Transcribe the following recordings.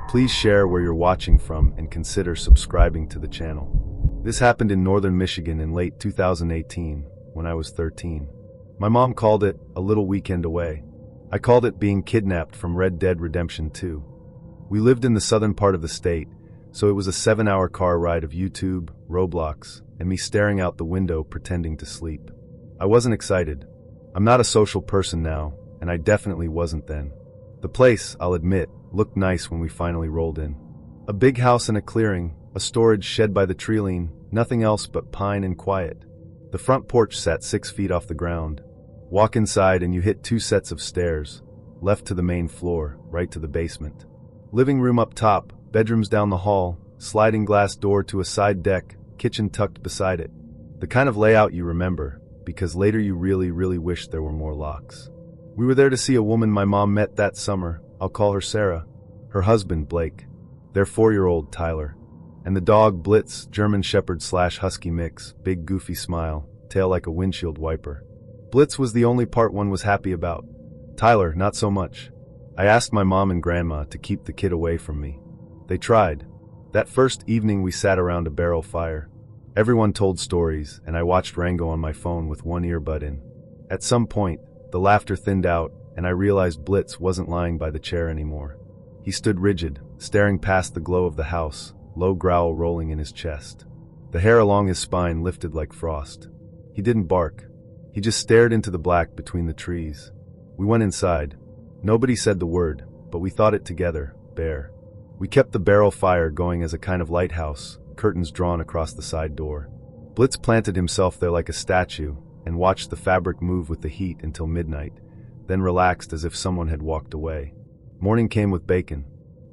Please share where you're watching from and consider subscribing to the channel. This happened in northern Michigan in late 2018 when I was 13. My mom called it a little weekend away. I called it being kidnapped from Red Dead Redemption 2. We lived in the southern part of the state, so it was a 7-hour car ride of YouTube, Roblox, and me staring out the window pretending to sleep. I wasn't excited. I'm not a social person now, and I definitely wasn't then. The place, I'll admit, looked nice when we finally rolled in. A big house in a clearing, a storage shed by the treeline, nothing else but pine and quiet. The front porch sat 6 feet off the ground. Walk inside and you hit 2 sets of stairs, left to the main floor, right to the basement. Living room up top, bedrooms down the hall, sliding glass door to a side deck, kitchen tucked beside it. The kind of layout you remember, because later you really wish there were more locks. We were there to see a woman my mom met that summer. I'll call her Sarah. Her husband, Blake. Their 4-year-old, Tyler. And the dog, Blitz, German Shepherd / Husky mix, big goofy smile, tail like a windshield wiper. Blitz was the only part one was happy about. Tyler, not so much. I asked my mom and grandma to keep the kid away from me. They tried. That first evening we sat around a barrel fire. Everyone told stories, and I watched Rango on my phone with one earbud in. At some point, the laughter thinned out, and I realized Blitz wasn't lying by the chair anymore. He stood rigid, staring past the glow of the house, low growl rolling in his chest. The hair along his spine lifted like frost. He didn't bark. He just stared into the black between the trees. We went inside. Nobody said the word, but we thought it together, bear. We kept the barrel fire going as a kind of lighthouse, curtains drawn across the side door. Blitz planted himself there like a statue and watched the fabric move with the heat until midnight, then relaxed as if someone had walked away. Morning came with bacon.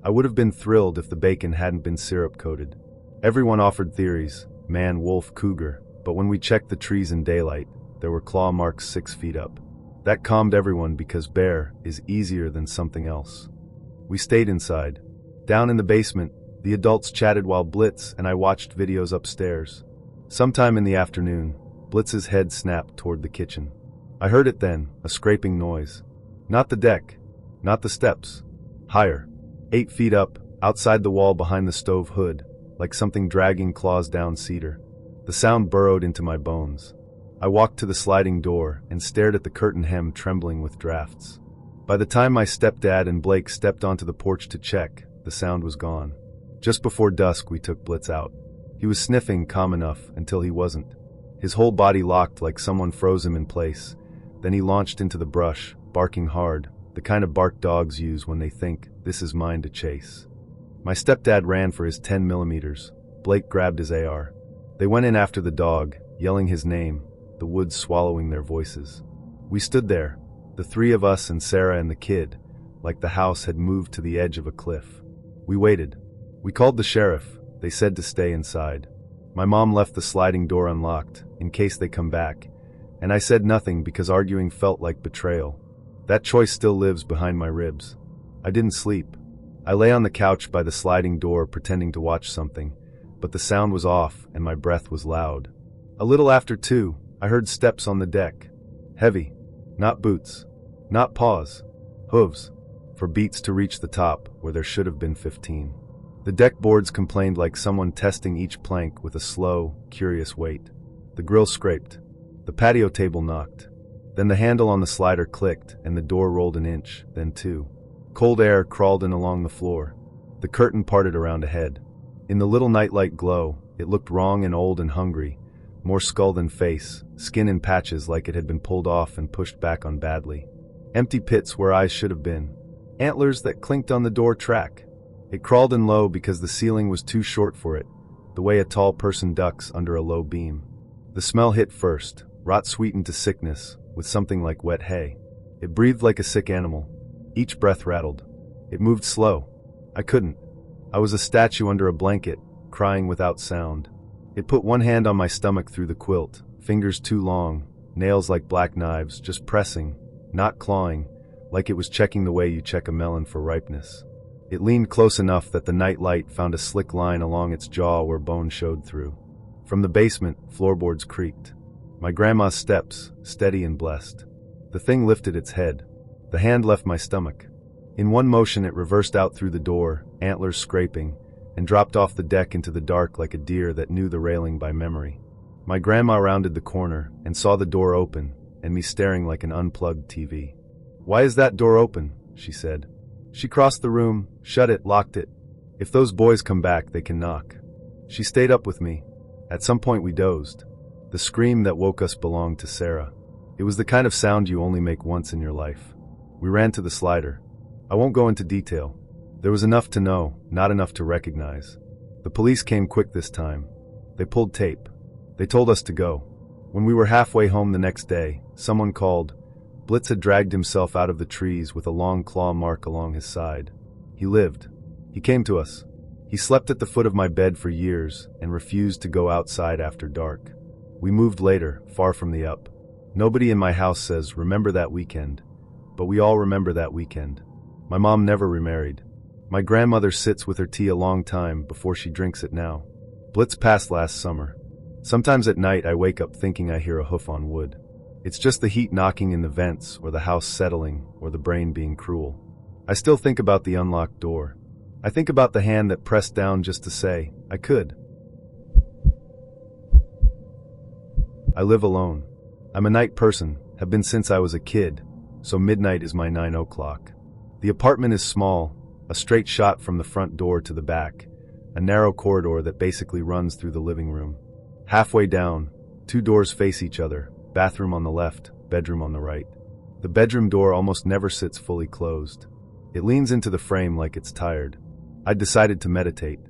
I would have been thrilled if the bacon hadn't been syrup-coated. Everyone offered theories, man, wolf, cougar, but when we checked the trees in daylight, there were claw marks 6 feet up. That calmed everyone because bear is easier than something else. We stayed inside. Down in the basement, the adults chatted while Blitz and I watched videos upstairs. Sometime in the afternoon, Blitz's head snapped toward the kitchen. I heard it then, a scraping noise. Not the deck. Not the steps. Higher. 8 feet up, outside the wall behind the stove hood, like something dragging claws down cedar. The sound burrowed into my bones. I walked to the sliding door and stared at the curtain hem trembling with drafts. By the time my stepdad and Blake stepped onto the porch to check, the sound was gone. Just before dusk, we took Blitz out. He was sniffing calm enough until he wasn't. His whole body locked like someone froze him in place. Then he launched into the brush, barking hard, the kind of bark dogs use when they think, this is mine to chase. My stepdad ran for his 10mm. Blake grabbed his AR. They went in after the dog, yelling his name, the woods swallowing their voices. We stood there, the 3 of us and Sarah and the kid, like the house had moved to the edge of a cliff. We waited. We called the sheriff. They said to stay inside. My mom left the sliding door unlocked, in case they come back, and I said nothing because arguing felt like betrayal. That choice still lives behind my ribs. I didn't sleep. I lay on the couch by the sliding door pretending to watch something, but the sound was off and my breath was loud. A little after 2, I heard steps on the deck. Heavy. Not boots. Not paws. Hooves. For beats to reach the top, where there should have been 15. The deck boards complained like someone testing each plank with a slow, curious weight. The grill scraped. The patio table knocked. Then the handle on the slider clicked, and the door rolled an inch, then 2. Cold air crawled in along the floor. The curtain parted around a head. In the little nightlight glow, it looked wrong and old and hungry, more skull than face, skin in patches like it had been pulled off and pushed back on badly. Empty pits where eyes should have been. Antlers that clinked on the door track. It crawled in low because the ceiling was too short for it, the way a tall person ducks under a low beam. The smell hit first, rot sweetened to sickness, with something like wet hay. It breathed like a sick animal. Each breath rattled. It moved slow. I couldn't. I was a statue under a blanket, crying without sound. It put one hand on my stomach through the quilt, fingers too long, nails like black knives, just pressing, not clawing, like it was checking the way you check a melon for ripeness. It leaned close enough that the night light found a slick line along its jaw where bone showed through. From the basement, floorboards creaked. My grandma's steps, steady and blessed. The thing lifted its head. The hand left my stomach. In one motion it reversed out through the door, antlers scraping, and dropped off the deck into the dark like a deer that knew the railing by memory. My grandma rounded the corner and saw the door open, and me staring like an unplugged TV. "Why is that door open?" she said. She crossed the room, shut it, locked it. "If those boys come back, they can knock." She stayed up with me. At some point we dozed. The scream that woke us belonged to Sarah. It was the kind of sound you only make once in your life. We ran to the slider. I won't go into detail. There was enough to know, not enough to recognize. The police came quick this time. They pulled tape. They told us to go. When we were halfway home the next day, someone called. Blitz had dragged himself out of the trees with a long claw mark along his side. He lived. He came to us. He slept at the foot of my bed for years and refused to go outside after dark. We moved later, far from the up. Nobody in my house says, "Remember that weekend." But we all remember that weekend. My mom never remarried. My grandmother sits with her tea a long time before she drinks it now. Blitz passed last summer. Sometimes at night I wake up thinking I hear a hoof on wood. It's just the heat knocking in the vents, or the house settling, or the brain being cruel. I still think about the unlocked door. I think about the hand that pressed down just to say, I could. I live alone. I'm a night person, have been since I was a kid, so midnight is my 9 o'clock. The apartment is small, a straight shot from the front door to the back, a narrow corridor that basically runs through the living room. Halfway down, 2 doors face each other, bathroom on the left, bedroom on the right. The bedroom door almost never sits fully closed. It leans into the frame like it's tired. I'd decided to meditate.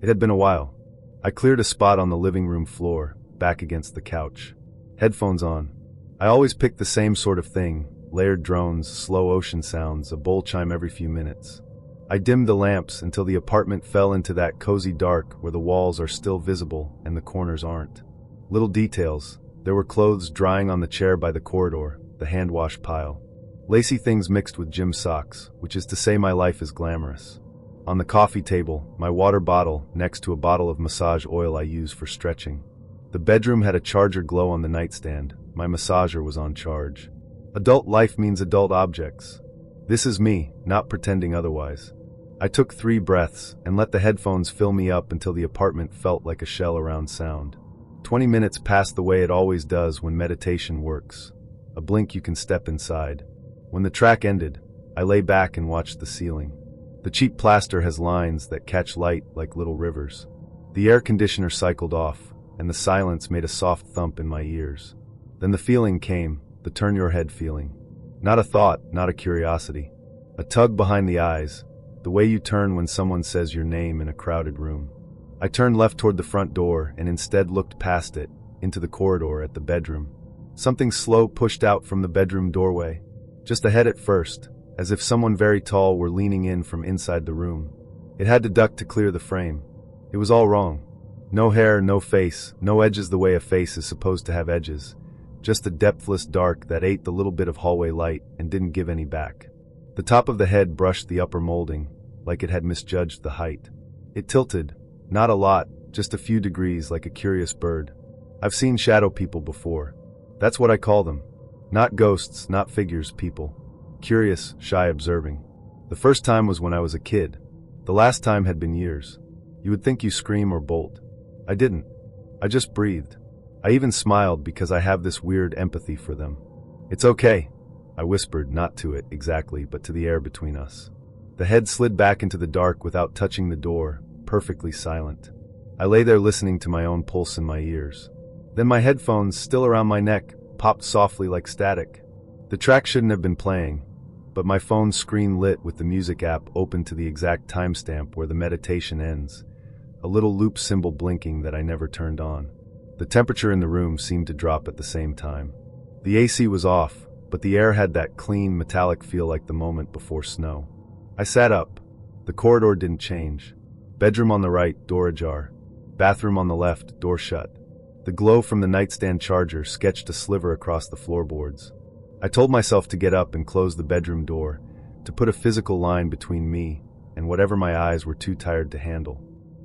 It had been a while. I cleared a spot on the living room floor, back against the couch. Headphones on. I always pick the same sort of thing, layered drones, slow ocean sounds, a bowl chime every few minutes. I dimmed the lamps until the apartment fell into that cozy dark where the walls are still visible and the corners aren't. Little details. There were clothes drying on the chair by the corridor, the hand wash pile. Lacy things mixed with gym socks, which is to say my life is glamorous. On the coffee table, my water bottle next to a bottle of massage oil I use for stretching. The bedroom had a charger glow on the nightstand. My massager was on charge. Adult life means adult objects. This is me, not pretending otherwise. I took 3 breaths and let the headphones fill me up until the apartment felt like a shell around sound. 20 minutes passed the way it always does when meditation works. A blink you can step inside. When the track ended, I lay back and watched the ceiling. The cheap plaster has lines that catch light like little rivers. The air conditioner cycled off, and the silence made a soft thump in my ears. Then the feeling came, the turn your head feeling. Not a thought, not a curiosity. A tug behind the eyes, the way you turn when someone says your name in a crowded room. I turned left toward the front door and instead looked past it, into the corridor at the bedroom. Something slow pushed out from the bedroom doorway. Just ahead at first, as if someone very tall were leaning in from inside the room. It had to duck to clear the frame. It was all wrong. No hair, no face, no edges the way a face is supposed to have edges. Just a depthless dark that ate the little bit of hallway light and didn't give any back. The top of the head brushed the upper molding, like it had misjudged the height. It tilted, not a lot, just a few degrees like a curious bird. I've seen shadow people before. That's what I call them. Not ghosts, not figures, people. Curious, shy, observing. The first time was when I was a kid. The last time had been years. You would think you scream or bolt. I didn't. I just breathed. I even smiled because I have this weird empathy for them. It's okay, I whispered, not to it exactly, but to the air between us. The head slid back into the dark without touching the door, perfectly silent. I lay there listening to my own pulse in my ears. Then my headphones, still around my neck, popped softly like static. The track shouldn't have been playing, but my phone's screen lit with the music app open to the exact timestamp where the meditation ends, a little loop symbol blinking that I never turned on. The temperature in the room seemed to drop at the same time. The AC was off, but the air had that clean, metallic feel like the moment before snow. I sat up. The corridor didn't change. Bedroom on the right, door ajar. Bathroom on the left, door shut. The glow from the nightstand charger sketched a sliver across the floorboards. I told myself to get up and close the bedroom door, to put a physical line between me and whatever my eyes were too tired to handle.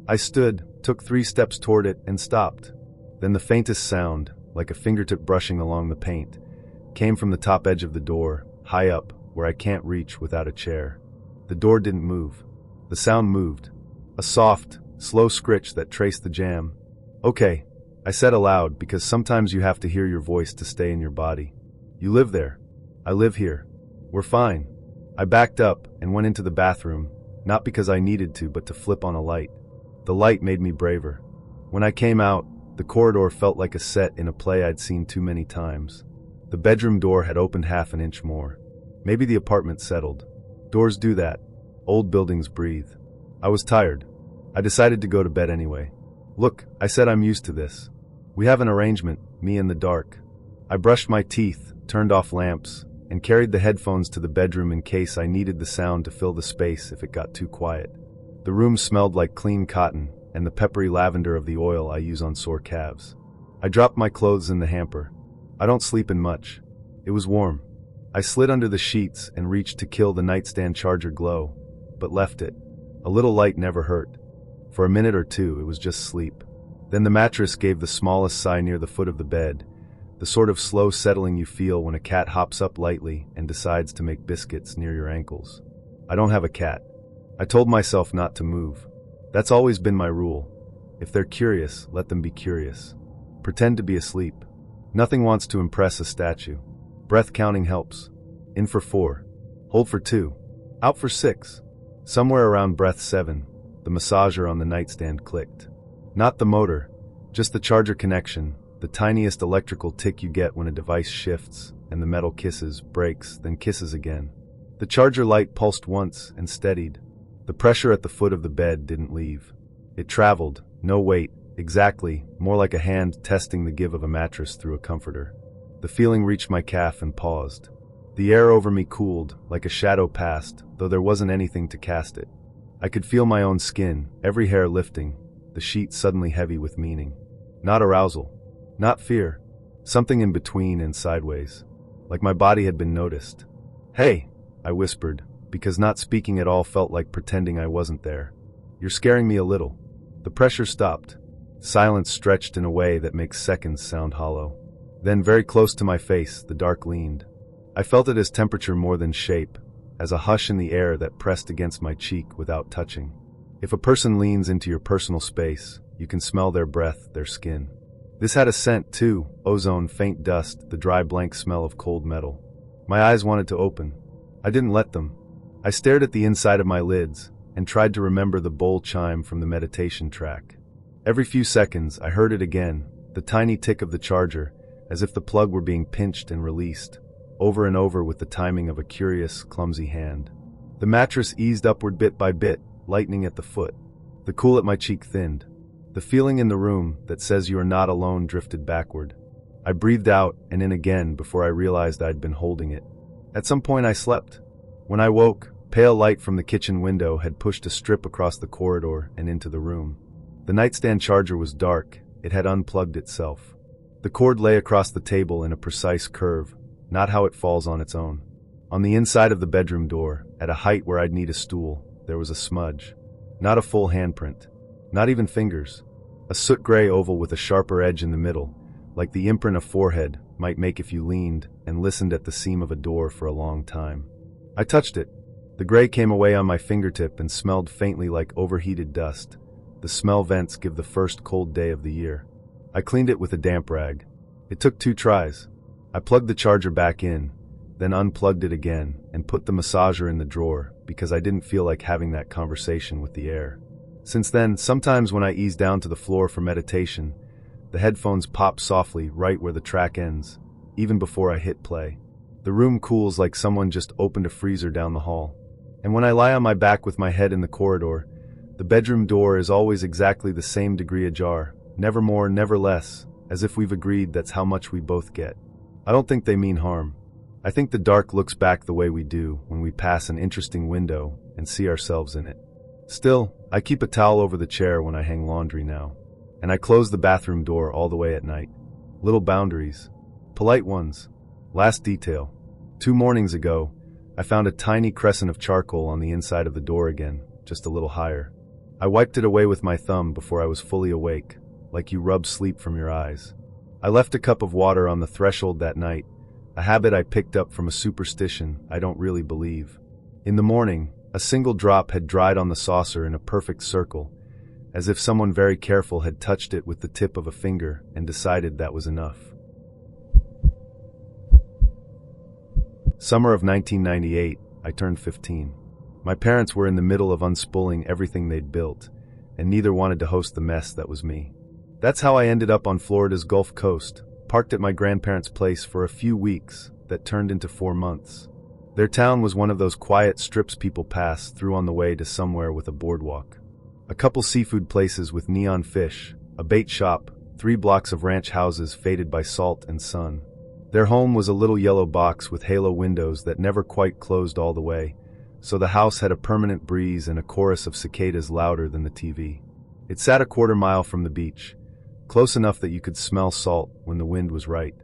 I stood, took 3 steps toward it, and stopped. Then the faintest sound, like a fingertip brushing along the paint, came from the top edge of the door, high up, where I can't reach without a chair. The door didn't move. The sound moved. A soft, slow scritch that traced the jamb. "Okay," I said aloud, because sometimes you have to hear your voice to stay in your body. "You live there." "I live here." "We're fine." I backed up and went into the bathroom, not because I needed to, but to flip on a light. The light made me braver. When I came out, the corridor felt like a set in a play I'd seen too many times. The bedroom door had opened half an inch more. Maybe the apartment settled. Doors do that. Old buildings breathe. I was tired. I decided to go to bed anyway. "Look," I said, "I'm used to this. We have an arrangement, me in the dark." I brushed my teeth, turned off lamps, and carried the headphones to the bedroom in case I needed the sound to fill the space if it got too quiet. The room smelled like clean cotton and the peppery lavender of the oil I use on sore calves. I dropped my clothes in the hamper. I don't sleep in much. It was warm. I slid under the sheets and reached to kill the nightstand charger glow, but left it. A little light never hurt. For a minute or two, it was just sleep. Then the mattress gave the smallest sigh near the foot of the bed, the sort of slow settling you feel when a cat hops up lightly and decides to make biscuits near your ankles. I don't have a cat. I told myself not to move. That's always been my rule. If they're curious, let them be curious. Pretend to be asleep. Nothing wants to impress a statue. Breath counting helps. In for 4. Hold for 2. Out for 6. Somewhere around breath 7, the massager on the nightstand clicked. Not the motor, just the charger connection, the tiniest electrical tick you get when a device shifts, and the metal kisses, breaks, then kisses again. The charger light pulsed once and steadied. The pressure at the foot of the bed didn't leave. It traveled, no weight, exactly, more like a hand testing the give of a mattress through a comforter. The feeling reached my calf and paused. The air over me cooled, like a shadow passed, though there wasn't anything to cast it. I could feel my own skin, every hair lifting, the sheet suddenly heavy with meaning. Not arousal. Not fear. Something in between and sideways. Like my body had been noticed. "Hey," I whispered, because not speaking at all felt like pretending I wasn't there. "You're scaring me a little." The pressure stopped. Silence stretched in a way that makes seconds sound hollow. Then, very close to my face, the dark leaned. I felt it as temperature more than shape, as a hush in the air that pressed against my cheek without touching. If a person leans into your personal space, you can smell their breath, their skin. This had a scent too, ozone, faint dust, the dry blank smell of cold metal. My eyes wanted to open. I didn't let them. I stared at the inside of my lids and tried to remember the bowl chime from the meditation track. Every few seconds, I heard it again, the tiny tick of the charger, as if the plug were being pinched and released, over and over with the timing of a curious, clumsy hand. The mattress eased upward bit by bit, lightening at the foot. The cool at my cheek thinned. The feeling in the room that says you are not alone drifted backward. I breathed out and in again before I realized I'd been holding it. At some point I slept. When I woke, pale light from the kitchen window had pushed a strip across the corridor and into the room. The nightstand charger was dark. It had unplugged itself. The cord lay across the table in a precise curve, not how it falls on its own. On the inside of the bedroom door, at a height where I'd need a stool, there was a smudge. Not a full handprint. Not even fingers. A soot-gray oval with a sharper edge in the middle, like the imprint a forehead might make if you leaned and listened at the seam of a door for a long time. I touched it. The gray came away on my fingertip and smelled faintly like overheated dust. The smell vents give the first cold day of the year. I cleaned it with a damp rag. It took 2 tries. I plugged the charger back in, then unplugged it again and put the massager in the drawer because I didn't feel like having that conversation with the air. Since then, sometimes when I ease down to the floor for meditation, the headphones pop softly right where the track ends, even before I hit play. The room cools like someone just opened a freezer down the hall. And when I lie on my back with my head in the corridor, the bedroom door is always exactly the same degree ajar, never more, never less, as if we've agreed that's how much we both get. I don't think they mean harm. I think the dark looks back the way we do when we pass an interesting window and see ourselves in it. Still, I keep a towel over the chair when I hang laundry now, and I close the bathroom door all the way at night. Little boundaries. Polite ones. Last detail. 2 mornings ago, I found a tiny crescent of charcoal on the inside of the door again, just a little higher. I wiped it away with my thumb before I was fully awake, like you rub sleep from your eyes. I left a cup of water on the threshold that night, a habit I picked up from a superstition I don't really believe. In the morning, A single drop had dried on the saucer in a perfect circle, as if someone very careful had touched it with the tip of a finger and decided that was enough. Summer of 1998, I turned 15. My parents were in the middle of unspooling everything they'd built, and neither wanted to host the mess that was me. That's how I ended up on Florida's Gulf Coast, parked at my grandparents' place for a few weeks that turned into 4 months. Their town was one of those quiet strips people pass through on the way to somewhere with a boardwalk. A couple seafood places with neon fish, a bait shop, 3 blocks of ranch houses faded by salt and sun. Their home was a little yellow box with halo windows that never quite closed all the way, so the house had a permanent breeze and a chorus of cicadas louder than the TV. It sat a quarter-mile from the beach, close enough that you could smell salt when the wind was right.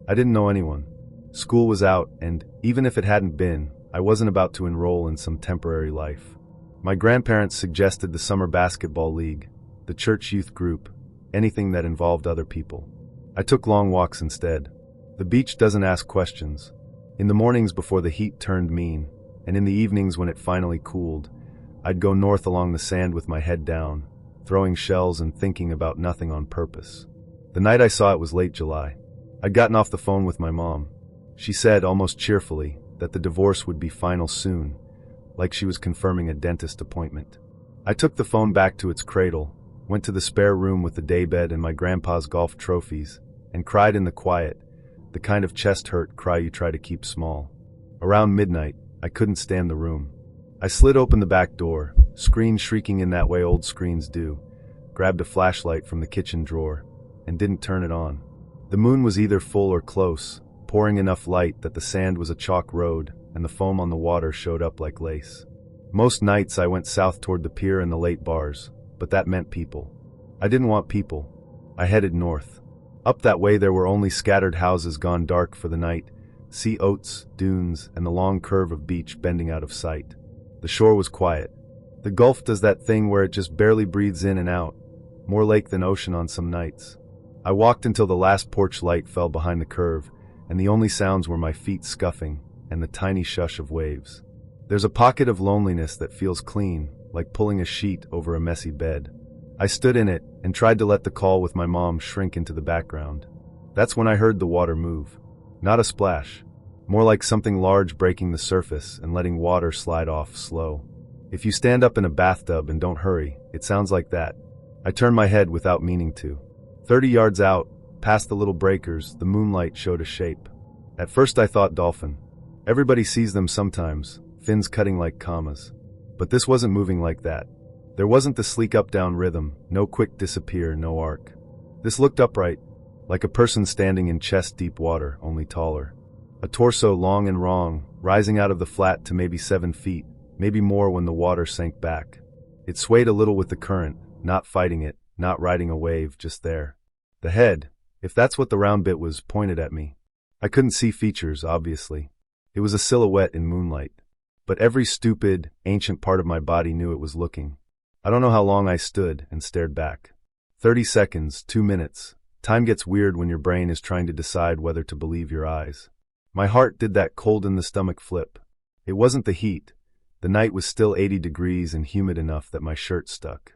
I didn't know anyone. School was out, and even if it hadn't been, I wasn't about to enroll in some temporary life. My grandparents suggested the summer basketball league, the church youth group, anything that involved other people. I took long walks instead. The beach doesn't ask questions. In the mornings before the heat turned mean, and in the evenings when it finally cooled, I'd go north along the sand with my head down, throwing shells and thinking about nothing on purpose. The night I saw it was late July. I'd gotten off the phone with my mom. She said, almost cheerfully, that the divorce would be final soon, like she was confirming a dentist appointment. I took the phone back to its cradle, went to the spare room with the daybed and my grandpa's golf trophies, and cried in the quiet, the kind of chest-hurt cry you try to keep small. Around midnight, I couldn't stand the room. I slid open the back door, screen shrieking in that way old screens do, grabbed a flashlight from the kitchen drawer, and didn't turn it on. The moon was either full or close, pouring enough light that the sand was a chalk road and the foam on the water showed up like lace. Most nights I went south toward the pier and the late bars, but that meant people. I didn't want people. I headed north. Up that way there were only scattered houses gone dark for the night, sea oats, dunes, and the long curve of beach bending out of sight. The shore was quiet. The Gulf does that thing where it just barely breathes in and out, more lake than ocean on some nights. I walked until the last porch light fell behind the curve, and the only sounds were my feet scuffing and the tiny shush of waves. There's a pocket of loneliness that feels clean, like pulling a sheet over a messy bed. I stood in it and tried to let the call with my mom shrink into the background. That's when I heard the water move. Not a splash. More like something large breaking the surface and letting water slide off slow. If you stand up in a bathtub and don't hurry, it sounds like that. I turned my head without meaning to. 30 yards out, past the little breakers, the moonlight showed a shape. At first I thought dolphin. Everybody sees them sometimes, fins cutting like commas. But this wasn't moving like that. There wasn't the sleek up-down rhythm, no quick disappear, no arc. This looked upright, like a person standing in chest-deep water, only taller. A torso long and wrong, rising out of the flat to maybe 7 feet, maybe more when the water sank back. It swayed a little with the current, not fighting it, not riding a wave, just there. The head, if that's what the round bit was, pointed at me. I couldn't see features, obviously. It was a silhouette in moonlight. But every stupid, ancient part of my body knew it was looking. I don't know how long I stood and stared back. 30 seconds, 2 minutes. Time gets weird when your brain is trying to decide whether to believe your eyes. My heart did that cold-in-the-stomach flip. It wasn't the heat. The night was still 80 degrees and humid enough that my shirt stuck.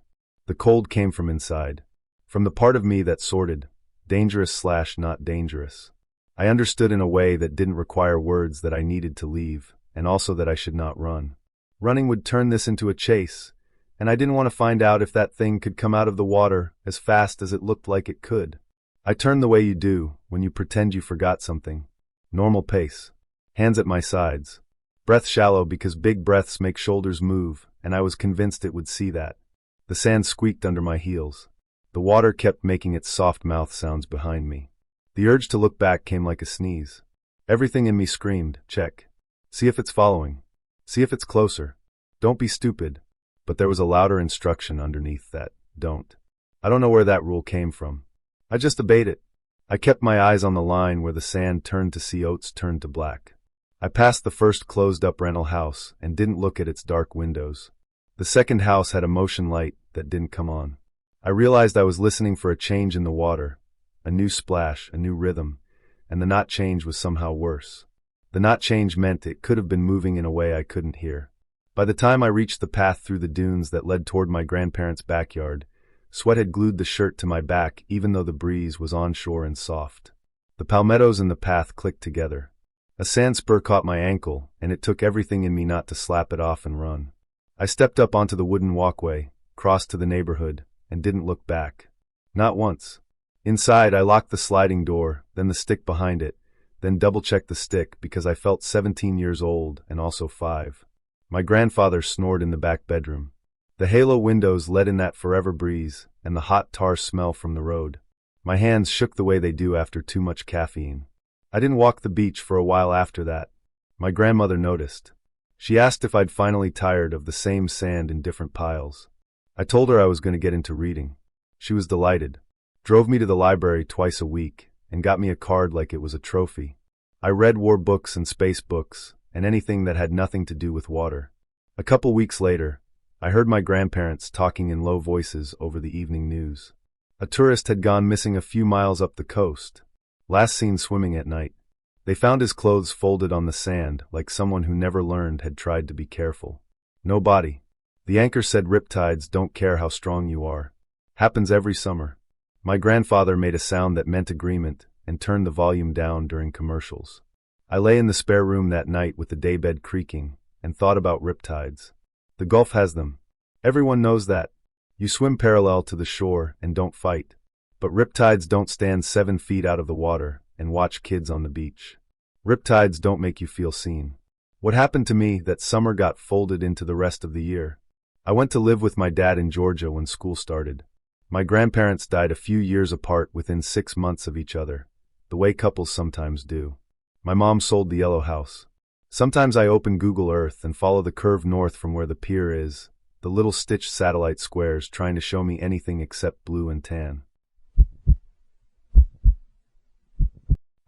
The cold came from inside. From the part of me that sorted, dangerous/not dangerous. I understood in a way that didn't require words that I needed to leave, and also that I should not run. Running would turn this into a chase, and I didn't want to find out if that thing could come out of the water as fast as it looked like it could. I turned the way you do when you pretend you forgot something. Normal pace. Hands at my sides. Breath shallow because big breaths make shoulders move, and I was convinced it would see that. The sand squeaked under my heels. The water kept making its soft mouth sounds behind me. The urge to look back came like a sneeze. Everything in me screamed, check. See if it's following. See if it's closer. Don't be stupid. But there was a louder instruction underneath that, don't. I don't know where that rule came from. I just obeyed it. I kept my eyes on the line where the sand turned to sea oats turned to black. I passed the first closed-up rental house and didn't look at its dark windows. The second house had a motion light that didn't come on. I realized I was listening for a change in the water, a new splash, a new rhythm, and the not change was somehow worse. The not change meant it could have been moving in a way I couldn't hear. By the time I reached the path through the dunes that led toward my grandparents' backyard, sweat had glued the shirt to my back even though the breeze was onshore and soft. The palmettos in the path clicked together. A sand spur caught my ankle, and it took everything in me not to slap it off and run. I stepped up onto the wooden walkway, crossed to the neighborhood, and didn't look back. Not once. Inside, I locked the sliding door, then the stick behind it, then double-checked the stick because I felt 17 years old and also 5. My grandfather snored in the back bedroom. The halo windows let in that forever breeze and the hot tar smell from the road. My hands shook the way they do after too much caffeine. I didn't walk the beach for a while after that. My grandmother noticed. She asked if I'd finally tired of the same sand in different piles. I told her I was going to get into reading. She was delighted. Drove me to the library twice a week and got me a card like it was a trophy. I read war books and space books and anything that had nothing to do with water. A couple weeks later, I heard my grandparents talking in low voices over the evening news. A tourist had gone missing a few miles up the coast, last seen swimming at night. They found his clothes folded on the sand like someone who never learned had tried to be careful. No body. The anchor said riptides don't care how strong you are. Happens every summer. My grandfather made a sound that meant agreement and turned the volume down during commercials. I lay in the spare room that night with the daybed creaking and thought about riptides. The Gulf has them. Everyone knows that. You swim parallel to the shore and don't fight. But riptides don't stand 7 feet out of the water and watch kids on the beach. Riptides don't make you feel seen. What happened to me that summer got folded into the rest of the year. I went to live with my dad in Georgia when school started. My grandparents died a few years apart within 6 months of each other, the way couples sometimes do. My mom sold the yellow house. Sometimes I open Google Earth and follow the curve north from where the pier is, the little stitched satellite squares trying to show me anything except blue and tan.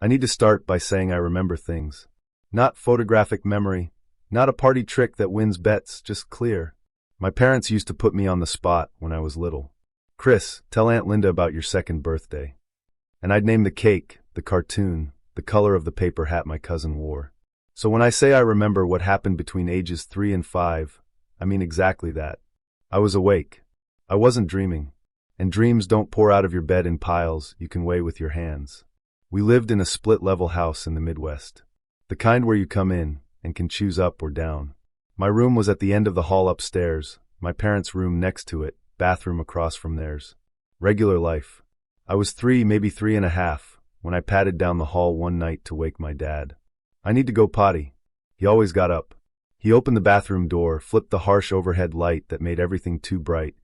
I need to start by saying I remember things. Not photographic memory, not a party trick that wins bets, just clear. My parents used to put me on the spot when I was little. Chris, tell Aunt Linda about your 2nd birthday. And I'd name the cake, the cartoon, the color of the paper hat my cousin wore. So when I say I remember what happened between ages 3 and 5, I mean exactly that. I was awake. I wasn't dreaming. And dreams don't pour out of your bed in piles you can weigh with your hands. We lived in a split-level house in the Midwest. The kind where you come in and can choose up or down. My room was at the end of the hall upstairs, my parents' room next to it, bathroom across from theirs. Regular life. I was 3, maybe 3.5, when I padded down the hall one night to wake my dad. I need to go potty. He always got up. He opened the bathroom door, flipped the harsh overhead light that made everything too bright,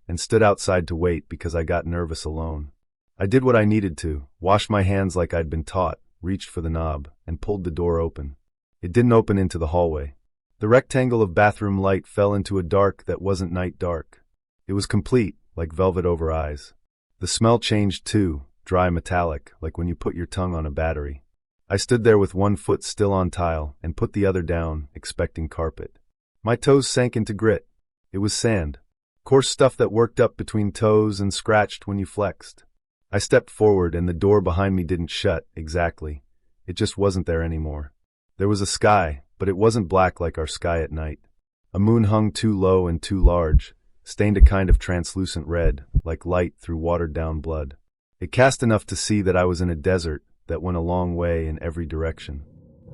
and stood outside to wait because I got nervous alone. I did what I needed to, washed my hands like I'd been taught, reached for the knob, and pulled the door open. It didn't open into the hallway. The rectangle of bathroom light fell into a dark that wasn't night dark. It was complete, like velvet over eyes. The smell changed too, dry metallic, like when you put your tongue on a battery. I stood there with one foot still on tile and put the other down, expecting carpet. My toes sank into grit. It was sand. Coarse stuff that worked up between toes and scratched when you flexed. I stepped forward and the door behind me didn't shut, exactly. It just wasn't there anymore. There was a sky, but it wasn't black like our sky at night. A moon hung too low and too large, stained a kind of translucent red, like light through watered-down blood. It cast enough to see that I was in a desert that went a long way in every direction.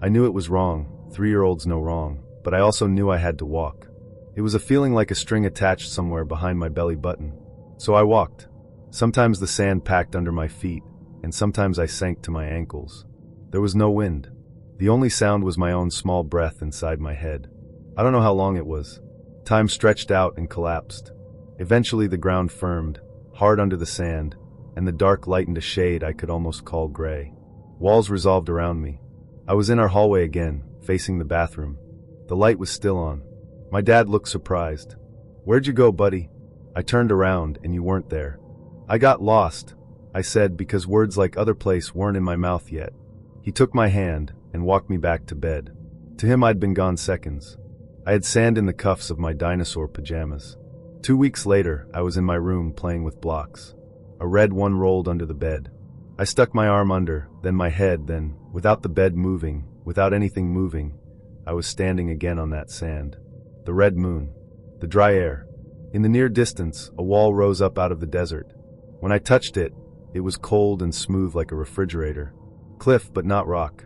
I knew it was wrong, 3-year-olds know wrong, but I also knew I had to walk. It was a feeling like a string attached somewhere behind my belly button. So I walked. Sometimes the sand packed under my feet, and sometimes I sank to my ankles. There was no wind. The only sound was my own small breath inside my head. I don't know how long it was. Time stretched out and collapsed. Eventually the ground firmed, hard under the sand, and the dark lightened a shade I could almost call gray. Walls resolved around me. I was in our hallway again, facing the bathroom. The light was still on. My dad looked surprised. "Where'd you go, buddy?" I turned around and you weren't there. "I got lost," I said, because words like other place weren't in my mouth yet. He took my hand and walked me back to bed. To him I'd been gone seconds. I had sand in the cuffs of my dinosaur pajamas. 2 weeks later, I was in my room playing with blocks. A red one rolled under the bed. I stuck my arm under, then my head, then, without the bed moving, without anything moving, I was standing again on that sand. the red moon, the dry air. In the near distance, a wall rose up out of the desert. When I touched it, it was cold and smooth like a refrigerator. Cliff, but not rock.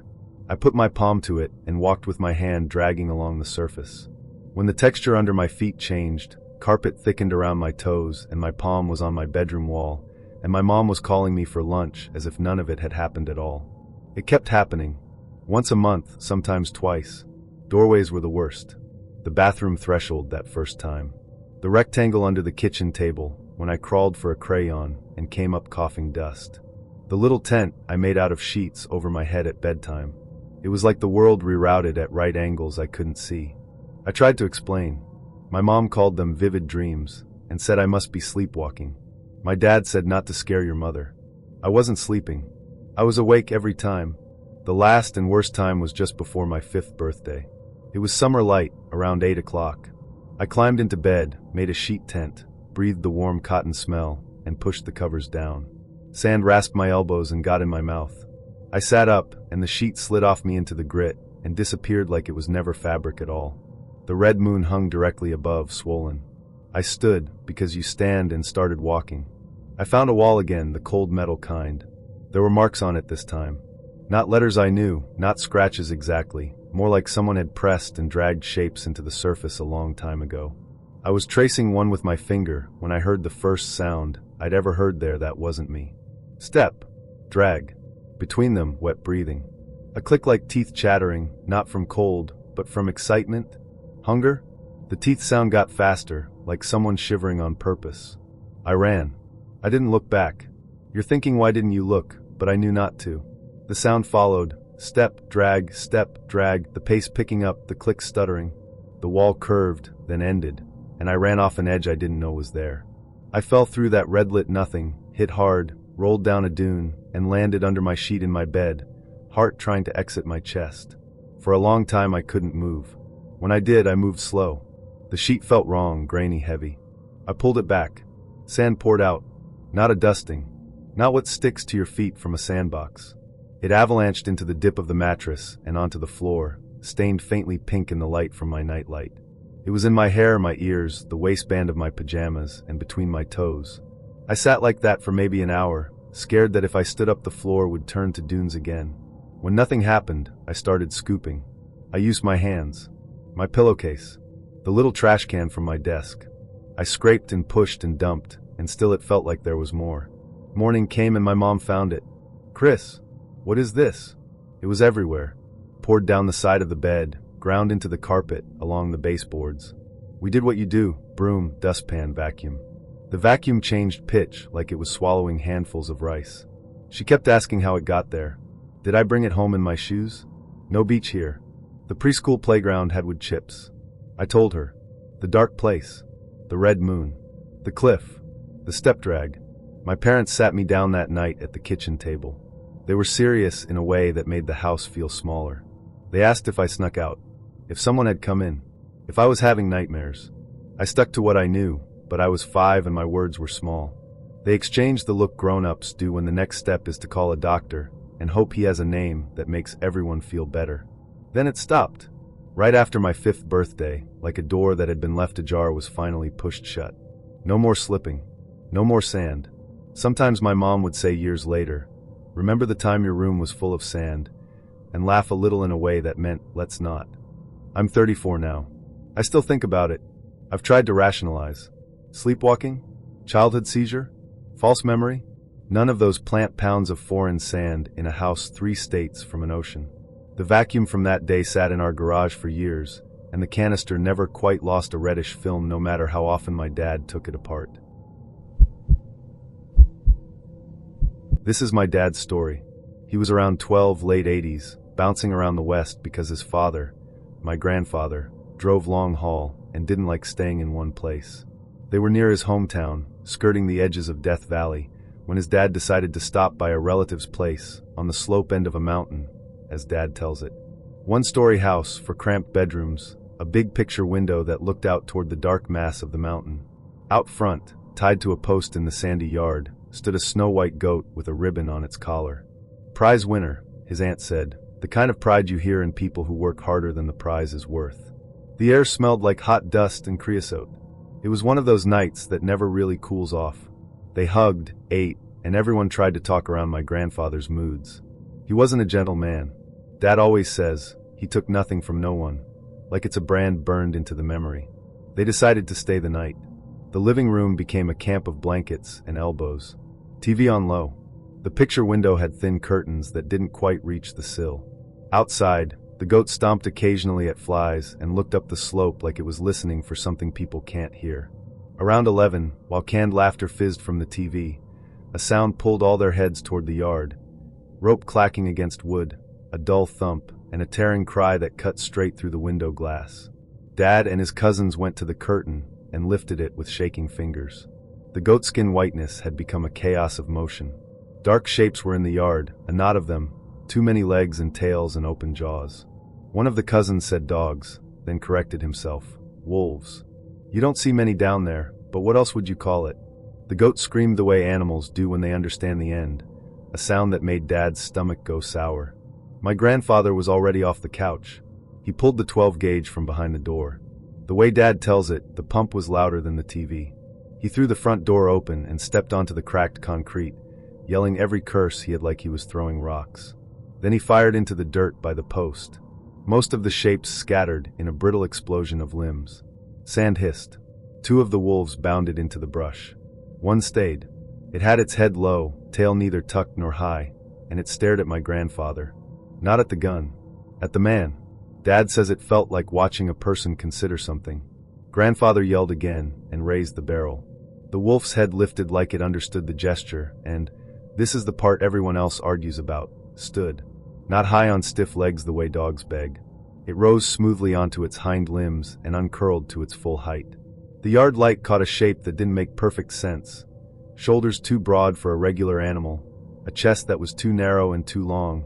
I put my palm to it and walked with my hand dragging along the surface. When the texture under my feet changed, carpet thickened around my toes and my palm was on my bedroom wall, and my mom was calling me for lunch as if none of it had happened at all. It kept happening. Once a month, sometimes twice. Doorways were the worst. The bathroom threshold that first time. The rectangle under the kitchen table, when I crawled for a crayon and came up coughing dust. The little tent I made out of sheets over my head at bedtime. It was like the world rerouted at right angles I couldn't see. I tried to explain. My mom called them vivid dreams and said I must be sleepwalking. My dad said not to scare your mother. I wasn't sleeping. I was awake every time. The last and worst time was just before my 5th birthday. It was summer light, around 8 o'clock. I climbed into bed, made a sheet tent, breathed the warm cotton smell, and pushed the covers down. Sand rasped my elbows and got in my mouth. I sat up, and the sheet slid off me into the grit and disappeared like it was never fabric at all. The red moon hung directly above, swollen. I stood, because you stand, and started walking. I found a wall again, the cold metal kind. There were marks on it this time. Not letters I knew, not scratches exactly, more like someone had pressed and dragged shapes into the surface a long time ago. I was tracing one with my finger when I heard the first sound I'd ever heard there that wasn't me. Step. Drag. Between them, wet breathing. A click like teeth chattering, not from cold, but from excitement. Hunger? The teeth sound got faster, like someone shivering on purpose. I ran. I didn't look back. You're thinking why didn't you look, but I knew not to. The sound followed. Step, drag, the pace picking up, the click stuttering. The wall curved, then ended, and I ran off an edge I didn't know was there. I fell through that red-lit nothing, hit hard, rolled down a dune, and landed under my sheet in my bed, heart trying to exit my chest. For a long time I couldn't move. When I did, I moved slow. The sheet felt wrong, grainy, heavy. I pulled it back. Sand poured out. Not a dusting. Not what sticks to your feet from a sandbox. It avalanched into the dip of the mattress and onto the floor, stained faintly pink in the light from my nightlight. It was in my hair, my ears, the waistband of my pajamas, and between my toes. I sat like that for maybe an hour, scared that if I stood up the floor would turn to dunes again. When nothing happened, I started scooping. I used my hands. My pillowcase. The little trash can from my desk. I scraped and pushed and dumped, and still it felt like there was more. Morning came and my mom found it. Chris, what is this? It was everywhere. Poured down the side of the bed, ground into the carpet, along the baseboards. We did what you do, broom, dustpan, vacuum. The vacuum changed pitch like it was swallowing handfuls of rice. She kept asking how it got there. Did I bring it home in my shoes? No beach here. The preschool playground had wood chips. I told her. The dark place. The red moon. The cliff. The step drag. My parents sat me down that night at the kitchen table. They were serious in a way that made the house feel smaller. They asked if I snuck out, if someone had come in, if I was having nightmares. I stuck to what I knew, but I was 5 and my words were small. They exchanged the look grown-ups do when the next step is to call a doctor and hope he has a name that makes everyone feel better. Then it stopped. Right after my 5th birthday, like a door that had been left ajar was finally pushed shut. No more slipping. No more sand. Sometimes my mom would say years later, "Remember the time your room was full of sand?" and laugh a little in a way that meant, let's not. I'm 34 now. I still think about it. I've tried to rationalize. Sleepwalking? Childhood seizure? False memory? None of those plant pounds of foreign sand in a house 3 states from an ocean. The vacuum from that day sat in our garage for years, and the canister never quite lost a reddish film no matter how often my dad took it apart. This is my dad's story. He was around 12, late 80s, bouncing around the West because his father, my grandfather, drove long haul and didn't like staying in one place. They were near his hometown, skirting the edges of Death Valley, when his dad decided to stop by a relative's place on the slope end of a mountain, as Dad tells it. 1-story house for cramped bedrooms, a big picture window that looked out toward the dark mass of the mountain. Out front, tied to a post in the sandy yard, stood a snow-white goat with a ribbon on its collar. Prize winner, his aunt said, the kind of pride you hear in people who work harder than the prize is worth. The air smelled like hot dust and creosote. It was one of those nights that never really cools off. They hugged, ate, and everyone tried to talk around my grandfather's moods. He wasn't a gentle man. Dad always says he took nothing from no one, like it's a brand burned into the memory. They decided to stay the night. The living room became a camp of blankets and elbows. TV on low. The picture window had thin curtains that didn't quite reach the sill. Outside, the goat stomped occasionally at flies and looked up the slope like it was listening for something people can't hear. Around 11, while canned laughter fizzed from the TV, a sound pulled all their heads toward the yard. Rope clacking against wood, a dull thump, and a tearing cry that cut straight through the window glass. Dad and his cousins went to the curtain and lifted it with shaking fingers. The goatskin whiteness had become a chaos of motion. Dark shapes were in the yard, a knot of them, too many legs and tails and open jaws. One of the cousins said dogs, then corrected himself. Wolves. You don't see many down there, but what else would you call it? The goat screamed the way animals do when they understand the end, a sound that made Dad's stomach go sour. My grandfather was already off the couch. He pulled the 12 gauge from behind the door. The way Dad tells it, the pump was louder than the TV. He threw the front door open and stepped onto the cracked concrete, yelling every curse he had like he was throwing rocks. Then he fired into the dirt by the post. Most of the shapes scattered in a brittle explosion of limbs. Sand hissed. 2 of the wolves bounded into the brush. One stayed. It had its head low, tail neither tucked nor high, and it stared at my grandfather. Not at the gun. At the man. Dad says it felt like watching a person consider something. Grandfather yelled again and raised the barrel. The wolf's head lifted like it understood the gesture and, this is the part everyone else argues about, stood. Not high on stiff legs the way dogs beg. It rose smoothly onto its hind limbs and uncurled to its full height. The yard light caught a shape that didn't make perfect sense. Shoulders too broad for a regular animal, a chest that was too narrow and too long,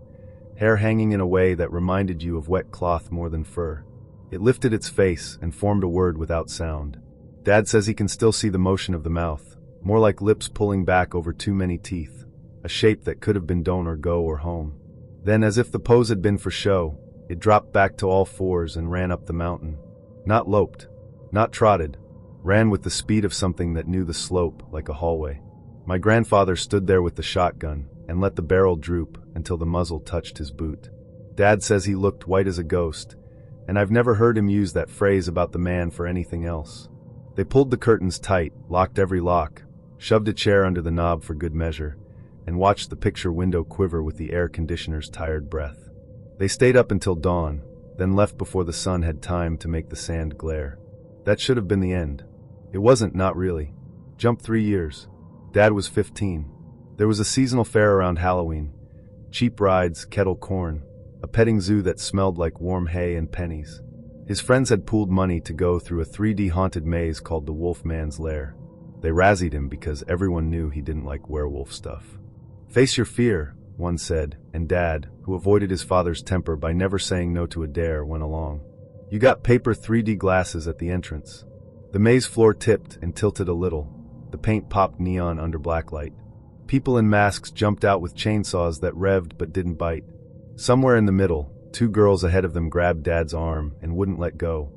hair hanging in a way that reminded you of wet cloth more than fur. It lifted its face and formed a word without sound. Dad says he can still see the motion of the mouth, more like lips pulling back over too many teeth, a shape that could have been don't or go or home. Then, as if the pose had been for show, it dropped back to all fours and ran up the mountain. Not loped, not trotted, ran with the speed of something that knew the slope like a hallway. My grandfather stood there with the shotgun and let the barrel droop until the muzzle touched his boot. Dad says he looked white as a ghost, and I've never heard him use that phrase about the man for anything else. They pulled the curtains tight, locked every lock, shoved a chair under the knob for good measure, and watched the picture window quiver with the air conditioner's tired breath. They stayed up until dawn, then left before the sun had time to make the sand glare. That should have been the end. It wasn't, not really. Jump 3 years. Dad was 15. There was a seasonal fair around Halloween. Cheap rides, kettle corn, a petting zoo that smelled like warm hay and pennies. His friends had pooled money to go through a 3D haunted maze called the Wolfman's Lair. They razzied him because everyone knew he didn't like werewolf stuff. Face your fear, one said, and Dad, who avoided his father's temper by never saying no to a dare, went along. You got paper 3D glasses at the entrance. The maze floor tipped and tilted a little. The paint popped neon under blacklight. People in masks jumped out with chainsaws that revved but didn't bite. Somewhere in the middle, 2 girls ahead of them grabbed Dad's arm and wouldn't let go,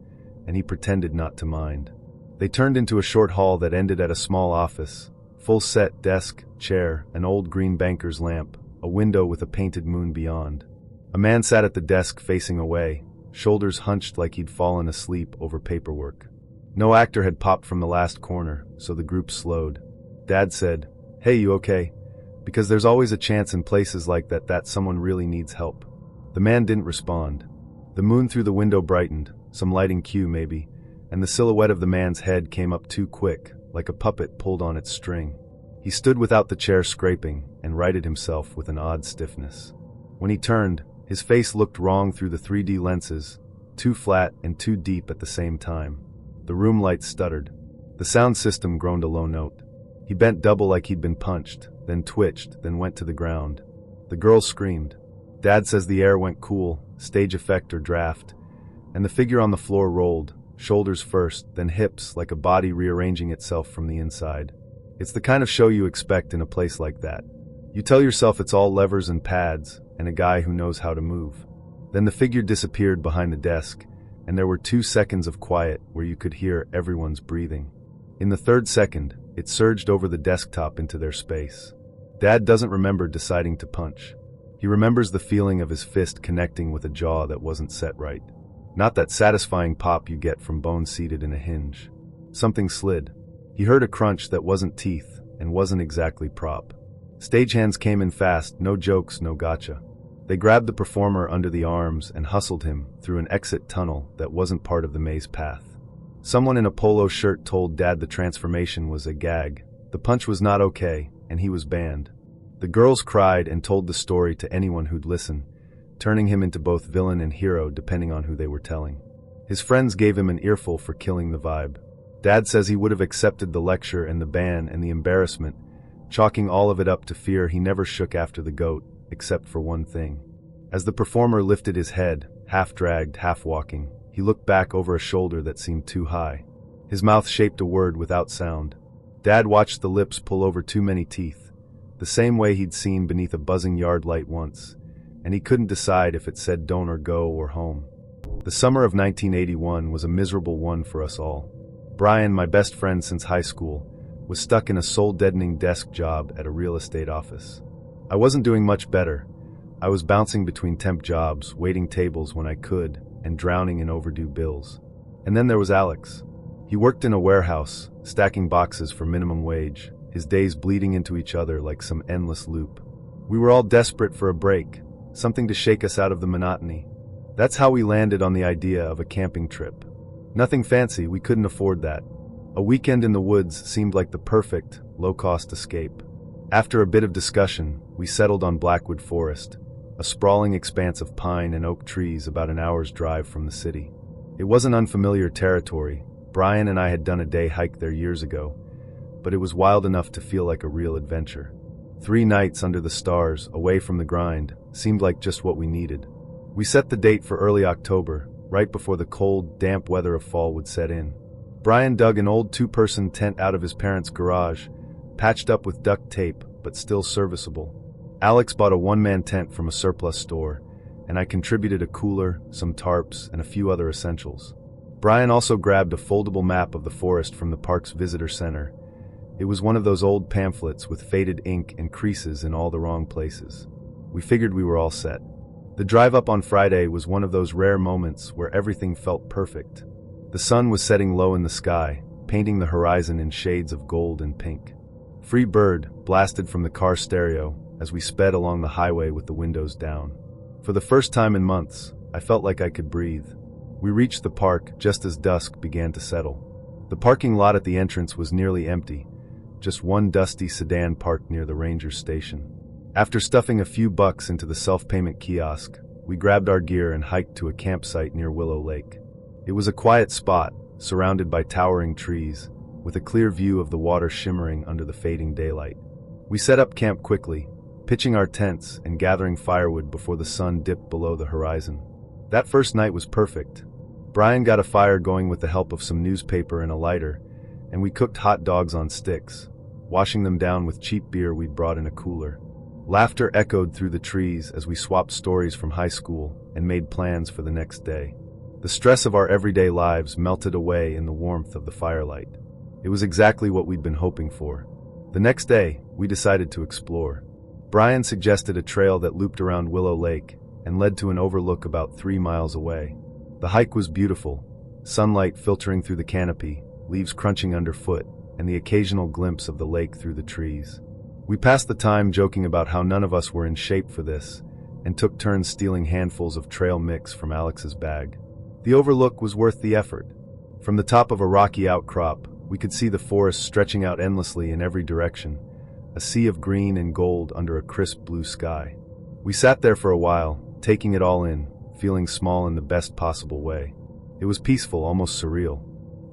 and he pretended not to mind. They turned into a short hall that ended at a small office. Full set, desk, chair, an old green banker's lamp, a window with a painted moon beyond. A man sat at the desk facing away, shoulders hunched like he'd fallen asleep over paperwork. No actor had popped from the last corner, so the group slowed. Dad said, "Hey, you okay?" Because there's always a chance in places like that someone really needs help. The man didn't respond. The moon through the window brightened, some lighting cue maybe, and the silhouette of the man's head came up too quick, like a puppet pulled on its string. He stood without the chair scraping and righted himself with an odd stiffness. When he turned, his face looked wrong through the 3D lenses, too flat and too deep at the same time. The room lights stuttered. The sound system groaned a low note. He bent double like he'd been punched, then twitched, then went to the ground. The girls screamed. Dad says the air went cool, stage effect or draft, and the figure on the floor rolled, shoulders first, then hips like a body rearranging itself from the inside. It's the kind of show you expect in a place like that. You tell yourself it's all levers and pads, and a guy who knows how to move. Then the figure disappeared behind the desk, and there were 2 seconds of quiet where you could hear everyone's breathing. In the 3rd second, it surged over the desktop into their space. Dad doesn't remember deciding to punch. He remembers the feeling of his fist connecting with a jaw that wasn't set right. Not that satisfying pop you get from bone seated in a hinge. Something slid. He heard a crunch that wasn't teeth and wasn't exactly prop. Stagehands came in fast, no jokes, no gotcha. They grabbed the performer under the arms and hustled him through an exit tunnel that wasn't part of the maze path. Someone in a polo shirt told Dad the transformation was a gag. The punch was not okay, and he was banned. The girls cried and told the story to anyone who'd listen, turning him into both villain and hero depending on who they were telling. His friends gave him an earful for killing the vibe. Dad says he would have accepted the lecture and the ban and the embarrassment, chalking all of it up to fear he never shook after the goat, except for one thing. As the performer lifted his head, half dragged, half walking, he looked back over a shoulder that seemed too high. His mouth shaped a word without sound. Dad watched the lips pull over too many teeth, the same way he'd seen beneath a buzzing yard light once, and he couldn't decide if it said don't or go or home. The summer of 1981 was a miserable one for us all. Brian, my best friend since high school, was stuck in a soul-deadening desk job at a real estate office. I wasn't doing much better. I was bouncing between temp jobs, waiting tables when I could, and drowning in overdue bills. And then there was Alex. He worked in a warehouse, stacking boxes for minimum wage, his days bleeding into each other like some endless loop. We were all desperate for a break, something to shake us out of the monotony. That's how we landed on the idea of a camping trip. Nothing fancy, we couldn't afford that. A weekend in the woods seemed like the perfect, low-cost escape. After a bit of discussion, we settled on Blackwood Forest, a sprawling expanse of pine and oak trees about an hour's drive from the city. It wasn't unfamiliar territory. Brian and I had done a day hike there years ago, but it was wild enough to feel like a real adventure. 3 nights under the stars, away from the grind, seemed like just what we needed. We set the date for early October, right before the cold, damp weather of fall would set in. Brian dug an old 2-person tent out of his parents' garage, patched up with duct tape, but still serviceable. Alex bought a 1-man tent from a surplus store, and I contributed a cooler, some tarps, and a few other essentials. Brian also grabbed a foldable map of the forest from the park's visitor center. It was one of those old pamphlets with faded ink and creases in all the wrong places. We figured we were all set. The drive up on Friday was one of those rare moments where everything felt perfect. The sun was setting low in the sky, painting the horizon in shades of gold and pink. Free Bird blasted from the car stereo as we sped along the highway with the windows down. For the first time in months, I felt like I could breathe. We reached the park just as dusk began to settle. The parking lot at the entrance was nearly empty, just one dusty sedan parked near the ranger station. After stuffing a few bucks into the self-payment kiosk, we grabbed our gear and hiked to a campsite near Willow Lake. It was a quiet spot, surrounded by towering trees, with a clear view of the water shimmering under the fading daylight. We set up camp quickly, pitching our tents and gathering firewood before the sun dipped below the horizon. That first night was perfect. Brian got a fire going with the help of some newspaper and a lighter, and we cooked hot dogs on sticks, washing them down with cheap beer we'd brought in a cooler. Laughter echoed through the trees as we swapped stories from high school and made plans for the next day. The stress of our everyday lives melted away in the warmth of the firelight. It was exactly what we'd been hoping for. The next day, we decided to explore. Brian suggested a trail that looped around Willow Lake and led to an overlook about 3 miles away. The hike was beautiful, sunlight filtering through the canopy, leaves crunching underfoot, and the occasional glimpse of the lake through the trees. We passed the time joking about how none of us were in shape for this, and took turns stealing handfuls of trail mix from Alex's bag. The overlook was worth the effort. From the top of a rocky outcrop, we could see the forest stretching out endlessly in every direction, a sea of green and gold under a crisp blue sky. We sat there for a while, taking it all in, feeling small in the best possible way. It was peaceful, almost surreal.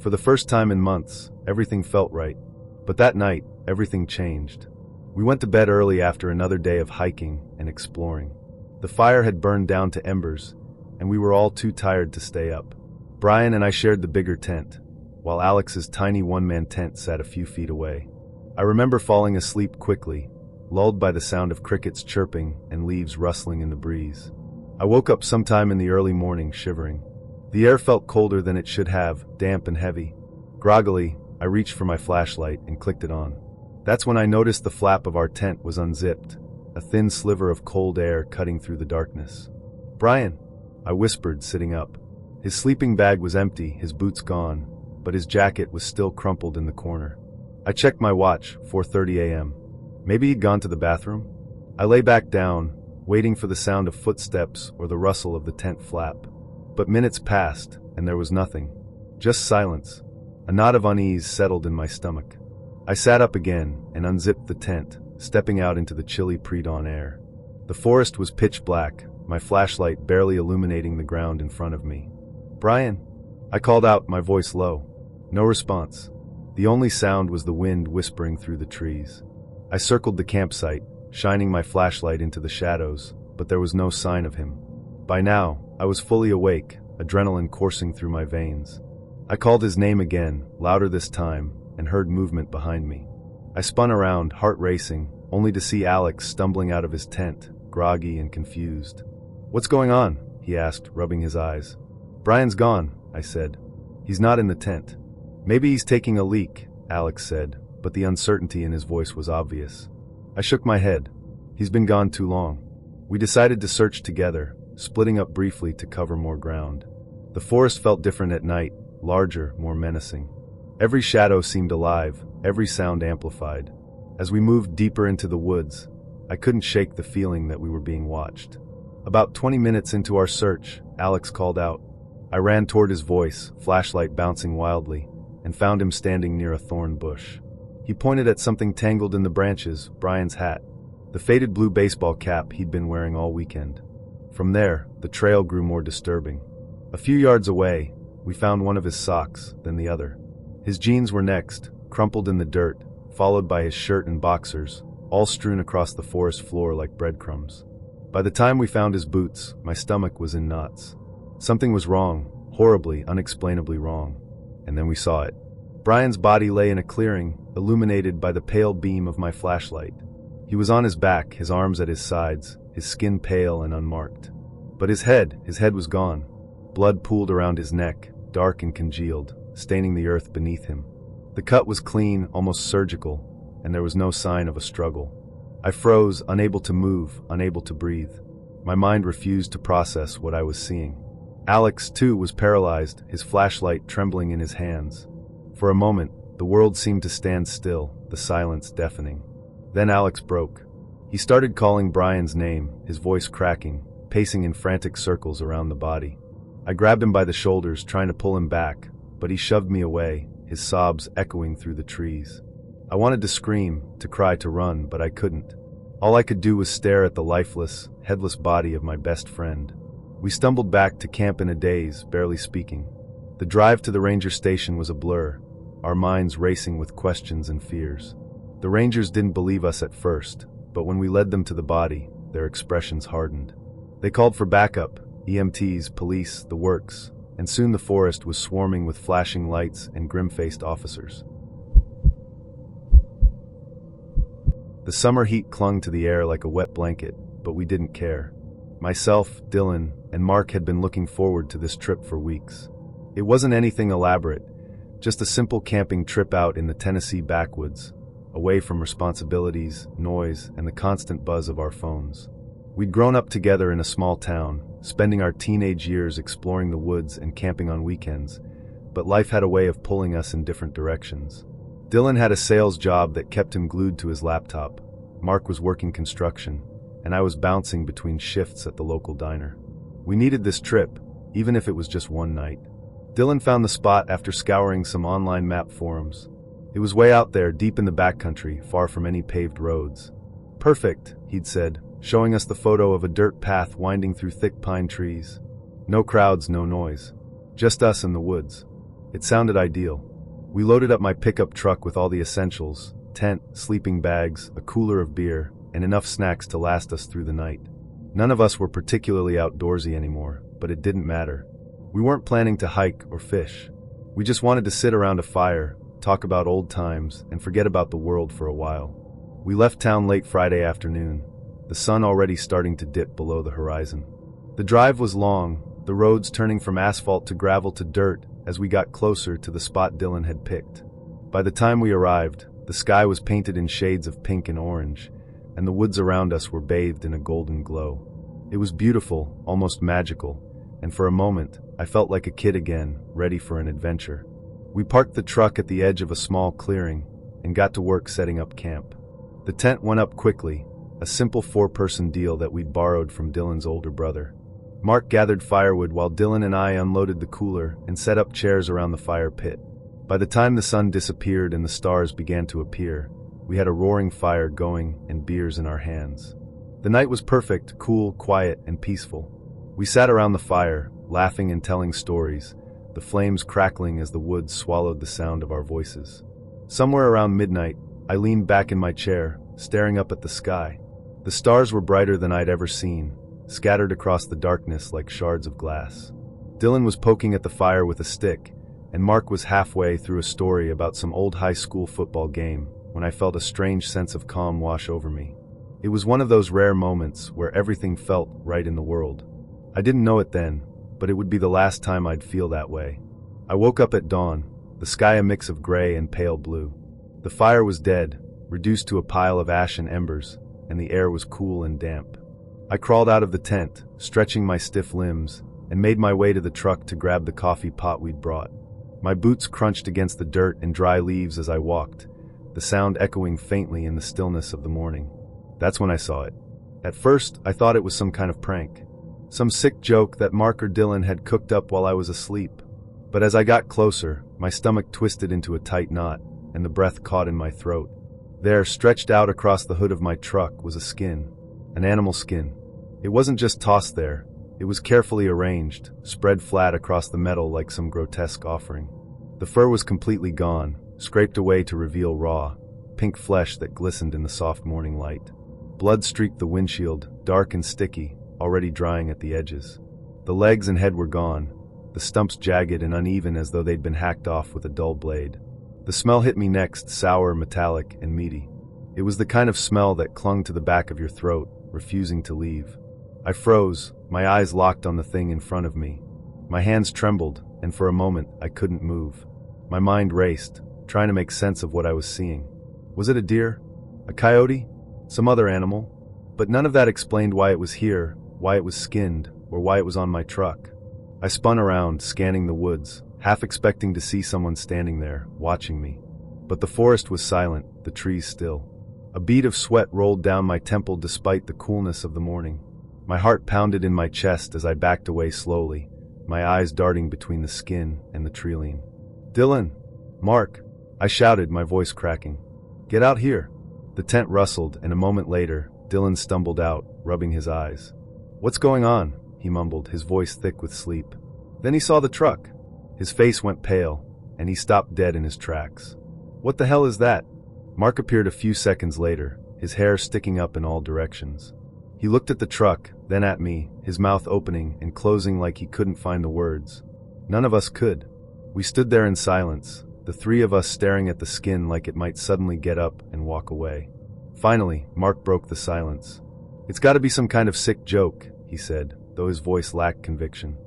For the first time in months, everything felt right. But that night, everything changed. We went to bed early after another day of hiking and exploring. The fire had burned down to embers, and we were all too tired to stay up. Brian and I shared the bigger tent, while Alex's tiny 1-man tent sat a few feet away. I remember falling asleep quickly, lulled by the sound of crickets chirping and leaves rustling in the breeze. I woke up sometime in the early morning shivering. The air felt colder than it should have, damp and heavy. Groggily, I reached for my flashlight and clicked it on. That's when I noticed the flap of our tent was unzipped, a thin sliver of cold air cutting through the darkness. "Brian," I whispered, sitting up. His sleeping bag was empty, his boots gone, but his jacket was still crumpled in the corner. I checked my watch, 4:30 a.m. Maybe he'd gone to the bathroom? I lay back down, waiting for the sound of footsteps or the rustle of the tent flap. But minutes passed, and there was nothing. Just silence. A knot of unease settled in my stomach. I sat up again and unzipped the tent, stepping out into the chilly pre-dawn air. The forest was pitch black, my flashlight barely illuminating the ground in front of me. "Brian?" I called out, my voice low. No response. The only sound was the wind whispering through the trees. I circled the campsite, shining my flashlight into the shadows, but there was no sign of him. By now, I was fully awake, adrenaline coursing through my veins. I called his name again, louder this time, and heard movement behind me. I spun around, heart racing, only to see Alex stumbling out of his tent, groggy and confused. "What's going on?" he asked, rubbing his eyes. "Brian's gone," I said. "He's not in the tent." "Maybe he's taking a leak," Alex said, but the uncertainty in his voice was obvious. I shook my head. "He's been gone too long." We decided to search together, splitting up briefly to cover more ground. The forest felt different at night, larger, more menacing. Every shadow seemed alive, every sound amplified. As we moved deeper into the woods, I couldn't shake the feeling that we were being watched. About 20 minutes into our search, Alex called out. I ran toward his voice, flashlight bouncing wildly, and found him standing near a thorn bush. He pointed at something tangled in the branches, Brian's hat, the faded blue baseball cap he'd been wearing all weekend. From there, the trail grew more disturbing. A few yards away, we found one of his socks, then the other. His jeans were next, crumpled in the dirt, followed by his shirt and boxers, all strewn across the forest floor like breadcrumbs. By the time we found his boots, my stomach was in knots. Something was wrong, horribly, unexplainably wrong. And then we saw it. Brian's body lay in a clearing, illuminated by the pale beam of my flashlight. He was on his back, his arms at his sides, his skin pale and unmarked. But his head was gone. Blood pooled around his neck, dark and congealed, staining the earth beneath him. The cut was clean, almost surgical, and there was no sign of a struggle. I froze, unable to move, unable to breathe. My mind refused to process what I was seeing. Alex, too, was paralyzed, his flashlight trembling in his hands. For a moment, the world seemed to stand still, the silence deafening. Then Alex broke. He started calling Brian's name, his voice cracking, pacing in frantic circles around the body. I grabbed him by the shoulders, trying to pull him back, but he shoved me away, his sobs echoing through the trees. I wanted to scream, to cry, to run, but I couldn't. All I could do was stare at the lifeless, headless body of my best friend. We stumbled back to camp in a daze, barely speaking. The drive to the ranger station was a blur, our minds racing with questions and fears. The rangers didn't believe us at first, but when we led them to the body, their expressions hardened. They called for backup, EMTs, police, the works, and soon the forest was swarming with flashing lights and grim-faced officers. The summer heat clung to the air like a wet blanket, but we didn't care. Myself, Dylan, and Mark had been looking forward to this trip for weeks. It wasn't anything elaborate, just a simple camping trip out in the Tennessee backwoods, away from responsibilities, noise, and the constant buzz of our phones. We'd grown up together in a small town, spending our teenage years exploring the woods and camping on weekends, but life had a way of pulling us in different directions. Dylan had a sales job that kept him glued to his laptop. Mark was working construction, and I was bouncing between shifts at the local diner. We needed this trip, even if it was just one night. Dylan found the spot after scouring some online map forums. It was way out there, deep in the backcountry, far from any paved roads. "Perfect," he'd said, showing us the photo of a dirt path winding through thick pine trees. No crowds, no noise. Just us and the woods. It sounded ideal. We loaded up my pickup truck with all the essentials: tent, sleeping bags, a cooler of beer, and enough snacks to last us through the night. None of us were particularly outdoorsy anymore, but it didn't matter. We weren't planning to hike or fish. We just wanted to sit around a fire, talk about old times, and forget about the world for a while. We left town late Friday afternoon, the sun already starting to dip below the horizon. The drive was long, the roads turning from asphalt to gravel to dirt as we got closer to the spot Dylan had picked. By the time we arrived, the sky was painted in shades of pink and orange, and the woods around us were bathed in a golden glow. It was beautiful, almost magical, and for a moment, I felt like a kid again, ready for an adventure. We parked the truck at the edge of a small clearing and got to work setting up camp. The tent went up quickly, a simple 4-person deal that we'd borrowed from Dylan's older brother. Mark gathered firewood while Dylan and I unloaded the cooler and set up chairs around the fire pit. By the time the sun disappeared and the stars began to appear, we had a roaring fire going and beers in our hands. The night was perfect, cool, quiet, and peaceful. We sat around the fire, laughing and telling stories, the flames crackling as the woods swallowed the sound of our voices. Somewhere around midnight, I leaned back in my chair, staring up at the sky. The stars were brighter than I'd ever seen, scattered across the darkness like shards of glass. Dylan was poking at the fire with a stick, and Mark was halfway through a story about some old high school football game when I felt a strange sense of calm wash over me. It was one of those rare moments where everything felt right in the world. I didn't know it then, but it would be the last time I'd feel that way. I woke up at dawn, the sky a mix of gray and pale blue. The fire was dead, reduced to a pile of ash and embers, and the air was cool and damp. I crawled out of the tent, stretching my stiff limbs, and made my way to the truck to grab the coffee pot we'd brought. My boots crunched against the dirt and dry leaves as I walked, the sound echoing faintly in the stillness of the morning. That's when I saw it. At first, I thought it was some kind of prank. Some sick joke that Mark or Dylan had cooked up while I was asleep. But as I got closer, my stomach twisted into a tight knot, and the breath caught in my throat. There, stretched out across the hood of my truck, was a skin. An animal skin. It wasn't just tossed there. It was carefully arranged, spread flat across the metal like some grotesque offering. The fur was completely gone, scraped away to reveal raw, pink flesh that glistened in the soft morning light. Blood streaked the windshield, dark and sticky, already drying at the edges. The legs and head were gone, the stumps jagged and uneven as though they'd been hacked off with a dull blade. The smell hit me next, sour, metallic, and meaty. It was the kind of smell that clung to the back of your throat, refusing to leave. I froze, my eyes locked on the thing in front of me. My hands trembled, and for a moment I couldn't move. My mind raced, trying to make sense of what I was seeing. Was it a deer? A coyote? Some other animal? But none of that explained why it was here, why it was skinned, or why it was on my truck. I spun around, scanning the woods, half expecting to see someone standing there, watching me. But the forest was silent, the trees still. A bead of sweat rolled down my temple despite the coolness of the morning. My heart pounded in my chest as I backed away slowly, my eyes darting between the skin and the treeline. "Dylan! Mark!" I shouted, my voice cracking. "Get out here!" The tent rustled, and a moment later, Dylan stumbled out, rubbing his eyes. "What's going on?" he mumbled, his voice thick with sleep. Then he saw the truck. His face went pale, and he stopped dead in his tracks. "What the hell is that?" Mark appeared a few seconds later, his hair sticking up in all directions. He looked at the truck, then at me, his mouth opening and closing like he couldn't find the words. None of us could. We stood there in silence, the three of us staring at the skin like it might suddenly get up and walk away. Finally, Mark broke the silence. "It's got to be some kind of sick joke," he said, though his voice lacked conviction.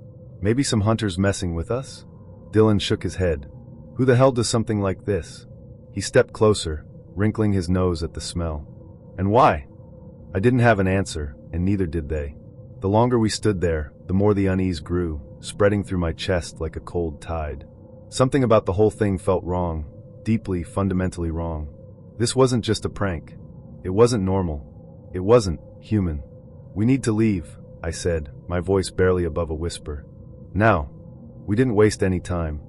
"Maybe some hunters messing with us?" Dylan shook his head. "Who the hell does something like this?" He stepped closer, wrinkling his nose at the smell. "And why?" I didn't have an answer, and neither did they. The longer we stood there, the more the unease grew, spreading through my chest like a cold tide. Something about the whole thing felt wrong, deeply, fundamentally wrong. This wasn't just a prank. It wasn't normal. It wasn't human. "We need to leave," I said, my voice barely above a whisper. "Now." We didn't waste any time.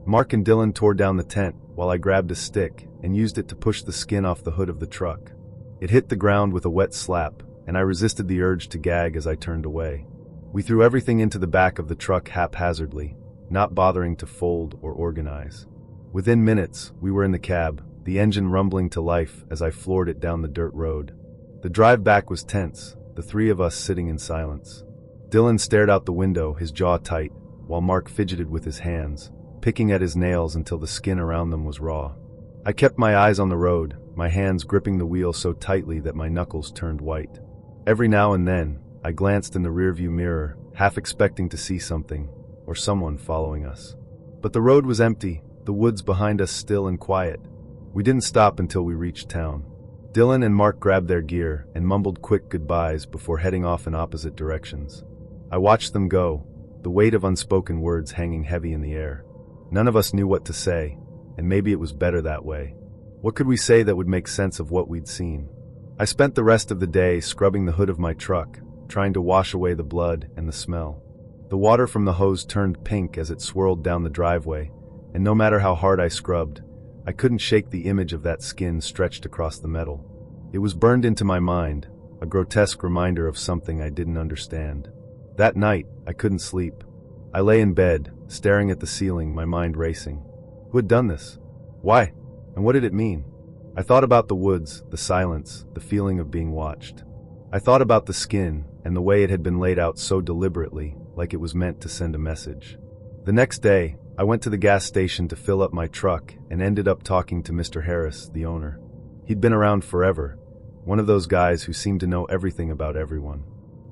Mark and Dylan tore down the tent while I grabbed a stick and used it to push the skin off the hood of the truck. It hit the ground with a wet slap, and I resisted the urge to gag as I turned away. We threw everything into the back of the truck haphazardly, not bothering to fold or organize. Within minutes, we were in the cab, the engine rumbling to life as I floored it down the dirt road. The drive back was tense, the three of us sitting in silence. Dylan stared out the window, his jaw tight, while Mark fidgeted with his hands, picking at his nails until the skin around them was raw. I kept my eyes on the road, my hands gripping the wheel so tightly that my knuckles turned white. Every now and then, I glanced in the rearview mirror, half expecting to see something, or someone following us. But the road was empty, the woods behind us still and quiet. We didn't stop until we reached town. Dylan and Mark grabbed their gear and mumbled quick goodbyes before heading off in opposite directions. I watched them go, the weight of unspoken words hanging heavy in the air. None of us knew what to say, and maybe it was better that way. What could we say that would make sense of what we'd seen? I spent the rest of the day scrubbing the hood of my truck, trying to wash away the blood and the smell. The water from the hose turned pink as it swirled down the driveway, and no matter how hard I scrubbed, I couldn't shake the image of that skin stretched across the metal. It was burned into my mind, a grotesque reminder of something I didn't understand. That night, I couldn't sleep. I lay in bed, staring at the ceiling, my mind racing. Who had done this? Why? And what did it mean? I thought about the woods, the silence, the feeling of being watched. I thought about the skin and the way it had been laid out so deliberately, like it was meant to send a message. The next day, I went to the gas station to fill up my truck and ended up talking to Mr. Harris, the owner. He'd been around forever, one of those guys who seemed to know everything about everyone.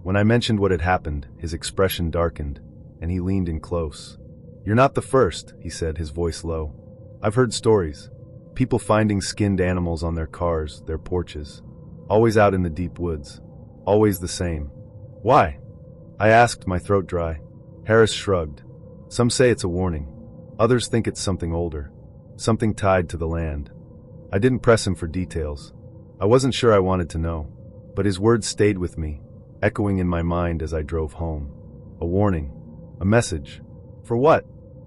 When I mentioned what had happened, his expression darkened, and he leaned in close. "You're not the first," he said, his voice low. "I've heard stories. People finding skinned animals on their cars, their porches. Always out in the deep woods. Always the same." "Why?" I asked, my throat dry. Harris shrugged. "Some say it's a warning. Others think it's something older. Something tied to the land." I didn't press him for details. I wasn't sure I wanted to know. But his words stayed with me, echoing in my mind as I drove home. A warning. A message. For what?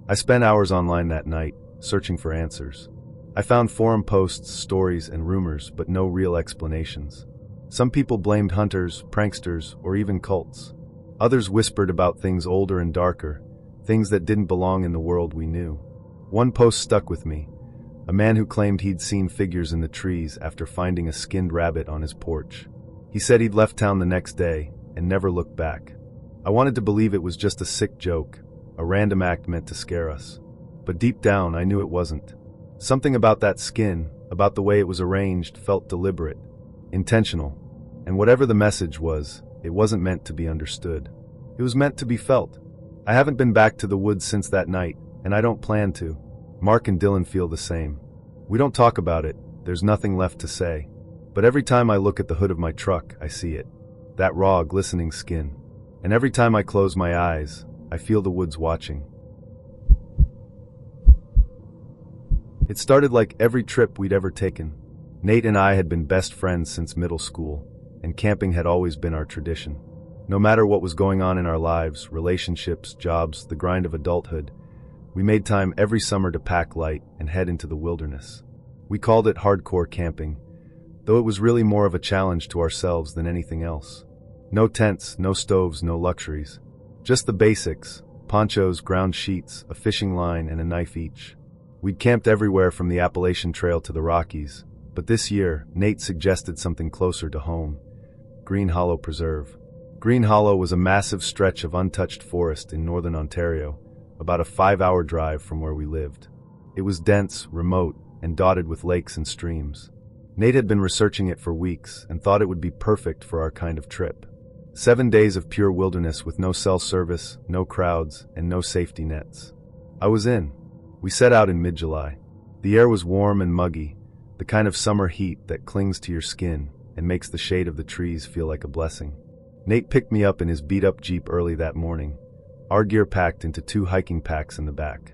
I spent hours online that night, searching for answers. I found forum posts, stories, and rumors, but no real explanations. Some people blamed hunters, pranksters, or even cults. Others whispered about things older and darker, things that didn't belong in the world we knew. One post stuck with me. A man who claimed he'd seen figures in the trees after finding a skinned rabbit on his porch. He said he'd left town the next day and never looked back. I wanted to believe it was just a sick joke, a random act meant to scare us. But deep down, I knew it wasn't. Something about that skin, about the way it was arranged, felt deliberate, intentional. And whatever the message was, it wasn't meant to be understood. It was meant to be felt. I haven't been back to the woods since that night, and I don't plan to. Mark and Dylan feel the same. We don't talk about it, there's nothing left to say. But every time I look at the hood of my truck, I see it. That raw, glistening skin. And every time I close my eyes, I feel the woods watching. It started like every trip we'd ever taken. Nate and I had been best friends since middle school, and camping had always been our tradition. No matter what was going on in our lives, relationships, jobs, the grind of adulthood, we made time every summer to pack light and head into the wilderness. We called it hardcore camping, though it was really more of a challenge to ourselves than anything else. No tents, no stoves, no luxuries. Just the basics: ponchos, ground sheets, a fishing line, and a knife each. We'd camped everywhere from the Appalachian Trail to the Rockies, but this year, Nate suggested something closer to home: Green Hollow Preserve. Green Hollow was a massive stretch of untouched forest in northern Ontario, about a 5-hour drive from where we lived. It was dense, remote, and dotted with lakes and streams. Nate had been researching it for weeks and thought it would be perfect for our kind of trip. 7 days of pure wilderness with no cell service, no crowds, and no safety nets. I was in. We set out in mid-July. The air was warm and muggy, the kind of summer heat that clings to your skin and makes the shade of the trees feel like a blessing. Nate picked me up in his beat-up Jeep early that morning, our gear packed into 2 hiking packs in the back.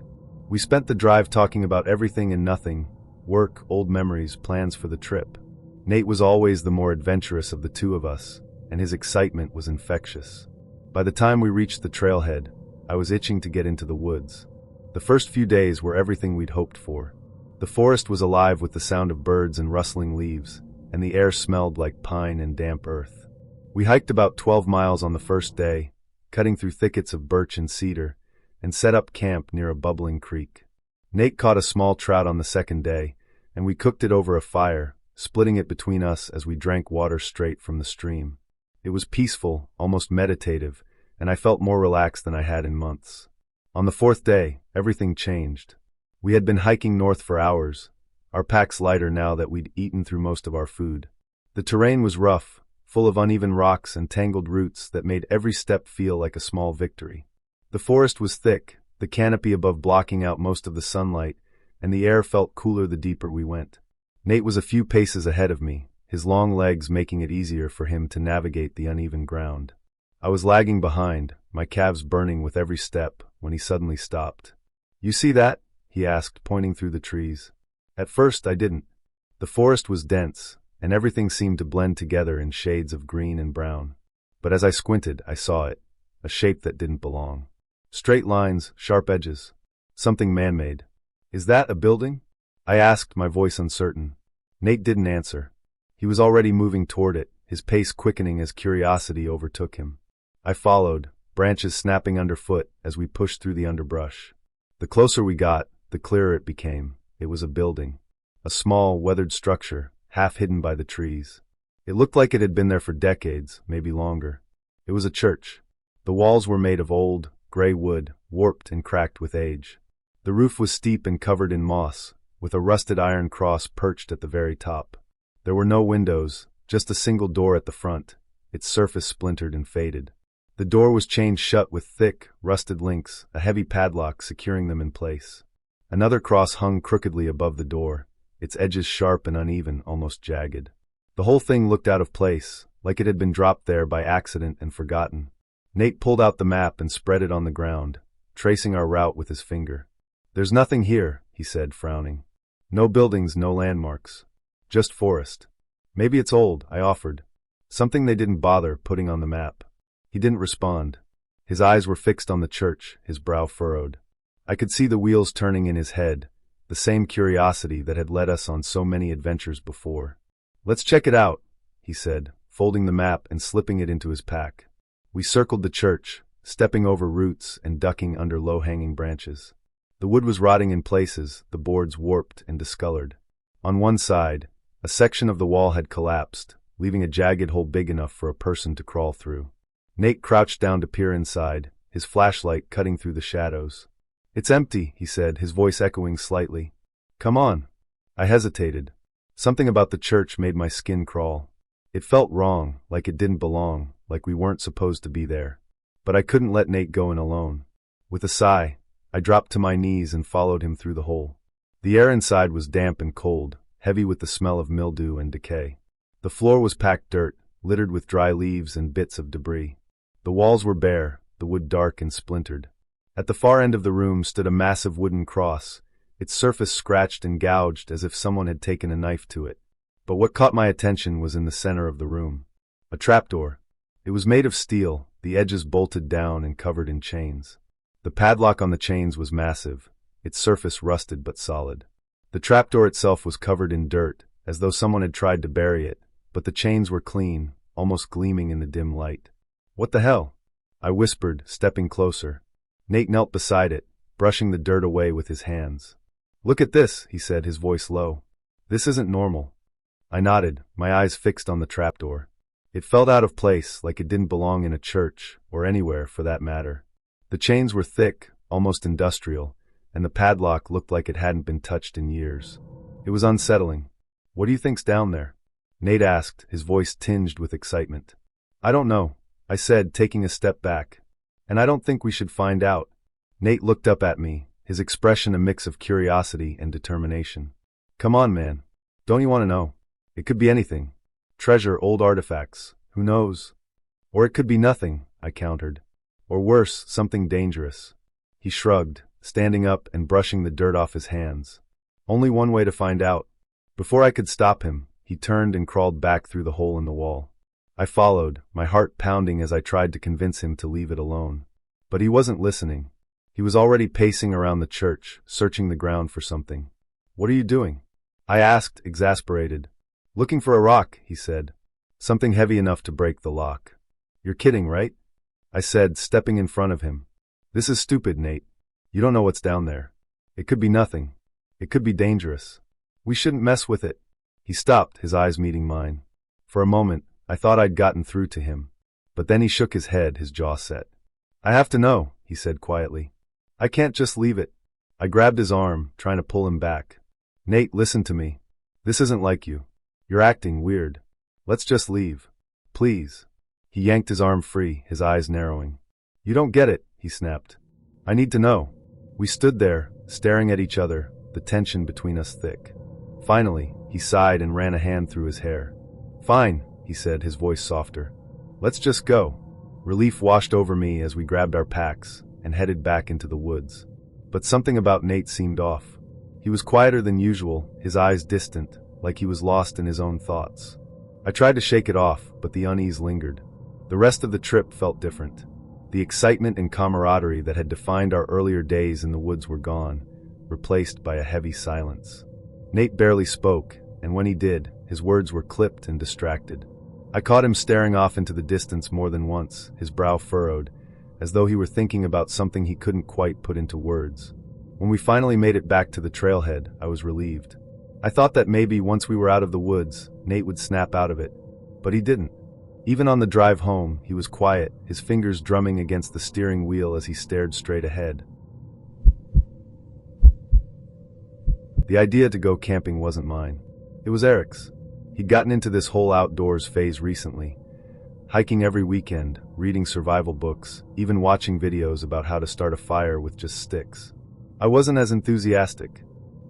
We spent the drive talking about everything and nothing: work, old memories, plans for the trip. Nate was always the more adventurous of the two of us, and his excitement was infectious. By the time we reached the trailhead, I was itching to get into the woods. The first few days were everything we'd hoped for. The forest was alive with the sound of birds and rustling leaves, and the air smelled like pine and damp earth. We hiked about 12 miles on the first day, cutting through thickets of birch and cedar, and set up camp near a bubbling creek. Nate caught a small trout on the second day, and we cooked it over a fire, splitting it between us as we drank water straight from the stream. It was peaceful, almost meditative, and I felt more relaxed than I had in months. On the 4th day, everything changed. We had been hiking north for hours, our packs lighter now that we'd eaten through most of our food. The terrain was rough, full of uneven rocks and tangled roots that made every step feel like a small victory. The forest was thick, the canopy above blocking out most of the sunlight, and the air felt cooler the deeper we went. Nate was a few paces ahead of me, his long legs making it easier for him to navigate the uneven ground. I was lagging behind, my calves burning with every step, when he suddenly stopped. "You see that?" he asked, pointing through the trees. At first I didn't. The forest was dense, and everything seemed to blend together in shades of green and brown. But as I squinted, I saw it, a shape that didn't belong. Straight lines, sharp edges. Something man-made. "Is that a building?" I asked, my voice uncertain. Nate didn't answer. He was already moving toward it, his pace quickening as curiosity overtook him. I followed, branches snapping underfoot as we pushed through the underbrush. The closer we got, the clearer it became. It was a building. A small, weathered structure, half hidden by the trees. It looked like it had been there for decades, maybe longer. It was a church. The walls were made of old, gray wood, warped and cracked with age. The roof was steep and covered in moss, with a rusted iron cross perched at the very top. There were no windows, just a single door at the front, its surface splintered and faded. The door was chained shut with thick, rusted links, a heavy padlock securing them in place. Another cross hung crookedly above the door, its edges sharp and uneven, almost jagged. The whole thing looked out of place, like it had been dropped there by accident and forgotten. Nate pulled out the map and spread it on the ground, tracing our route with his finger. "There's nothing here," he said, frowning. "No buildings, no landmarks. Just forest." "Maybe it's old," I offered. Something they didn't bother putting on the map. He didn't respond. His eyes were fixed on the church, his brow furrowed. I could see the wheels turning in his head, the same curiosity that had led us on so many adventures before. "Let's check it out," he said, folding the map and slipping it into his pack. We circled the church, stepping over roots and ducking under low-hanging branches. The wood was rotting in places, the boards warped and discolored. On one side, a section of the wall had collapsed, leaving a jagged hole big enough for a person to crawl through. Nate crouched down to peer inside, his flashlight cutting through the shadows. "It's empty," he said, his voice echoing slightly. "Come on." I hesitated. Something about the church made my skin crawl. It felt wrong, like it didn't belong, like we weren't supposed to be there. But I couldn't let Nate go in alone. With a sigh, I dropped to my knees and followed him through the hole. The air inside was damp and cold, heavy with the smell of mildew and decay. The floor was packed dirt, littered with dry leaves and bits of debris. The walls were bare, the wood dark and splintered. At the far end of the room stood a massive wooden cross, its surface scratched and gouged as if someone had taken a knife to it. But what caught my attention was in the center of the room. A trapdoor. It was made of steel, the edges bolted down and covered in chains. The padlock on the chains was massive, its surface rusted but solid. The trapdoor itself was covered in dirt, as though someone had tried to bury it, but the chains were clean, almost gleaming in the dim light. "What the hell?" I whispered, stepping closer. Nate knelt beside it, brushing the dirt away with his hands. "Look at this," he said, his voice low. "This isn't normal." I nodded, my eyes fixed on the trapdoor. It felt out of place, like it didn't belong in a church, or anywhere for that matter. The chains were thick, almost industrial, and the padlock looked like it hadn't been touched in years. It was unsettling. "What do you think's down there?" Nate asked, his voice tinged with excitement. "I don't know," I said, taking a step back. "And I don't think we should find out." Nate looked up at me, his expression a mix of curiosity and determination. "Come on, man. Don't you want to know? It could be anything. Treasure, old artifacts, who knows? Or it could be nothing," I countered. "Or worse, something dangerous." He shrugged, standing up and brushing the dirt off his hands. "Only one way to find out." Before I could stop him, he turned and crawled back through the hole in the wall. I followed, my heart pounding as I tried to convince him to leave it alone. But he wasn't listening. He was already pacing around the church, searching the ground for something. "What are you doing?" I asked, exasperated. "Looking for a rock," he said. "Something heavy enough to break the lock." "You're kidding, right?" I said, stepping in front of him. "This is stupid, Nate. You don't know what's down there. It could be nothing. It could be dangerous. We shouldn't mess with it." He stopped, his eyes meeting mine. For a moment, I thought I'd gotten through to him. But then he shook his head, his jaw set. "I have to know," he said quietly. "I can't just leave it." I grabbed his arm, trying to pull him back. "Nate, listen to me. This isn't like you. You're acting weird. Let's just leave." Please. He yanked his arm free, his eyes narrowing. You don't get it, he snapped. I need to know. We stood there, staring at each other, the tension between us thick. Finally, he sighed and ran a hand through his hair. Fine, he said, his voice softer. Let's just go. Relief washed over me as we grabbed our packs and headed back into the woods. But something about Nate seemed off. He was quieter than usual, his eyes distant, like he was lost in his own thoughts. I tried to shake it off, but the unease lingered. The rest of the trip felt different. The excitement and camaraderie that had defined our earlier days in the woods were gone, replaced by a heavy silence. Nate barely spoke, and when he did, his words were clipped and distracted. I caught him staring off into the distance more than once, his brow furrowed, as though he were thinking about something he couldn't quite put into words. When we finally made it back to the trailhead, I was relieved. I thought that maybe once we were out of the woods, Nate would snap out of it, but he didn't. Even on the drive home, he was quiet, his fingers drumming against the steering wheel as he stared straight ahead. The idea to go camping wasn't mine. It was Eric's. He'd gotten into this whole outdoors phase recently, hiking every weekend, reading survival books, even watching videos about how to start a fire with just sticks. I wasn't as enthusiastic.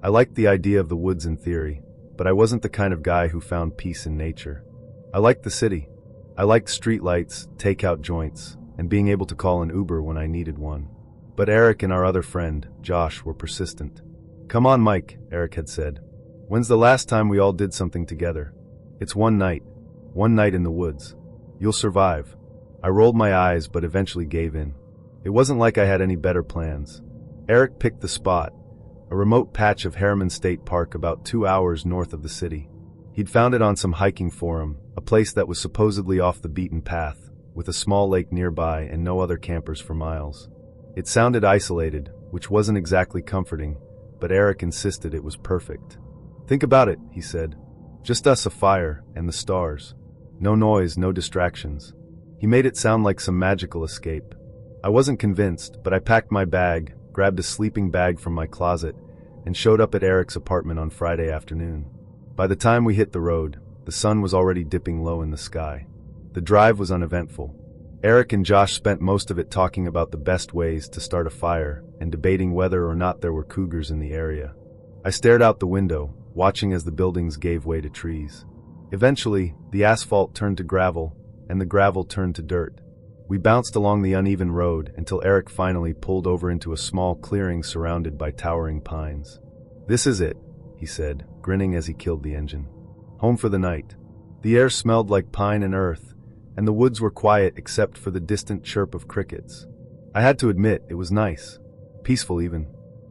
I liked the idea of the woods in theory, but I wasn't the kind of guy who found peace in nature. I liked the city. I liked streetlights, takeout joints, and being able to call an Uber when I needed one. But Eric and our other friend, Josh, were persistent. Come on, Mike, Eric had said. When's the last time we all did something together? It's one night in the woods. You'll survive. I rolled my eyes but eventually gave in. It wasn't like I had any better plans. Eric picked the spot, a remote patch of Harriman State Park about 2 hours north of the city. He'd found it on some hiking forum, a place that was supposedly off the beaten path, with a small lake nearby and no other campers for miles. It sounded isolated, which wasn't exactly comforting, but Eric insisted it was perfect. Think about it, he said. Just us, a fire, and the stars. No noise, no distractions. He made it sound like some magical escape. I wasn't convinced, but I packed my bag, grabbed a sleeping bag from my closet, and showed up at Eric's apartment on Friday afternoon. By the time we hit the road, the sun was already dipping low in the sky. The drive was uneventful. Eric and Josh spent most of it talking about the best ways to start a fire and debating whether or not there were cougars in the area. I stared out the window, watching as the buildings gave way to trees. Eventually, the asphalt turned to gravel, and the gravel turned to dirt. We bounced along the uneven road until Eric finally pulled over into a small clearing surrounded by towering pines. This is it, he said, grinning as he killed the engine. Home for the night. The air smelled like pine and earth, and the woods were quiet except for the distant chirp of crickets. I had to admit, it was nice. Peaceful even.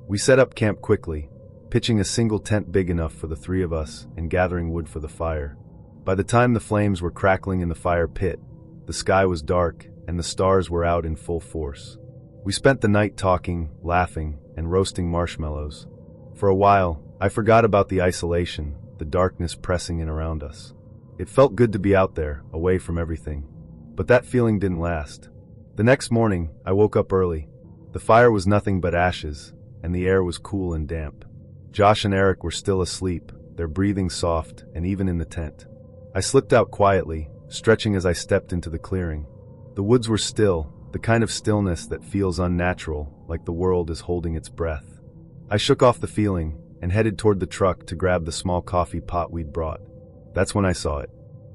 We set up camp quickly, pitching a single tent big enough for the three of us and gathering wood for the fire. By the time the flames were crackling in the fire pit, the sky was dark and the stars were out in full force. We spent the night talking, laughing, and roasting marshmallows. For a while, I forgot about the isolation, the darkness pressing in around us. It felt good to be out there, away from everything. But that feeling didn't last. The next morning, I woke up early. The fire was nothing but ashes, and the air was cool and damp. Josh and Eric were still asleep, their breathing soft, and even in the tent. I slipped out quietly, stretching as I stepped into the clearing. The woods were still, the kind of stillness that feels unnatural, like the world is holding its breath. I shook off the feeling and headed toward the truck to grab the small coffee pot we'd brought. That's when I saw it.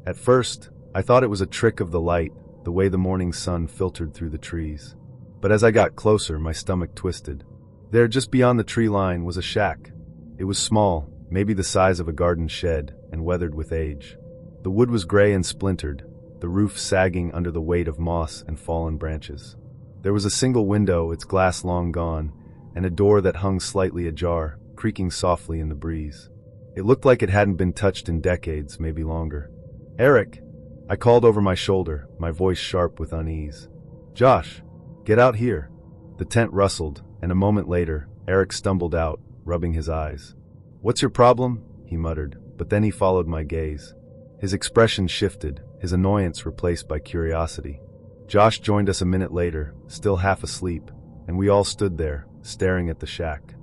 At first, I thought it was a trick of the light, the way the morning sun filtered through the trees. But as I got closer, my stomach twisted. There, just beyond the tree line, was a shack. It was small, maybe the size of a garden shed, and weathered with age. The wood was gray and splintered, the roof sagging under the weight of moss and fallen branches. There was a single window, its glass long gone, and a door that hung slightly ajar, creaking softly in the breeze. It looked like it hadn't been touched in decades, maybe longer. Eric! I called over my shoulder, my voice sharp with unease. Josh! Get out here! The tent rustled, and a moment later, Eric stumbled out, rubbing his eyes. What's your problem? He muttered, but then he followed my gaze. His expression shifted, his annoyance replaced by curiosity. Josh joined us a minute later, still half asleep, and we all stood there, staring at the shack.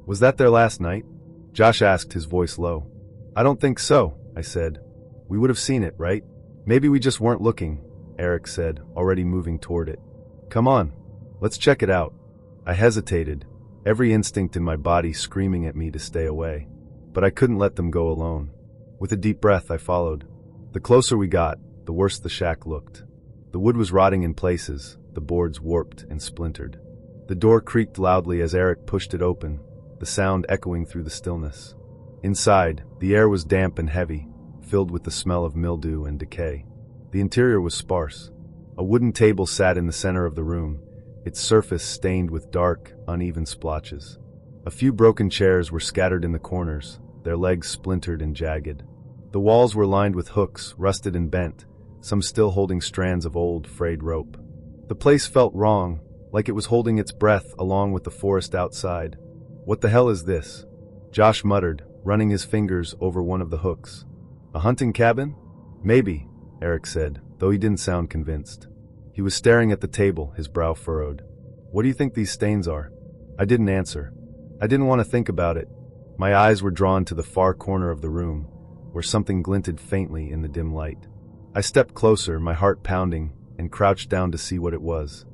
Was that their last night? Josh asked, his voice low. I don't think so, I said. We would have seen it, right? Maybe we just weren't looking, Eric said, already moving toward it. Come on, let's check it out. I hesitated, every instinct in my body screaming at me to stay away. But I couldn't let them go alone. With a deep breath, I followed. The closer we got, the worse the shack looked. The wood was rotting in places, the boards warped and splintered. The door creaked loudly as Eric pushed it open, the sound echoing through the stillness. Inside, the air was damp and heavy, filled with the smell of mildew and decay. The interior was sparse. A wooden table sat in the center of the room, its surface stained with dark, uneven splotches. A few broken chairs were scattered in the corners, their legs splintered and jagged. The walls were lined with hooks, rusted and bent, some still holding strands of old, frayed rope. The place felt wrong, like it was holding its breath along with the forest outside. What the hell is this? Josh muttered, running his fingers over one of the hooks. A hunting cabin? Maybe, Eric said, though he didn't sound convinced. He was staring at the table, his brow furrowed. What do you think these stains are? I didn't answer. I didn't want to think about it. My eyes were drawn to the far corner of the room, where something glinted faintly in the dim light. I stepped closer, my heart pounding, and crouched down to see what it was.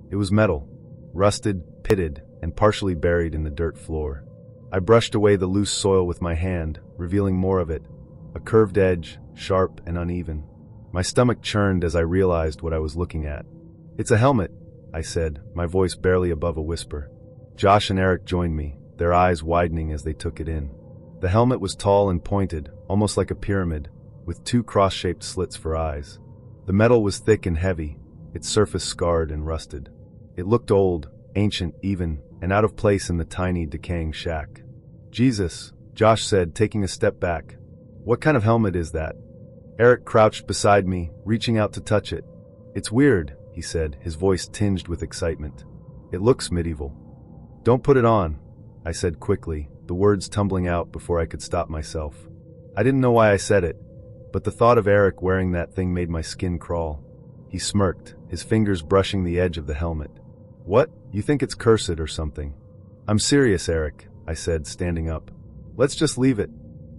It was metal, rusted, pitted, and partially buried in the dirt floor. I brushed away the loose soil with my hand, revealing more of it, a curved edge, sharp and uneven. My stomach churned as I realized what I was looking at. It's a helmet, I said, my voice barely above a whisper. Josh and Eric joined me, their eyes widening as they took it in. The helmet was tall and pointed, almost like a pyramid, with two cross-shaped slits for eyes. The metal was thick and heavy, its surface scarred and rusted. It looked old, ancient even, and out of place in the tiny, decaying shack. Jesus, Josh said, taking a step back. What kind of helmet is that? Eric crouched beside me, reaching out to touch it. It's weird, he said, his voice tinged with excitement. It looks medieval. Don't put it on, I said quickly, the words tumbling out before I could stop myself. I didn't know why I said it, but the thought of Eric wearing that thing made my skin crawl. He smirked, his fingers brushing the edge of the helmet. What? You think it's cursed or something? I'm serious, Eric, I said, standing up. Let's just leave it.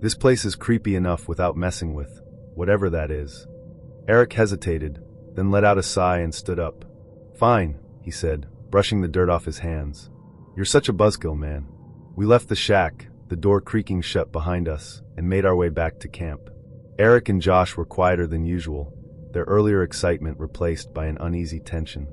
This place is creepy enough without messing with whatever that is. Eric hesitated, then let out a sigh and stood up. Fine, he said, brushing the dirt off his hands. You're such a buzzkill, man. We left the shack, the door creaking shut behind us, and made our way back to camp. Eric and Josh were quieter than usual, their earlier excitement replaced by an uneasy tension.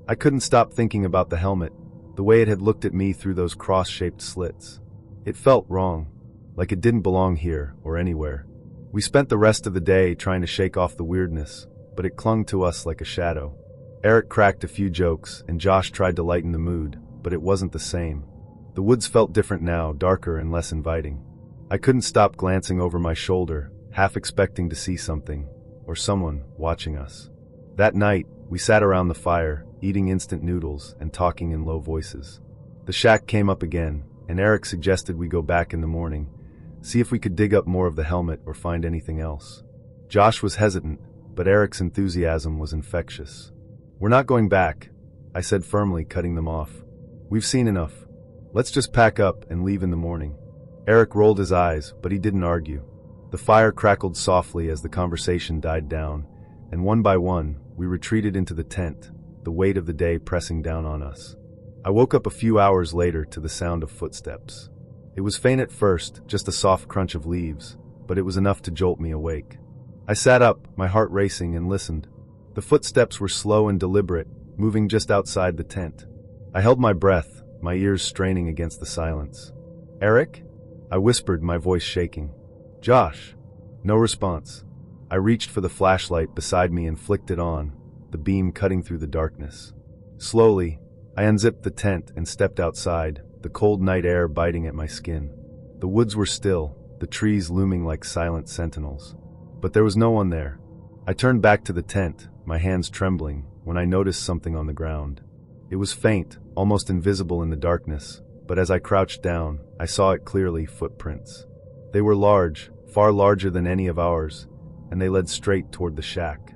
I couldn't stop thinking about the helmet, the way it had looked at me through those cross-shaped slits. It felt wrong, like it didn't belong here or anywhere. We spent the rest of the day trying to shake off the weirdness, but it clung to us like a shadow. Eric cracked a few jokes, and Josh tried to lighten the mood, but it wasn't the same. The woods felt different now, darker and less inviting. I couldn't stop glancing over my shoulder, half expecting to see something, or someone, watching us. That night, we sat around the fire, eating instant noodles and talking in low voices. The shack came up again, and Eric suggested we go back in the morning, see if we could dig up more of the helmet or find anything else. Josh was hesitant, but Eric's enthusiasm was infectious. We're not going back, I said firmly, cutting them off. We've seen enough. Let's just pack up and leave in the morning. Eric rolled his eyes, but he didn't argue. The fire crackled softly as the conversation died down, and one by one, we retreated into the tent, the weight of the day pressing down on us. I woke up a few hours later to the sound of footsteps. It was faint at first, just a soft crunch of leaves, but it was enough to jolt me awake. I sat up, my heart racing, and listened. The footsteps were slow and deliberate, moving just outside the tent. I held my breath, my ears straining against the silence. Eric? I whispered, my voice shaking. Josh? No response. I reached for the flashlight beside me and flicked it on, the beam cutting through the darkness. Slowly, I unzipped the tent and stepped outside, the cold night air biting at my skin. The woods were still, the trees looming like silent sentinels. But there was no one there. I turned back to the tent, my hands trembling, when I noticed something on the ground. It was faint, almost invisible in the darkness, but as I crouched down, I saw it clearly: footprints. They were large, far larger than any of ours, and they led straight toward the shack.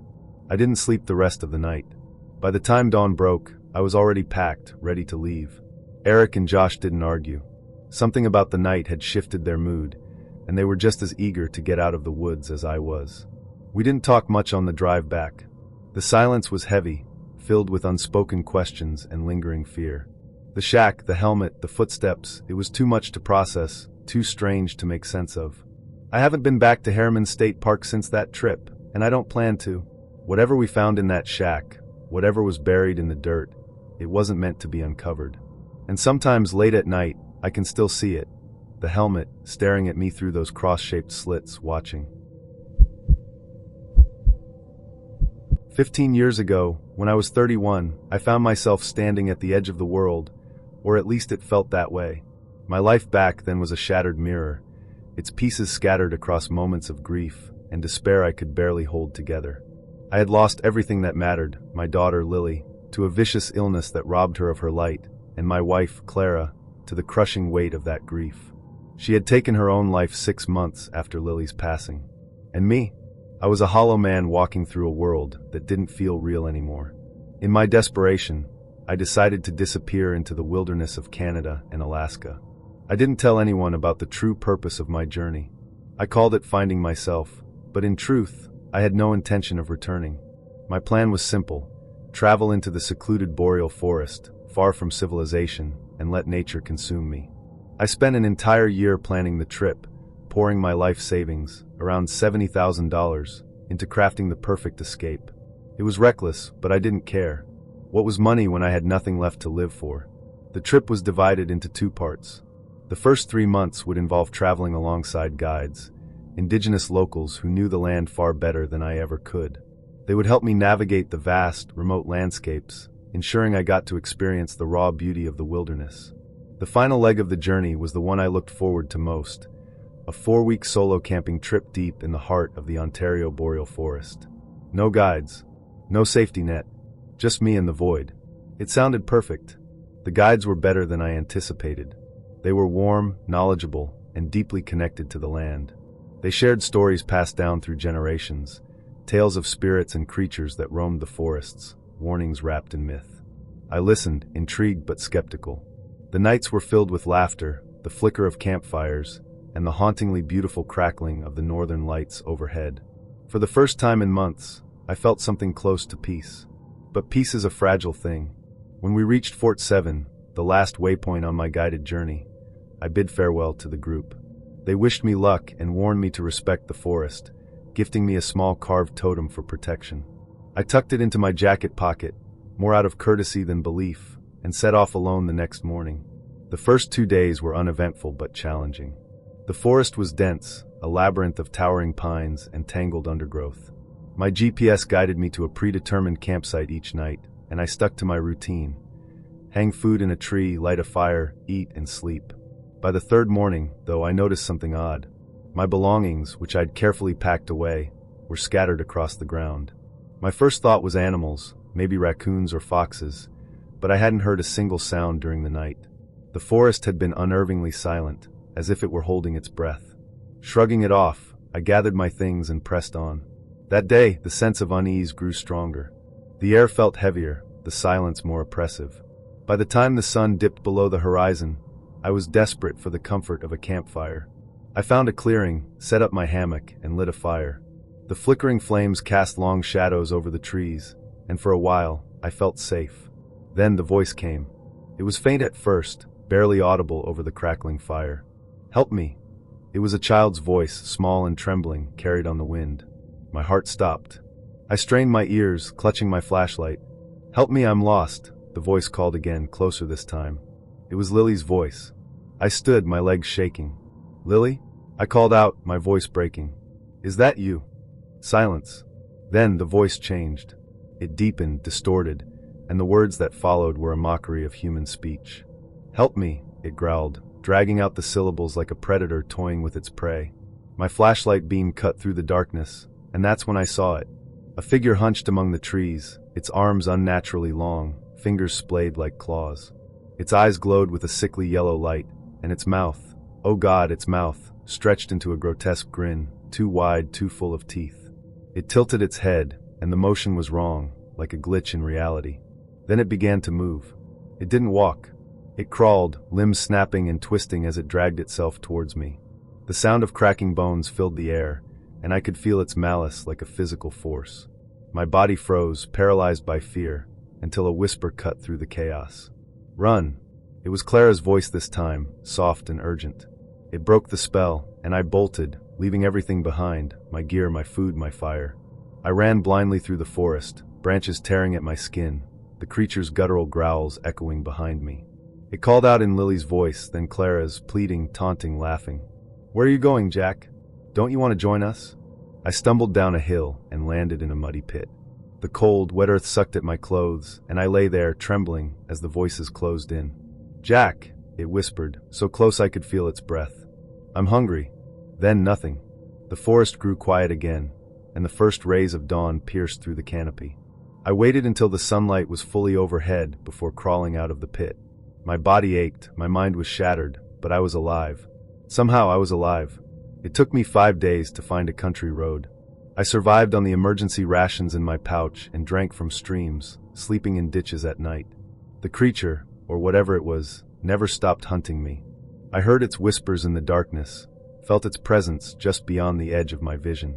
I didn't sleep the rest of the night. By the time dawn broke, I was already packed, ready to leave. Eric and Josh didn't argue. Something about the night had shifted their mood, and they were just as eager to get out of the woods as I was. We didn't talk much on the drive back. The silence was heavy, filled with unspoken questions and lingering fear. The shack, the helmet, the footsteps, it was too much to process, too strange to make sense of. I haven't been back to Harriman State Park since that trip, and I don't plan to. Whatever we found in that shack, whatever was buried in the dirt, it wasn't meant to be uncovered. And sometimes late at night, I can still see it. The helmet, staring at me through those cross-shaped slits, watching. 15 years ago, when I was 31, I found myself standing at the edge of the world, or at least it felt that way. My life back then was a shattered mirror, its pieces scattered across moments of grief and despair I could barely hold together. I had lost everything that mattered, my daughter Lily, to a vicious illness that robbed her of her light, and my wife, Clara, to the crushing weight of that grief. She had taken her own life 6 months after Lily's passing. And me? I was a hollow man walking through a world that didn't feel real anymore. In my desperation, I decided to disappear into the wilderness of Canada and Alaska. I didn't tell anyone about the true purpose of my journey. I called it finding myself, but in truth, I had no intention of returning. My plan was simple: travel into the secluded boreal forest, far from civilization, and let nature consume me. I spent an entire year planning the trip, pouring my life savings, around $70,000, into crafting the perfect escape. It was reckless, but I didn't care. What was money when I had nothing left to live for? The trip was divided into 2 parts. The first 3 months would involve traveling alongside guides, indigenous locals who knew the land far better than I ever could. They would help me navigate the vast, remote landscapes, ensuring I got to experience the raw beauty of the wilderness. The final leg of the journey was the one I looked forward to most: a 4-week solo camping trip deep in the heart of the Ontario boreal forest. No guides, no safety net, just me and the void. It sounded perfect. The guides were better than I anticipated. They were warm, knowledgeable, and deeply connected to the land. They shared stories passed down through generations, tales of spirits and creatures that roamed the forests, warnings wrapped in myth. I listened, intrigued but skeptical. The nights were filled with laughter, the flicker of campfires, and the hauntingly beautiful crackling of the northern lights overhead. For the first time in months, I felt something close to peace. But peace is a fragile thing. When we reached Fort 7, the last waypoint on my guided journey, I bid farewell to the group. They wished me luck and warned me to respect the forest, gifting me a small carved totem for protection. I tucked it into my jacket pocket, more out of courtesy than belief, and set off alone the next morning. The first 2 days were uneventful but challenging. The forest was dense, a labyrinth of towering pines and tangled undergrowth. My GPS guided me to a predetermined campsite each night, and I stuck to my routine: hang food in a tree, light a fire, eat and sleep. By the 3rd morning, though, I noticed something odd. My belongings, which I'd carefully packed away, were scattered across the ground. My first thought was animals, maybe raccoons or foxes, but I hadn't heard a single sound during the night. The forest had been unnervingly silent, as if it were holding its breath. Shrugging it off, I gathered my things and pressed on. That day, the sense of unease grew stronger. The air felt heavier, the silence more oppressive. By the time the sun dipped below the horizon, I was desperate for the comfort of a campfire. I found a clearing, set up my hammock, and lit a fire. The flickering flames cast long shadows over the trees, and for a while, I felt safe. Then the voice came. It was faint at first, barely audible over the crackling fire. "Help me." It was a child's voice, small and trembling, carried on the wind. My heart stopped. I strained my ears, clutching my flashlight. "Help me, I'm lost," the voice called again, closer this time. It was Lily's voice. I stood, my legs shaking. "Lily?" I called out, my voice breaking. "Is that you?" Silence. Then the voice changed. It deepened, distorted, and the words that followed were a mockery of human speech. "Help me," it growled, dragging out the syllables like a predator toying with its prey. My flashlight beam cut through the darkness, and that's when I saw it. A figure hunched among the trees, its arms unnaturally long, fingers splayed like claws. Its eyes glowed with a sickly yellow light, and its mouth, oh God, its mouth, stretched into a grotesque grin, too wide, too full of teeth. It tilted its head, and the motion was wrong, like a glitch in reality. Then it began to move. It didn't walk. It crawled, limbs snapping and twisting as it dragged itself towards me. The sound of cracking bones filled the air, and I could feel its malice like a physical force. My body froze, paralyzed by fear, until a whisper cut through the chaos. "Run!" It was Clara's voice this time, soft and urgent. It broke the spell, and I bolted, leaving everything behind, my gear, my food, my fire. I ran blindly through the forest, branches tearing at my skin, the creature's guttural growls echoing behind me. It called out in Lily's voice, then Clara's, pleading, taunting, laughing. "Where are you going, Jack? Don't you want to join us?" I stumbled down a hill and landed in a muddy pit. The cold, wet earth sucked at my clothes, and I lay there, trembling, as the voices closed in. "Jack," it whispered, so close I could feel its breath. "I'm hungry." Then nothing. The forest grew quiet again, and the first rays of dawn pierced through the canopy. I waited until the sunlight was fully overhead before crawling out of the pit. My body ached, my mind was shattered, but I was alive. Somehow I was alive. It took me 5 days to find a country road. I survived on the emergency rations in my pouch and drank from streams, sleeping in ditches at night. The creature, or whatever it was, never stopped hunting me. I heard its whispers in the darkness, felt its presence just beyond the edge of my vision.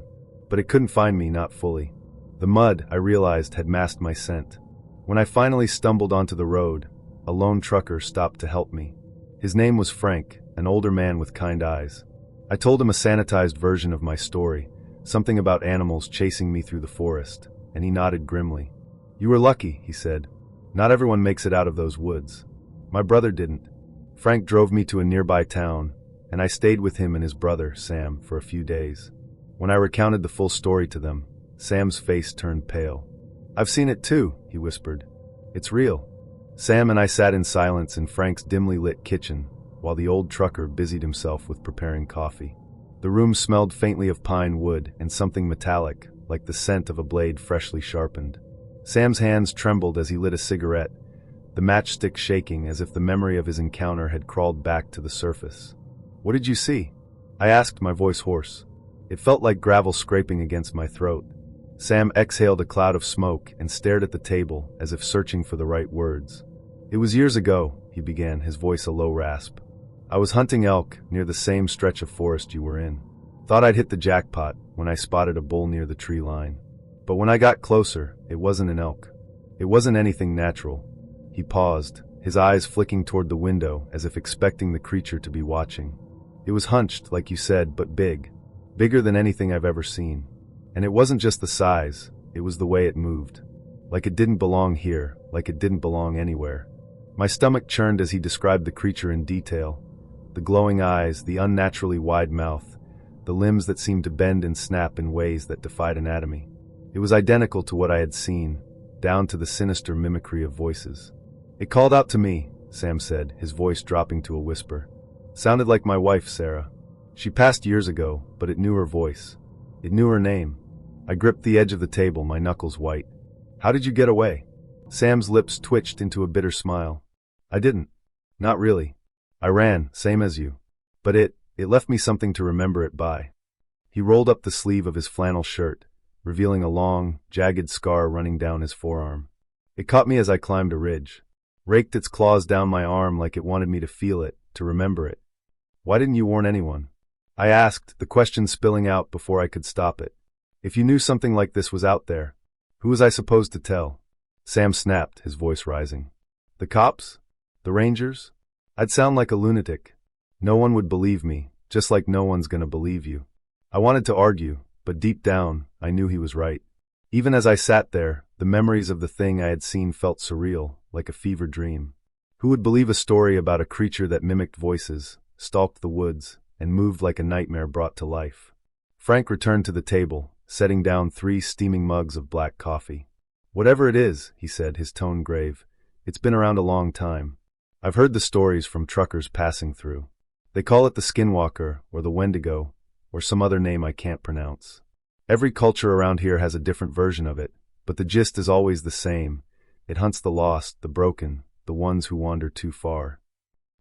But it couldn't find me, not fully. The mud, I realized, had masked my scent. When I finally stumbled onto the road, a lone trucker stopped to help me. His name was Frank, an older man with kind eyes. I told him a sanitized version of my story, something about animals chasing me through the forest, and he nodded grimly. "You were lucky," he said. "Not everyone makes it out of those woods. My brother didn't." Frank drove me to a nearby town, and I stayed with him and his brother, Sam, for a few days. When I recounted the full story to them, Sam's face turned pale. "I've seen it too," he whispered. "It's real." Sam and I sat in silence in Frank's dimly lit kitchen, while the old trucker busied himself with preparing coffee. The room smelled faintly of pine wood and something metallic, like the scent of a blade freshly sharpened. Sam's hands trembled as he lit a cigarette, the matchstick shaking as if the memory of his encounter had crawled back to the surface. "What did you see?" I asked, my voice hoarse. It felt like gravel scraping against my throat. Sam exhaled a cloud of smoke and stared at the table as if searching for the right words. "It was years ago," he began, his voice a low rasp. "I was hunting elk near the same stretch of forest you were in. Thought I'd hit the jackpot when I spotted a bull near the tree line. But when I got closer, it wasn't an elk. It wasn't anything natural." He paused, his eyes flicking toward the window as if expecting the creature to be watching. "It was hunched, like you said, but big. Bigger than anything I've ever seen. And it wasn't just the size, it was the way it moved. Like it didn't belong here, like it didn't belong anywhere." My stomach churned as he described the creature in detail. The glowing eyes, the unnaturally wide mouth, the limbs that seemed to bend and snap in ways that defied anatomy. It was identical to what I had seen, down to the sinister mimicry of voices. "It called out to me," Sam said, his voice dropping to a whisper. "Sounded like my wife, Sarah. She passed years ago, but it knew her voice. It knew her name." I gripped the edge of the table, my knuckles white. "How did you get away?" Sam's lips twitched into a bitter smile. "I didn't. Not really. I ran, same as you. But it left me something to remember it by." He rolled up the sleeve of his flannel shirt, revealing a long, jagged scar running down his forearm. "It caught me as I climbed a ridge. Raked its claws down my arm like it wanted me to feel it, to remember it." "Why didn't you warn anyone?" I asked, the question spilling out before I could stop it. "If you knew something like this was out there, who was I supposed to tell?" Sam snapped, his voice rising. "The cops? The rangers? I'd sound like a lunatic. No one would believe me, just like no one's gonna believe you." I wanted to argue, but deep down, I knew he was right. Even as I sat there, the memories of the thing I had seen felt surreal, like a fever dream. Who would believe a story about a creature that mimicked voices, stalked the woods, and moved like a nightmare brought to life? Frank returned to the table, setting down 3 steaming mugs of black coffee. "Whatever it is," he said, his tone grave, "it's been around a long time. I've heard the stories from truckers passing through. They call it the Skinwalker, or the Wendigo, or some other name I can't pronounce. Every culture around here has a different version of it, but the gist is always the same. It hunts the lost, the broken, the ones who wander too far."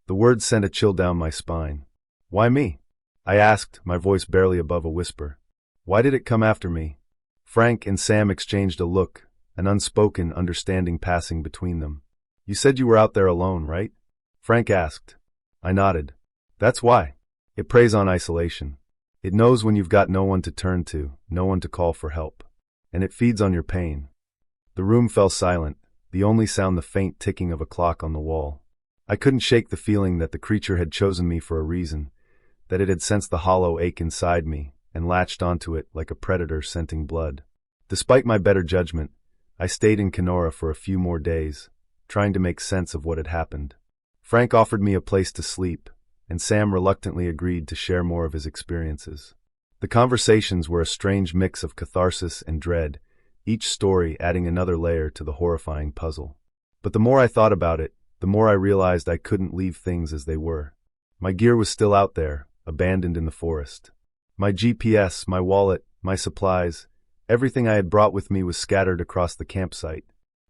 The words sent a chill down my spine. "Why me?" I asked, my voice barely above a whisper. "Why did it come after me?" Frank and Sam exchanged a look, an unspoken understanding passing between them. "You said you were out there alone, right?" Frank asked. I nodded. "That's why. It preys on isolation. It knows when you've got no one to turn to, no one to call for help. And it feeds on your pain. The room fell silent, the only sound the faint ticking of a clock on the wall. I couldn't shake the feeling that the creature had chosen me for a reason, that it had sensed the hollow ache inside me and latched onto it like a predator scenting blood. Despite my better judgment, I stayed in Kenora for a few more days, trying to make sense of what had happened. Frank offered me a place to sleep, and Sam reluctantly agreed to share more of his experiences. The conversations were a strange mix of catharsis and dread, each story adding another layer to the horrifying puzzle. But the more I thought about it, the more I realized I couldn't leave things as they were. My gear was still out there, abandoned in the forest. My GPS, my wallet, my supplies, everything I had brought with me was scattered across the campsite.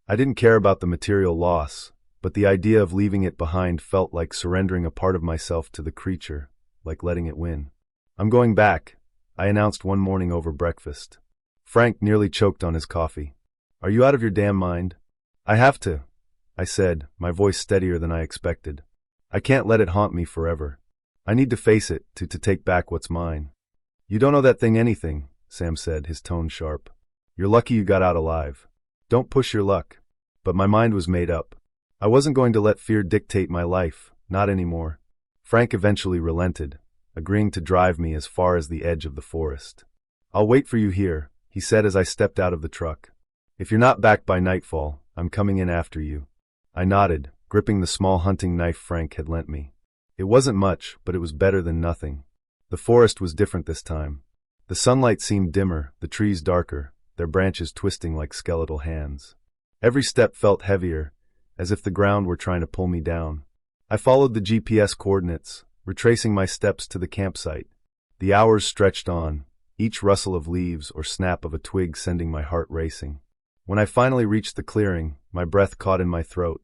I didn't care about the material loss, but the idea of leaving it behind felt like surrendering a part of myself to the creature, like letting it win. "I'm going back," I announced one morning over breakfast. Frank nearly choked on his coffee. "Are you out of your damn mind?" "I have to," I said, my voice steadier than I expected. "I can't let it haunt me forever. I need to face it, to take back what's mine." "You don't owe that thing anything," Sam said, his tone sharp. "You're lucky you got out alive. Don't push your luck." But my mind was made up. I wasn't going to let fear dictate my life, not anymore. Frank eventually relented, agreeing to drive me as far as the edge of the forest. "I'll wait for you here," he said as I stepped out of the truck. "If you're not back by nightfall, I'm coming in after you." I nodded, gripping the small hunting knife Frank had lent me. It wasn't much, but it was better than nothing. The forest was different this time. The sunlight seemed dimmer, the trees darker, their branches twisting like skeletal hands. Every step felt heavier, as if the ground were trying to pull me down. I followed the GPS coordinates, retracing my steps to the campsite. The hours stretched on, each rustle of leaves or snap of a twig sending my heart racing. When I finally reached the clearing, my breath caught in my throat.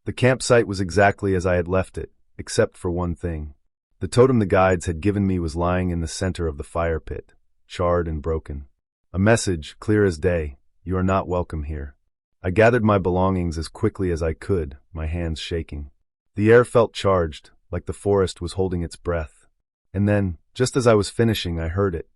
The campsite was exactly as I had left it, except for one thing. The totem the guides had given me was lying in the center of the fire pit, charred and broken. A message, clear as day: "You are not welcome here." I gathered my belongings as quickly as I could, my hands shaking. The air felt charged, like the forest was holding its breath. And then, just as I was finishing, I heard it.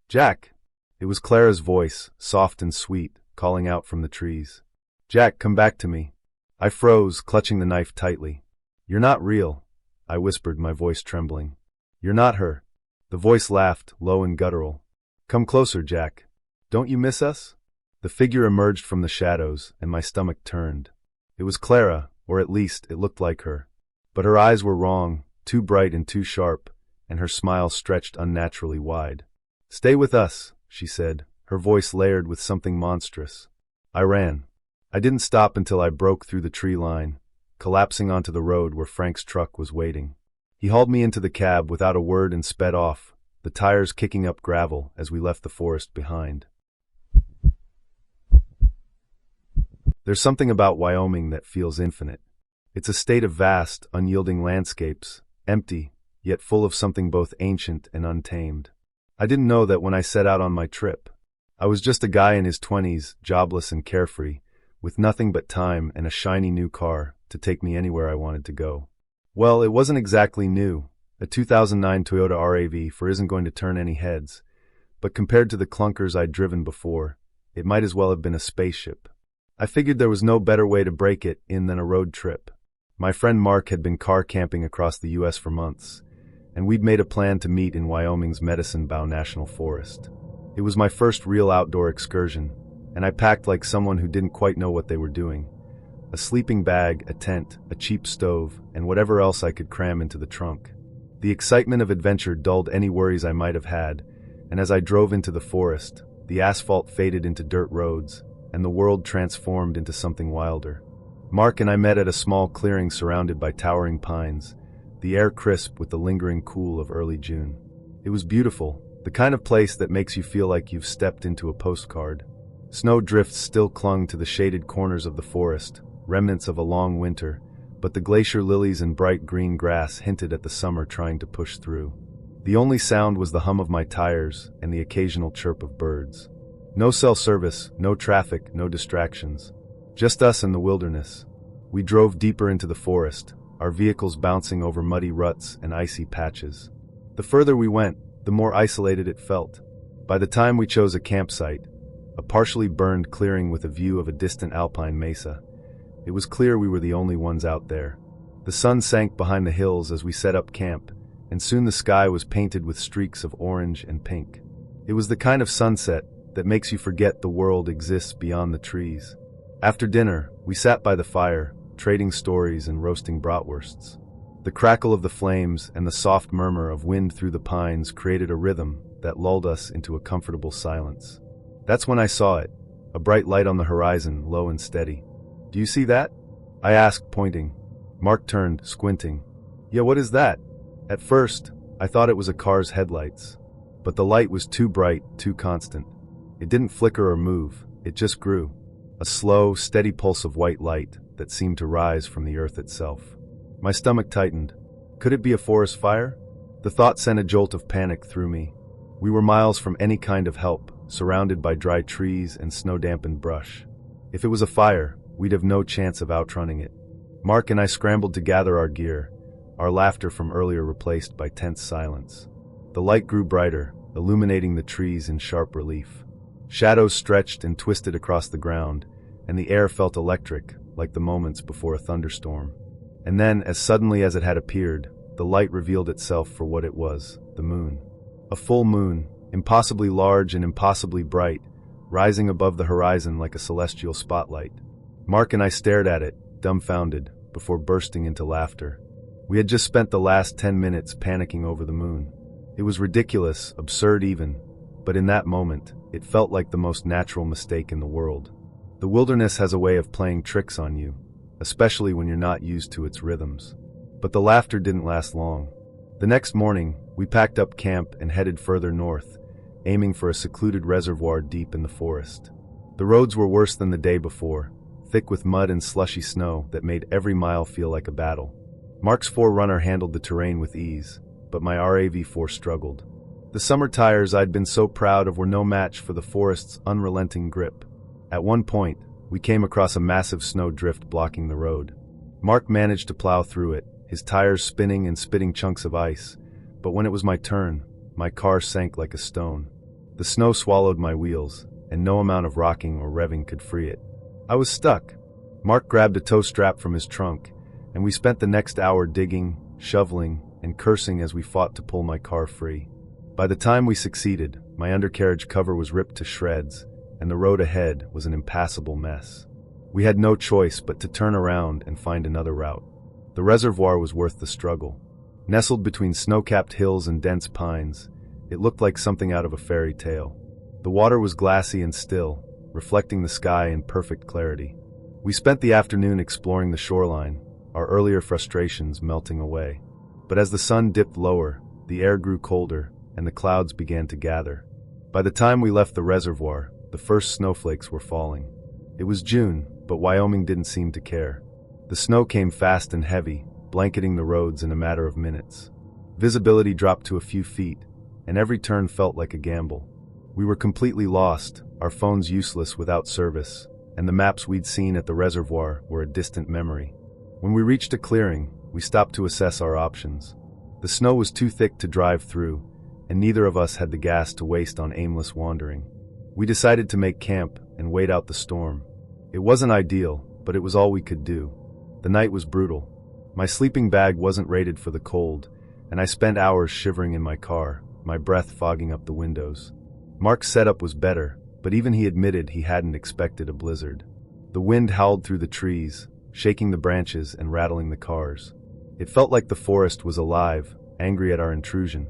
"Jack!" It was Clara's voice, soft and sweet, calling out from the trees. "Jack, come back to me." I froze, clutching the knife tightly. "You're not real," I whispered, my voice trembling. "You're not her." The voice laughed, low and guttural. "Come closer, Jack. Don't you miss us?" The figure emerged from the shadows, and my stomach turned. It was Clara, or at least it looked like her. But her eyes were wrong, too bright and too sharp, and her smile stretched unnaturally wide. "Stay with us," she said, her voice layered with something monstrous. I ran. I didn't stop until I broke through the tree line, collapsing onto the road where Frank's truck was waiting. He hauled me into the cab without a word and sped off, the tires kicking up gravel as we left the forest behind. There's something about Wyoming that feels infinite. It's a state of vast, unyielding landscapes, empty, yet full of something both ancient and untamed. I didn't know that when I set out on my trip. I was just a guy in his 20s, jobless and carefree, with nothing but time and a shiny new car to take me anywhere I wanted to go. Well, it wasn't exactly new. A 2009 Toyota RAV4 isn't going to turn any heads, but compared to the clunkers I'd driven before, it might as well have been a spaceship. I figured there was no better way to break it in than a road trip. My friend Mark had been car camping across the U.S. for months, and we'd made a plan to meet in Wyoming's Medicine Bow National Forest. It was my first real outdoor excursion, and I packed like someone who didn't quite know what they were doing. A sleeping bag, a tent, a cheap stove, and whatever else I could cram into the trunk. The excitement of adventure dulled any worries I might have had, and as I drove into the forest, the asphalt faded into dirt roads, and the world transformed into something wilder. Mark and I met at a small clearing surrounded by towering pines, the air crisp with the lingering cool of early June. It was beautiful, the kind of place that makes you feel like you've stepped into a postcard. Snow drifts still clung to the shaded corners of the forest, remnants of a long winter, but the glacier lilies and bright green grass hinted at the summer trying to push through. The only sound was the hum of my tires and the occasional chirp of birds. No cell service, no traffic, no distractions. Just us and the wilderness. We drove deeper into the forest, our vehicles bouncing over muddy ruts and icy patches. The further we went, the more isolated it felt. By the time we chose a campsite, a partially burned clearing with a view of a distant alpine mesa, it was clear we were the only ones out there. The sun sank behind the hills as we set up camp, and soon the sky was painted with streaks of orange and pink. It was the kind of sunset that makes you forget the world exists beyond the trees. After dinner, we sat by the fire, trading stories and roasting bratwursts. The crackle of the flames and the soft murmur of wind through the pines created a rhythm that lulled us into a comfortable silence. That's when I saw it, a bright light on the horizon, low and steady. "Do you see that?" I asked, pointing. Mark turned, squinting. "Yeah, what is that?" At first, I thought it was a car's headlights. But the light was too bright, too constant. It didn't flicker or move, it just grew. A slow, steady pulse of white light that seemed to rise from the earth itself. My stomach tightened. Could it be a forest fire? The thought sent a jolt of panic through me. We were miles from any kind of help, surrounded by dry trees and snow-dampened brush. If it was a fire, we'd have no chance of outrunning it. Mark and I scrambled to gather our gear, our laughter from earlier replaced by tense silence. The light grew brighter, illuminating the trees in sharp relief. Shadows stretched and twisted across the ground, and the air felt electric, like the moments before a thunderstorm. And then, as suddenly as it had appeared, the light revealed itself for what it was, the moon. A full moon, impossibly large and impossibly bright, rising above the horizon like a celestial spotlight. Mark and I stared at it, dumbfounded, before bursting into laughter. We had just spent the last 10 minutes panicking over the moon. It was ridiculous, absurd even, but in that moment, it felt like the most natural mistake in the world. The wilderness has a way of playing tricks on you, especially when you're not used to its rhythms. But the laughter didn't last long. The next morning, we packed up camp and headed further north, aiming for a secluded reservoir deep in the forest. The roads were worse than the day before, thick with mud and slushy snow that made every mile feel like a battle. Mark's 4Runner handled the terrain with ease, but my RAV4 struggled. The summer tires I'd been so proud of were no match for the forest's unrelenting grip. At one point, we came across a massive snow drift blocking the road. Mark managed to plow through it, his tires spinning and spitting chunks of ice, but when it was my turn, my car sank like a stone. The snow swallowed my wheels, and no amount of rocking or revving could free it. I was stuck. Mark grabbed a tow strap from his trunk, and we spent the next hour digging, shoveling, and cursing as we fought to pull my car free. By the time we succeeded, my undercarriage cover was ripped to shreds, and the road ahead was an impassable mess. We had no choice but to turn around and find another route. The reservoir was worth the struggle. Nestled between snow-capped hills and dense pines, it looked like something out of a fairy tale. The water was glassy and still, reflecting the sky in perfect clarity. We spent the afternoon exploring the shoreline, our earlier frustrations melting away. But as the sun dipped lower, the air grew colder, and the clouds began to gather. By the time we left the reservoir, the first snowflakes were falling. It was June, but Wyoming didn't seem to care. The snow came fast and heavy, blanketing the roads in a matter of minutes. Visibility dropped to a few feet, and every turn felt like a gamble. We were completely lost, our phones useless without service, and the maps we'd seen at the reservoir were a distant memory. When we reached a clearing, we stopped to assess our options. The snow was too thick to drive through, and neither of us had the gas to waste on aimless wandering. We decided to make camp and wait out the storm. It wasn't ideal, but it was all we could do. The night was brutal. My sleeping bag wasn't rated for the cold, and I spent hours shivering in my car, my breath fogging up the windows. Mark's setup was better, but even he admitted he hadn't expected a blizzard. The wind howled through the trees, shaking the branches and rattling the cars. It felt like the forest was alive, angry at our intrusion.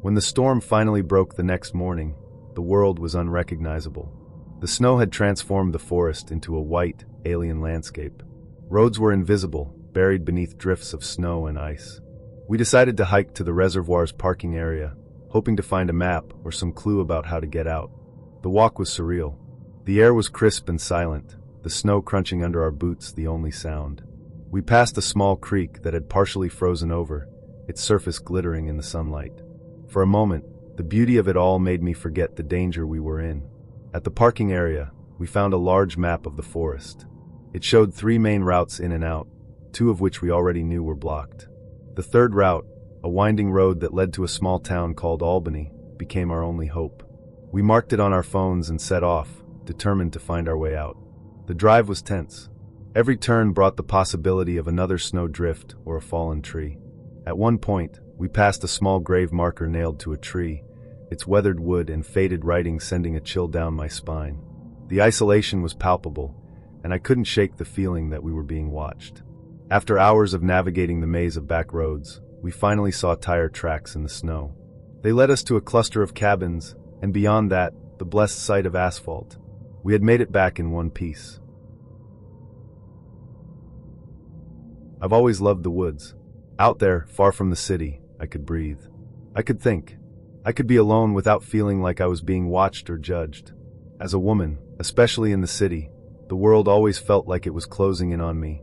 When the storm finally broke the next morning, the world was unrecognizable. The snow had transformed the forest into a white, alien landscape. Roads were invisible, buried beneath drifts of snow and ice. We decided to hike to the reservoir's parking area, hoping to find a map or some clue about how to get out. The walk was surreal. The air was crisp and silent, the snow crunching under our boots the only sound. We passed a small creek that had partially frozen over, its surface glittering in the sunlight. For a moment, the beauty of it all made me forget the danger we were in. At the parking area, we found a large map of the forest. It showed 3 main routes in and out, 2 of which we already knew were blocked. The third route, a winding road that led to a small town called Albany, became our only hope. We marked it on our phones and set off, determined to find our way out. The drive was tense. Every turn brought the possibility of another snow drift or a fallen tree. At one point, we passed a small grave marker nailed to a tree, its weathered wood and faded writing sending a chill down my spine. The isolation was palpable, and I couldn't shake the feeling that we were being watched. After hours of navigating the maze of back roads, we finally saw tire tracks in the snow. They led us to a cluster of cabins, and beyond that, the blessed sight of asphalt. We had made it back in one piece. I've always loved the woods. Out there, far from the city, I could breathe. I could think. I could be alone without feeling like I was being watched or judged. As a woman, especially in the city, the world always felt like it was closing in on me.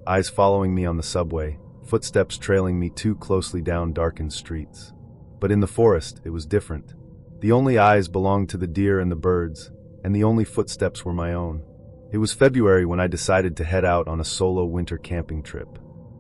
Eyes following me on the subway, footsteps trailing me too closely down darkened streets. But in the forest, it was different. The only eyes belonged to the deer and the birds, and the only footsteps were my own. It was February when I decided to head out on a solo winter camping trip.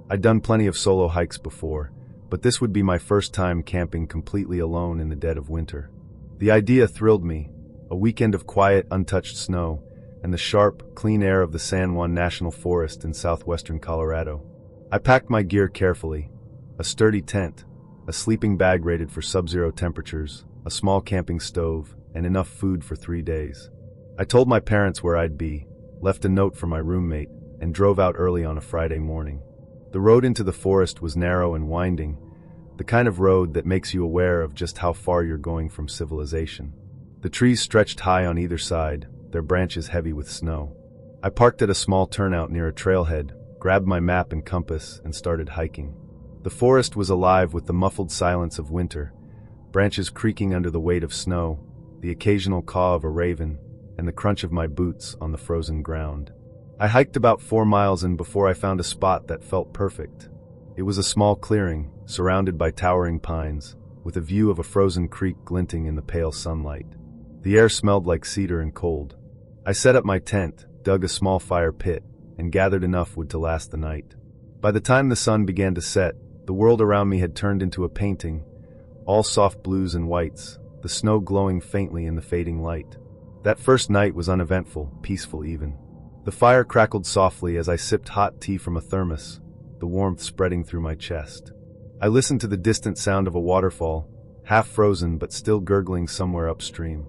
I'd done plenty of solo hikes before, but this would be my first time camping completely alone in the dead of winter. The idea thrilled me, a weekend of quiet, untouched snow, and the sharp, clean air of the San Juan National Forest in southwestern Colorado. I packed my gear carefully, a sturdy tent, a sleeping bag rated for sub-zero temperatures, a small camping stove, and enough food for 3 days. I told my parents where I'd be, left a note for my roommate, and drove out early on a Friday morning. The road into the forest was narrow and winding, the kind of road that makes you aware of just how far you're going from civilization. The trees stretched high on either side, their branches heavy with snow. I parked at a small turnout near a trailhead, grabbed my map and compass, and started hiking. The forest was alive with the muffled silence of winter, branches creaking under the weight of snow, the occasional caw of a raven, and the crunch of my boots on the frozen ground. I hiked about 4 miles in before I found a spot that felt perfect. It was a small clearing, surrounded by towering pines, with a view of a frozen creek glinting in the pale sunlight. The air smelled like cedar and cold. I set up my tent, dug a small fire pit, and gathered enough wood to last the night. By the time the sun began to set, the world around me had turned into a painting, all soft blues and whites, the snow glowing faintly in the fading light. That first night was uneventful, peaceful even. The fire crackled softly as I sipped hot tea from a thermos, the warmth spreading through my chest. I listened to the distant sound of a waterfall, half frozen but still gurgling somewhere upstream.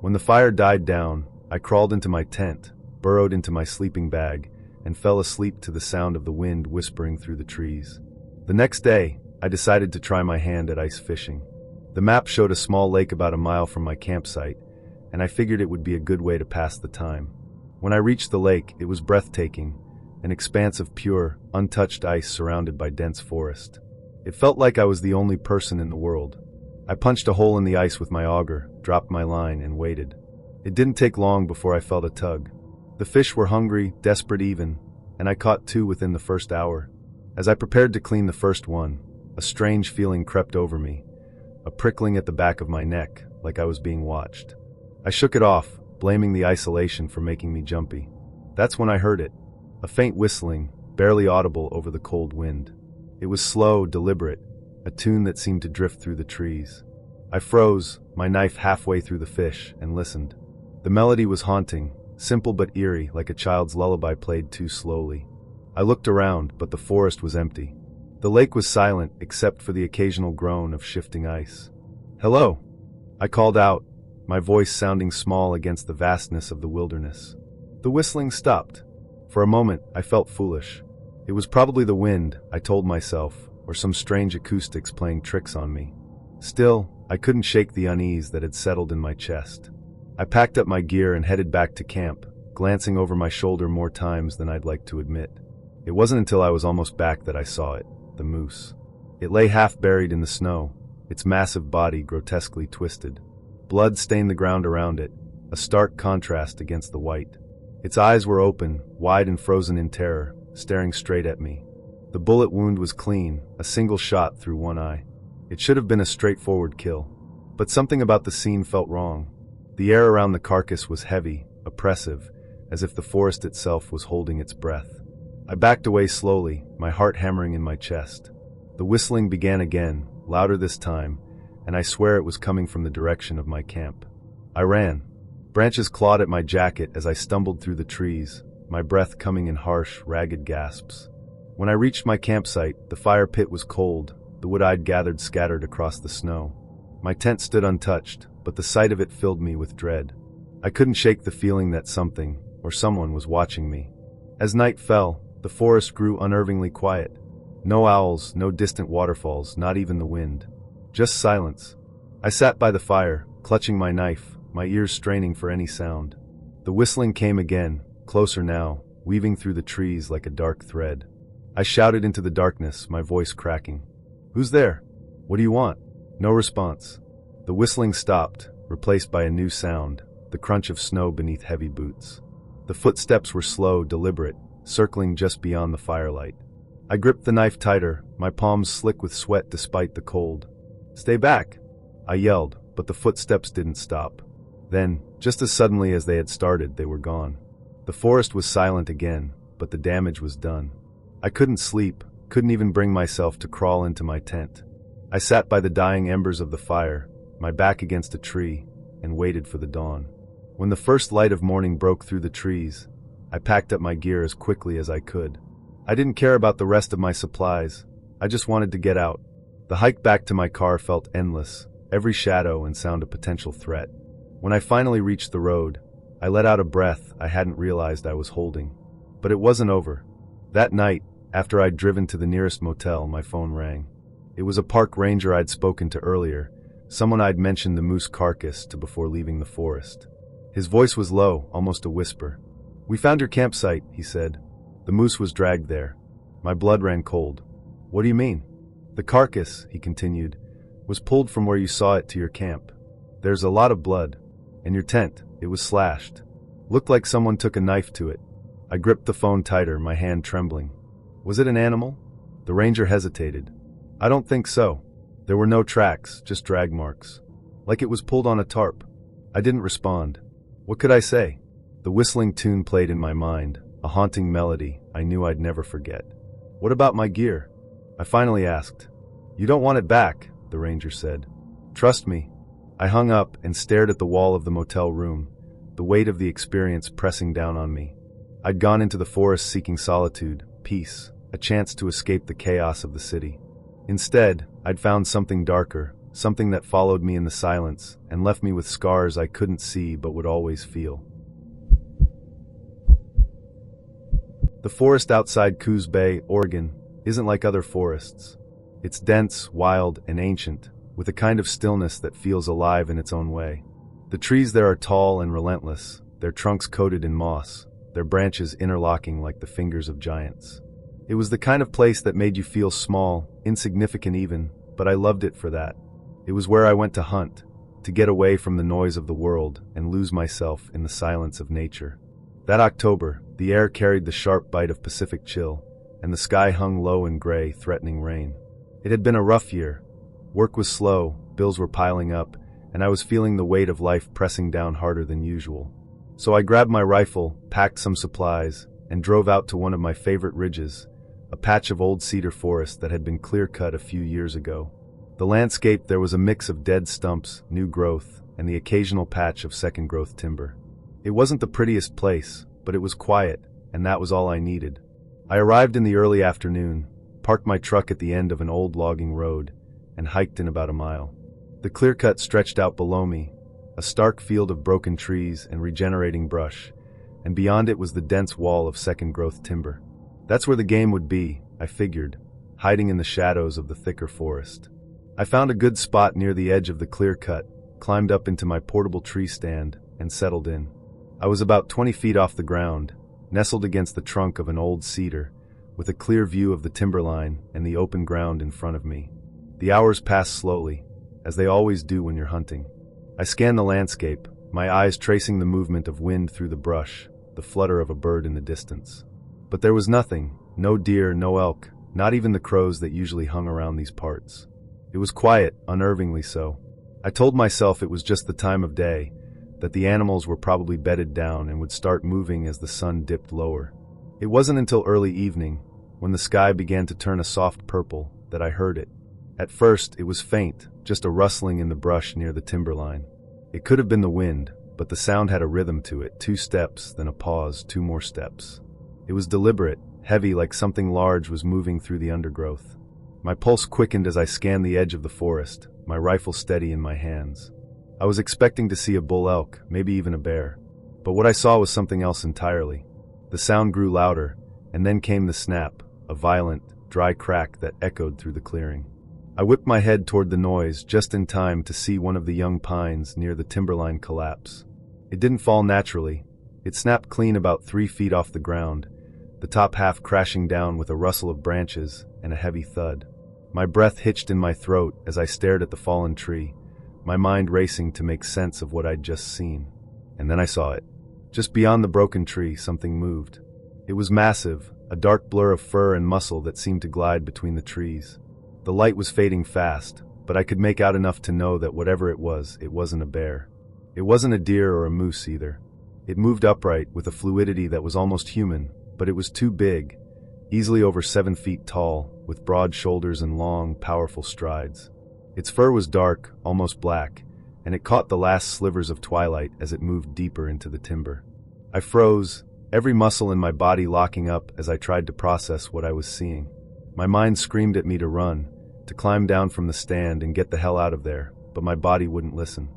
When the fire died down, I crawled into my tent, burrowed into my sleeping bag, and fell asleep to the sound of the wind whispering through the trees. The next day, I decided to try my hand at ice fishing. The map showed a small lake about a mile from my campsite, and I figured it would be a good way to pass the time. When I reached the lake, it was breathtaking, an expanse of pure, untouched ice surrounded by dense forest. It felt like I was the only person in the world. I punched a hole in the ice with my auger, dropped my line, and waited. It didn't take long before I felt a tug. The fish were hungry, desperate even, and I caught 2 within the first hour. As I prepared to clean the first one, a strange feeling crept over me, a prickling at the back of my neck, like I was being watched. I shook it off, blaming the isolation for making me jumpy. That's when I heard it, a faint whistling, barely audible over the cold wind. It was slow, deliberate, a tune that seemed to drift through the trees. I froze, my knife halfway through the fish, and listened. The melody was haunting, simple but eerie, like a child's lullaby played too slowly. I looked around, but the forest was empty. The lake was silent, except for the occasional groan of shifting ice. "Hello," I called out, my voice sounding small against the vastness of the wilderness. The whistling stopped. For a moment, I felt foolish. It was probably the wind, I told myself, or some strange acoustics playing tricks on me. Still, I couldn't shake the unease that had settled in my chest. I packed up my gear and headed back to camp, glancing over my shoulder more times than I'd like to admit. It wasn't until I was almost back that I saw it, the moose. It lay half buried in the snow, its massive body grotesquely twisted. Blood stained the ground around it, a stark contrast against the white. Its eyes were open, wide and frozen in terror, staring straight at me. The bullet wound was clean, a single shot through one eye. It should have been a straightforward kill. But something about the scene felt wrong. The air around the carcass was heavy, oppressive, as if the forest itself was holding its breath. I backed away slowly, my heart hammering in my chest. The whistling began again, louder this time, and I swear it was coming from the direction of my camp. I ran. Branches clawed at my jacket as I stumbled through the trees, my breath coming in harsh, ragged gasps. When I reached my campsite, the fire pit was cold, the wood I'd gathered scattered across the snow. My tent stood untouched, but the sight of it filled me with dread. I couldn't shake the feeling that something, or someone, was watching me. As night fell, the forest grew unnervingly quiet. No owls, no distant waterfalls, not even the wind. Just silence. I sat by the fire, clutching my knife, my ears straining for any sound. The whistling came again, closer now, weaving through the trees like a dark thread. I shouted into the darkness, my voice cracking. "Who's there? What do you want?" No response. The whistling stopped, replaced by a new sound, the crunch of snow beneath heavy boots. The footsteps were slow, deliberate, circling just beyond the firelight. I gripped the knife tighter, my palms slick with sweat despite the cold. "Stay back!" I yelled, but the footsteps didn't stop. Then, just as suddenly as they had started, they were gone. The forest was silent again, but the damage was done. I couldn't sleep, couldn't even bring myself to crawl into my tent. I sat by the dying embers of the fire, my back against a tree, and waited for the dawn. When the first light of morning broke through the trees, I packed up my gear as quickly as I could. I didn't care about the rest of my supplies, I just wanted to get out. The hike back to my car felt endless, every shadow and sound a potential threat. When I finally reached the road, I let out a breath I hadn't realized I was holding. But it wasn't over. That night, after I'd driven to the nearest motel, my phone rang. It was a park ranger I'd spoken to earlier, someone I'd mentioned the moose carcass to before leaving the forest. His voice was low, almost a whisper. "We found your campsite," he said. "The moose was dragged there." My blood ran cold. "What do you mean?" "The carcass," he continued, "was pulled from where you saw it to your camp. There's a lot of blood. And your tent, it was slashed. Looked like someone took a knife to it." I gripped the phone tighter, my hand trembling. "Was it an animal?" The ranger hesitated. "I don't think so. There were no tracks, just drag marks. Like it was pulled on a tarp." I didn't respond. What could I say? The whistling tune played in my mind, a haunting melody I knew I'd never forget. "What about my gear?" I finally asked. "You don't want it back," the ranger said. "Trust me." I hung up and stared at the wall of the motel room, the weight of the experience pressing down on me. I'd gone into the forest seeking solitude, peace, a chance to escape the chaos of the city. Instead, I'd found something darker, something that followed me in the silence and left me with scars I couldn't see but would always feel. The forest outside Coos Bay, Oregon, isn't like other forests. It's dense, wild, and ancient, with a kind of stillness that feels alive in its own way. The trees there are tall and relentless, their trunks coated in moss, their branches interlocking like the fingers of giants. It was the kind of place that made you feel small, insignificant even, but I loved it for that. It was where I went to hunt, to get away from the noise of the world and lose myself in the silence of nature. That October, the air carried the sharp bite of Pacific chill, and the sky hung low and gray, threatening rain. It had been a rough year. Work was slow, bills were piling up, and I was feeling the weight of life pressing down harder than usual. So I grabbed my rifle, packed some supplies, and drove out to one of my favorite ridges, a patch of old cedar forest that had been clear-cut a few years ago. The landscape there was a mix of dead stumps, new growth, and the occasional patch of second-growth timber. It wasn't the prettiest place, but it was quiet, and that was all I needed. I arrived in the early afternoon, parked my truck at the end of an old logging road, and hiked in about a mile. The clear-cut stretched out below me, a stark field of broken trees and regenerating brush, and beyond it was the dense wall of second-growth timber. That's where the game would be, I figured, hiding in the shadows of the thicker forest. I found a good spot near the edge of the clear-cut, climbed up into my portable tree stand, and settled in. I was about 20 feet off the ground, nestled against the trunk of an old cedar, with a clear view of the timberline and the open ground in front of me. The hours passed slowly, as they always do when you're hunting. I scanned the landscape, my eyes tracing the movement of wind through the brush, the flutter of a bird in the distance. But there was nothing, no deer, no elk, not even the crows that usually hung around these parts. It was quiet, unnervingly so. I told myself it was just the time of day, that the animals were probably bedded down and would start moving as the sun dipped lower. It wasn't until early evening, when the sky began to turn a soft purple, that I heard it. At first, it was faint, just a rustling in the brush near the timberline. It could have been the wind, but the sound had a rhythm to it, 2 steps, then a pause, 2 more steps. It was deliberate, heavy, like something large was moving through the undergrowth. My pulse quickened as I scanned the edge of the forest, my rifle steady in my hands. I was expecting to see a bull elk, maybe even a bear. But what I saw was something else entirely. The sound grew louder, and then came the snap, a violent, dry crack that echoed through the clearing. I whipped my head toward the noise just in time to see one of the young pines near the timberline collapse. It didn't fall naturally. It snapped clean about 3 feet off the ground, the top half crashing down with a rustle of branches and a heavy thud. My breath hitched in my throat as I stared at the fallen tree, my mind racing to make sense of what I'd just seen. And then I saw it. Just beyond the broken tree, something moved. It was massive, a dark blur of fur and muscle that seemed to glide between the trees. The light was fading fast, but I could make out enough to know that whatever it wasn't a bear. It wasn't a deer or a moose either. It moved upright with a fluidity that was almost human, but it was too big, easily over 7 feet tall, with broad shoulders and long, powerful strides. Its fur was dark, almost black, and it caught the last slivers of twilight as it moved deeper into the timber. I froze, every muscle in my body locking up as I tried to process what I was seeing. My mind screamed at me to run, to climb down from the stand and get the hell out of there, but my body wouldn't listen.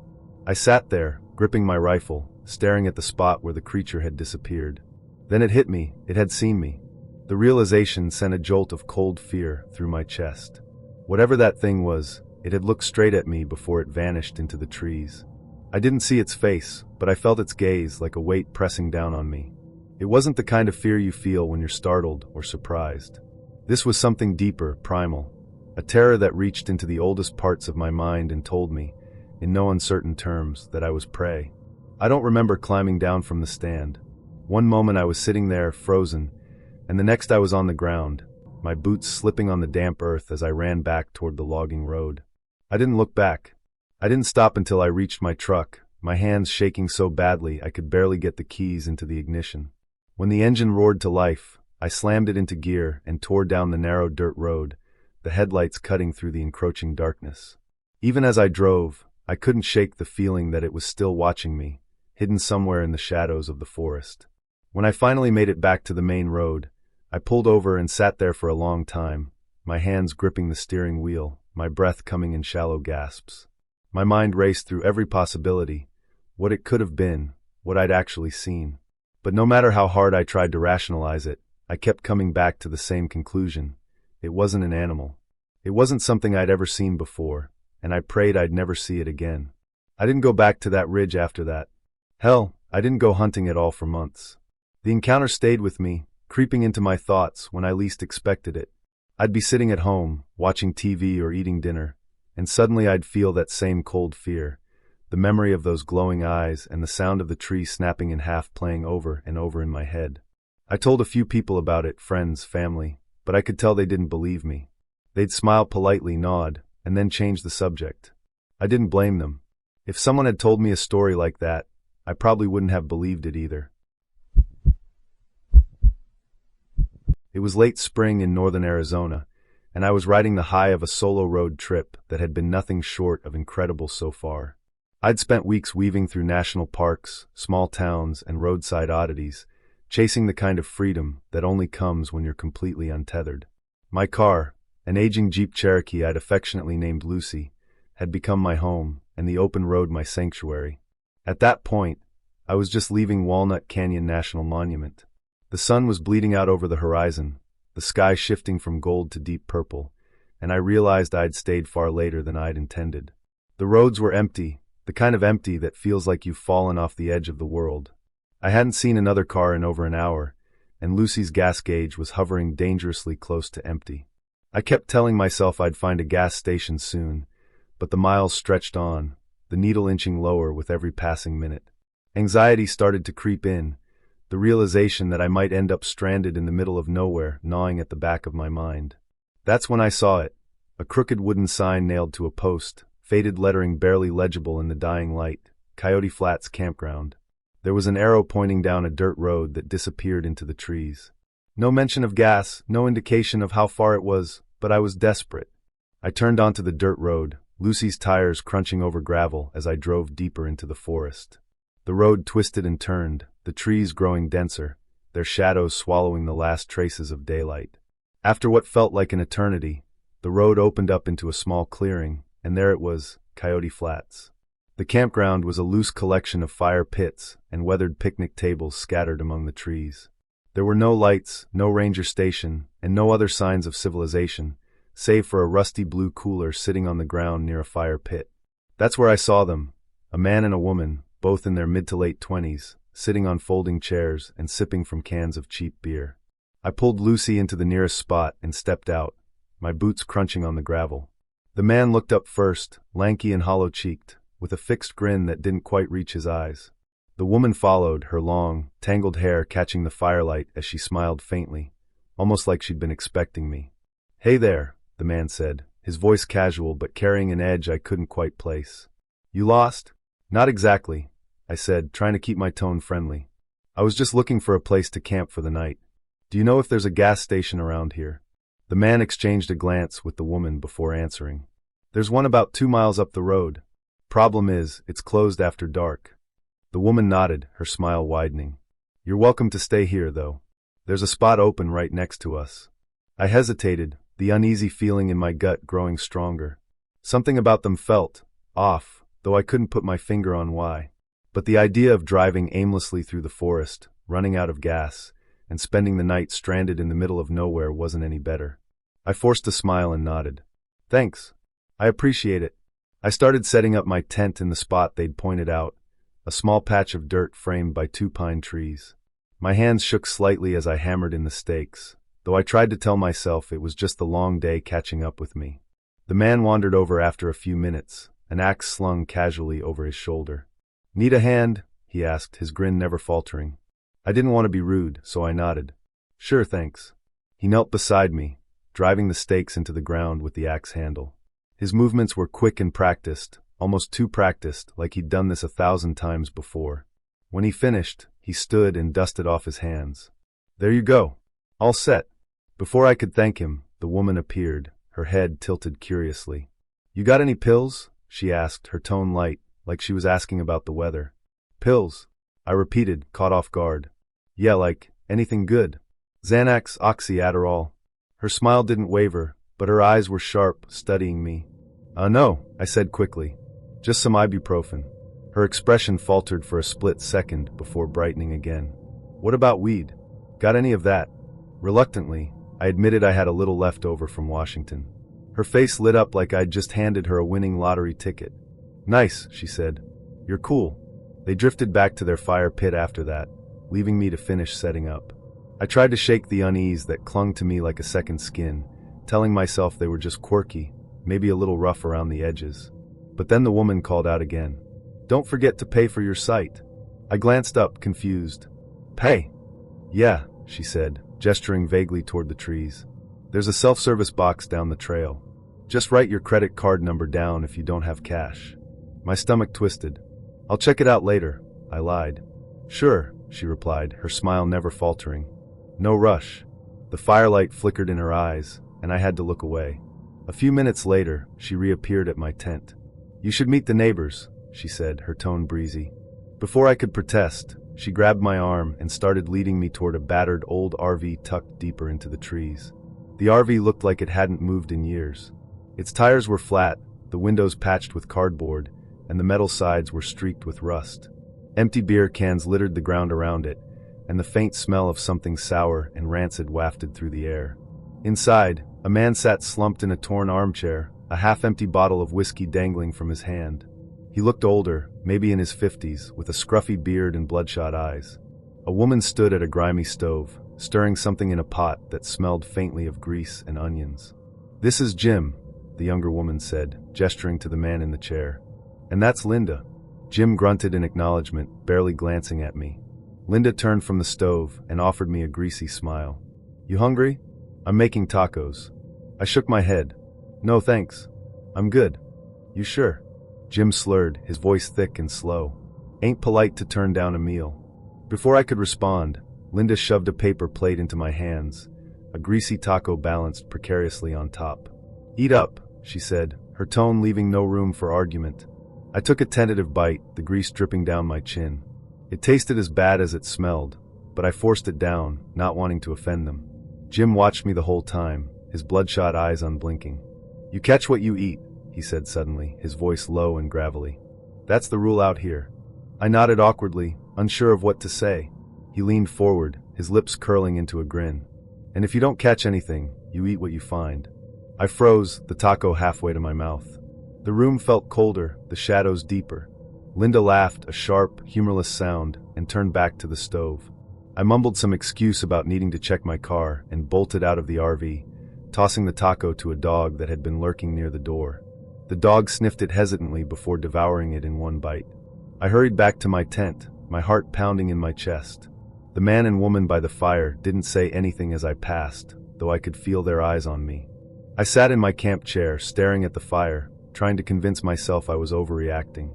I sat there, gripping my rifle, staring at the spot where the creature had disappeared. Then it hit me, it had seen me. The realization sent a jolt of cold fear through my chest. Whatever that thing was, it had looked straight at me before it vanished into the trees. I didn't see its face, but I felt its gaze like a weight pressing down on me. It wasn't the kind of fear you feel when you're startled or surprised. This was something deeper, primal. A terror that reached into the oldest parts of my mind and told me, in no uncertain terms, that I was prey. I don't remember climbing down from the stand. One moment I was sitting there, frozen, and the next I was on the ground, my boots slipping on the damp earth as I ran back toward the logging road. I didn't look back. I didn't stop until I reached my truck, my hands shaking so badly I could barely get the keys into the ignition. When the engine roared to life, I slammed it into gear and tore down the narrow dirt road, the headlights cutting through the encroaching darkness. Even as I drove, I couldn't shake the feeling that it was still watching me, hidden somewhere in the shadows of the forest. When I finally made it back to the main road, I pulled over and sat there for a long time, my hands gripping the steering wheel, my breath coming in shallow gasps. My mind raced through every possibility, what it could have been, what I'd actually seen. But no matter how hard I tried to rationalize it, I kept coming back to the same conclusion. It wasn't an animal. It wasn't something I'd ever seen before, and I prayed I'd never see it again. I didn't go back to that ridge after that. Hell, I didn't go hunting at all for months. The encounter stayed with me, creeping into my thoughts when I least expected it. I'd be sitting at home, watching TV or eating dinner, and suddenly I'd feel that same cold fear, the memory of those glowing eyes and the sound of the tree snapping in half playing over and over in my head. I told a few people about it, friends, family, but I could tell they didn't believe me. They'd smile politely, nod, and then change the subject. I didn't blame them. If someone had told me a story like that, I probably wouldn't have believed it either. It was late spring in northern Arizona, and I was riding the high of a solo road trip that had been nothing short of incredible so far. I'd spent weeks weaving through national parks, small towns, and roadside oddities, chasing the kind of freedom that only comes when you're completely untethered. My car, an aging Jeep Cherokee I'd affectionately named Lucy, had become my home, and the open road my sanctuary. At that point, I was just leaving Walnut Canyon National Monument. The sun was bleeding out over the horizon, the sky shifting from gold to deep purple, and I realized I'd stayed far later than I'd intended. The roads were empty, the kind of empty that feels like you've fallen off the edge of the world. I hadn't seen another car in over an hour, and Lucy's gas gauge was hovering dangerously close to empty. I kept telling myself I'd find a gas station soon, but the miles stretched on, the needle inching lower with every passing minute. Anxiety started to creep in, the realization that I might end up stranded in the middle of nowhere, gnawing at the back of my mind. That's when I saw it, a crooked wooden sign nailed to a post, faded lettering barely legible in the dying light, Coyote Flats Campground. There was an arrow pointing down a dirt road that disappeared into the trees. No mention of gas, no indication of how far it was, but I was desperate. I turned onto the dirt road, Lucy's tires crunching over gravel as I drove deeper into the forest. The road twisted and turned, the trees growing denser, their shadows swallowing the last traces of daylight. After what felt like an eternity, the road opened up into a small clearing, and there it was, Coyote Flats. The campground was a loose collection of fire pits and weathered picnic tables scattered among the trees. There were no lights, no ranger station, and no other signs of civilization, save for a rusty blue cooler sitting on the ground near a fire pit. That's where I saw them, a man and a woman, both in their mid to late 20s, sitting on folding chairs and sipping from cans of cheap beer. I pulled Lucy into the nearest spot and stepped out, my boots crunching on the gravel. The man looked up first, lanky and hollow-cheeked, with a fixed grin that didn't quite reach his eyes. The woman followed, her long, tangled hair catching the firelight as she smiled faintly, almost like she'd been expecting me. "Hey there," the man said, his voice casual but carrying an edge I couldn't quite place. "You lost?" "Not exactly," I said, trying to keep my tone friendly. "I was just looking for a place to camp for the night. Do you know if there's a gas station around here?" The man exchanged a glance with the woman before answering. "There's one about 2 miles up the road. Problem is, it's closed after dark." The woman nodded, her smile widening. "You're welcome to stay here, though. There's a spot open right next to us." I hesitated, the uneasy feeling in my gut growing stronger. Something about them felt off, though I couldn't put my finger on why. But the idea of driving aimlessly through the forest, running out of gas, and spending the night stranded in the middle of nowhere wasn't any better. I forced a smile and nodded. "Thanks. I appreciate it." I started setting up my tent in the spot they'd pointed out, a small patch of dirt framed by 2 pine trees. My hands shook slightly as I hammered in the stakes, though I tried to tell myself it was just the long day catching up with me. The man wandered over after a few minutes, an axe slung casually over his shoulder. "Need a hand?" he asked, his grin never faltering. I didn't want to be rude, so I nodded. "Sure, thanks." He knelt beside me, driving the stakes into the ground with the axe handle. His movements were quick and practiced, almost too practiced, like he'd done this 1,000 times before. When he finished, he stood and dusted off his hands. "There you go. All set." Before I could thank him, the woman appeared, her head tilted curiously. "You got any pills?" she asked, her tone light, like she was asking about the weather. "Pills?" I repeated, caught off guard. "Yeah, like, anything good? Xanax, Oxy, Adderall." Her smile didn't waver, but her eyes were sharp, studying me. No," I said quickly. "Just some ibuprofen." Her expression faltered for a split second before brightening again. "What about weed? Got any of that?" Reluctantly, I admitted I had a little left over from Washington. Her face lit up like I'd just handed her a winning lottery ticket. "Nice," she said. "You're cool." They drifted back to their fire pit after that, leaving me to finish setting up. I tried to shake the unease that clung to me like a second skin, telling myself they were just quirky, maybe a little rough around the edges. But then the woman called out again. "Don't forget to pay for your site." I glanced up, confused. "Pay?" "Yeah," she said, gesturing vaguely toward the trees. "There's a self-service box down the trail. Just write your credit card number down if you don't have cash." My stomach twisted. "I'll check it out later," I lied. "Sure," she replied, her smile never faltering. "No rush." The firelight flickered in her eyes, and I had to look away. A few minutes later, she reappeared at my tent. "You should meet the neighbors," she said, her tone breezy. Before I could protest, she grabbed my arm and started leading me toward a battered old RV tucked deeper into the trees. The RV looked like it hadn't moved in years. Its tires were flat, the windows patched with cardboard, and the metal sides were streaked with rust. Empty beer cans littered the ground around it, and the faint smell of something sour and rancid wafted through the air. Inside, a man sat slumped in a torn armchair, a half-empty bottle of whiskey dangling from his hand. He looked older, maybe in his 50s, with a scruffy beard and bloodshot eyes. A woman stood at a grimy stove, stirring something in a pot that smelled faintly of grease and onions. "This is Jim," the younger woman said, gesturing to the man in the chair. "And that's Linda." Jim grunted in acknowledgement, barely glancing at me. Linda turned from the stove and offered me a greasy smile. "You hungry?" "I'm making tacos." I shook my head. "No thanks. I'm good." "You sure?" Jim slurred, his voice thick and slow. "Ain't polite to turn down a meal." Before I could respond, Linda shoved a paper plate into my hands, a greasy taco balanced precariously on top. "Eat up," she said, her tone leaving no room for argument. I took a tentative bite, the grease dripping down my chin. It tasted as bad as it smelled, but I forced it down, not wanting to offend them. Jim watched me the whole time, his bloodshot eyes unblinking. "You catch what you eat," he said suddenly, his voice low and gravelly. "That's the rule out here." I nodded awkwardly, unsure of what to say. He leaned forward, his lips curling into a grin. "And if you don't catch anything, you eat what you find." I froze, the taco halfway to my mouth. The room felt colder, the shadows deeper. Linda laughed, a sharp, humorless sound, and turned back to the stove. I mumbled some excuse about needing to check my car and bolted out of the RV, tossing the taco to a dog that had been lurking near the door. The dog sniffed it hesitantly before devouring it in one bite. I hurried back to my tent, my heart pounding in my chest. The man and woman by the fire didn't say anything as I passed, though I could feel their eyes on me. I sat in my camp chair, staring at the fire, trying to convince myself I was overreacting.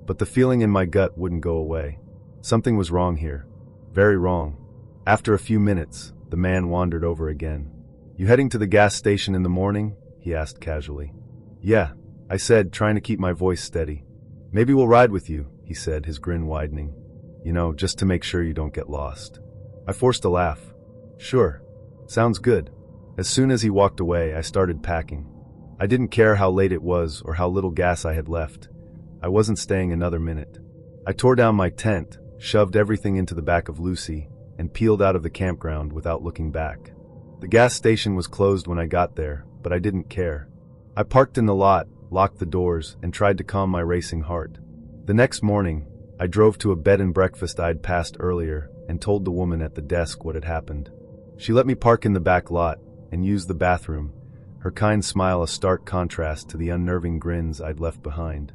But the feeling in my gut wouldn't go away. Something was wrong here. Very wrong. After a few minutes, the man wandered over again. "You heading to the gas station in the morning?" he asked casually. "Yeah," I said, trying to keep my voice steady. "Maybe we'll ride with you," he said, his grin widening. "You know, just to make sure you don't get lost." I forced a laugh. "Sure. Sounds good." As soon as he walked away, I started packing. I didn't care how late it was or how little gas I had left. I wasn't staying another minute. I tore down my tent, shoved everything into the back of Lucy, and peeled out of the campground without looking back. The gas station was closed when I got there, but I didn't care. I parked in the lot, locked the doors, and tried to calm my racing heart. The next morning, I drove to a bed and breakfast I'd passed earlier and told the woman at the desk what had happened. She let me park in the back lot and use the bathroom, her kind smile a stark contrast to the unnerving grins I'd left behind.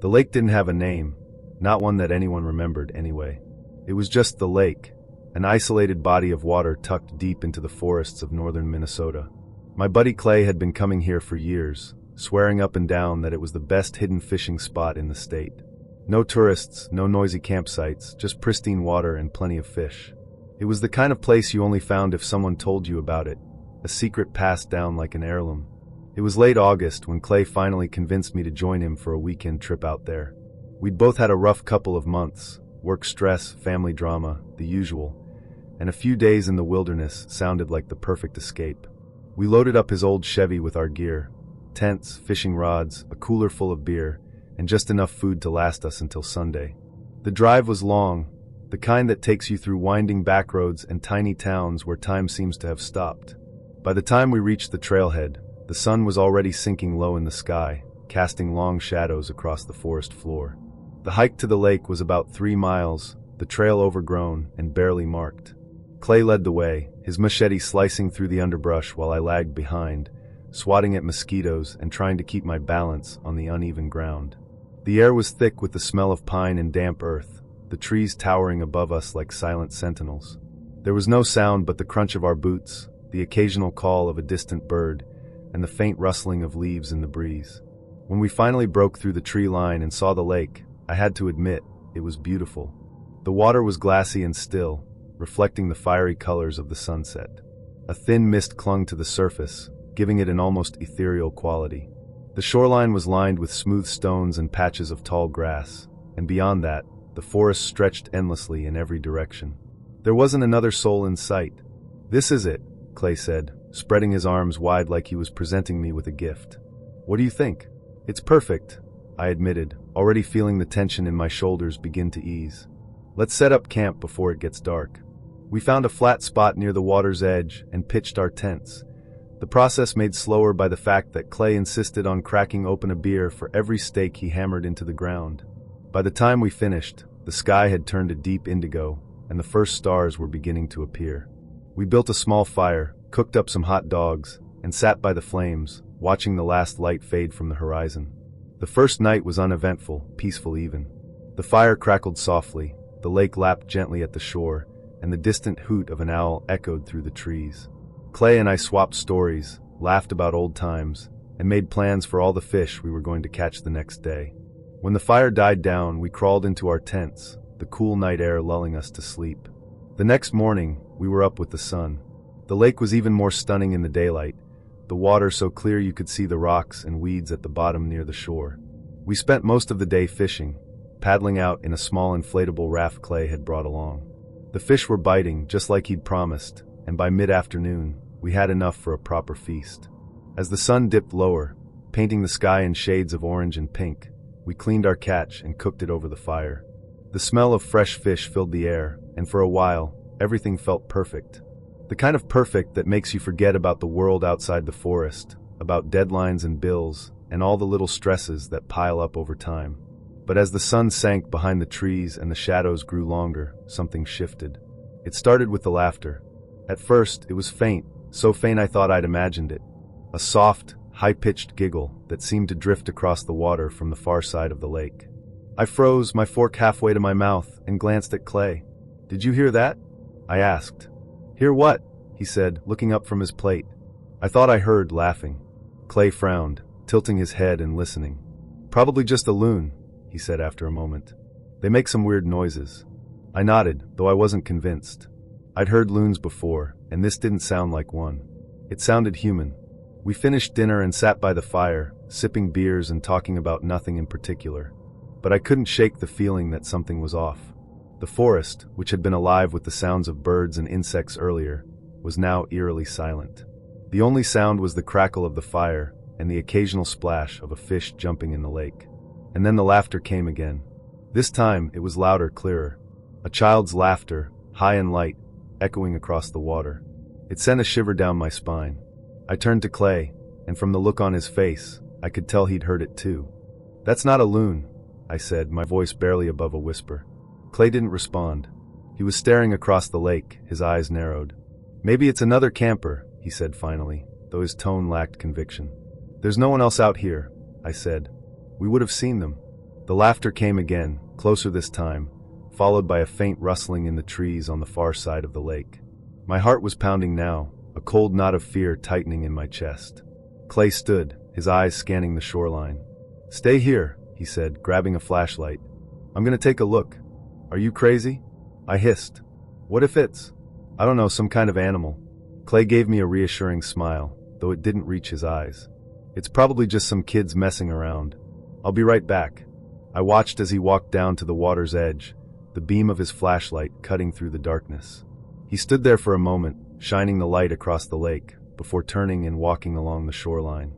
The lake didn't have a name, not one that anyone remembered anyway. It was just the lake, an isolated body of water tucked deep into the forests of northern Minnesota. My buddy Clay had been coming here for years, swearing up and down that it was the best hidden fishing spot in the state. No tourists, no noisy campsites, just pristine water and plenty of fish. It was the kind of place you only found if someone told you about it, a secret passed down like an heirloom. It was late August when Clay finally convinced me to join him for a weekend trip out there. We'd both had a rough couple of months, work stress, family drama, the usual, and a few days in the wilderness sounded like the perfect escape. We loaded up his old Chevy with our gear, tents, fishing rods, a cooler full of beer, and just enough food to last us until Sunday. The drive was long, the kind that takes you through winding back roads and tiny towns where time seems to have stopped. By the time we reached the trailhead, the sun was already sinking low in the sky, casting long shadows across the forest floor. The hike to the lake was about 3 miles, the trail overgrown and barely marked. Clay led the way, his machete slicing through the underbrush while I lagged behind, swatting at mosquitoes and trying to keep my balance on the uneven ground. The air was thick with the smell of pine and damp earth, the trees towering above us like silent sentinels. There was no sound but the crunch of our boots, the occasional call of a distant bird, and the faint rustling of leaves in the breeze. When we finally broke through the tree line and saw the lake, I had to admit, it was beautiful. The water was glassy and still, reflecting the fiery colors of the sunset. A thin mist clung to the surface, giving it an almost ethereal quality. The shoreline was lined with smooth stones and patches of tall grass, and beyond that, the forest stretched endlessly in every direction. There wasn't another soul in sight. "This is it," Clay said, spreading his arms wide like he was presenting me with a gift. "What do you think?" "It's perfect," I admitted, already feeling the tension in my shoulders begin to ease. "Let's set up camp before it gets dark." We found a flat spot near the water's edge and pitched our tents, the process made slower by the fact that Clay insisted on cracking open a beer for every stake he hammered into the ground. By the time we finished, the sky had turned a deep indigo, and the first stars were beginning to appear. We built a small fire, cooked up some hot dogs, and sat by the flames, watching the last light fade from the horizon. The first night was uneventful, peaceful even. The fire crackled softly, the lake lapped gently at the shore, and the distant hoot of an owl echoed through the trees. Clay and I swapped stories, laughed about old times, and made plans for all the fish we were going to catch the next day. When the fire died down, we crawled into our tents, the cool night air lulling us to sleep. The next morning, we were up with the sun. The lake was even more stunning in the daylight, the water so clear you could see the rocks and weeds at the bottom near the shore. We spent most of the day fishing, paddling out in a small inflatable raft Clay had brought along. The fish were biting just like he'd promised, and by mid-afternoon, we had enough for a proper feast. As the sun dipped lower, painting the sky in shades of orange and pink, we cleaned our catch and cooked it over the fire. The smell of fresh fish filled the air, and for a while, everything felt perfect. The kind of perfect that makes you forget about the world outside the forest, about deadlines and bills, and all the little stresses that pile up over time. But as the sun sank behind the trees and the shadows grew longer, something shifted. It started with the laughter. At first, it was faint, so faint I thought I'd imagined it. A soft, high-pitched giggle that seemed to drift across the water from the far side of the lake. I froze, my fork halfway to my mouth, and glanced at Clay. "Did you hear that?" I asked. "Hear what?" he said, looking up from his plate. I thought I heard laughing. Clay frowned, tilting his head and listening. "Probably just a loon," he said after a moment. "They make some weird noises." I nodded, though I wasn't convinced. I'd heard loons before, and this didn't sound like one. It sounded human. We finished dinner and sat by the fire, sipping beers and talking about nothing in particular. But I couldn't shake the feeling that something was off. The forest, which had been alive with the sounds of birds and insects earlier, was now eerily silent. The only sound was the crackle of the fire and the occasional splash of a fish jumping in the lake. And then the laughter came again. This time it was louder, clearer. A child's laughter, high and light, echoing across the water. It sent a shiver down my spine. I turned to Clay, and from the look on his face, I could tell he'd heard it too. "That's not a loon," I said, my voice barely above a whisper. Clay didn't respond. He was staring across the lake, his eyes narrowed. "Maybe it's another camper," he said finally, though his tone lacked conviction. "There's no one else out here," I said. "We would have seen them." The laughter came again, closer this time, followed by a faint rustling in the trees on the far side of the lake. My heart was pounding now, a cold knot of fear tightening in my chest. Clay stood, his eyes scanning the shoreline. "Stay here," he said, grabbing a flashlight. "I'm gonna take a look." "Are you crazy?" I hissed. "What if it's, I don't know, some kind of animal?" Clay gave me a reassuring smile, though it didn't reach his eyes. "It's probably just some kids messing around. I'll be right back." I watched as he walked down to the water's edge, the beam of his flashlight cutting through the darkness. He stood there for a moment, shining the light across the lake, before turning and walking along the shoreline.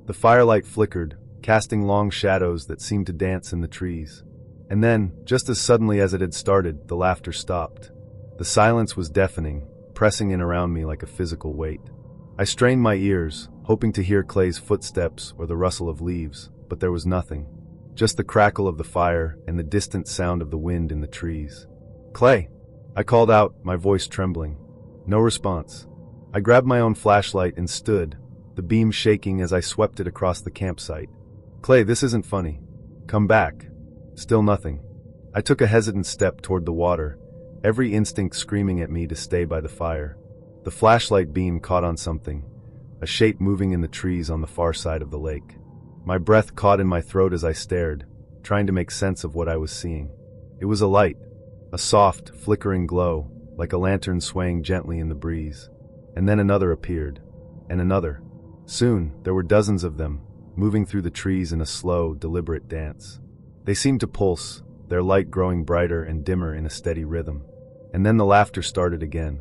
The firelight flickered, casting long shadows that seemed to dance in the trees. And then, just as suddenly as it had started, the laughter stopped. The silence was deafening, pressing in around me like a physical weight. I strained my ears, hoping to hear Clay's footsteps or the rustle of leaves, but there was nothing. Just the crackle of the fire and the distant sound of the wind in the trees. "Clay!" I called out, my voice trembling. No response. I grabbed my own flashlight and stood, the beam shaking as I swept it across the campsite. "Clay, this isn't funny. Come back." Still nothing. I took a hesitant step toward the water, every instinct screaming at me to stay by the fire. The flashlight beam caught on something, a shape moving in the trees on the far side of the lake. My breath caught in my throat as I stared, trying to make sense of what I was seeing. It was a light, a soft, flickering glow, like a lantern swaying gently in the breeze. And then another appeared, and another. Soon, there were dozens of them, moving through the trees in a slow, deliberate dance. They seemed to pulse, their light growing brighter and dimmer in a steady rhythm. And then the laughter started again.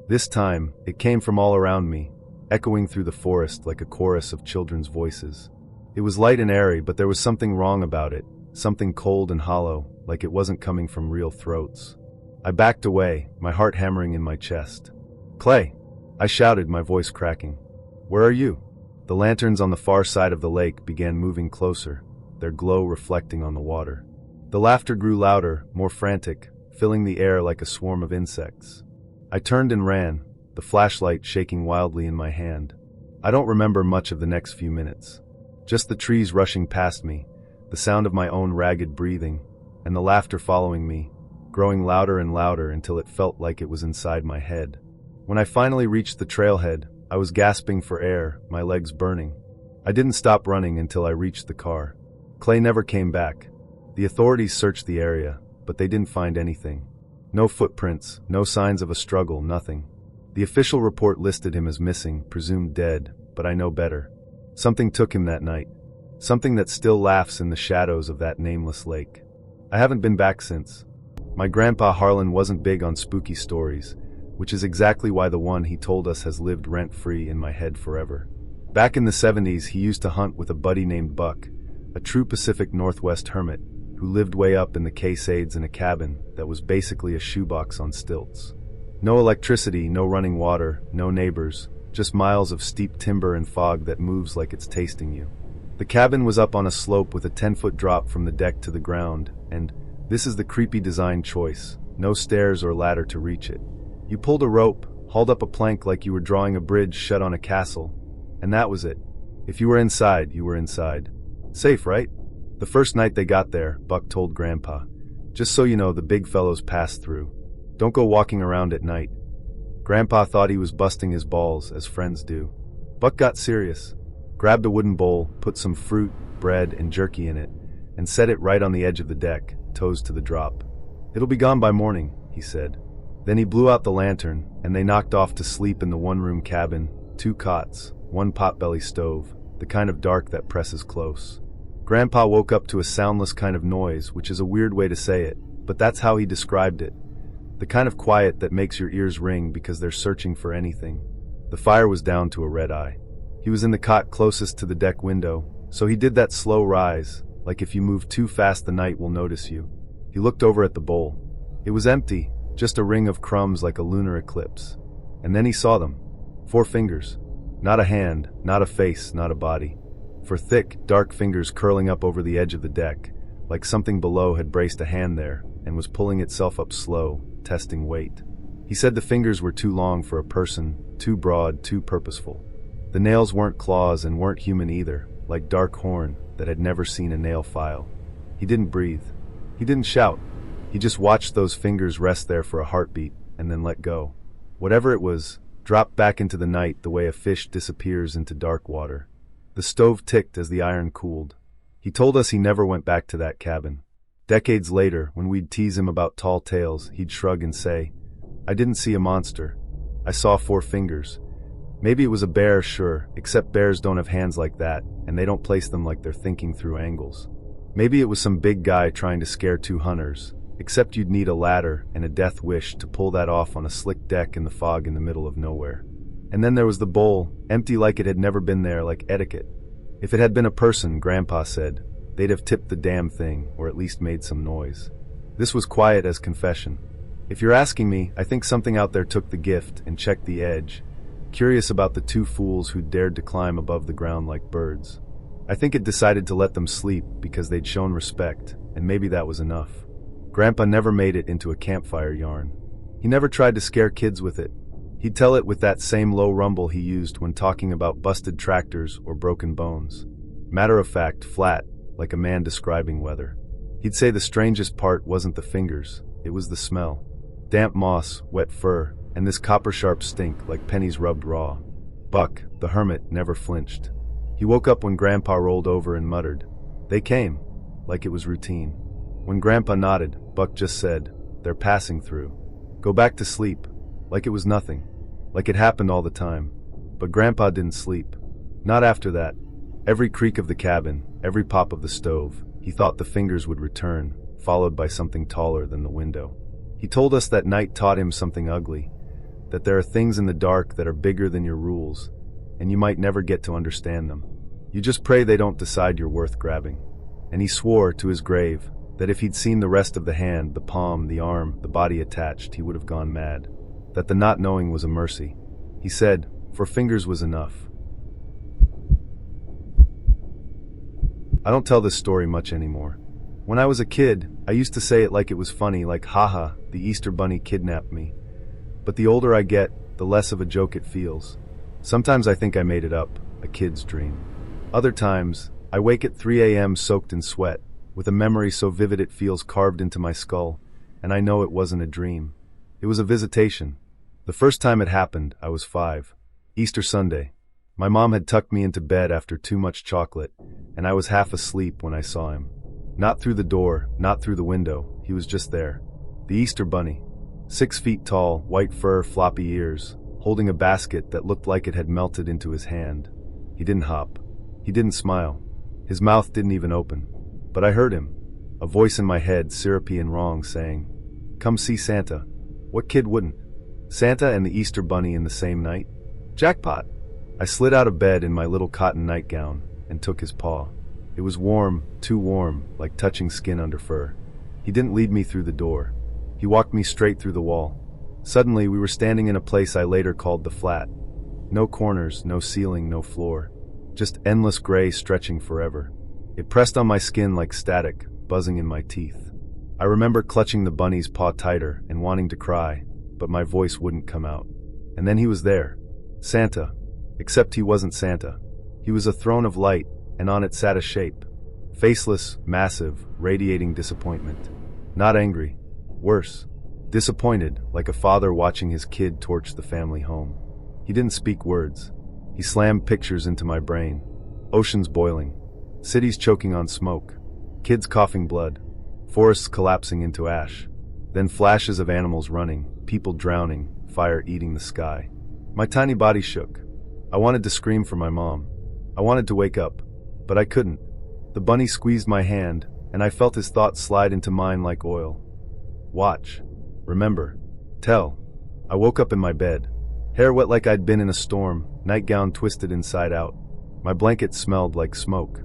This time, it came from all around me, echoing through the forest like a chorus of children's voices. It was light and airy, but there was something wrong about it, something cold and hollow, like it wasn't coming from real throats. I backed away, my heart hammering in my chest. "Clay!" I shouted, my voice cracking. "Where are you?" The lanterns on the far side of the lake began moving closer, their glow reflecting on the water. The laughter grew louder, more frantic, filling the air like a swarm of insects. I turned and ran, the flashlight shaking wildly in my hand. I don't remember much of the next few minutes. Just the trees rushing past me, the sound of my own ragged breathing, and the laughter following me, growing louder and louder until it felt like it was inside my head. When I finally reached the trailhead, I was gasping for air, my legs burning. I didn't stop running until I reached the car. Clay never came back. The authorities searched the area, but they didn't find anything. No footprints, no signs of a struggle, nothing. The official report listed him as missing, presumed dead, but I know better. Something took him that night. Something that still laughs in the shadows of that nameless lake. I haven't been back since. My grandpa Harlan wasn't big on spooky stories, which is exactly why the one he told us has lived rent-free in my head forever. Back in the 70s, he used to hunt with a buddy named Buck, a true Pacific Northwest hermit, who lived way up in the Cascades in a cabin that was basically a shoebox on stilts. No electricity, no running water, no neighbors, just miles of steep timber and fog that moves like it's tasting you. The cabin was up on a slope with a 10-foot drop from the deck to the ground, and this is the creepy design choice, no stairs or ladder to reach it. You pulled a rope, hauled up a plank like you were drawing a bridge shut on a castle, and that was it. If you were inside, you were inside. Safe, right? The first night they got there, Buck told Grandpa, "Just so you know, the big fellows pass through. Don't go walking around at night." Grandpa thought he was busting his balls, as friends do. Buck got serious, grabbed a wooden bowl, put some fruit, bread, and jerky in it, and set it right on the edge of the deck, toes to the drop. "It'll be gone by morning," he said. Then he blew out the lantern, and they knocked off to sleep in the one-room cabin, 2 cots, 1 potbelly stove, the kind of dark that presses close. Grandpa woke up to a soundless kind of noise, which is a weird way to say it, but that's how he described it. The kind of quiet that makes your ears ring because they're searching for anything. The fire was down to a red eye. He was in the cot closest to the deck window, so he did that slow rise, like if you move too fast the night will notice you. He looked over at the bowl. It was empty, just a ring of crumbs like a lunar eclipse. And then he saw them. 4 fingers. Not a hand, not a face, not a body. 4 thick, dark fingers curling up over the edge of the deck, like something below had braced a hand there and was pulling itself up slow, testing weight. He said the fingers were too long for a person, too broad, too purposeful. The nails weren't claws and weren't human either, like dark horn that had never seen a nail file. He didn't breathe. He didn't shout. He just watched those fingers rest there for a heartbeat and then let go. Whatever it was, dropped back into the night the way a fish disappears into dark water. The stove ticked as the iron cooled. He told us he never went back to that cabin. Decades later, when we'd tease him about tall tales, he'd shrug and say, "I didn't see a monster. I saw 4 fingers. Maybe it was a bear, sure, except bears don't have hands like that, and they don't place them like they're thinking through angles. Maybe it was some big guy trying to scare 2 hunters, except you'd need a ladder and a death wish to pull that off on a slick deck in the fog in the middle of nowhere." And then there was the bowl, empty like it had never been there, like etiquette. If it had been a person, Grandpa said, they'd have tipped the damn thing, or at least made some noise. This was quiet as confession. If you're asking me, I think something out there took the gift and checked the edge, curious about the 2 fools who dared to climb above the ground like birds. I think it decided to let them sleep because they'd shown respect, and maybe that was enough. Grandpa never made it into a campfire yarn. He never tried to scare kids with it. He'd tell it with that same low rumble he used when talking about busted tractors or broken bones. Matter of fact, flat, like a man describing weather. He'd say the strangest part wasn't the fingers, it was the smell. Damp moss, wet fur, and this copper-sharp stink like pennies rubbed raw. Buck, the hermit, never flinched. He woke up when Grandpa rolled over and muttered, "They came," like it was routine. When Grandpa nodded, Buck just said, "They're passing through. Go back to sleep," like it was nothing, like it happened all the time. But Grandpa didn't sleep. Not after that. Every creak of the cabin, every pop of the stove, he thought the fingers would return, followed by something taller than the window. He told us that night taught him something ugly, that there are things in the dark that are bigger than your rules, and you might never get to understand them. You just pray they don't decide you're worth grabbing. And he swore to his grave that if he'd seen the rest of the hand, the palm, the arm, the body attached, he would have gone mad. That the not knowing was a mercy. He said, 4 fingers was enough. I don't tell this story much anymore. When I was a kid, I used to say it like it was funny, like haha, the Easter Bunny kidnapped me. But the older I get, the less of a joke it feels. Sometimes I think I made it up, a kid's dream. Other times, I wake at 3 a.m. soaked in sweat, with a memory so vivid it feels carved into my skull, and I know it wasn't a dream. It was a visitation. The first time it happened, I was 5. Easter Sunday. My mom had tucked me into bed after too much chocolate, and I was half asleep when I saw him. Not through the door, not through the window, he was just there. The Easter Bunny. 6 feet tall, white fur, floppy ears, holding a basket that looked like it had melted into his hand. He didn't hop. He didn't smile. His mouth didn't even open. But I heard him, a voice in my head, syrupy and wrong, saying, "Come see Santa." What kid wouldn't? Santa and the Easter Bunny in the same night? Jackpot! I slid out of bed in my little cotton nightgown and took his paw. It was warm, too warm, like touching skin under fur. He didn't lead me through the door. He walked me straight through the wall. Suddenly, we were standing in a place I later called the flat. No corners, no ceiling, no floor. Just endless gray stretching forever. It pressed on my skin like static, buzzing in my teeth. I remember clutching the bunny's paw tighter and wanting to cry, but my voice wouldn't come out. And then he was there. Santa. Except he wasn't Santa. He was a throne of light, and on it sat a shape. Faceless, massive, radiating disappointment. Not angry. Worse. Disappointed, like a father watching his kid torch the family home. He didn't speak words. He slammed pictures into my brain. Oceans boiling. Cities choking on smoke. Kids coughing blood. Forests collapsing into ash. Then flashes of animals running, people drowning, fire eating the sky. My tiny body shook. I wanted to scream for my mom. I wanted to wake up, but I couldn't. The bunny squeezed my hand, and I felt his thoughts slide into mine like oil. Watch. Remember. Tell. I woke up in my bed. Hair wet like I'd been in a storm, nightgown twisted inside out. My blanket smelled like smoke.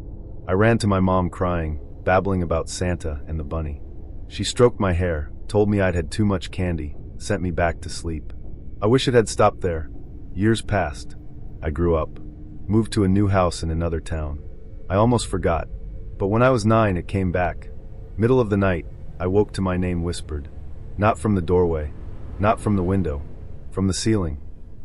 I ran to my mom crying, babbling about Santa and the bunny. She stroked my hair, told me I'd had too much candy, sent me back to sleep. I wish it had stopped there. Years passed. I grew up. Moved to a new house in another town. I almost forgot. But when I was 9, it came back. Middle of the night, I woke to my name whispered. Not from the doorway. Not from the window. From the ceiling.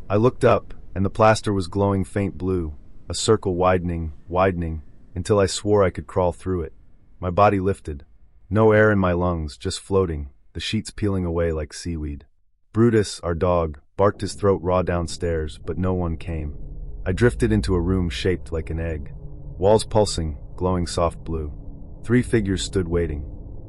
I looked up, and the plaster was glowing faint blue, a circle widening, widening, until I swore I could crawl through it. My body lifted. No air in my lungs, just floating, the sheets peeling away like seaweed. Brutus, our dog, barked his throat raw downstairs, but no one came. I drifted into a room shaped like an egg. Walls pulsing, glowing soft blue. 3 figures stood waiting.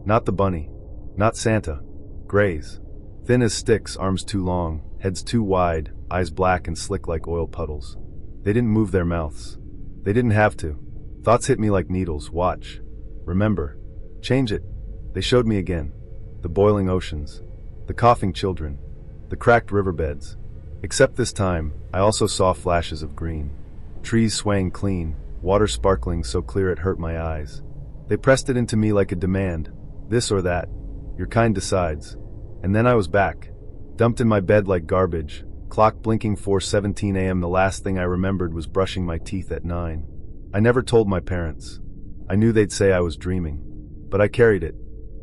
Not the bunny. Not Santa. Grays. Thin as sticks, arms too long, heads too wide, eyes black and slick like oil puddles. They didn't move their mouths. They didn't have to. Thoughts hit me like needles. Watch. Remember. Change it. They showed me again. The boiling oceans. The coughing children. The cracked riverbeds. Except this time, I also saw flashes of green. Trees swaying clean, water sparkling so clear it hurt my eyes. They pressed it into me like a demand. This or that. Your kind decides. And then I was back. Dumped in my bed like garbage. Clock blinking 4:17 a.m. The last thing I remembered was brushing my teeth at 9. I never told my parents. I knew they'd say I was dreaming. But I carried it.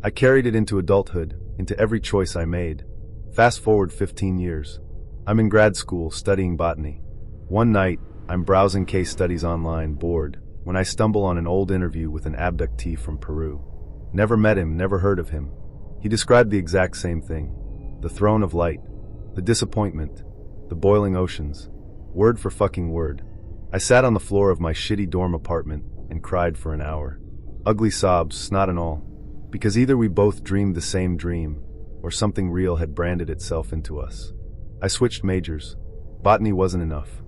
I carried it into adulthood, into every choice I made. Fast forward 15 years. I'm in grad school studying botany. One night, I'm browsing case studies online, bored, when I stumble on an old interview with an abductee from Peru. Never met him, never heard of him. He described the exact same thing. The throne of light. The disappointment. The boiling oceans. Word for fucking word. I sat on the floor of my shitty dorm apartment and cried for an hour. Ugly sobs, snot and all. Because either we both dreamed the same dream, or something real had branded itself into us. I switched majors. Botany wasn't enough.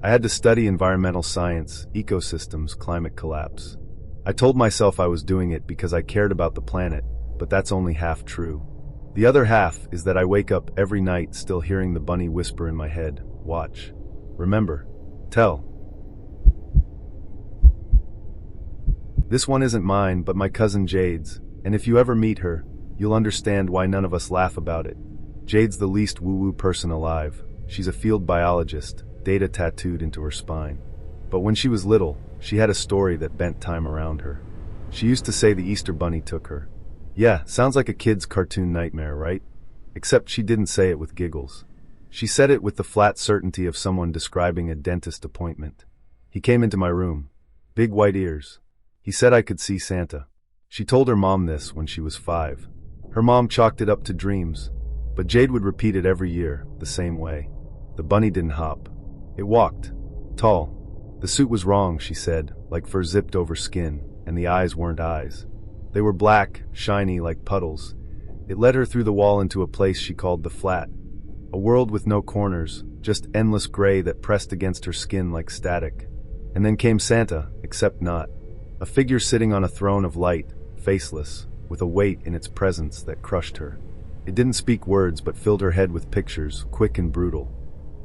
I had to study environmental science, ecosystems, climate collapse. I told myself I was doing it because I cared about the planet, but that's only half true. The other half is that I wake up every night still hearing the bunny whisper in my head, watch. Remember. Tell. This one isn't mine, but my cousin Jade's, and if you ever meet her, you'll understand why none of us laugh about it. Jade's the least woo-woo person alive. She's a field biologist, data tattooed into her spine. But when she was little, she had a story that bent time around her. She used to say the Easter Bunny took her. Yeah, sounds like a kid's cartoon nightmare, right? Except she didn't say it with giggles. She said it with the flat certainty of someone describing a dentist appointment. He came into my room. Big white ears. He said I could see Santa. She told her mom this when she was 5. Her mom chalked it up to dreams. But Jade would repeat it every year, the same way. The bunny didn't hop. It walked. Tall. The suit was wrong, she said, like fur zipped over skin, and the eyes weren't eyes. They were black, shiny like puddles. It led her through the wall into a place she called the flat. A world with no corners, just endless gray that pressed against her skin like static. And then came Santa, except not. A figure sitting on a throne of light, faceless, with a weight in its presence that crushed her. It didn't speak words but filled her head with pictures, quick and brutal.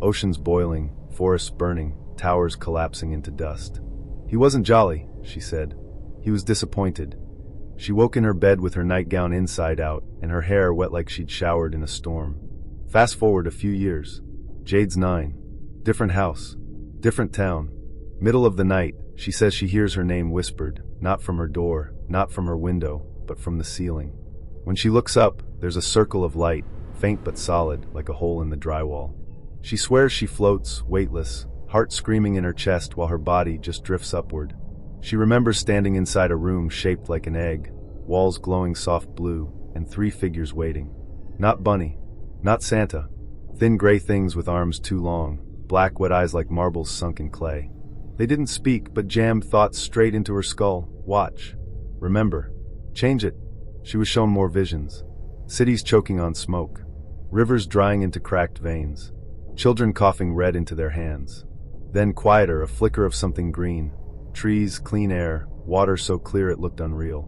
Oceans boiling, forests burning, towers collapsing into dust. He wasn't jolly, she said. He was disappointed. She woke in her bed with her nightgown inside out and her hair wet like she'd showered in a storm. Fast forward a few years. Jade's 9. Different house. Different town. Middle of the night, she says she hears her name whispered, not from her door, not from her window, but from the ceiling. When she looks up, there's a circle of light, faint but solid, like a hole in the drywall. She swears she floats, weightless, heart screaming in her chest while her body just drifts upward. She remembers standing inside a room shaped like an egg, walls glowing soft blue, and 3 figures waiting. Not Bunny. Not Santa. Thin gray things with arms too long, black wet eyes like marbles sunk in clay. They didn't speak, but jammed thoughts straight into her skull. Watch. Remember. Change it. She was shown more visions. Cities choking on smoke. Rivers drying into cracked veins. Children coughing red into their hands. Then quieter, a flicker of something green. Trees, clean air, water so clear it looked unreal.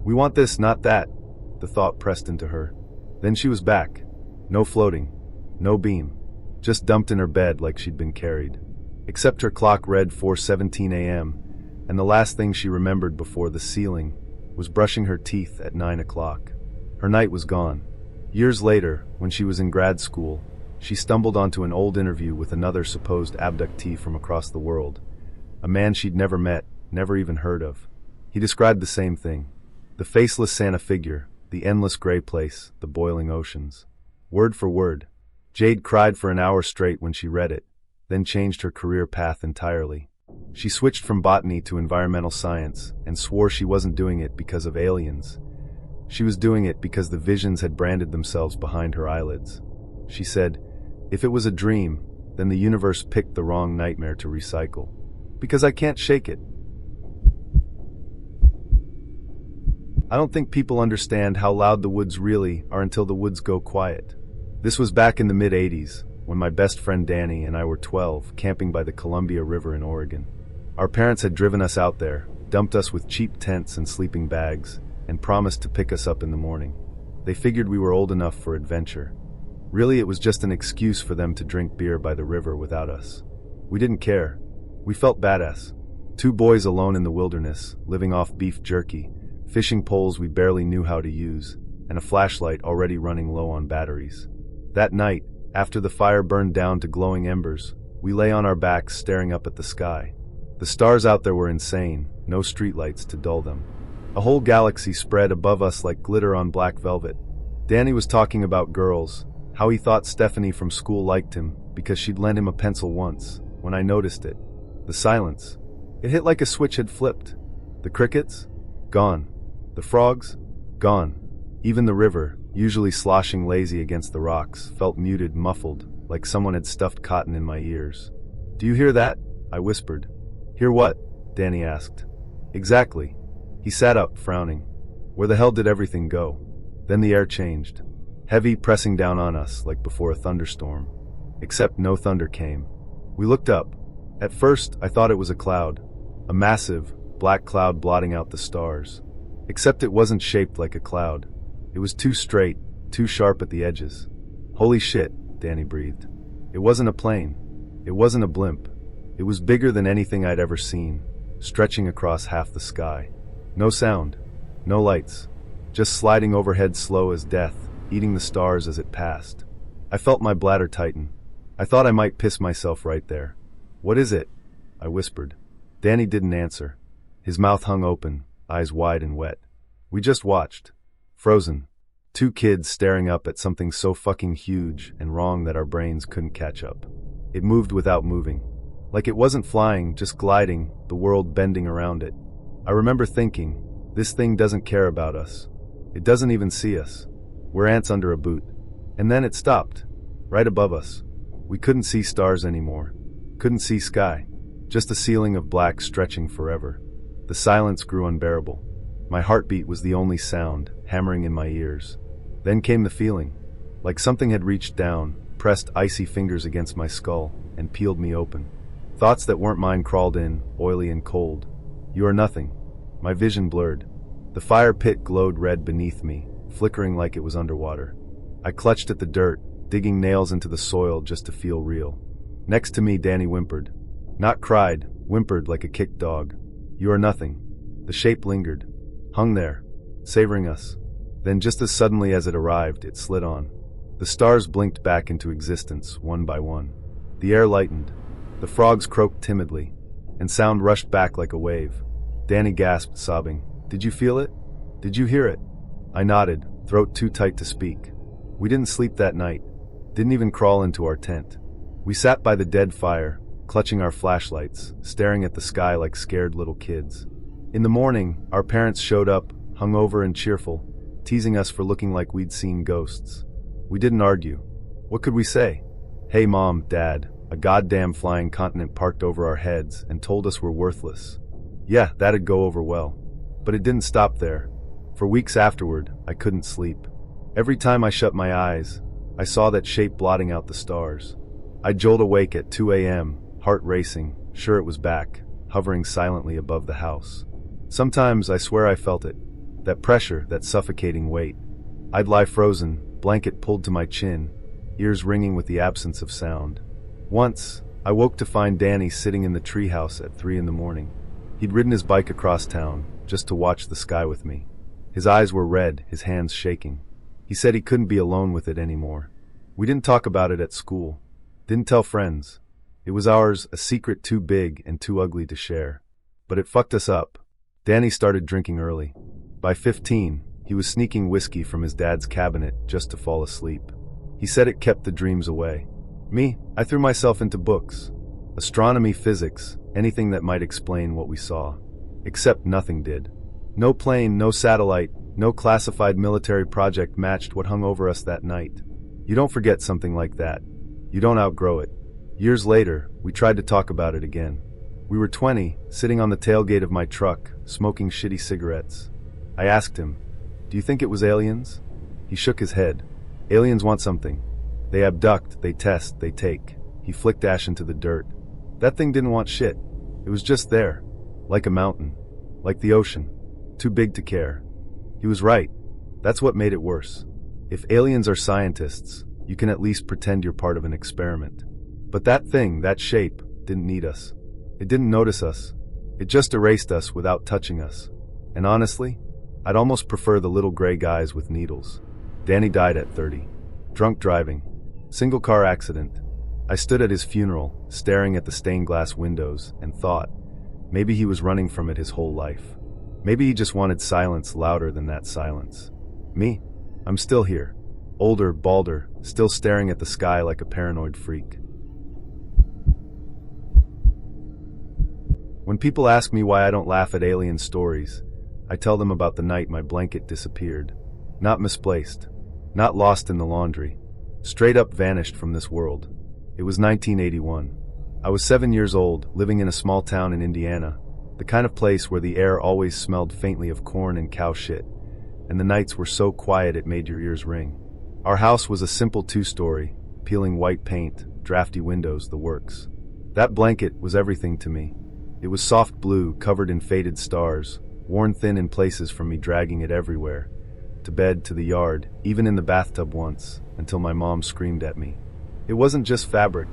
We want this, not that, the thought pressed into her. Then she was back. No floating. No beam. Just dumped in her bed like she'd been carried. Except her clock read 4:17 a.m., and the last thing she remembered before the ceiling was brushing her teeth at 9 o'clock. Her night was gone. Years later, when she was in grad school, she stumbled onto an old interview with another supposed abductee from across the world. A man she'd never met, never even heard of. He described the same thing. The faceless Santa figure, the endless gray place, the boiling oceans. Word for word. Jade cried for an hour straight when she read it, then changed her career path entirely. She switched from botany to environmental science and swore she wasn't doing it because of aliens. She was doing it because the visions had branded themselves behind her eyelids. She said, if it was a dream, then the universe picked the wrong nightmare to recycle. Because I can't shake it. I don't think people understand how loud the woods really are until the woods go quiet. This was back in the mid-'80s, when my best friend Danny and I were 12, camping by the Columbia River in Oregon. Our parents had driven us out there, dumped us with cheap tents and sleeping bags, and promised to pick us up in the morning. They figured we were old enough for adventure. Really, it was just an excuse for them to drink beer by the river without us. We didn't care. We felt badass. 2 boys alone in the wilderness, living off beef jerky, fishing poles we barely knew how to use, and a flashlight already running low on batteries. That night, after the fire burned down to glowing embers, we lay on our backs staring up at the sky. The stars out there were insane, no streetlights to dull them. A whole galaxy spread above us like glitter on black velvet. Danny was talking about girls, how he thought Stephanie from school liked him because she'd lent him a pencil once, when I noticed it. The silence. It hit like a switch had flipped. The crickets? Gone. The frogs? Gone. Even the river, usually sloshing lazy against the rocks, felt muted, muffled, like someone had stuffed cotton in my ears. Do you hear that? I whispered. Hear what? Danny asked. Exactly. He sat up, frowning. Where the hell did everything go? Then the air changed. Heavy, pressing down on us, like before a thunderstorm. Except no thunder came. We looked up. At first, I thought it was a cloud. A massive, black cloud blotting out the stars. Except it wasn't shaped like a cloud. It was too straight, too sharp at the edges. Holy shit, Danny breathed. It wasn't a plane. It wasn't a blimp. It was bigger than anything I'd ever seen, stretching across half the sky. No sound. No lights. Just sliding overhead slow as death, eating the stars as it passed. I felt my bladder tighten. I thought I might piss myself right there. What is it? I whispered. Danny didn't answer. His mouth hung open, eyes wide and wet. We just watched. Frozen. 2 kids staring up at something so fucking huge and wrong that our brains couldn't catch up. It moved without moving. Like it wasn't flying, just gliding, the world bending around it. I remember thinking, this thing doesn't care about us. It doesn't even see us. We're ants under a boot. And then it stopped. Right above us. We couldn't see stars anymore. Couldn't see sky. Just a ceiling of black stretching forever. The silence grew unbearable. My heartbeat was the only sound, hammering in my ears. Then came the feeling. Like something had reached down, pressed icy fingers against my skull, and peeled me open. Thoughts that weren't mine crawled in, oily and cold. You are nothing. My vision blurred. The fire pit glowed red beneath me, flickering like it was underwater. I clutched at the dirt, digging nails into the soil just to feel real. Next to me, Danny whimpered. Not cried, whimpered like a kicked dog. You are nothing. The shape lingered, hung there, savoring us. Then just as suddenly as it arrived, it slid on. The stars blinked back into existence, one by one. The air lightened. The frogs croaked timidly, and sound rushed back like a wave. Danny gasped, sobbing. Did you feel it? Did you hear it? I nodded, throat too tight to speak. We didn't sleep that night. Didn't even crawl into our tent. We sat by the dead fire, clutching our flashlights, staring at the sky like scared little kids. In the morning, our parents showed up, hungover and cheerful, teasing us for looking like we'd seen ghosts. We didn't argue. What could we say? Hey Mom, Dad, a goddamn flying continent parked over our heads and told us we're worthless. Yeah, that'd go over well. But it didn't stop there. For weeks afterward, I couldn't sleep. Every time I shut my eyes, I saw that shape blotting out the stars. I'd jolt awake at 2 a.m., heart racing, sure it was back, hovering silently above the house. Sometimes I swear I felt it. That pressure, that suffocating weight. I'd lie frozen, blanket pulled to my chin, ears ringing with the absence of sound. Once, I woke to find Danny sitting in the treehouse at 3 in the morning. He'd ridden his bike across town, just to watch the sky with me. His eyes were red, his hands shaking. He said he couldn't be alone with it anymore. We didn't talk about it at school. Didn't tell friends. It was ours, a secret too big and too ugly to share. But it fucked us up. Danny started drinking early. By 15, he was sneaking whiskey from his dad's cabinet just to fall asleep. He said it kept the dreams away. Me, I threw myself into books. Astronomy, physics, anything that might explain what we saw. Except nothing did. No plane, no satellite, no classified military project matched what hung over us that night. You don't forget something like that. You don't outgrow it. Years later, we tried to talk about it again. We were 20, sitting on the tailgate of my truck, smoking shitty cigarettes. I asked him, "Do you think it was aliens?" He shook his head. Aliens want something. They abduct, they test, they take. He flicked ash into the dirt. That thing didn't want shit. It was just there. Like a mountain. Like the ocean. Too big to care. He was right. That's what made it worse. If aliens are scientists, you can at least pretend you're part of an experiment. But that thing, that shape, didn't need us. It didn't notice us. It just erased us without touching us. And honestly, I'd almost prefer the little gray guys with needles. Danny died at 30. Drunk driving. Single car accident. I stood at his funeral, staring at the stained glass windows, and thought, maybe he was running from it his whole life. Maybe he just wanted silence louder than that silence. Me? I'm still here. Older, balder, still staring at the sky like a paranoid freak. When people ask me why I don't laugh at alien stories, I tell them about the night my blanket disappeared. Not misplaced. Not lost in the laundry. Straight up vanished from this world. It was 1981. I was 7 years old, living in a small town in Indiana, the kind of place where the air always smelled faintly of corn and cow shit, and the nights were so quiet it made your ears ring. Our house was a simple 2-story, peeling white paint, drafty windows, the works. That blanket was everything to me. It was soft blue, covered in faded stars, worn thin in places from me dragging it everywhere, to bed, to the yard, even in the bathtub once, until my mom screamed at me. It wasn't just fabric,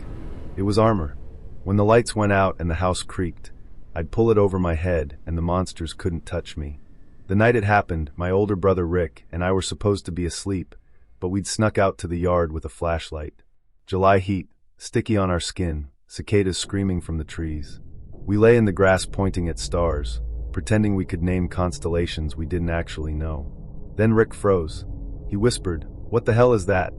it was armor. When the lights went out and the house creaked, I'd pull it over my head and the monsters couldn't touch me. The night it happened, my older brother Rick and I were supposed to be asleep, but we'd snuck out to the yard with a flashlight. July heat, sticky on our skin, cicadas screaming from the trees. We lay in the grass pointing at stars, pretending we could name constellations we didn't actually know. Then Rick froze. He whispered, "What the hell is that?"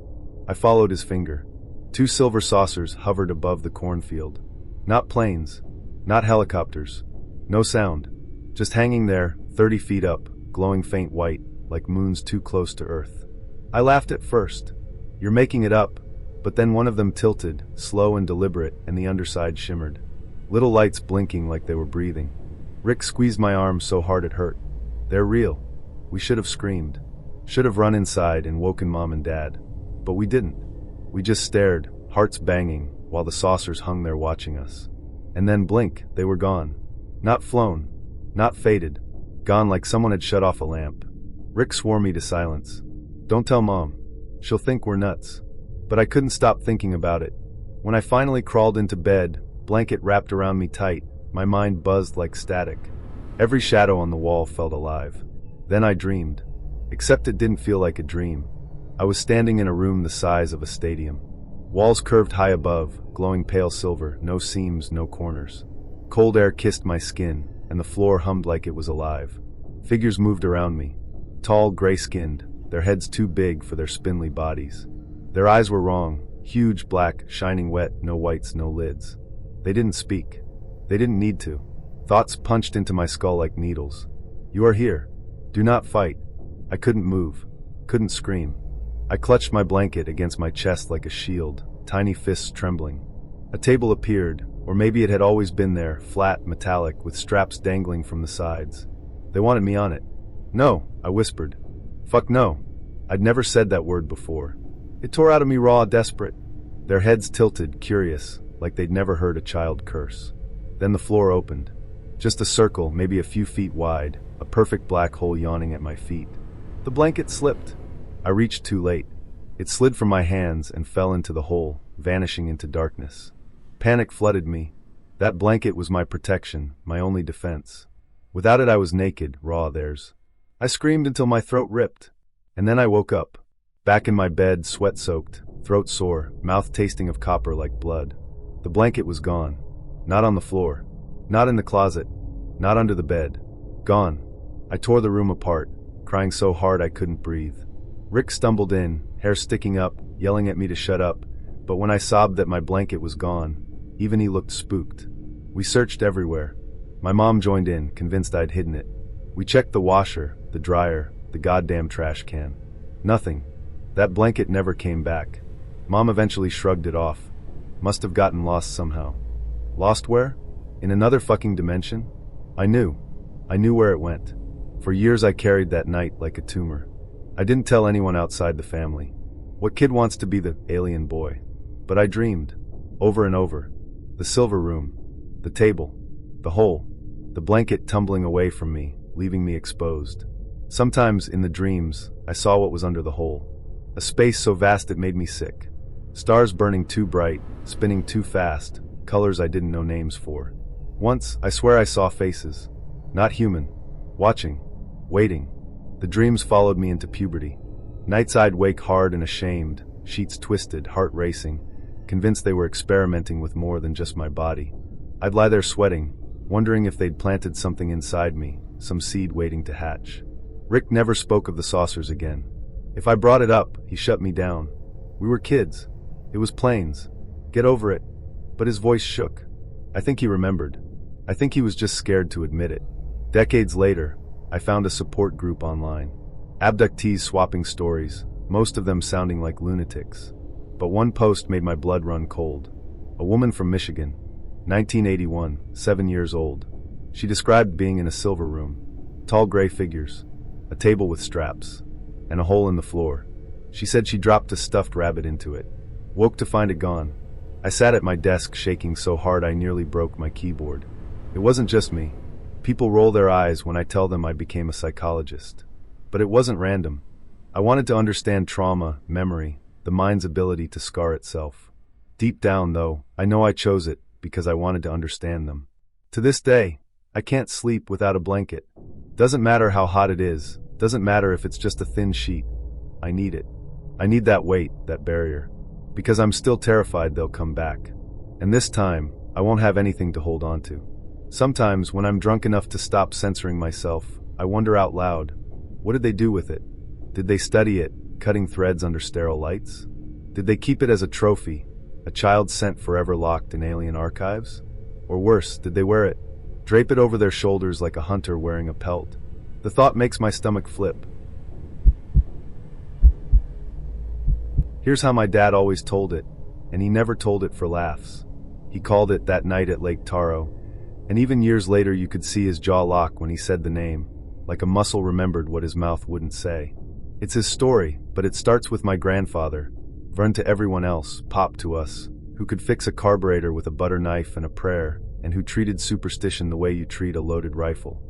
I followed his finger. 2 silver saucers hovered above the cornfield. Not planes, not helicopters, no sound. Just hanging there, 30 feet up, glowing faint white, like moons too close to Earth. I laughed at first. You're making it up. But then one of them tilted, slow and deliberate, and the underside shimmered. Little lights blinking like they were breathing. Rick squeezed my arm so hard it hurt. They're real. We should have screamed. Should have run inside and woken Mom and Dad. But we didn't. We just stared, hearts banging, while the saucers hung there watching us. And then blink, they were gone. Not flown. Not faded. Gone like someone had shut off a lamp. Rick swore me to silence. Don't tell Mom. She'll think we're nuts. But I couldn't stop thinking about it. When I finally crawled into bed, blanket wrapped around me tight, my mind buzzed like static. Every shadow on the wall felt alive. Then I dreamed. Except it didn't feel like a dream. I was standing in a room the size of a stadium. Walls curved high above, glowing pale silver, no seams, no corners. Cold air kissed my skin, and the floor hummed like it was alive. Figures moved around me. Tall, gray-skinned, their heads too big for their spindly bodies. Their eyes were wrong, huge, black, shining wet, no whites, no lids. They didn't speak. They didn't need to. Thoughts punched into my skull like needles. You are here. Do not fight. I couldn't move. Couldn't scream. I clutched my blanket against my chest like a shield, tiny fists trembling. A table appeared, or maybe it had always been there, flat, metallic, with straps dangling from the sides. They wanted me on it. No, I whispered. Fuck no. I'd never said that word before. It tore out of me raw, desperate. Their heads tilted, curious, like they'd never heard a child curse. Then the floor opened. Just a circle, maybe a few feet wide, a perfect black hole yawning at my feet. The blanket slipped. I reached too late. It slid from my hands and fell into the hole, vanishing into darkness. Panic flooded me. That blanket was my protection, my only defense. Without it I was naked, raw theirs. I screamed until my throat ripped. And then I woke up. Back in my bed, sweat-soaked, throat sore, mouth tasting of copper like blood. The blanket was gone. Not on the floor. Not in the closet. Not under the bed. Gone. I tore the room apart, crying so hard I couldn't breathe. Rick stumbled in, hair sticking up, yelling at me to shut up, but when I sobbed that my blanket was gone, even he looked spooked. We searched everywhere. My mom joined in, convinced I'd hidden it. We checked the washer, the dryer, the goddamn trash can. Nothing. That blanket never came back. Mom eventually shrugged it off. Must have gotten lost somehow. Lost where? In another fucking dimension? I knew. I knew where it went. For years I carried that night like a tumor. I didn't tell anyone outside the family. What kid wants to be the alien boy? But I dreamed. Over and over. The silver room. The table. The hole. The blanket tumbling away from me, leaving me exposed. Sometimes, in the dreams, I saw what was under the hole. A space so vast it made me sick. Stars burning too bright, spinning too fast, colors I didn't know names for. Once, I swear I saw faces. Not human. Watching. Waiting. The dreams followed me into puberty. Nights I'd wake hard and ashamed, sheets twisted, heart racing, convinced they were experimenting with more than just my body. I'd lie there sweating, wondering if they'd planted something inside me, some seed waiting to hatch. Rick never spoke of the saucers again. If I brought it up, he shut me down. We were kids. It was planes. Get over it. But his voice shook. I think he remembered. I think he was just scared to admit it. Decades later, I found a support group online. Abductees swapping stories, most of them sounding like lunatics. But one post made my blood run cold. A woman from Michigan, 1981, 7 years old. She described being in a silver room. Tall gray figures, a table with straps, and a hole in the floor. She said she dropped a stuffed rabbit into it. Woke to find it gone. I sat at my desk shaking so hard I nearly broke my keyboard. It wasn't just me. People roll their eyes when I tell them I became a psychologist. But it wasn't random. I wanted to understand trauma, memory, the mind's ability to scar itself. Deep down, though, I know I chose it because I wanted to understand them. To this day, I can't sleep without a blanket. Doesn't matter how hot it is. Doesn't matter if it's just a thin sheet. I need it. I need that weight, that barrier. Because I'm still terrified they'll come back. And this time, I won't have anything to hold on to. Sometimes, when I'm drunk enough to stop censoring myself, I wonder out loud, what did they do with it? Did they study it, cutting threads under sterile lights? Did they keep it as a trophy, a child scent forever locked in alien archives? Or worse, did they wear it, drape it over their shoulders like a hunter wearing a pelt? The thought makes my stomach flip. Here's how my dad always told it, and he never told it for laughs. He called it That Night at Lake Taro, and even years later you could see his jaw lock when he said the name, like a muscle remembered what his mouth wouldn't say. It's his story, but it starts with my grandfather, Vern to everyone else, Pop to us, who could fix a carburetor with a butter knife and a prayer, and who treated superstition the way you treat a loaded rifle.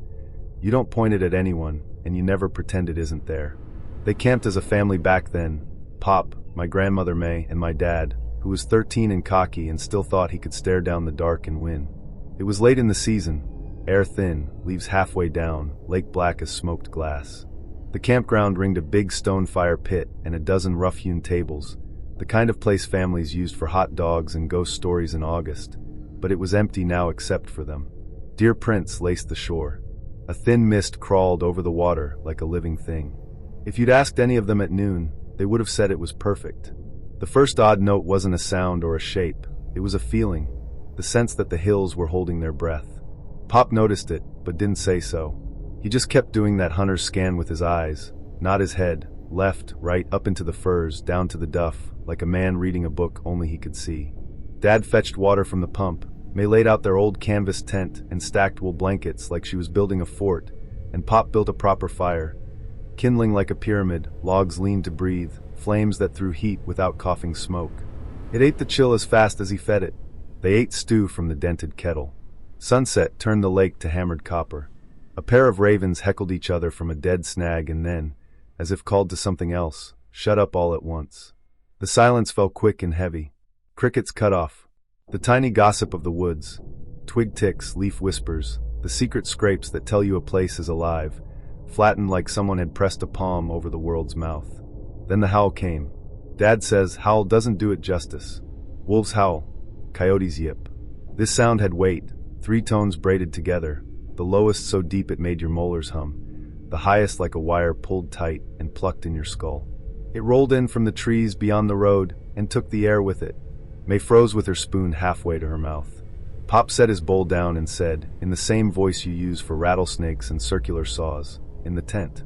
You don't point it at anyone, and you never pretend it isn't there. They camped as a family back then: Pop, my grandmother May, and my dad, who was 13 and cocky and still thought he could stare down the dark and win. It was late in the season, air thin, leaves halfway down, lake black as smoked glass. The campground ringed a big stone fire pit and a dozen rough-hewn tables, the kind of place families used for hot dogs and ghost stories in August, but it was empty now except for them. Deer prints laced the shore. A thin mist crawled over the water like a living thing. If you'd asked any of them at noon, they would have said it was perfect. The first odd note wasn't a sound or a shape, it was a feeling, the sense that the hills were holding their breath. Pop noticed it, but didn't say so. He just kept doing that hunter's scan with his eyes, not his head, left, right, up into the firs, down to the duff, like a man reading a book only he could see. Dad fetched water from the pump. May laid out their old canvas tent and stacked wool blankets like she was building a fort, and Pop built a proper fire. Kindling like a pyramid, logs leaned to breathe, flames that threw heat without coughing smoke. It ate the chill as fast as he fed it. They ate stew from the dented kettle. Sunset turned the lake to hammered copper. A pair of ravens heckled each other from a dead snag and then, as if called to something else, shut up all at once. The silence fell quick and heavy. Crickets cut off. The tiny gossip of the woods, twig ticks, leaf whispers, the secret scrapes that tell you a place is alive, flattened like someone had pressed a palm over the world's mouth. Then the howl came. Dad says howl doesn't do it justice. Wolves howl, coyotes yip. This sound had weight, 3 tones braided together, the lowest so deep it made your molars hum, the highest like a wire pulled tight and plucked in your skull. It rolled in from the trees beyond the road and took the air with it. May froze with her spoon halfway to her mouth. Pop set his bowl down and said, in the same voice you use for rattlesnakes and circular saws, in the tent.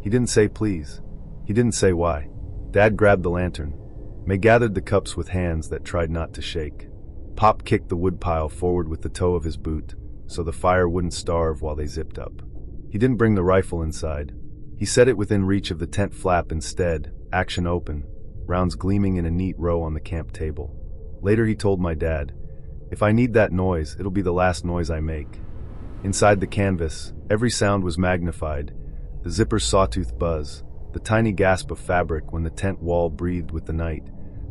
He didn't say please. He didn't say why. Dad grabbed the lantern. May gathered the cups with hands that tried not to shake. Pop kicked the woodpile forward with the toe of his boot, so the fire wouldn't starve while they zipped up. He didn't bring the rifle inside. He set it within reach of the tent flap instead, action open, rounds gleaming in a neat row on the camp table. Later he told my dad, if I need that noise, it'll be the last noise I make. Inside the canvas, every sound was magnified, the zipper's sawtooth buzz, the tiny gasp of fabric when the tent wall breathed with the night,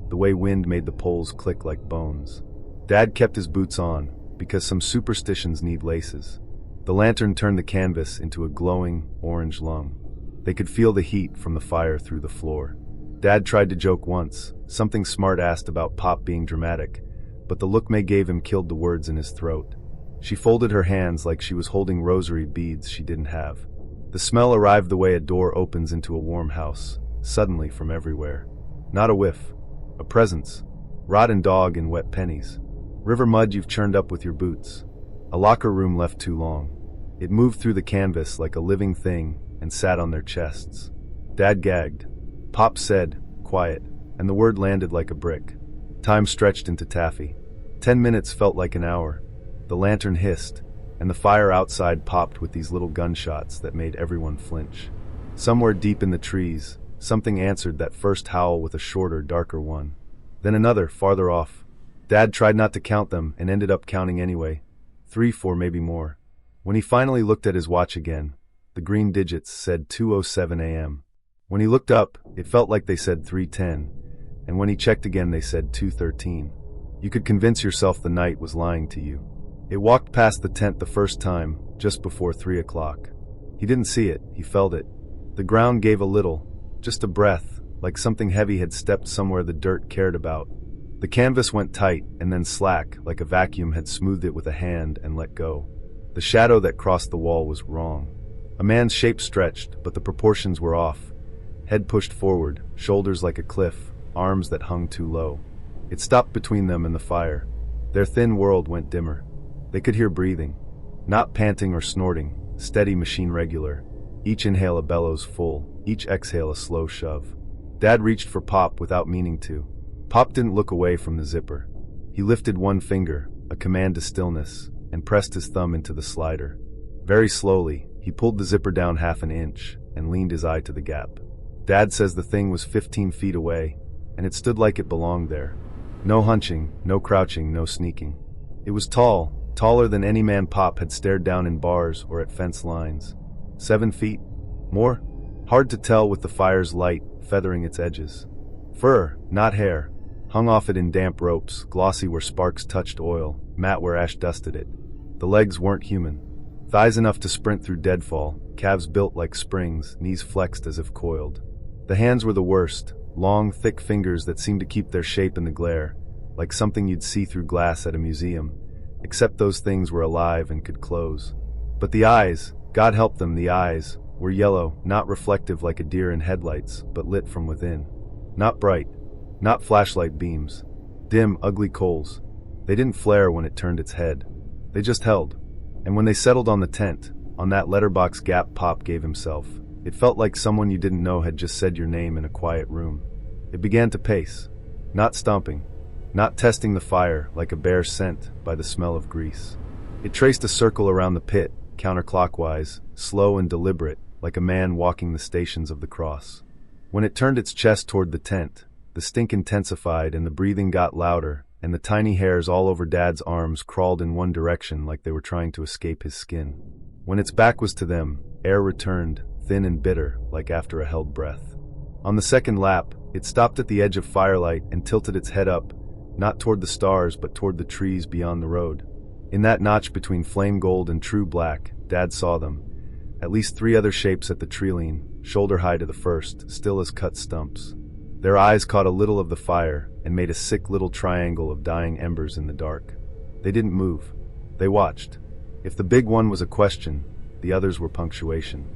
the way wind made the poles click like bones. Dad kept his boots on, because some superstitions need laces. The lantern turned the canvas into a glowing, orange lung. They could feel the heat from the fire through the floor. Dad tried to joke once, something smart-assed about Pop being dramatic, but the look May gave him killed the words in his throat. She folded her hands like she was holding rosary beads she didn't have. The smell arrived the way a door opens into a warm house, suddenly from everywhere. Not a whiff. A presence. Rotten dog and wet pennies. River mud you've churned up with your boots. A locker room left too long. It moved through the canvas like a living thing and sat on their chests. Dad gagged. Pop said, quiet, and the word landed like a brick. Time stretched into taffy. 10 minutes felt like an hour. The lantern hissed, and the fire outside popped with these little gunshots that made everyone flinch. Somewhere deep in the trees, something answered that first howl with a shorter, darker one. Then another, farther off. Dad tried not to count them and ended up counting anyway. 3, 4, maybe more. When he finally looked at his watch again, the green digits said 2:07 a.m. When he looked up, it felt like they said 3:10, and when he checked again they said 2:13. You could convince yourself the night was lying to you. It walked past the tent the first time, just before 3 o'clock. He didn't see it, he felt it. The ground gave a little, just a breath, like something heavy had stepped somewhere the dirt cared about. The canvas went tight and then slack, like a vacuum had smoothed it with a hand and let go. The shadow that crossed the wall was wrong. A man's shape stretched, but the proportions were off. Head pushed forward, shoulders like a cliff, arms that hung too low. It stopped between them and the fire. Their thin world went dimmer. They could hear breathing. Not panting or snorting, steady machine regular. Each inhale a bellows full, each exhale a slow shove. Dad reached for Pop without meaning to. Pop didn't look away from the zipper. He lifted one finger, a command to stillness, and pressed his thumb into the slider. Very slowly, he pulled the zipper down half an inch and leaned his eye to the gap. Dad says the thing was 15 feet away, and it stood like it belonged there. No hunching, no crouching, no sneaking. It was tall, taller than any man Pop had stared down in bars or at fence lines. 7 feet? More? Hard to tell with the fire's light feathering its edges. Fur, not hair, hung off it in damp ropes, glossy where sparks touched oil, matte where ash dusted it. The legs weren't human. Thighs enough to sprint through deadfall, calves built like springs, knees flexed as if coiled. The hands were the worst, long, thick fingers that seemed to keep their shape in the glare, like something you'd see through glass at a museum, except those things were alive and could close. But the eyes, God help them, the eyes, were yellow, not reflective like a deer in headlights, but lit from within. Not bright, not flashlight beams. Dim, ugly coals. They didn't flare when it turned its head. They just held. And when they settled on the tent, on that letterbox gap Pop gave himself, it felt like someone you didn't know had just said your name in a quiet room. It began to pace. Not stomping. Not testing the fire like a bear sent by the smell of grease. It traced a circle around the pit, counterclockwise, slow and deliberate, like a man walking the stations of the cross. When it turned its chest toward the tent, the stink intensified and the breathing got louder, and the tiny hairs all over Dad's arms crawled in one direction like they were trying to escape his skin. When its back was to them, air returned, thin and bitter, like after a held breath. On the second lap, it stopped at the edge of firelight and tilted its head up, not toward the stars but toward the trees beyond the road. In that notch between flame gold and true black, Dad saw them. At least 3 other shapes at the treeline, shoulder high to the first, still as cut stumps. Their eyes caught a little of the fire and made a sick little triangle of dying embers in the dark. They didn't move. They watched. If the big one was a question, the others were punctuation.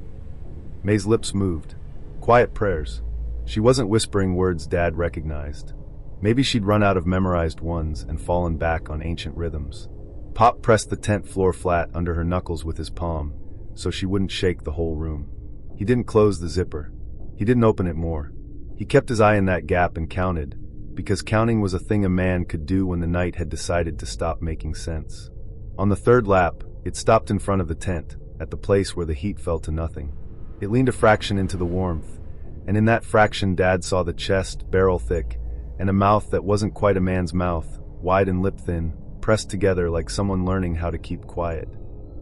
May's lips moved. Quiet prayers. She wasn't whispering words Dad recognized. Maybe she'd run out of memorized ones and fallen back on ancient rhythms. Pop pressed the tent floor flat under her knuckles with his palm, so she wouldn't shake the whole room. He didn't close the zipper. He didn't open it more. He kept his eye in that gap and counted, because counting was a thing a man could do when the night had decided to stop making sense. On the third lap, it stopped in front of the tent, at the place where the heat fell to nothing. It leaned a fraction into the warmth, and in that fraction Dad saw the chest, barrel thick, and a mouth that wasn't quite a man's mouth, wide and lip-thin, pressed together like someone learning how to keep quiet.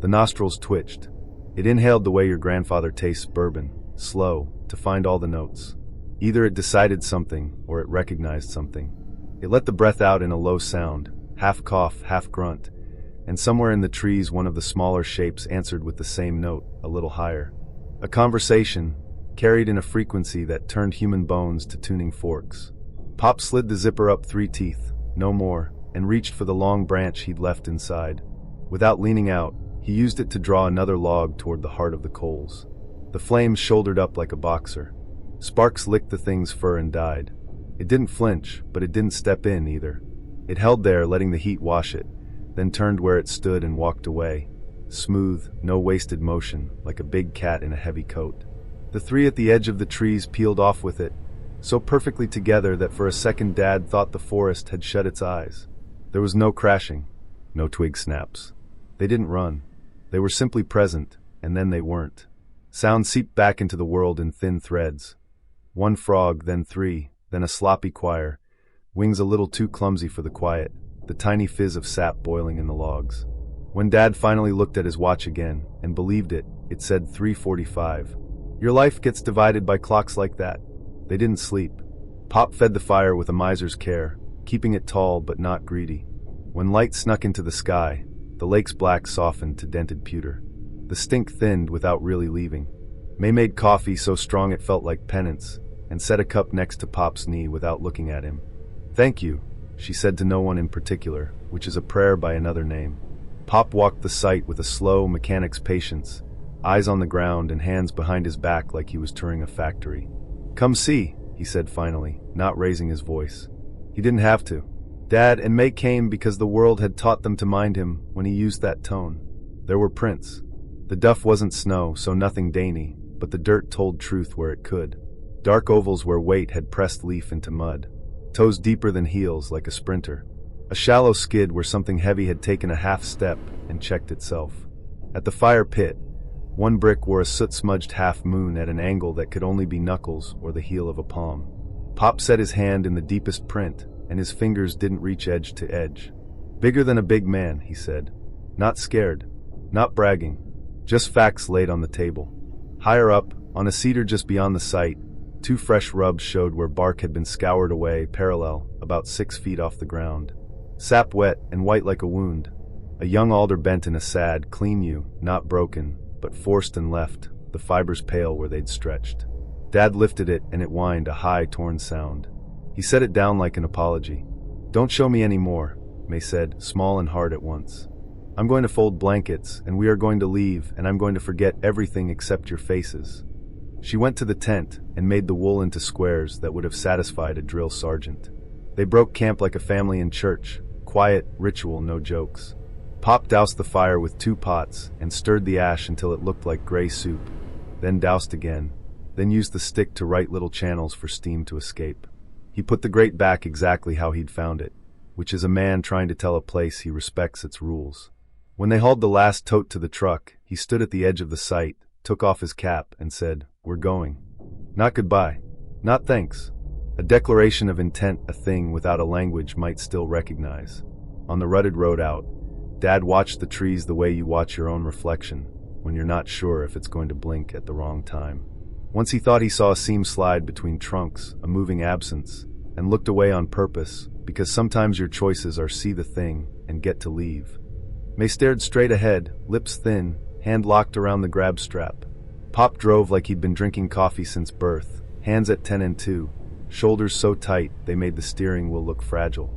The nostrils twitched. It inhaled the way your grandfather tastes bourbon, slow, to find all the notes. Either it decided something, or it recognized something. It let the breath out in a low sound, half cough, half grunt, and somewhere in the trees one of the smaller shapes answered with the same note, a little higher. A conversation, carried in a frequency that turned human bones to tuning forks. Pop slid the zipper up 3 teeth, no more, and reached for the long branch he'd left inside. Without leaning out, he used it to draw another log toward the heart of the coals. The flames shouldered up like a boxer. Sparks licked the thing's fur and died. It didn't flinch, but it didn't step in either. It held there, letting the heat wash it, then turned where it stood and walked away. Smooth, no wasted motion, like a big cat in a heavy coat. The 3 at the edge of the trees peeled off with it, so perfectly together that for a second Dad thought the forest had shut its eyes. There was no crashing, no twig snaps. They didn't run. They were simply present, and then they weren't. Sound seeped back into the world in thin threads. 1 frog, then 3, then a sloppy choir, wings a little too clumsy for the quiet, the tiny fizz of sap boiling in the logs. When Dad finally looked at his watch again, and believed it, it said 3:45. Your life gets divided by clocks like that. They didn't sleep. Pop fed the fire with a miser's care, keeping it tall but not greedy. When light snuck into the sky, the lake's black softened to dented pewter. The stink thinned without really leaving. May made coffee so strong it felt like penance, and set a cup next to Pop's knee without looking at him. "Thank you," she said to no one in particular, which is a prayer by another name. Pop walked the site with a slow, mechanic's patience, eyes on the ground and hands behind his back like he was touring a factory. "Come see," he said finally, not raising his voice. He didn't have to. Dad and May came because the world had taught them to mind him when he used that tone. There were prints. The duff wasn't snow, so nothing dainty, but the dirt told truth where it could. Dark ovals where weight had pressed leaf into mud. Toes deeper than heels like a sprinter. A shallow skid where something heavy had taken a half step and checked itself. At the fire pit, 1 brick wore a soot-smudged half moon at an angle that could only be knuckles or the heel of a palm. Pop set his hand in the deepest print, and his fingers didn't reach edge to edge. "Bigger than a big man," he said. Not scared. Not bragging. Just facts laid on the table. Higher up, on a cedar just beyond the site, 2 fresh rubs showed where bark had been scoured away parallel, about 6 feet off the ground. Sap wet and white like a wound. A young alder bent in a sad, clean yew, not broken, but forced and left, the fibers pale where they'd stretched. Dad lifted it and it whined a high, torn sound. He set it down like an apology. "Don't show me any more," May said, small and hard at once. "I'm going to fold blankets, and we are going to leave, and I'm going to forget everything except your faces." She went to the tent and made the wool into squares that would have satisfied a drill sergeant. They broke camp like a family in church, quiet, ritual, no jokes. Pop doused the fire with 2 pots and stirred the ash until it looked like gray soup, then doused again, then used the stick to right little channels for steam to escape. He put the grate back exactly how he'd found it, which is a man trying to tell a place he respects its rules. When they hauled the last tote to the truck, he stood at the edge of the site, took off his cap, and said, "We're going." Not goodbye. Not thanks. A declaration of intent, a thing without a language might still recognize. On the rutted road out, Dad watched the trees the way you watch your own reflection, when you're not sure if it's going to blink at the wrong time. Once he thought he saw a seam slide between trunks, a moving absence, and looked away on purpose, because sometimes your choices are see the thing and get to leave. May stared straight ahead, lips thin, hand locked around the grab strap. Pop drove like he'd been drinking coffee since birth, hands at 10 and 2, shoulders so tight they made the steering wheel look fragile.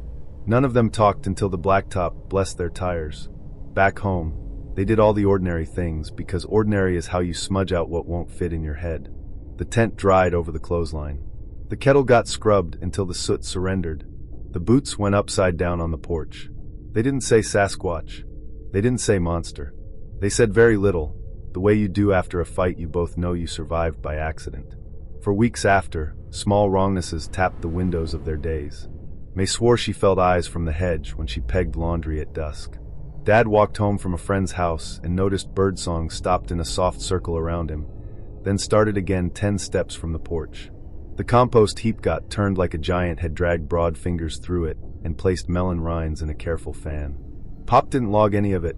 None of them talked until the blacktop blessed their tires. Back home, they did all the ordinary things, because ordinary is how you smudge out what won't fit in your head. The tent dried over the clothesline. The kettle got scrubbed until the soot surrendered. The boots went upside down on the porch. They didn't say Sasquatch. They didn't say monster. They said very little, the way you do after a fight you both know you survived by accident. For weeks after, small wrongnesses tapped the windows of their days. May swore she felt eyes from the hedge when she pegged laundry at dusk. Dad walked home from a friend's house and noticed birdsong stopped in a soft circle around him, then started again 10 steps from the porch. The compost heap got turned like a giant had dragged broad fingers through it and placed melon rinds in a careful fan. Pop didn't log any of it.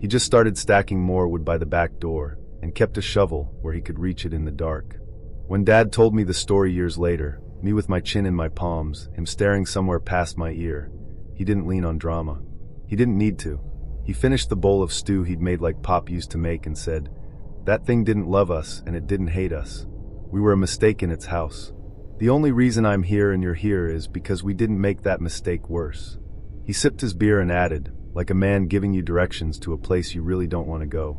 He just started stacking more wood by the back door and kept a shovel where he could reach it in the dark. When Dad told me the story years later, me with my chin in my palms, him staring somewhere past my ear, he didn't lean on drama. He didn't need to. He finished the bowl of stew he'd made like Pop used to make and said, "That thing didn't love us and it didn't hate us. We were a mistake in its house. The only reason I'm here and you're here is because we didn't make that mistake worse." He sipped his beer and added, like a man giving you directions to a place you really don't want to go,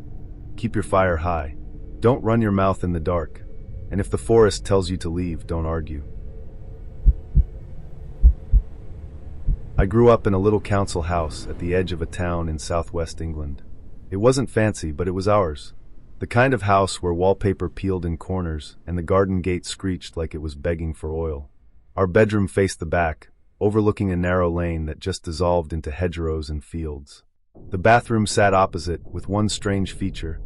"Keep your fire high. Don't run your mouth in the dark. And if the forest tells you to leave, don't argue." I grew up in a little council house at the edge of a town in southwest England. It wasn't fancy, but it was ours. The kind of house where wallpaper peeled in corners and the garden gate screeched like it was begging for oil. Our bedroom faced the back, overlooking a narrow lane that just dissolved into hedgerows and fields. The bathroom sat opposite, with one strange feature,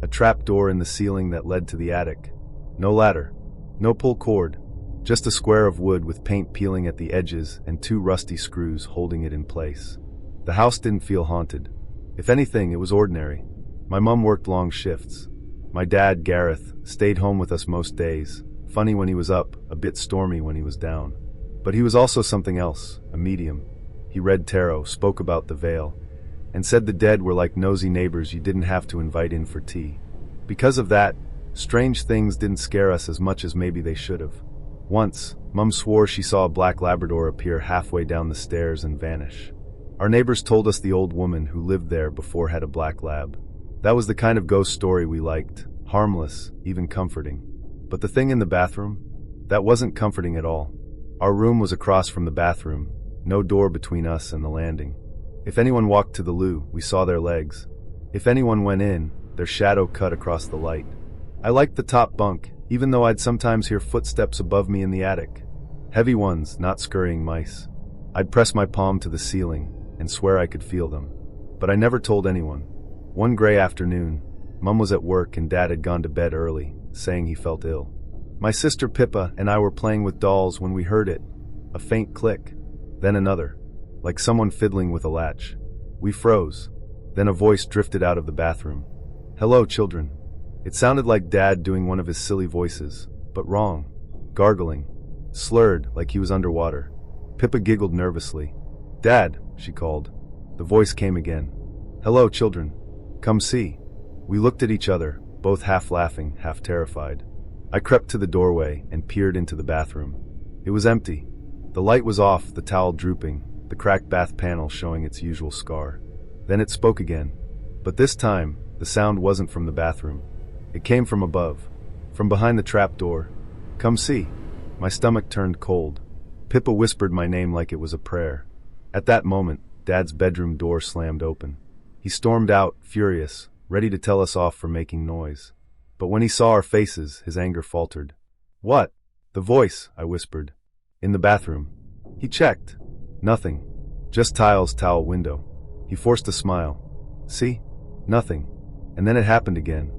a trap door in the ceiling that led to the attic. No ladder, no pull cord, just a square of wood with paint peeling at the edges and 2 rusty screws holding it in place. The house didn't feel haunted. If anything, it was ordinary. My mom worked long shifts. My dad, Gareth, stayed home with us most days, funny when he was up, a bit stormy when he was down. But he was also something else, a medium. He read tarot, spoke about the veil, and said the dead were like nosy neighbors you didn't have to invite in for tea. Because of that, strange things didn't scare us as much as maybe they should have. Once, Mum swore she saw a black Labrador appear halfway down the stairs and vanish. Our neighbors told us the old woman who lived there before had a black lab. That was the kind of ghost story we liked, harmless, even comforting. But the thing in the bathroom? That wasn't comforting at all. Our room was across from the bathroom, no door between us and the landing. If anyone walked to the loo, we saw their legs. If anyone went in, their shadow cut across the light. I liked the top bunk, even though I'd sometimes hear footsteps above me in the attic. Heavy ones, not scurrying mice. I'd press my palm to the ceiling and swear I could feel them. But I never told anyone. One gray afternoon, Mum was at work and Dad had gone to bed early, saying he felt ill. My sister Pippa and I were playing with dolls when we heard it. A faint click, then another, like someone fiddling with a latch. We froze. Then a voice drifted out of the bathroom. "Hello, children." It sounded like Dad doing one of his silly voices, but wrong. Gargling. Slurred, like he was underwater. Pippa giggled nervously. "Dad," she called. The voice came again. "Hello, children. Come see." We looked at each other, both half laughing, half terrified. I crept to the doorway and peered into the bathroom. It was empty. The light was off, the towel drooping, the cracked bath panel showing its usual scar. Then it spoke again. But this time, the sound wasn't from the bathroom. It came from above, from behind the trap door. "Come see." My stomach turned cold. Pippa whispered my name like it was a prayer. At that moment, Dad's bedroom door slammed open. He stormed out, furious, ready to tell us off for making noise. But when he saw our faces, his anger faltered. "What?" "The voice," I whispered. "In the bathroom." He checked. Nothing. Just tiles, towel, window. He forced a smile. "See? Nothing." And then it happened again.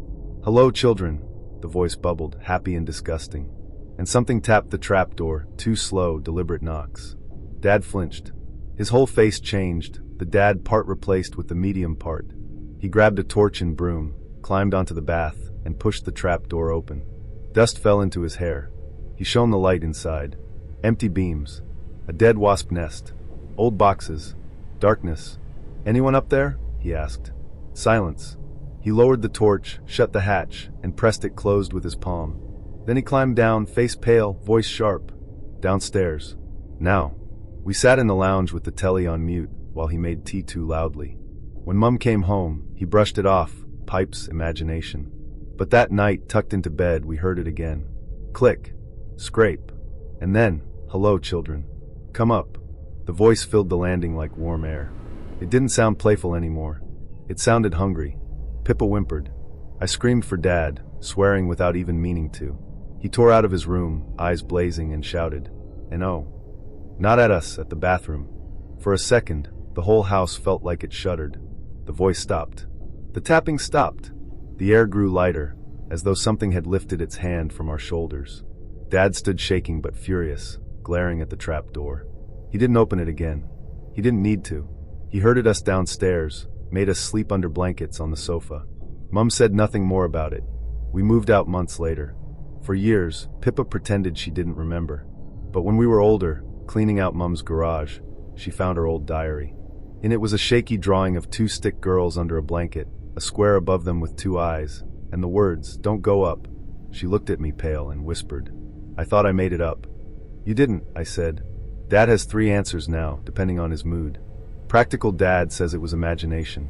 "Hello, children," the voice bubbled, happy and disgusting. And something tapped the trap door, two slow, deliberate knocks. Dad flinched. His whole face changed, the dad part replaced with the medium part. He grabbed a torch and broom, climbed onto the bath, and pushed the trap door open. Dust fell into his hair. He shone the light inside. Empty beams. A dead wasp nest. Old boxes. Darkness. "Anyone up there?" he asked. Silence. He lowered the torch, shut the hatch, and pressed it closed with his palm. Then he climbed down, face pale, voice sharp. Downstairs. Now. We sat in the lounge with the telly on mute, while he made tea too loudly. When Mum came home, he brushed it off, pipes, imagination. But that night, tucked into bed, we heard it again. Click. Scrape. And then, "Hello, children. Come up." The voice filled the landing like warm air. It didn't sound playful anymore. It sounded hungry. Pippa whimpered. I screamed for Dad, swearing without even meaning to. He tore out of his room, eyes blazing, and shouted. And oh, not at us, at the bathroom. For a second, the whole house felt like it shuddered. The voice stopped. The tapping stopped. The air grew lighter, as though something had lifted its hand from our shoulders. Dad stood shaking but furious, glaring at the trap door. He didn't open it again. He didn't need to. He herded us downstairs, made us sleep under blankets on the sofa. Mum said nothing more about it. We moved out months later. For years, Pippa pretended she didn't remember. But when we were older, cleaning out Mum's garage, she found her old diary. In it was a shaky drawing of two stick girls under a blanket, a square above them with two eyes, and the words, "Don't go up." She looked at me pale and whispered. I thought I made it up. You didn't, I said. Dad has 3 answers now, depending on his mood. Practical Dad says it was imagination.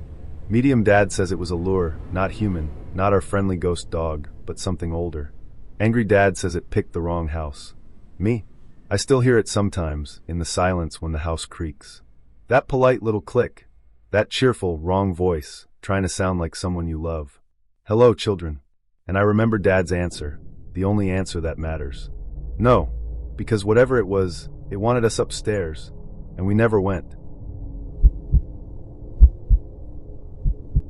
Medium Dad says it was a lure, not human, not our friendly ghost dog, but something older. Angry Dad says it picked the wrong house. Me? I still hear it sometimes, in the silence when the house creaks. That polite little click. That cheerful, wrong voice, trying to sound like someone you love. Hello, children. And I remember Dad's answer, the only answer that matters. No, because whatever it was, it wanted us upstairs, and we never went.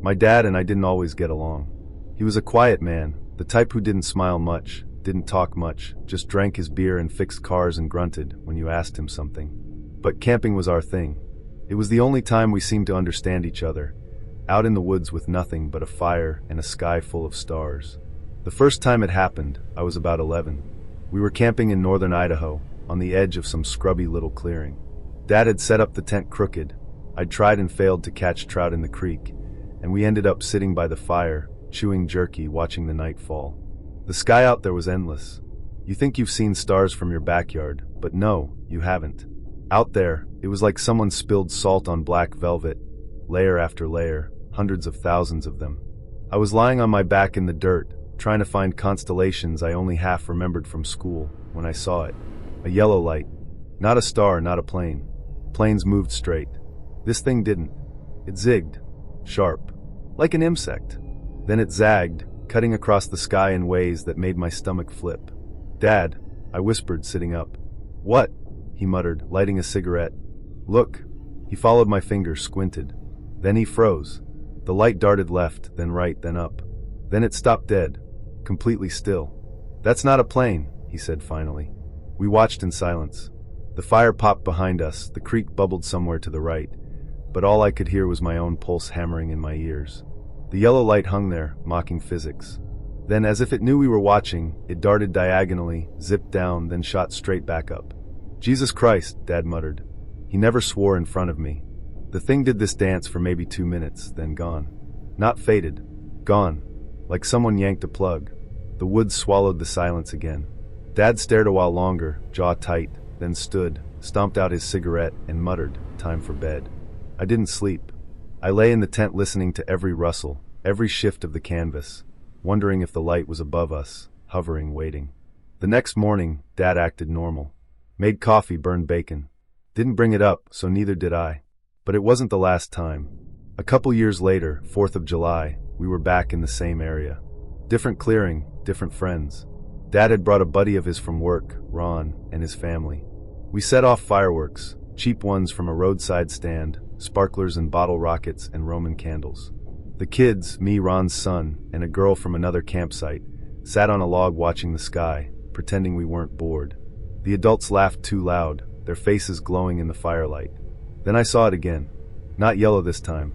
My dad and I didn't always get along. He was a quiet man, the type who didn't smile much, didn't talk much, just drank his beer and fixed cars and grunted when you asked him something. But camping was our thing. It was the only time we seemed to understand each other, out in the woods with nothing but a fire and a sky full of stars. The first time it happened, I was about 11. We were camping in northern Idaho, on the edge of some scrubby little clearing. Dad had set up the tent crooked. I'd tried and failed to catch trout in the creek, and we ended up sitting by the fire, chewing jerky, watching the night fall. The sky out there was endless. You think you've seen stars from your backyard, but no, you haven't. Out there, it was like someone spilled salt on black velvet, layer after layer, hundreds of thousands of them. I was lying on my back in the dirt, trying to find constellations I only half remembered from school, when I saw it. A yellow light. Not a star, not a plane. Planes moved straight. This thing didn't. It zigged. Sharp. Like an insect. Then it zagged, cutting across the sky in ways that made my stomach flip. Dad, I whispered, sitting up. What? He muttered, lighting a cigarette. Look. He followed my finger, squinted. Then he froze. The light darted left, then right, then up. Then it stopped dead. Completely still. That's not a plane, he said finally. We watched in silence. The fire popped behind us, the creek bubbled somewhere to the right. but all I could hear was my own pulse hammering in my ears. The yellow light hung there, mocking physics. Then, as if it knew we were watching, it darted diagonally, zipped down, then shot straight back up. "Jesus Christ," Dad muttered. He never swore in front of me. The thing did this dance for maybe 2 minutes, then gone. Not faded. Gone. Like someone yanked a plug. The woods swallowed the silence again. Dad stared a while longer, jaw tight, then stood, stomped out his cigarette, and muttered, "Time for bed." I didn't sleep. I lay in the tent listening to every rustle, every shift of the canvas, wondering if the light was above us, hovering, waiting. The next morning, Dad acted normal. Made coffee, burned bacon. Didn't bring it up, so neither did I. But it wasn't the last time. A couple years later, 4th of July, we were back in the same area. Different clearing, different friends. Dad had brought a buddy of his from work, Ron, and his family. We set off fireworks, cheap ones from a roadside stand, sparklers and bottle rockets and Roman candles. The kids, me, Ron's son, and a girl from another campsite, sat on a log watching the sky, pretending we weren't bored. The adults laughed too loud, their faces glowing in the firelight. Then I saw it again. Not yellow this time.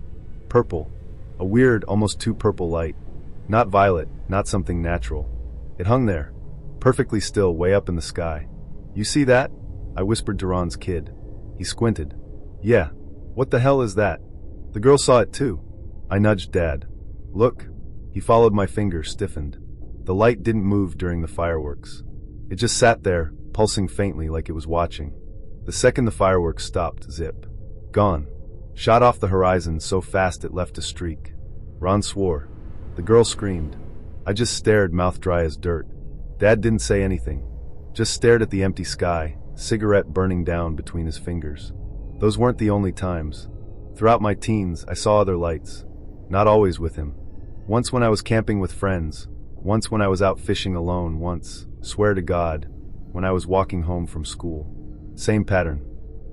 Purple. A weird, almost too purple light. Not violet, not something natural. It hung there, perfectly still, way up in the sky. "You see that?" I whispered to Ron's kid. He squinted. "Yeah. What the hell is that?" The girl saw it too. I nudged Dad. "Look." He followed my finger, stiffened. The light didn't move during the fireworks. It just sat there, pulsing faintly like it was watching. The second the fireworks stopped, zip. Gone. Shot off the horizon so fast it left a streak. Ron swore. The girl screamed. I just stared, mouth dry as dirt. Dad didn't say anything. Just stared at the empty sky, cigarette burning down between his fingers. Those weren't the only times. Throughout my teens, I saw other lights. Not always with him. Once when I was camping with friends. Once when I was out fishing alone. Once, swear to God, when I was walking home from school. Same pattern.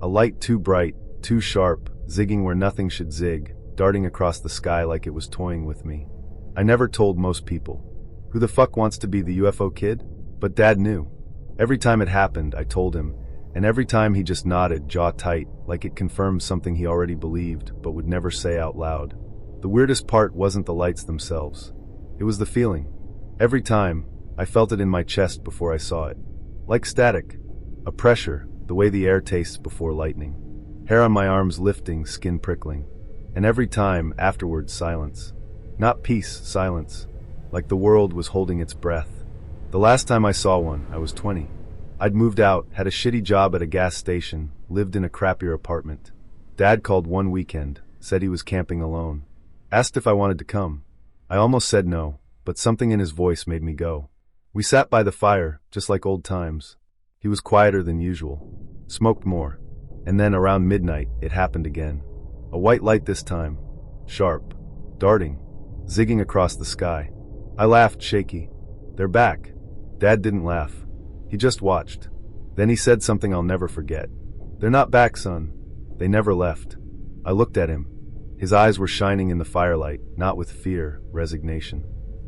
A light too bright, too sharp, zigging where nothing should zig, darting across the sky like it was toying with me. I never told most people. Who the fuck wants to be the UFO kid? But Dad knew. Every time it happened, I told him, and every time he just nodded, jaw tight, like it confirmed something he already believed, but would never say out loud. The weirdest part wasn't the lights themselves. It was the feeling. Every time, I felt it in my chest before I saw it. Like static. A pressure, the way the air tastes before lightning. Hair on my arms lifting, skin prickling. And every time, afterwards, silence. Not peace, silence. Like the world was holding its breath. The last time I saw one, I was 20. I'd moved out, had a shitty job at a gas station, lived in a crappier apartment. Dad called one weekend, said he was camping alone. Asked if I wanted to come. I almost said no, but something in his voice made me go. We sat by the fire, just like old times. He was quieter than usual. Smoked more. And then around midnight, it happened again. A white light this time. Sharp. Darting. Zigging across the sky. I laughed, shaky. They're back. Dad didn't laugh. He just watched. Then he said something I'll never forget. They're not back, son. They never left. I looked at him. His eyes were shining in the firelight, not with fear, resignation.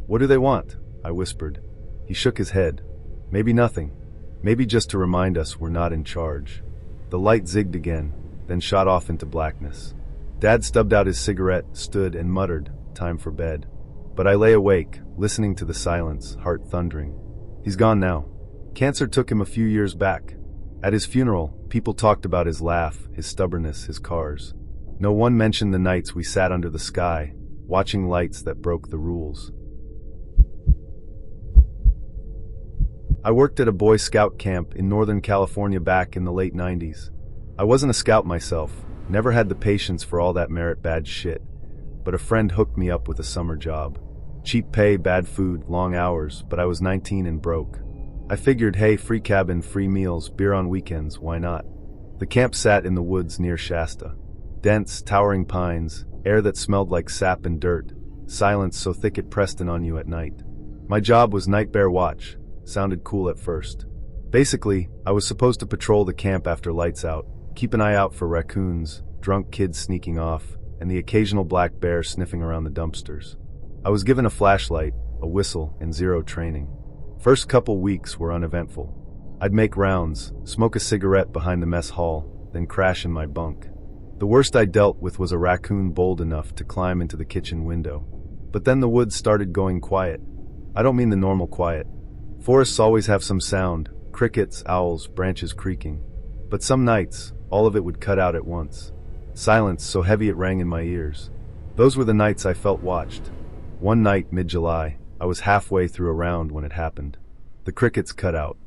What do they want? I whispered. He shook his head. Maybe nothing. Maybe just to remind us we're not in charge. The light zigged again, then shot off into blackness. Dad stubbed out his cigarette, stood, and muttered, "Time for bed." But I lay awake, listening to the silence, heart thundering. He's gone now. Cancer took him a few years back. At his funeral, people talked about his laugh, his stubbornness, his cars. No one mentioned the nights we sat under the sky, watching lights that broke the rules. I worked at a Boy Scout camp in Northern California back in the late 90s. I wasn't a scout myself, never had the patience for all that merit badge shit, but a friend hooked me up with a summer job. Cheap pay, bad food, long hours, but I was 19 and broke. I figured, hey, free cabin, free meals, beer on weekends, why not? The camp sat in the woods near Shasta. Dense, towering pines, air that smelled like sap and dirt, silence so thick it pressed in on you at night. My job was night bear watch. Sounded cool at first. Basically, I was supposed to patrol the camp after lights out, keep an eye out for raccoons, drunk kids sneaking off, and the occasional black bear sniffing around the dumpsters. I was given a flashlight, a whistle, and zero training. First couple weeks were uneventful. I'd make rounds, smoke a cigarette behind the mess hall, then crash in my bunk. The worst I dealt with was a raccoon bold enough to climb into the kitchen window. But then the woods started going quiet. I don't mean the normal quiet. Forests always have some sound, crickets, owls, branches creaking. But some nights, all of it would cut out at once. Silence so heavy it rang in my ears. Those were the nights I felt watched. One night, mid-July, I was halfway through a round when it happened. The crickets cut out.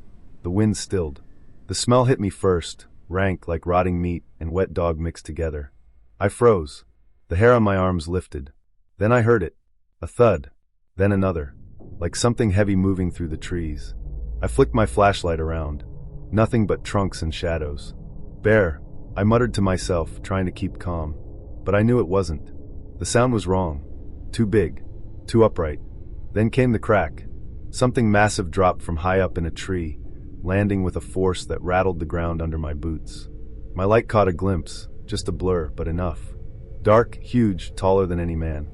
The wind stilled. The smell hit me first, rank like rotting meat and wet dog mixed together. I froze. The hair on my arms lifted. Then I heard it. A thud. Then another. Like something heavy moving through the trees. I flicked my flashlight around. Nothing but trunks and shadows. Bear, I muttered to myself, trying to keep calm. But I knew it wasn't. The sound was wrong. Too big. Too upright. Then came the crack. Something massive dropped from high up in a tree, landing with a force that rattled the ground under my boots. My light caught a glimpse, just a blur, but enough. Dark, huge, taller than any man.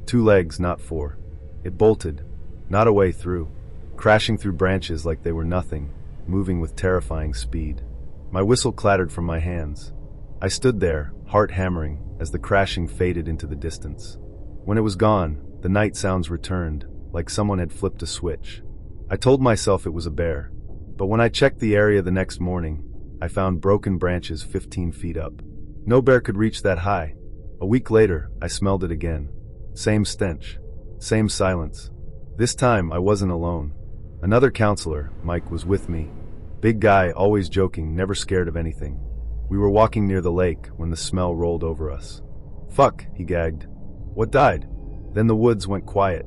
2 legs, not 4. It bolted, not a way through, crashing through branches like they were nothing, moving with terrifying speed. My whistle clattered from my hands. I stood there, heart hammering, as the crashing faded into the distance. When it was gone, the night sounds returned, like someone had flipped a switch. I told myself it was a bear, but when I checked the area the next morning, I found broken branches 15 feet up. No bear could reach that high. A week later, I smelled it again. Same stench. Same silence. This time, I wasn't alone. Another counselor, Mike, was with me. Big guy, always joking, never scared of anything. We were walking near the lake when the smell rolled over us. "Fuck," he gagged. "What died?" Then the woods went quiet.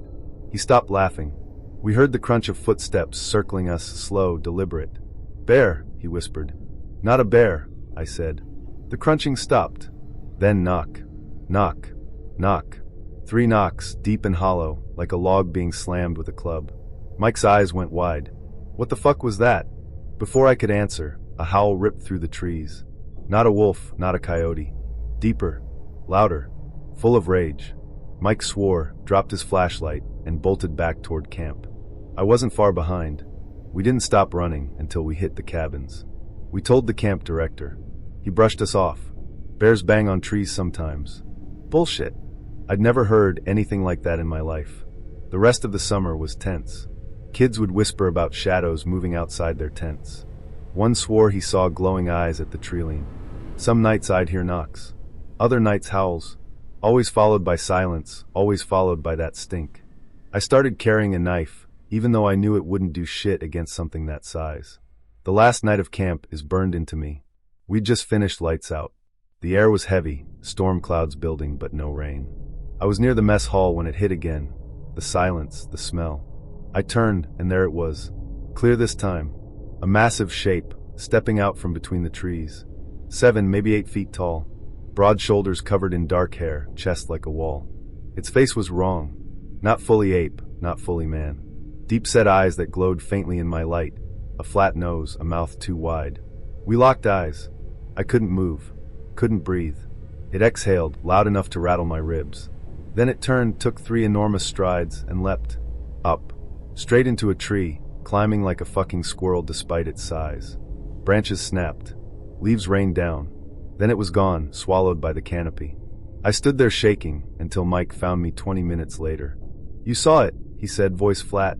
He stopped laughing. We heard the crunch of footsteps circling us, slow, deliberate. "Bear," he whispered. "Not a bear," I said. The crunching stopped. Then knock. Knock. Knock. 3 knocks, deep and hollow, like a log being slammed with a club. Mike's eyes went wide. What the fuck was that? Before I could answer, a howl ripped through the trees. Not a wolf, not a coyote. Deeper. Louder. Full of rage. Mike swore, dropped his flashlight, and bolted back toward camp. I wasn't far behind. We didn't stop running until we hit the cabins. We told the camp director. He brushed us off. Bears bang on trees sometimes. Bullshit. I'd never heard anything like that in my life. The rest of the summer was tense. Kids would whisper about shadows moving outside their tents. One swore he saw glowing eyes at the treeline. Some nights I'd hear knocks. Other nights howls. Always followed by silence, always followed by that stink. I started carrying a knife, even though I knew it wouldn't do shit against something that size. The last night of camp is burned into me. We'd just finished lights out. The air was heavy, storm clouds building, but no rain. I was near the mess hall when it hit again. The silence, the smell. I turned, and there it was. Clear this time. A massive shape, stepping out from between the trees. 7, maybe 8 feet tall. Broad shoulders covered in dark hair, chest like a wall. Its face was wrong. Not fully ape, not fully man. Deep-set eyes that glowed faintly in my light. A flat nose, a mouth too wide. We locked eyes. I couldn't move. Couldn't breathe. It exhaled, loud enough to rattle my ribs. Then it turned, took 3 enormous strides, and leapt. Up. Straight into a tree, climbing like a fucking squirrel despite its size. Branches snapped. Leaves rained down. Then it was gone, swallowed by the canopy. I stood there shaking, until Mike found me 20 minutes later. "You saw it," he said, voice flat.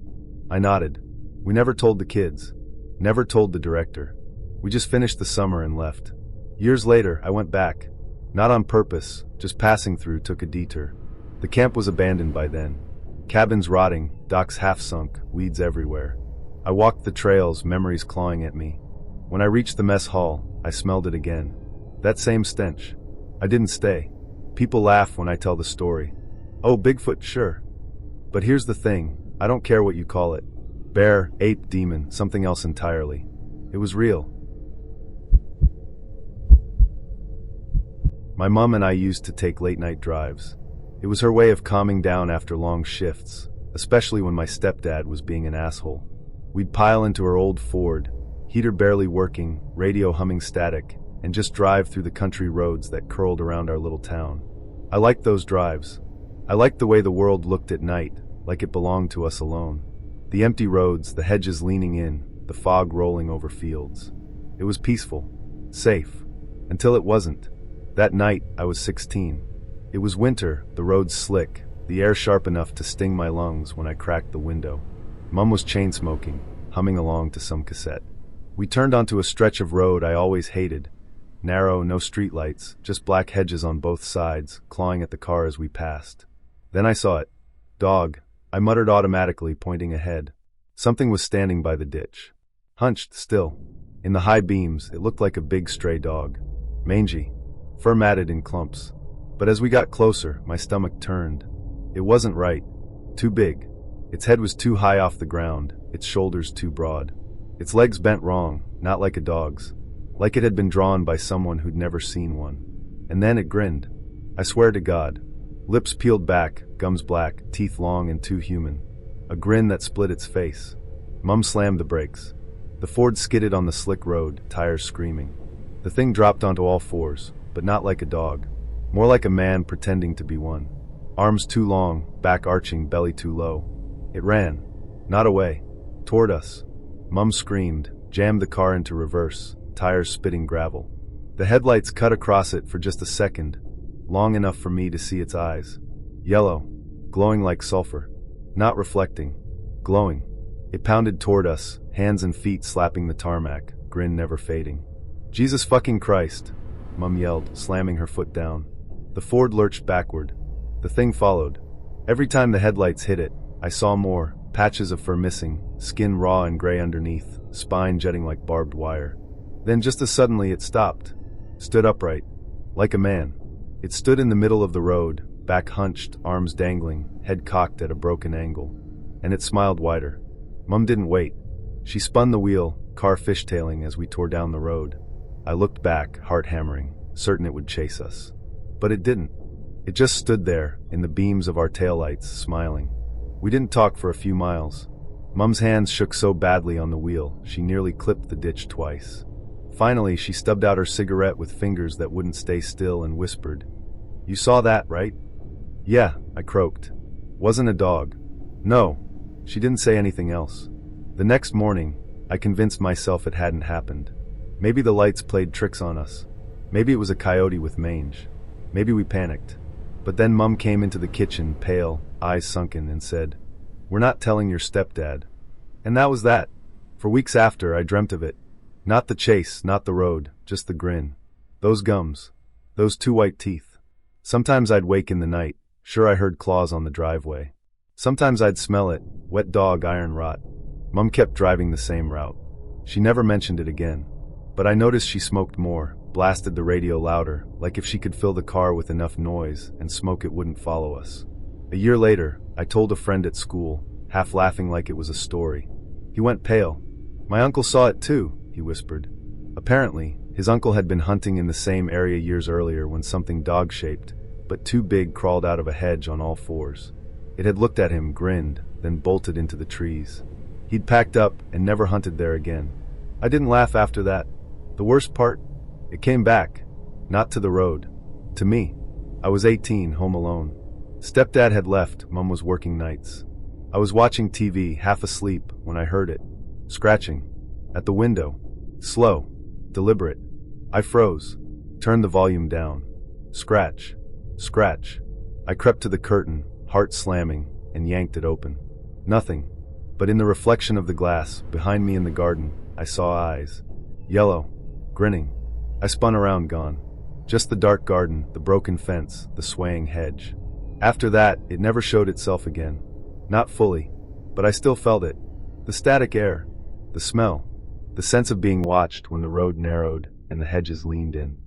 I nodded. We never told the kids. Never told the director. We just finished the summer and left. Years later, I went back. Not on purpose, just passing through, took a detour. The camp was abandoned by then. Cabins rotting, docks half sunk, weeds everywhere. I walked the trails, memories clawing at me. When I reached the mess hall, I smelled it again. That same stench. I didn't stay. People laugh when I tell the story. Oh, Bigfoot, sure. But here's the thing, I don't care what you call it. Bear, ape, demon, something else entirely. It was real. My mom and I used to take late-night drives. It was her way of calming down after long shifts, especially when my stepdad was being an asshole. We'd pile into her old Ford, heater barely working, radio humming static, and just drive through the country roads that curled around our little town. I liked those drives. I liked the way the world looked at night, like it belonged to us alone. The empty roads, the hedges leaning in, the fog rolling over fields. It was peaceful, safe, until it wasn't. That night, I was 16. It was winter, the roads slick, the air sharp enough to sting my lungs when I cracked the window. Mum was chain-smoking, humming along to some cassette. We turned onto a stretch of road I always hated. Narrow, no streetlights, just black hedges on both sides, clawing at the car as we passed. Then I saw it. Dog, I muttered automatically, pointing ahead. Something was standing by the ditch. Hunched, still. In the high beams, it looked like a big stray dog. Mangy. Fur matted in clumps. But as we got closer, my stomach turned. It wasn't right. Too big. Its head was too high off the ground, its shoulders too broad. Its legs bent wrong, not like a dog's. Like it had been drawn by someone who'd never seen one. And then it grinned. I swear to God. Lips peeled back, gums black, teeth long and too human. A grin that split its face. Mum slammed the brakes. The Ford skidded on the slick road, tires screaming. The thing dropped onto all fours, but not like a dog. More like a man pretending to be one. Arms too long, back arching, belly too low. It ran. Not away. Toward us. Mum screamed, jammed the car into reverse, tires spitting gravel. The headlights cut across it for just a second, long enough for me to see its eyes. Yellow, glowing like sulfur. Not reflecting. Glowing. It pounded toward us, hands and feet slapping the tarmac, grin never fading. Jesus fucking Christ, Mum yelled, slamming her foot down. The Ford lurched backward. The thing followed. Every time the headlights hit it, I saw more, patches of fur missing, skin raw and gray underneath, spine jetting like barbed wire. Then just as suddenly it stopped. Stood upright. Like a man. It stood in the middle of the road, back hunched, arms dangling, head cocked at a broken angle. And it smiled wider. Mum didn't wait. She spun the wheel, car fishtailing as we tore down the road. I looked back, heart hammering, certain it would chase us. But it didn't. It just stood there, in the beams of our taillights, smiling. We didn't talk for a few miles. Mum's hands shook so badly on the wheel, she nearly clipped the ditch twice. Finally, she stubbed out her cigarette with fingers that wouldn't stay still and whispered, "You saw that, right?" "Yeah," I croaked. "Wasn't a dog." "No." She didn't say anything else. The next morning, I convinced myself it hadn't happened. Maybe the lights played tricks on us. Maybe it was a coyote with mange. Maybe we panicked. But then Mum came into the kitchen, pale, eyes sunken, and said, "We're not telling your stepdad." And that was that. For weeks after, I dreamt of it. Not the chase, not the road, just the grin. Those gums. Those two white teeth. Sometimes I'd wake in the night, sure I heard claws on the driveway. Sometimes I'd smell it, wet dog iron rot. Mum kept driving the same route. She never mentioned it again. But I noticed she smoked more, blasted the radio louder, like if she could fill the car with enough noise and smoke it wouldn't follow us. A year later, I told a friend at school, half laughing like it was a story. He went pale. "My uncle saw it too," he whispered. Apparently, his uncle had been hunting in the same area years earlier when something dog-shaped, but too big, crawled out of a hedge on all fours. It had looked at him, grinned, then bolted into the trees. He'd packed up and never hunted there again. I didn't laugh after that. The worst part? It came back. Not to the road. To me. I was 18, home alone. Stepdad had left, Mum was working nights. I was watching TV, half asleep, when I heard it. Scratching. At the window. Slow. Deliberate. I froze. Turned the volume down. Scratch. Scratch. I crept to the curtain, heart slamming, and yanked it open. Nothing. But in the reflection of the glass, behind me in the garden, I saw eyes. Yellow. Grinning. I spun around, gone. Just the dark garden, the broken fence, the swaying hedge. After that, it never showed itself again. Not fully. But I still felt it. The static air. The smell. The sense of being watched when the road narrowed and the hedges leaned in.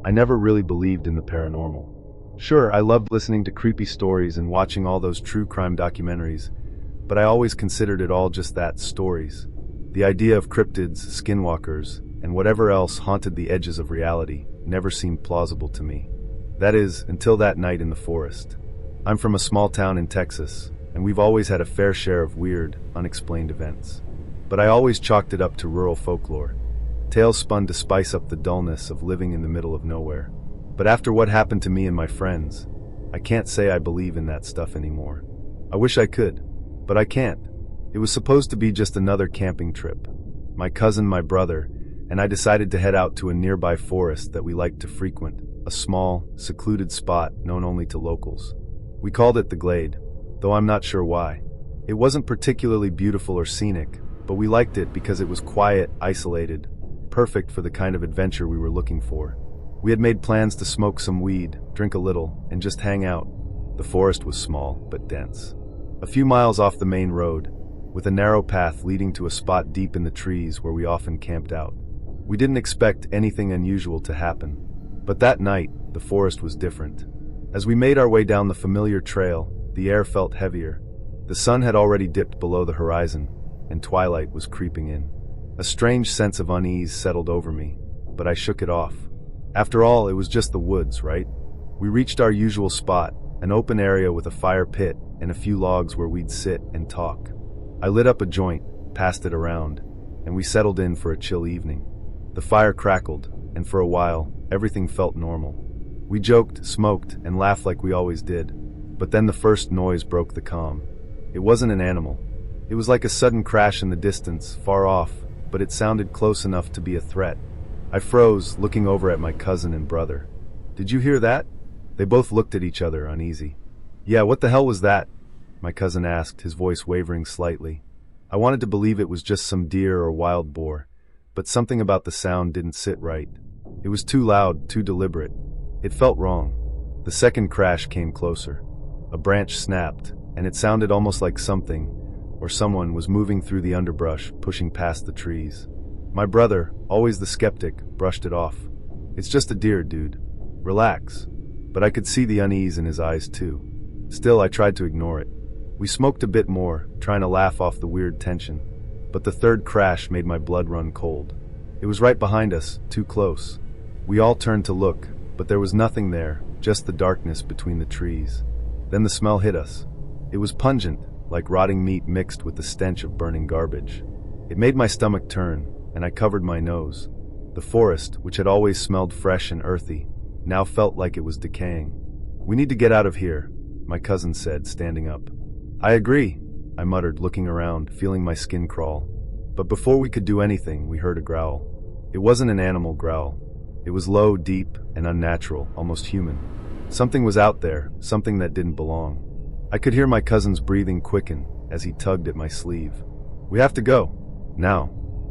I never really believed in the paranormal. Sure, I loved listening to creepy stories and watching all those true crime documentaries, but I always considered it all just that, stories. The idea of cryptids, skinwalkers, and whatever else haunted the edges of reality never seemed plausible to me. That is, until that night in the forest. I'm from a small town in Texas, and we've always had a fair share of weird, unexplained events. But I always chalked it up to rural folklore, tales spun to spice up the dullness of living in the middle of nowhere. But after what happened to me and my friends, I can't say I believe in that stuff anymore. I wish I could, but I can't. It was supposed to be just another camping trip. My cousin, my brother, and I decided to head out to a nearby forest that we liked to frequent, a small, secluded spot known only to locals. We called it the Glade, though I'm not sure why. It wasn't particularly beautiful or scenic, but we liked it because it was quiet, isolated, perfect for the kind of adventure we were looking for. We had made plans to smoke some weed, drink a little, and just hang out. The forest was small, but dense. A few miles off the main road, with a narrow path leading to a spot deep in the trees where we often camped out. We didn't expect anything unusual to happen, but that night, the forest was different. As we made our way down the familiar trail, the air felt heavier. The sun had already dipped below the horizon, and twilight was creeping in. A strange sense of unease settled over me, but I shook it off. After all, it was just the woods, right? We reached our usual spot, an open area with a fire pit and a few logs where we'd sit and talk. I lit up a joint, passed it around, and we settled in for a chill evening. The fire crackled, and for a while, everything felt normal. We joked, smoked, and laughed like we always did. But then the first noise broke the calm. It wasn't an animal. It was like a sudden crash in the distance, far off, but it sounded close enough to be a threat. I froze, looking over at my cousin and brother. "Did you hear that?" They both looked at each other, uneasy. "Yeah, what the hell was that?" my cousin asked, his voice wavering slightly. I wanted to believe it was just some deer or wild boar, but something about the sound didn't sit right. It was too loud, too deliberate. It felt wrong. The second crash came closer. A branch snapped, and it sounded almost like something, or someone, was moving through the underbrush, pushing past the trees. My brother, always the skeptic, brushed it off. "It's just a deer, dude. Relax." But I could see the unease in his eyes too. Still, I tried to ignore it. We smoked a bit more, trying to laugh off the weird tension. But the third crash made my blood run cold. It was right behind us, too close. We all turned to look, but there was nothing there, just the darkness between the trees. Then the smell hit us. It was pungent, like rotting meat mixed with the stench of burning garbage. It made my stomach turn, and I covered my nose. The forest, which had always smelled fresh and earthy, now felt like it was decaying. "We need to get out of here," my cousin said, standing up. "I agree," I muttered, looking around, feeling my skin crawl. But before we could do anything, we heard a growl. It wasn't an animal growl. It was low, deep, and unnatural, almost human. Something was out there, something that didn't belong. I could hear my cousin's breathing quicken as he tugged at my sleeve. "We have to go. Now."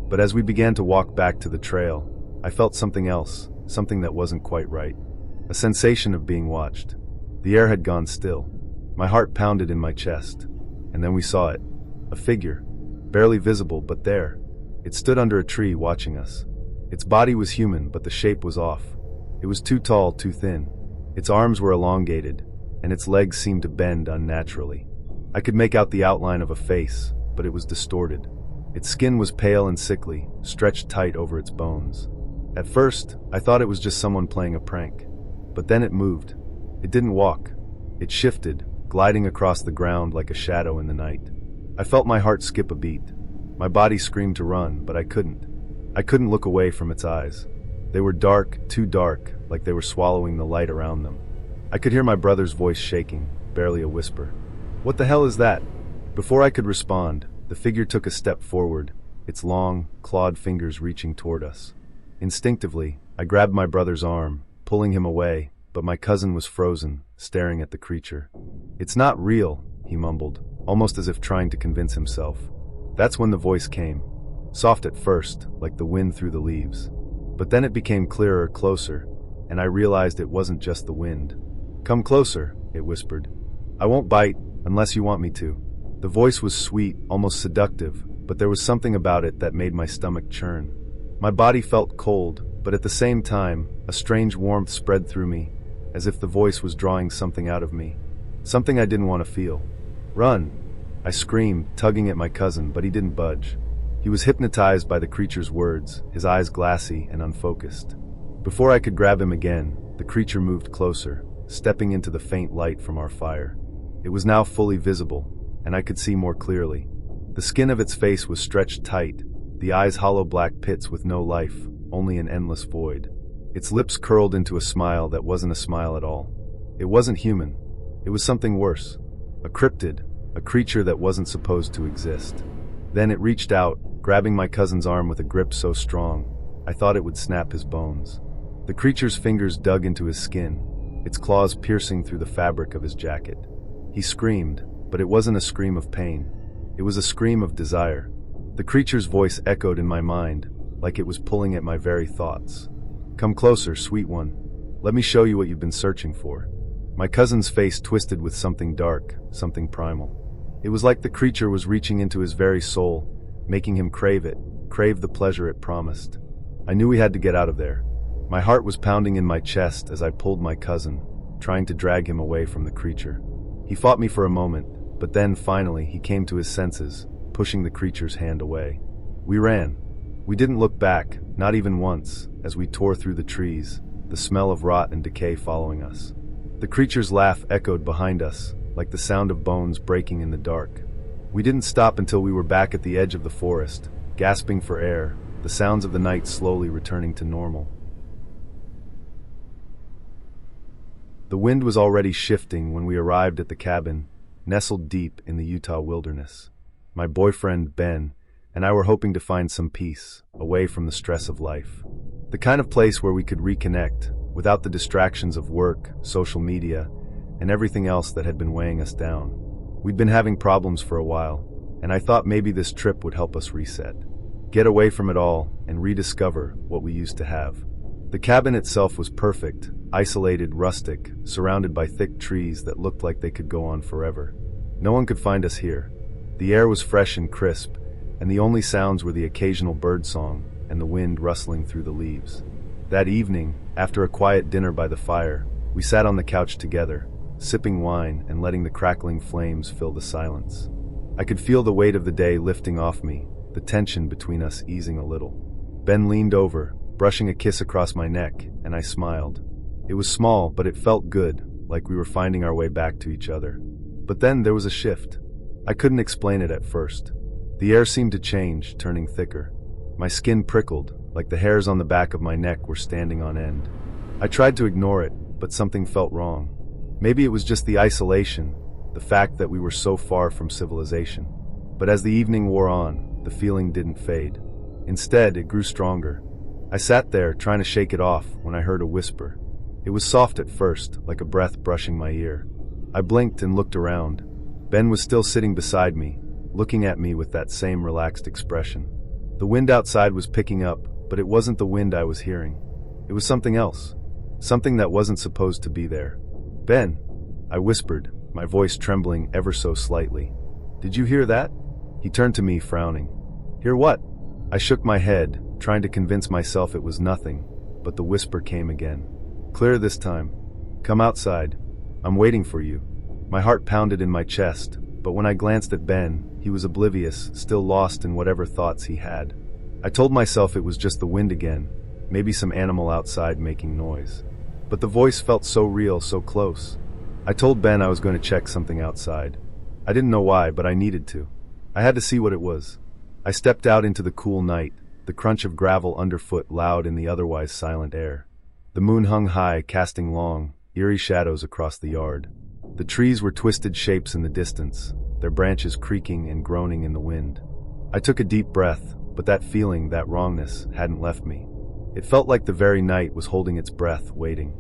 But as we began to walk back to the trail, I felt something else, something that wasn't quite right. A sensation of being watched. The air had gone still. My heart pounded in my chest. And then we saw it. A figure. Barely visible, but there. It stood under a tree watching us. Its body was human, but the shape was off. It was too tall, too thin. Its arms were elongated, and its legs seemed to bend unnaturally. I could make out the outline of a face, but it was distorted. Its skin was pale and sickly, stretched tight over its bones. At first, I thought it was just someone playing a prank. But then it moved. It didn't walk. It shifted, gliding across the ground like a shadow in the night. I felt my heart skip a beat. My body screamed to run, but I couldn't. I couldn't look away from its eyes. They were dark, too dark, like they were swallowing the light around them. I could hear my brother's voice shaking, barely a whisper. "What the hell is that?" Before I could respond, the figure took a step forward, its long, clawed fingers reaching toward us. Instinctively, I grabbed my brother's arm, pulling him away, but my cousin was frozen, staring at the creature. "It's not real," he mumbled, almost as if trying to convince himself. That's when the voice came. Soft at first, like the wind through the leaves. But then it became clearer, closer, and I realized it wasn't just the wind. "Come closer," it whispered. "I won't bite, unless you want me to." The voice was sweet, almost seductive, but there was something about it that made my stomach churn. My body felt cold, but at the same time, a strange warmth spread through me, as if the voice was drawing something out of me. Something I didn't want to feel. "Run!" I screamed, tugging at my cousin, but he didn't budge. He was hypnotized by the creature's words, his eyes glassy and unfocused. Before I could grab him again, the creature moved closer, stepping into the faint light from our fire. It was now fully visible, and I could see more clearly. The skin of its face was stretched tight, the eyes hollow black pits with no life, only an endless void. Its lips curled into a smile that wasn't a smile at all. It wasn't human. It was something worse. A cryptid, a creature that wasn't supposed to exist. Then it reached out, grabbing my cousin's arm with a grip so strong, I thought it would snap his bones. The creature's fingers dug into his skin, its claws piercing through the fabric of his jacket. He screamed, but it wasn't a scream of pain. It was a scream of desire. The creature's voice echoed in my mind, like it was pulling at my very thoughts. "Come closer, sweet one. Let me show you what you've been searching for." My cousin's face twisted with something dark, something primal. It was like the creature was reaching into his very soul, making him crave the pleasure it promised. I knew we had to get out of there. My heart was pounding in my chest as I pulled my cousin, trying to drag him away from the creature. He fought me for a moment, but then finally he came to his senses, pushing the creature's hand away. We ran. We didn't look back, not even once, as we tore through the trees, the smell of rot and decay following us. The creature's laugh echoed behind us, like the sound of bones breaking in the dark. We didn't stop until we were back at the edge of the forest, gasping for air, the sounds of the night slowly returning to normal. The wind was already shifting when we arrived at the cabin, nestled deep in the Utah wilderness. My boyfriend, Ben, and I were hoping to find some peace, away from the stress of life. The kind of place where we could reconnect, without the distractions of work, social media, and everything else that had been weighing us down. We'd been having problems for a while, and I thought maybe this trip would help us reset. Get away from it all and rediscover what we used to have. The cabin itself was perfect, isolated, rustic, surrounded by thick trees that looked like they could go on forever. No one could find us here. The air was fresh and crisp, and the only sounds were the occasional bird song and the wind rustling through the leaves. That evening, after a quiet dinner by the fire, we sat on the couch together, sipping wine and letting the crackling flames fill the silence. I could feel the weight of the day lifting off me, the tension between us easing a little. Ben leaned over, brushing a kiss across my neck, and I smiled. It was small, but it felt good, like we were finding our way back to each other. But then there was a shift. I couldn't explain it at first. The air seemed to change, turning thicker. My skin prickled, like the hairs on the back of my neck were standing on end. I tried to ignore it, but something felt wrong. Maybe it was just the isolation, the fact that we were so far from civilization. But as the evening wore on, the feeling didn't fade. Instead, it grew stronger. I sat there, trying to shake it off, when I heard a whisper. It was soft at first, like a breath brushing my ear. I blinked and looked around. Ben was still sitting beside me, looking at me with that same relaxed expression. The wind outside was picking up, but it wasn't the wind I was hearing. It was something else. Something that wasn't supposed to be there. "Ben," I whispered, my voice trembling ever so slightly. "Did you hear that?" He turned to me, frowning. "Hear what?" I shook my head, trying to convince myself it was nothing, but the whisper came again. "Clear this time. Come outside. I'm waiting for you." My heart pounded in my chest, but when I glanced at Ben, he was oblivious, still lost in whatever thoughts he had. I told myself it was just the wind again, maybe some animal outside making noise. But the voice felt so real, so close. I told Ben I was going to check something outside. I didn't know why, but I needed to. I had to see what it was. I stepped out into the cool night, the crunch of gravel underfoot loud in the otherwise silent air. The moon hung high, casting long, eerie shadows across the yard. The trees were twisted shapes in the distance, their branches creaking and groaning in the wind. I took a deep breath, but that feeling, that wrongness, hadn't left me. It felt like the very night was holding its breath, waiting.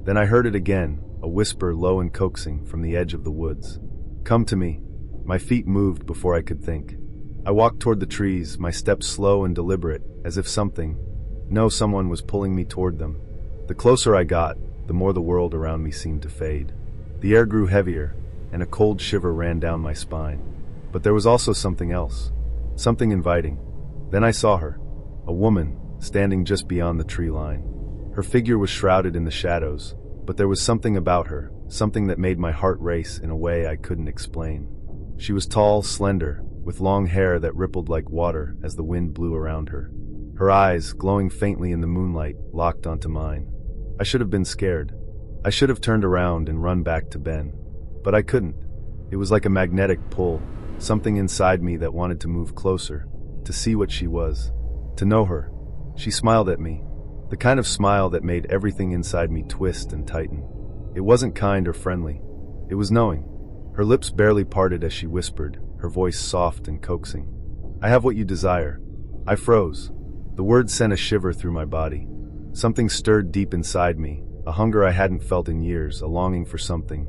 Then I heard it again, a whisper low and coaxing from the edge of the woods. "Come to me." My feet moved before I could think. I walked toward the trees, my steps slow and deliberate, as if someone was pulling me toward them. The closer I got, the more the world around me seemed to fade. The air grew heavier, and a cold shiver ran down my spine. But there was also something else, something inviting. Then I saw her, a woman, standing just beyond the tree line. Her figure was shrouded in the shadows, but there was something about her, something that made my heart race in a way I couldn't explain. She was tall, slender, with long hair that rippled like water as the wind blew around her. Her eyes, glowing faintly in the moonlight, locked onto mine. I should have been scared. I should have turned around and run back to Ben. But I couldn't. It was like a magnetic pull, something inside me that wanted to move closer, to see what she was, to know her. She smiled at me, the kind of smile that made everything inside me twist and tighten. It wasn't kind or friendly. It was knowing. Her lips barely parted as she whispered, her voice soft and coaxing. "I have what you desire." I froze. The words sent a shiver through my body. Something stirred deep inside me, a hunger I hadn't felt in years, a longing for something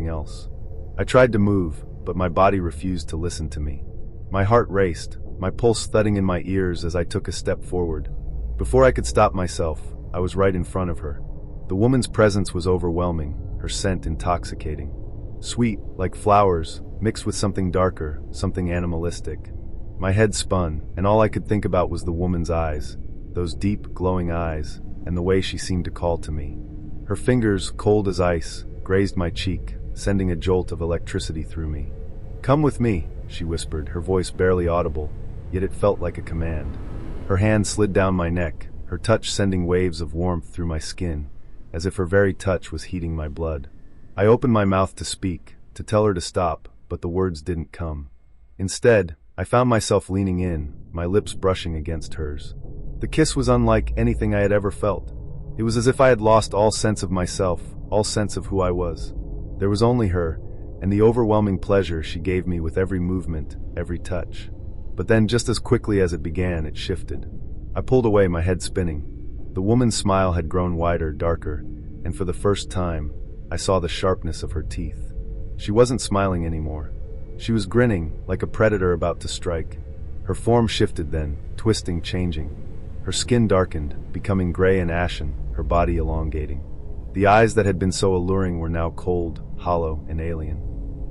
else. I tried to move, but my body refused to listen to me. My heart raced, my pulse thudding in my ears as I took a step forward. Before I could stop myself, I was right in front of her. The woman's presence was overwhelming, her scent intoxicating. Sweet, like flowers, mixed with something darker, something animalistic. My head spun, and all I could think about was the woman's eyes, those deep, glowing eyes, and the way she seemed to call to me. Her fingers, cold as ice, grazed my cheek, sending a jolt of electricity through me. "Come with me," she whispered, her voice barely audible, yet it felt like a command. Her hand slid down my neck, her touch sending waves of warmth through my skin, as if her very touch was heating my blood. I opened my mouth to speak, to tell her to stop, but the words didn't come. Instead, I found myself leaning in, my lips brushing against hers. The kiss was unlike anything I had ever felt. It was as if I had lost all sense of myself, all sense of who I was. There was only her, and the overwhelming pleasure she gave me with every movement, every touch. But then, just as quickly as it began, it shifted. I pulled away, my head spinning. The woman's smile had grown wider, darker, and for the first time, I saw the sharpness of her teeth. She wasn't smiling anymore. She was grinning, like a predator about to strike. Her form shifted then, twisting, changing. Her skin darkened, becoming gray and ashen, her body elongating. The eyes that had been so alluring were now cold, hollow, and alien.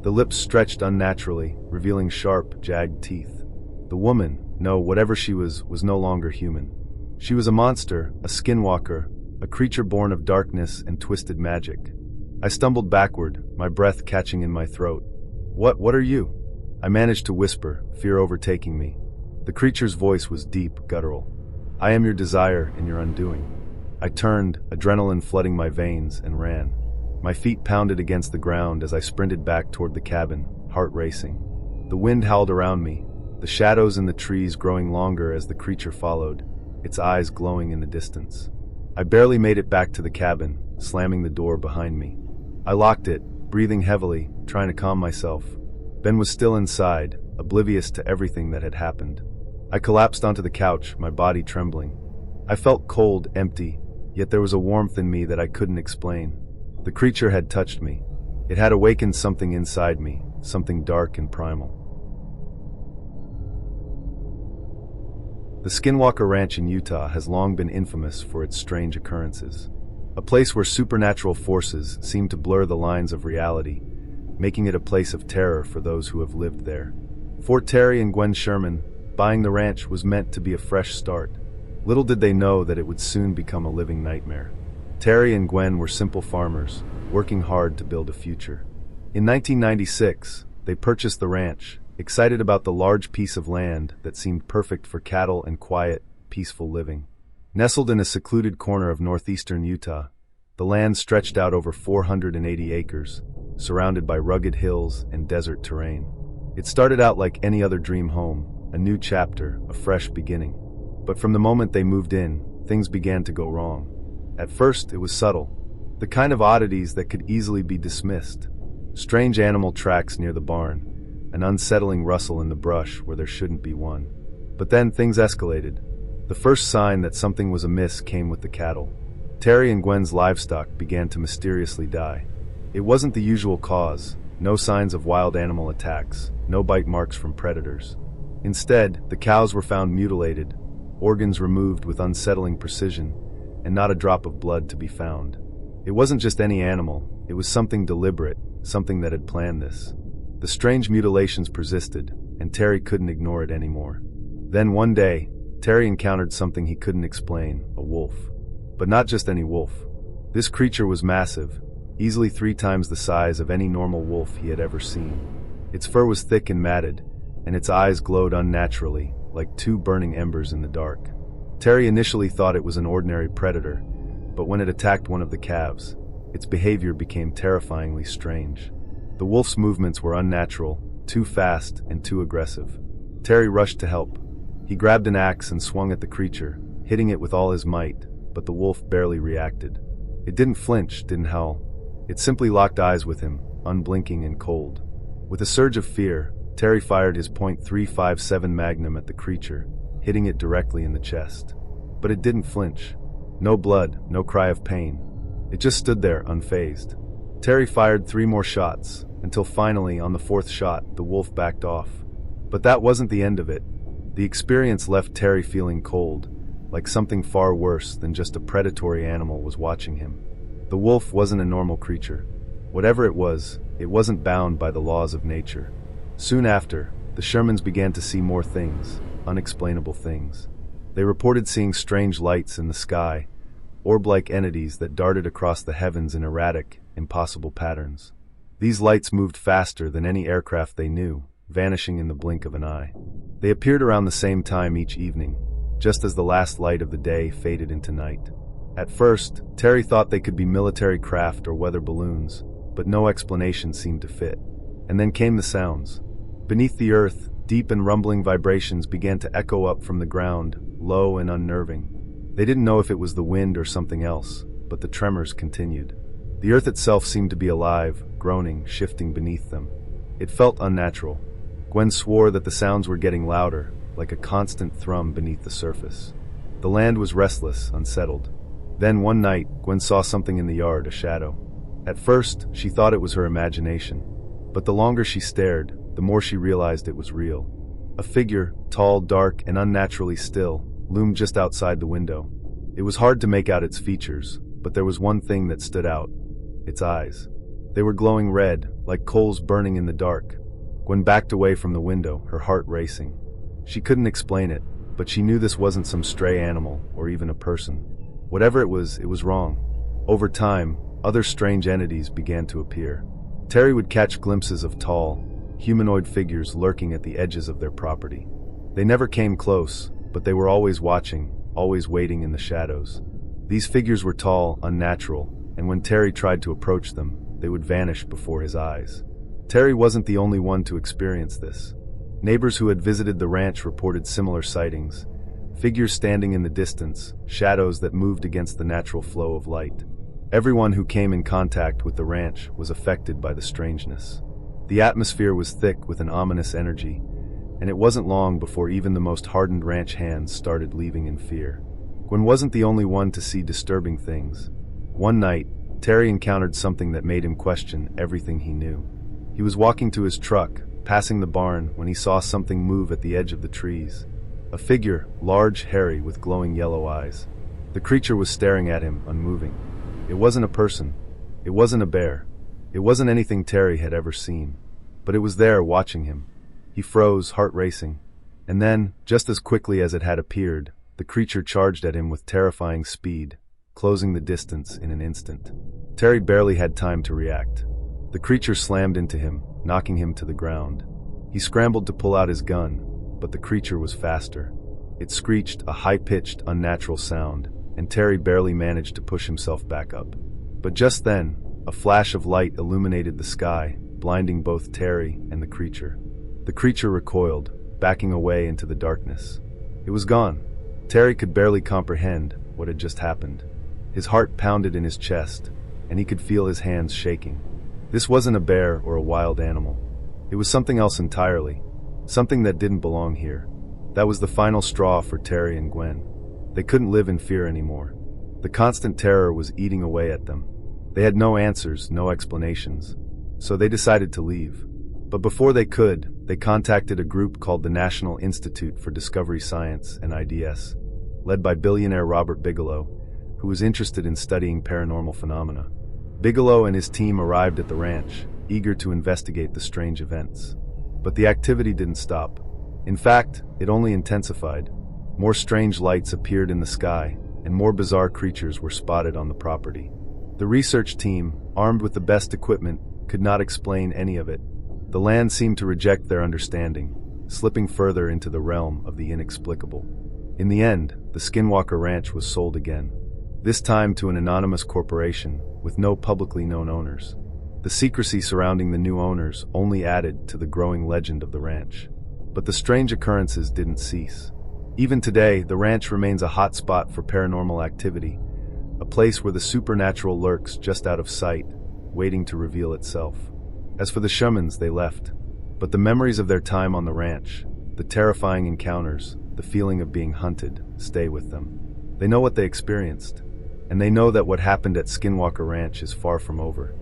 The lips stretched unnaturally, revealing sharp, jagged teeth. The woman, no, whatever she was no longer human. She was a monster, a skinwalker, a creature born of darkness and twisted magic. I stumbled backward, my breath catching in my throat. What are you?" I managed to whisper, fear overtaking me. The creature's voice was deep, guttural. "I am your desire and your undoing." I turned, adrenaline flooding my veins, and ran. My feet pounded against the ground as I sprinted back toward the cabin, heart racing. The wind howled around me, the shadows in the trees growing longer as the creature followed, its eyes glowing in the distance. I barely made it back to the cabin, slamming the door behind me. I locked it, breathing heavily, trying to calm myself. Ben was still inside, oblivious to everything that had happened. I collapsed onto the couch, my body trembling. I felt cold, empty, yet there was a warmth in me that I couldn't explain. The creature had touched me. It had awakened something inside me, something dark and primal. The Skinwalker Ranch in Utah has long been infamous for its strange occurrences. A place where supernatural forces seem to blur the lines of reality, making it a place of terror for those who have lived there. For Terry and Gwen Sherman, buying the ranch was meant to be a fresh start. Little did they know that it would soon become a living nightmare. Terry and Gwen were simple farmers, working hard to build a future. In 1996, they purchased the ranch, excited about the large piece of land that seemed perfect for cattle and quiet, peaceful living. Nestled in a secluded corner of northeastern Utah, the land stretched out over 480 acres, surrounded by rugged hills and desert terrain. It started out like any other dream home, a new chapter, a fresh beginning. But from the moment they moved in, things began to go wrong. At first, it was subtle, the kind of oddities that could easily be dismissed. Strange animal tracks near the barn, an unsettling rustle in the brush where there shouldn't be one. But then things escalated. The first sign that something was amiss came with the cattle. Terry and Gwen's livestock began to mysteriously die. It wasn't the usual cause, no signs of wild animal attacks, no bite marks from predators. Instead, the cows were found mutilated, organs removed with unsettling precision, and not a drop of blood to be found. It wasn't just any animal, it was something deliberate, something that had planned this. The strange mutilations persisted, and Terry couldn't ignore it anymore. Then one day, Terry encountered something he couldn't explain, a wolf. But not just any wolf. This creature was massive, easily 3 times the size of any normal wolf he had ever seen. Its fur was thick and matted, and its eyes glowed unnaturally, like 2 burning embers in the dark. Terry initially thought it was an ordinary predator, but when it attacked one of the calves, its behavior became terrifyingly strange. The wolf's movements were unnatural, too fast and too aggressive. Terry rushed to help. He grabbed an axe and swung at the creature, hitting it with all his might, but the wolf barely reacted. It didn't flinch, didn't howl. It simply locked eyes with him, unblinking and cold. With a surge of fear, Terry fired his .357 Magnum at the creature, hitting it directly in the chest. But it didn't flinch. No blood, no cry of pain. It just stood there, unfazed. Terry fired 3 more shots, until finally, on the 4th shot, the wolf backed off. But that wasn't the end of it. The experience left Terry feeling cold, like something far worse than just a predatory animal was watching him. The wolf wasn't a normal creature. Whatever it wasn't bound by the laws of nature. Soon after, the Shermans began to see more things, unexplainable things. They reported seeing strange lights in the sky, orb-like entities that darted across the heavens in erratic, impossible patterns. These lights moved faster than any aircraft they knew, vanishing in the blink of an eye. They appeared around the same time each evening, just as the last light of the day faded into night. At first, Terry thought they could be military craft or weather balloons, but no explanation seemed to fit. And then came the sounds. Beneath the earth, deep and rumbling vibrations began to echo up from the ground, low and unnerving. They didn't know if it was the wind or something else, but the tremors continued. The earth itself seemed to be alive, groaning, shifting beneath them. It felt unnatural. Gwen swore that the sounds were getting louder, like a constant thrum beneath the surface. The land was restless, unsettled. Then one night, Gwen saw something in the yard, a shadow. At first, she thought it was her imagination. But the longer she stared, the more she realized it was real. A figure, tall, dark, and unnaturally still, loomed just outside the window. It was hard to make out its features, but there was one thing that stood out: its eyes. They were glowing red, like coals burning in the dark. Gwen backed away from the window, her heart racing. She couldn't explain it, but she knew this wasn't some stray animal, or even a person. Whatever it was wrong. Over time, other strange entities began to appear. Terry would catch glimpses of tall, humanoid figures lurking at the edges of their property. They never came close, but they were always watching, always waiting in the shadows. These figures were tall, unnatural, and when Terry tried to approach them, they would vanish before his eyes. Terry wasn't the only one to experience this. Neighbors who had visited the ranch reported similar sightings. Figures standing in the distance, shadows that moved against the natural flow of light. Everyone who came in contact with the ranch was affected by the strangeness. The atmosphere was thick with an ominous energy, and it wasn't long before even the most hardened ranch hands started leaving in fear. Gwen wasn't the only one to see disturbing things. One night, Terry encountered something that made him question everything he knew. He was walking to his truck, passing the barn, when he saw something move at the edge of the trees. A figure, large, hairy, with glowing yellow eyes. The creature was staring at him, unmoving. It wasn't a person. It wasn't a bear. It wasn't anything Terry had ever seen. But it was there, watching him. He froze, heart racing. And then, just as quickly as it had appeared, the creature charged at him with terrifying speed, closing the distance in an instant. Terry barely had time to react. The creature slammed into him, knocking him to the ground. He scrambled to pull out his gun, but the creature was faster. It screeched, a high-pitched, unnatural sound, and Terry barely managed to push himself back up. But just then, a flash of light illuminated the sky, blinding both Terry and the creature. The creature recoiled, backing away into the darkness. It was gone. Terry could barely comprehend what had just happened. His heart pounded in his chest, and he could feel his hands shaking. This wasn't a bear or a wild animal. It was something else entirely. Something that didn't belong here. That was the final straw for Terry and Gwen. They couldn't live in fear anymore. The constant terror was eating away at them. They had no answers, no explanations. So they decided to leave. But before they could, they contacted a group called the National Institute for Discovery Science, NIDS, led by billionaire Robert Bigelow, who was interested in studying paranormal phenomena. Bigelow and his team arrived at the ranch, eager to investigate the strange events. But the activity didn't stop. In fact, it only intensified. More strange lights appeared in the sky, and more bizarre creatures were spotted on the property. The research team, armed with the best equipment, could not explain any of it. The land seemed to reject their understanding, slipping further into the realm of the inexplicable. In the end, the Skinwalker Ranch was sold again, this time to an anonymous corporation with no publicly known owners. The secrecy surrounding the new owners only added to the growing legend of the ranch. But the strange occurrences didn't cease. Even today, the ranch remains a hot spot for paranormal activity, a place where the supernatural lurks just out of sight, waiting to reveal itself. As for the shamans, they left. But the memories of their time on the ranch, the terrifying encounters, the feeling of being hunted, stay with them. They know what they experienced, and they know that what happened at Skinwalker Ranch is far from over.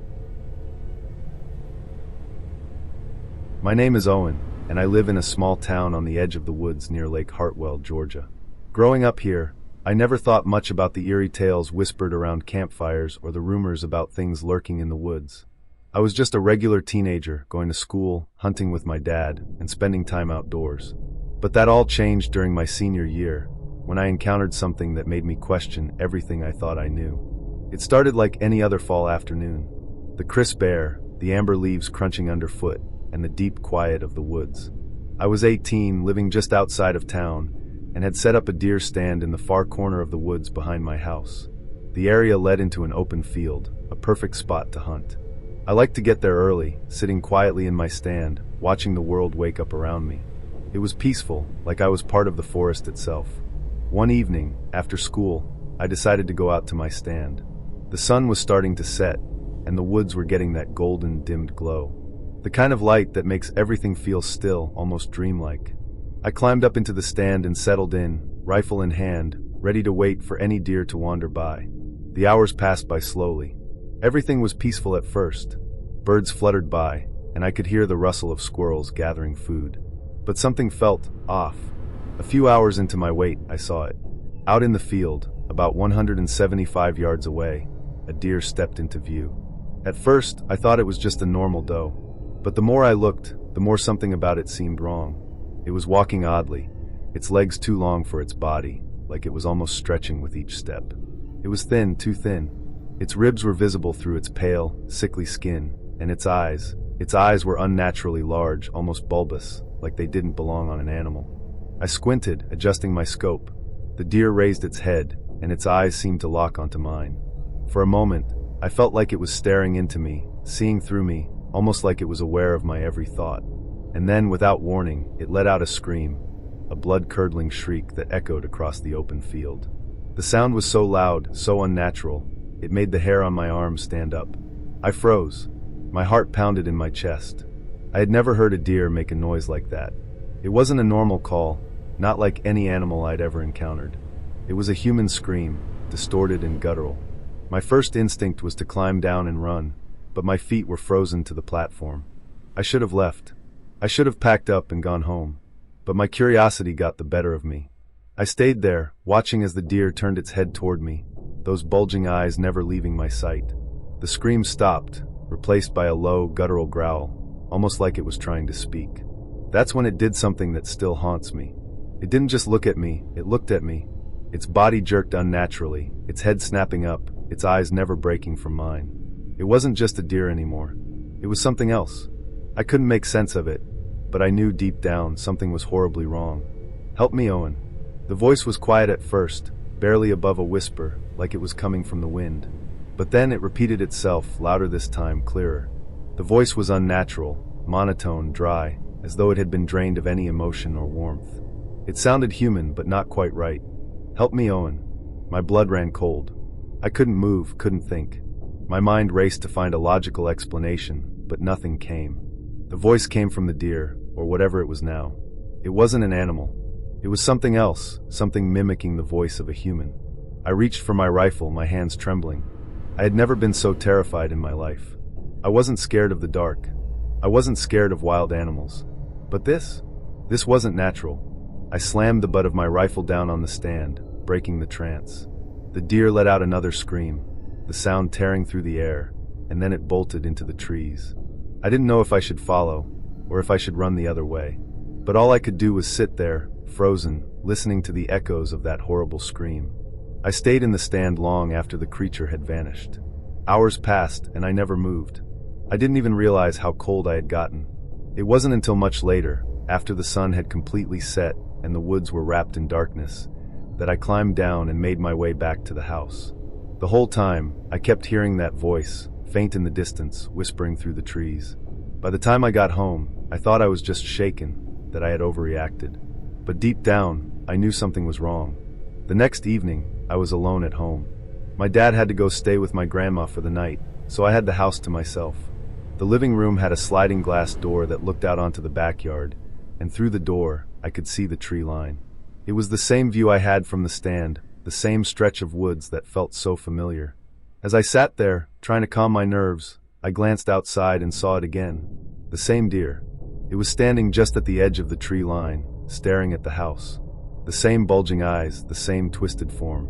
My name is Owen, and I live in a small town on the edge of the woods near Lake Hartwell, Georgia. Growing up here, I never thought much about the eerie tales whispered around campfires or the rumors about things lurking in the woods. I was just a regular teenager, going to school, hunting with my dad, and spending time outdoors. But that all changed during my senior year, when I encountered something that made me question everything I thought I knew. It started like any other fall afternoon. The crisp air, the amber leaves crunching underfoot, and the deep quiet of the woods. I was 18, living just outside of town, and had set up a deer stand in the far corner of the woods behind my house. The area led into an open field, a perfect spot to hunt. I liked to get there early, sitting quietly in my stand, watching the world wake up around me. It was peaceful, like I was part of the forest itself. One evening, after school, I decided to go out to my stand. The sun was starting to set, and the woods were getting that golden, dimmed glow. The kind of light that makes everything feel still, almost dreamlike. I climbed up into the stand and settled in, rifle in hand, ready to wait for any deer to wander by. The hours passed by slowly. Everything was peaceful at first. Birds fluttered by, and I could hear the rustle of squirrels gathering food. But something felt off. A few hours into my wait, I saw it. Out in the field, about 175 yards away, a deer stepped into view. At first, I thought it was just a normal doe. But the more I looked, the more something about it seemed wrong. It was walking oddly, its legs too long for its body, like it was almost stretching with each step. It was thin, too thin. Its ribs were visible through its pale, sickly skin, and its eyes were unnaturally large, almost bulbous, like they didn't belong on an animal. I squinted, adjusting my scope. The deer raised its head, and its eyes seemed to lock onto mine. For a moment, I felt like it was staring into me, seeing through me, almost like it was aware of my every thought. And then, without warning, it let out a scream, a blood-curdling shriek that echoed across the open field. The sound was so loud, so unnatural, it made the hair on my arms stand up. I froze. My heart pounded in my chest. I had never heard a deer make a noise like that. It wasn't a normal call, not like any animal I'd ever encountered. It was a human scream, distorted and guttural. My first instinct was to climb down and run, but my feet were frozen to the platform. I should have left. I should have packed up and gone home. But my curiosity got the better of me. I stayed there, watching as the deer turned its head toward me, those bulging eyes never leaving my sight. The scream stopped, replaced by a low, guttural growl, almost like it was trying to speak. That's when it did something that still haunts me. It didn't just look at me, it looked at me. Its body jerked unnaturally, its head snapping up, its eyes never breaking from mine. It wasn't just a deer anymore. It was something else. I couldn't make sense of it, but I knew deep down something was horribly wrong. "Help me, Owen." The voice was quiet at first, barely above a whisper, like it was coming from the wind. But then it repeated itself, louder this time, clearer. The voice was unnatural, monotone, dry, as though it had been drained of any emotion or warmth. It sounded human, but not quite right. "Help me, Owen." My blood ran cold. I couldn't move, couldn't think. My mind raced to find a logical explanation, but nothing came. The voice came from the deer, or whatever it was now. It wasn't an animal. It was something else, something mimicking the voice of a human. I reached for my rifle, my hands trembling. I had never been so terrified in my life. I wasn't scared of the dark. I wasn't scared of wild animals. But this wasn't natural. I slammed the butt of my rifle down on the stand, breaking the trance. The deer let out another scream, the sound tearing through the air, and then it bolted into the trees. I didn't know if I should follow, or if I should run the other way. But all I could do was sit there, frozen, listening to the echoes of that horrible scream. I stayed in the stand long after the creature had vanished. Hours passed, and I never moved. I didn't even realize how cold I had gotten. It wasn't until much later, after the sun had completely set and the woods were wrapped in darkness, that I climbed down and made my way back to the house. The whole time, I kept hearing that voice, faint in the distance, whispering through the trees. By the time I got home, I thought I was just shaken, that I had overreacted. But deep down, I knew something was wrong. The next evening, I was alone at home. My dad had to go stay with my grandma for the night, so I had the house to myself. The living room had a sliding glass door that looked out onto the backyard, and through the door, I could see the tree line. It was the same view I had from the stand, the same stretch of woods that felt so familiar. As I sat there, trying to calm my nerves, I glanced outside and saw it again. The same deer. It was standing just at the edge of the tree line, staring at the house. The same bulging eyes, the same twisted form.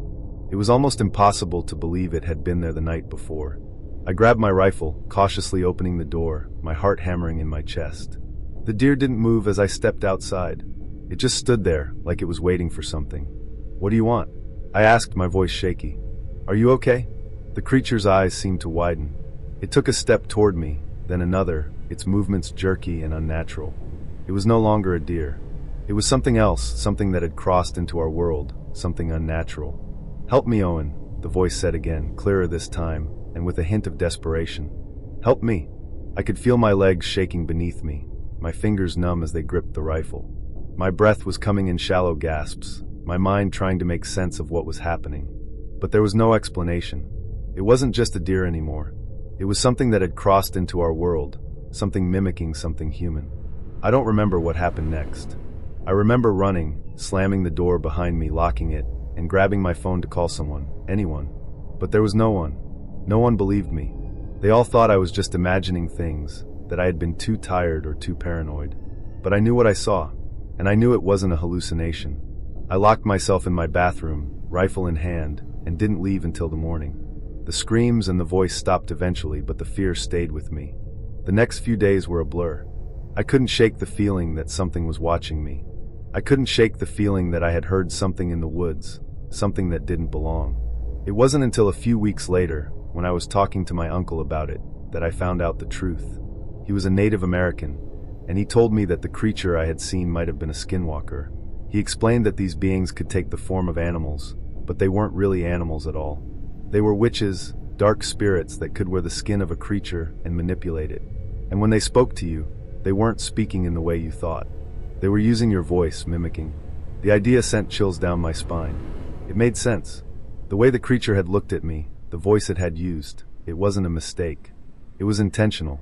It was almost impossible to believe it had been there the night before. I grabbed my rifle, cautiously opening the door, my heart hammering in my chest. The deer didn't move as I stepped outside. It just stood there, like it was waiting for something. "What do you want?" I asked, my voice shaky. "Are you okay?" The creature's eyes seemed to widen. It took a step toward me, then another, its movements jerky and unnatural. It was no longer a deer. It was something else, something that had crossed into our world, something unnatural. "Help me, Owen," the voice said again, clearer this time, and with a hint of desperation. "Help me." I could feel my legs shaking beneath me, my fingers numb as they gripped the rifle. My breath was coming in shallow gasps, my mind trying to make sense of what was happening. But there was no explanation. It wasn't just a deer anymore. It was something that had crossed into our world, something mimicking something human. I don't remember what happened next. I remember running, slamming the door behind me, locking it, and grabbing my phone to call someone, anyone. But there was no one. No one believed me. They all thought I was just imagining things, that I had been too tired or too paranoid. But I knew what I saw, and I knew it wasn't a hallucination. I locked myself in my bathroom, rifle in hand, and didn't leave until the morning. The screams and the voice stopped eventually, but the fear stayed with me. The next few days were a blur. I couldn't shake the feeling that something was watching me. I couldn't shake the feeling that I had heard something in the woods, something that didn't belong. It wasn't until a few weeks later, when I was talking to my uncle about it, that I found out the truth. He was a Native American, and he told me that the creature I had seen might have been a skinwalker. He explained that these beings could take the form of animals, but they weren't really animals at all. They were witches, dark spirits that could wear the skin of a creature and manipulate it. And when they spoke to you, they weren't speaking in the way you thought. They were using your voice, mimicking. The idea sent chills down my spine. It made sense. The way the creature had looked at me, the voice it had used, it wasn't a mistake. It was intentional.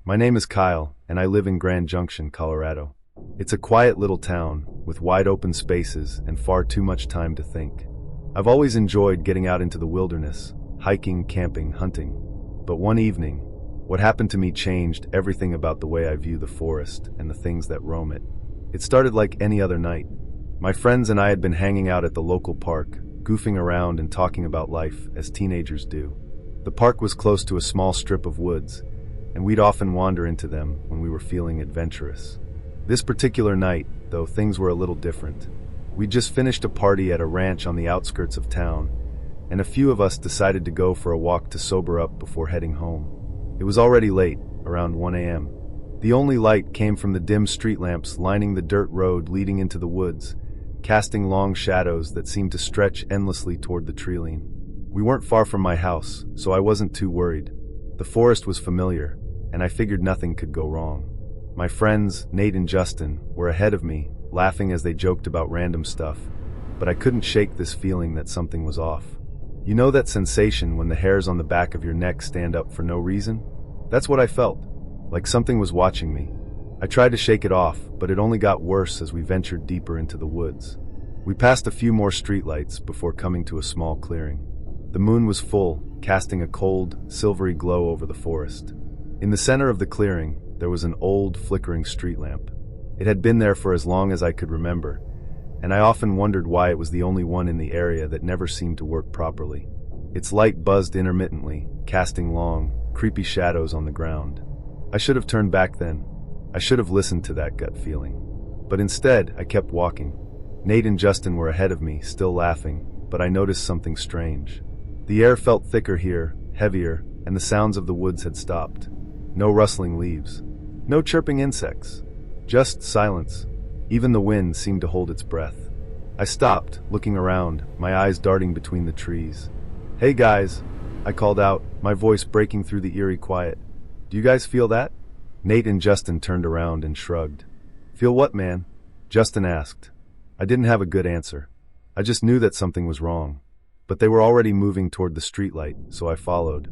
My name is Kyle, and I live in Grand Junction, Colorado. It's a quiet little town, with wide open spaces and far too much time to think. I've always enjoyed getting out into the wilderness, hiking, camping, hunting. But one evening, what happened to me changed everything about the way I view the forest and the things that roam it. It started like any other night. My friends and I had been hanging out at the local park, goofing around and talking about life, as teenagers do. The park was close to a small strip of woods, and we'd often wander into them when we were feeling adventurous. This particular night, though, things were a little different. We'd just finished a party at a ranch on the outskirts of town, and a few of us decided to go for a walk to sober up before heading home. It was already late, around 1 a.m. The only light came from the dim street lamps lining the dirt road leading into the woods, casting long shadows that seemed to stretch endlessly toward the treeline. We weren't far from my house, so I wasn't too worried. The forest was familiar, and I figured nothing could go wrong. My friends, Nate and Justin, were ahead of me, laughing as they joked about random stuff, but I couldn't shake this feeling that something was off. You know that sensation when the hairs on the back of your neck stand up for no reason? That's what I felt, like something was watching me. I tried to shake it off, but it only got worse as we ventured deeper into the woods. We passed a few more streetlights before coming to a small clearing. The moon was full, casting a cold, silvery glow over the forest. In the center of the clearing, there was an old, flickering street lamp. It had been there for as long as I could remember, and I often wondered why it was the only one in the area that never seemed to work properly. Its light buzzed intermittently, casting long, creepy shadows on the ground. I should have turned back then. I should have listened to that gut feeling. But instead, I kept walking. Nate and Justin were ahead of me, still laughing, but I noticed something strange. The air felt thicker here, heavier, and the sounds of the woods had stopped. No rustling leaves. No chirping insects. Just silence. Even the wind seemed to hold its breath. I stopped, looking around, my eyes darting between the trees. "Hey guys," I called out, my voice breaking through the eerie quiet. "Do you guys feel that?" Nate and Justin turned around and shrugged. "Feel what, man?" Justin asked. I didn't have a good answer. I just knew that something was wrong. But they were already moving toward the streetlight, so I followed.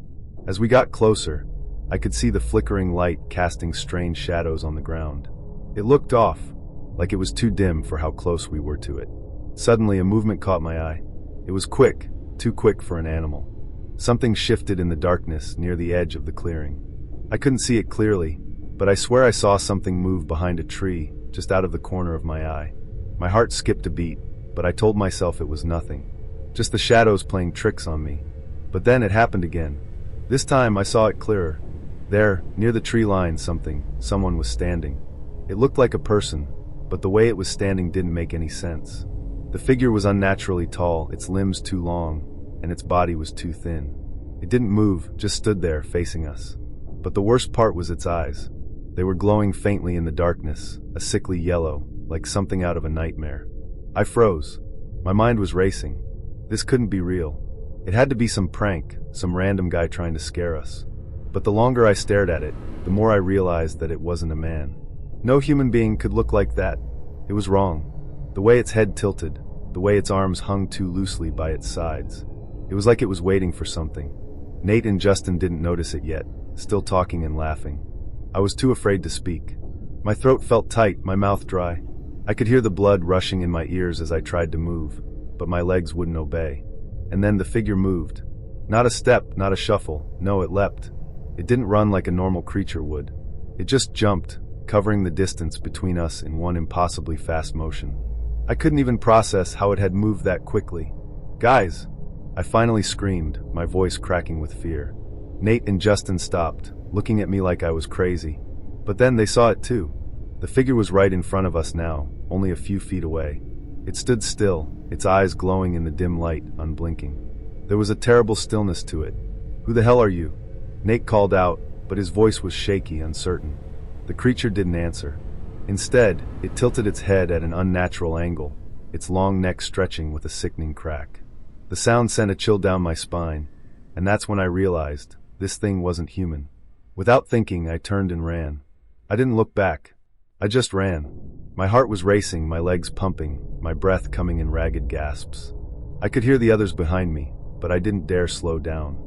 As we got closer, I could see the flickering light casting strange shadows on the ground. It looked off, like it was too dim for how close we were to it. Suddenly, a movement caught my eye. It was quick, too quick for an animal. Something shifted in the darkness near the edge of the clearing. I couldn't see it clearly, but I swear I saw something move behind a tree, just out of the corner of my eye. My heart skipped a beat, but I told myself it was nothing. Just the shadows playing tricks on me. But then it happened again. This time I saw it clearer. There, near the tree line, someone was standing. It looked like a person, but the way it was standing didn't make any sense. The figure was unnaturally tall, its limbs too long, and its body was too thin. It didn't move, just stood there, facing us. But the worst part was its eyes. They were glowing faintly in the darkness, a sickly yellow, like something out of a nightmare. I froze. My mind was racing. This couldn't be real. It had to be some prank, some random guy trying to scare us. But the longer I stared at it, the more I realized that it wasn't a man. No human being could look like that. It was wrong. The way its head tilted, the way its arms hung too loosely by its sides. It was like it was waiting for something. Nate and Justin didn't notice it yet, still talking and laughing. I was too afraid to speak. My throat felt tight, my mouth dry. I could hear the blood rushing in my ears as I tried to move, but my legs wouldn't obey. And then the figure moved. Not a step, not a shuffle, no, it leapt. It didn't run like a normal creature would. It just jumped, covering the distance between us in one impossibly fast motion. I couldn't even process how it had moved that quickly. "Guys!" I finally screamed, my voice cracking with fear. Nate and Justin stopped, looking at me like I was crazy. But then they saw it too. The figure was right in front of us now, only a few feet away. It stood still, its eyes glowing in the dim light, unblinking. There was a terrible stillness to it. "Who the hell are you?" Nate called out, but his voice was shaky, uncertain. The creature didn't answer. Instead, it tilted its head at an unnatural angle, its long neck stretching with a sickening crack. The sound sent a chill down my spine, and that's when I realized this thing wasn't human. Without thinking, I turned and ran. I didn't look back. I just ran. My heart was racing, my legs pumping, my breath coming in ragged gasps. I could hear the others behind me, but I didn't dare slow down.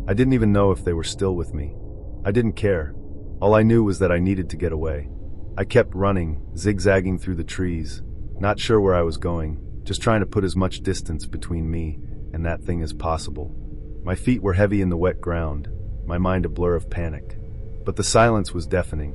I didn't even know if they were still with me. I didn't care. All I knew was that I needed to get away. I kept running, zigzagging through the trees, not sure where I was going, just trying to put as much distance between me and that thing as possible. My feet were heavy in the wet ground, my mind a blur of panic. But the silence was deafening.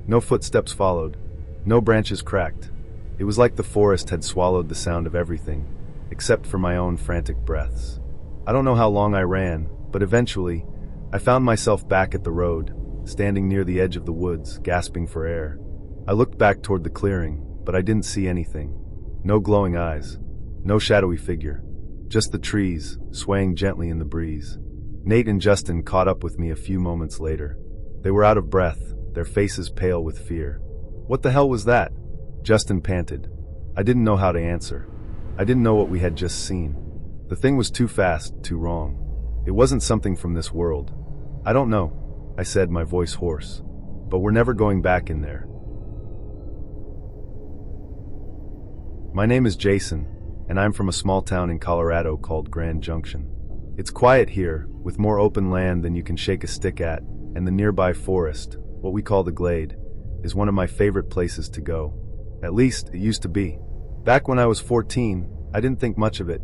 No footsteps followed. No branches cracked. It was like the forest had swallowed the sound of everything, except for my own frantic breaths. I don't know how long I ran, but eventually, I found myself back at the road, standing near the edge of the woods, gasping for air. I looked back toward the clearing, but I didn't see anything. No glowing eyes. No shadowy figure. Just the trees, swaying gently in the breeze. Nate and Justin caught up with me a few moments later. They were out of breath, their faces pale with fear. "What the hell was that?" Justin panted. I didn't know how to answer. I didn't know what we had just seen. The thing was too fast, too wrong. It wasn't something from this world. "I don't know," I said, my voice hoarse. "But we're never going back in there." My name is Jason, and I'm from a small town in Colorado called Grand Junction. It's quiet here, with more open land than you can shake a stick at, and the nearby forest, what we call the Glade, is one of my favorite places to go. At least, it used to be. Back when I was 14, I didn't think much of it.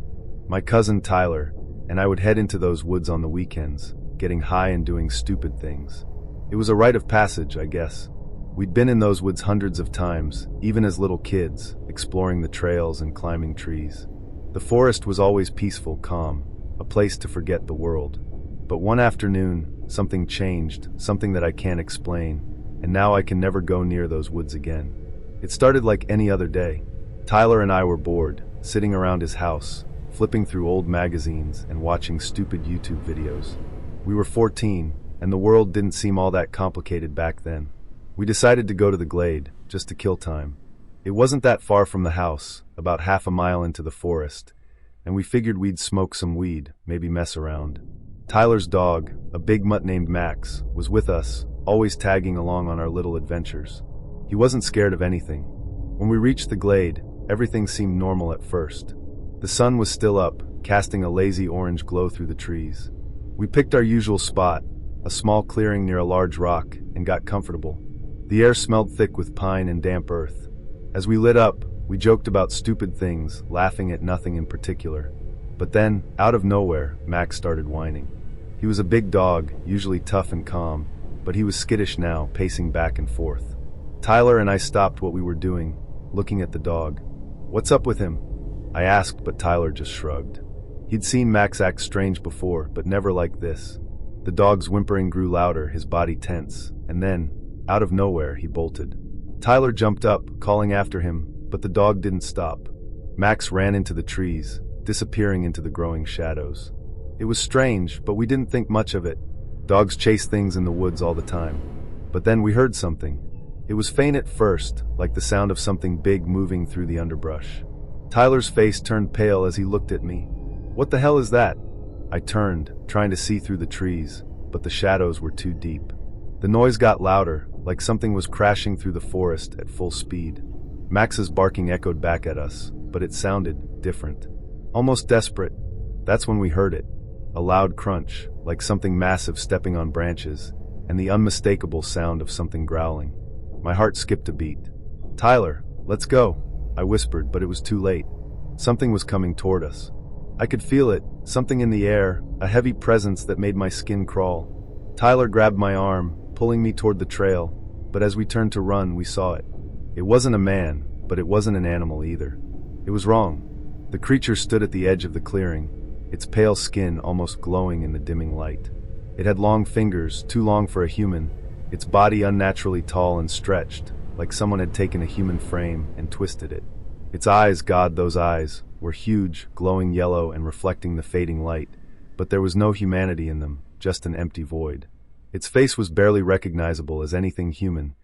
My cousin Tyler and I would head into those woods on the weekends, getting high and doing stupid things. It was a rite of passage, I guess. We'd been in those woods hundreds of times, even as little kids, exploring the trails and climbing trees. The forest was always peaceful, calm, a place to forget the world. But one afternoon, something changed, something that I can't explain, and now I can never go near those woods again. It started like any other day. Tyler and I were bored, sitting around his house, flipping through old magazines and watching stupid YouTube videos. We were 14, and the world didn't seem all that complicated back then. We decided to go to the glade, just to kill time. It wasn't that far from the house, about half a mile into the forest, and we figured we'd smoke some weed, maybe mess around. Tyler's dog, a big mutt named Max, was with us, always tagging along on our little adventures. He wasn't scared of anything. When we reached the glade, everything seemed normal at first. The sun was still up, casting a lazy orange glow through the trees. We picked our usual spot, a small clearing near a large rock, and got comfortable. The air smelled thick with pine and damp earth. As we lit up, we joked about stupid things, laughing at nothing in particular. But then, out of nowhere, Max started whining. He was a big dog, usually tough and calm, but he was skittish now, pacing back and forth. Tyler and I stopped what we were doing, looking at the dog. "What's up with him?" I asked, but Tyler just shrugged. He'd seen Max act strange before, but never like this. The dog's whimpering grew louder, his body tense, and then, out of nowhere, he bolted. Tyler jumped up, calling after him, but the dog didn't stop. Max ran into the trees, disappearing into the growing shadows. It was strange, but we didn't think much of it. Dogs chase things in the woods all the time. But then we heard something. It was faint at first, like the sound of something big moving through the underbrush. Tyler's face turned pale as he looked at me. "What the hell is that?" I turned, trying to see through the trees, but the shadows were too deep. The noise got louder, like something was crashing through the forest at full speed. Max's barking echoed back at us, but it sounded different. Almost desperate. That's when we heard it. A loud crunch, like something massive stepping on branches, and the unmistakable sound of something growling. My heart skipped a beat. "Tyler, let's go," I whispered, but it was too late. Something was coming toward us. I could feel it, something in the air, a heavy presence that made my skin crawl. Tyler grabbed my arm, pulling me toward the trail, but as we turned to run, we saw it. It wasn't a man, but it wasn't an animal either. It was wrong. The creature stood at the edge of the clearing, its pale skin almost glowing in the dimming light. It had long fingers, too long for a human, its body unnaturally tall and stretched, like someone had taken a human frame and twisted it. Its eyes, God, those eyes, were huge, glowing yellow and reflecting the fading light, but there was no humanity in them, just an empty void. Its face was barely recognizable as anything human,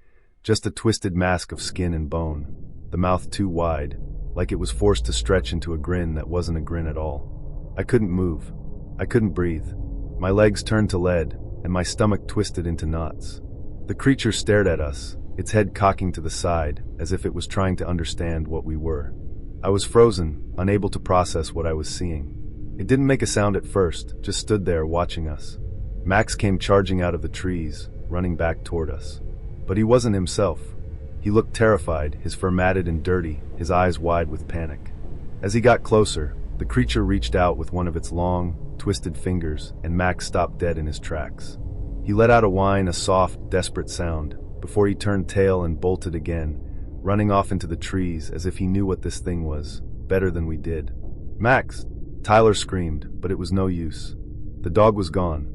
just a twisted mask of skin and bone, the mouth too wide, like it was forced to stretch into a grin that wasn't a grin at all. I couldn't move. I couldn't breathe. My legs turned to lead, and my stomach twisted into knots. The creature stared at us, its head cocking to the side, as if it was trying to understand what we were. I was frozen, unable to process what I was seeing. It didn't make a sound at first, just stood there watching us. Max came charging out of the trees, running back toward us. But he wasn't himself. He looked terrified, his fur matted and dirty, his eyes wide with panic. As he got closer, the creature reached out with one of its long, twisted fingers, and Max stopped dead in his tracks. He let out a whine, a soft, desperate sound, before he turned tail and bolted again, running off into the trees as if he knew what this thing was, better than we did. "Max!" Tyler screamed, but it was no use. The dog was gone.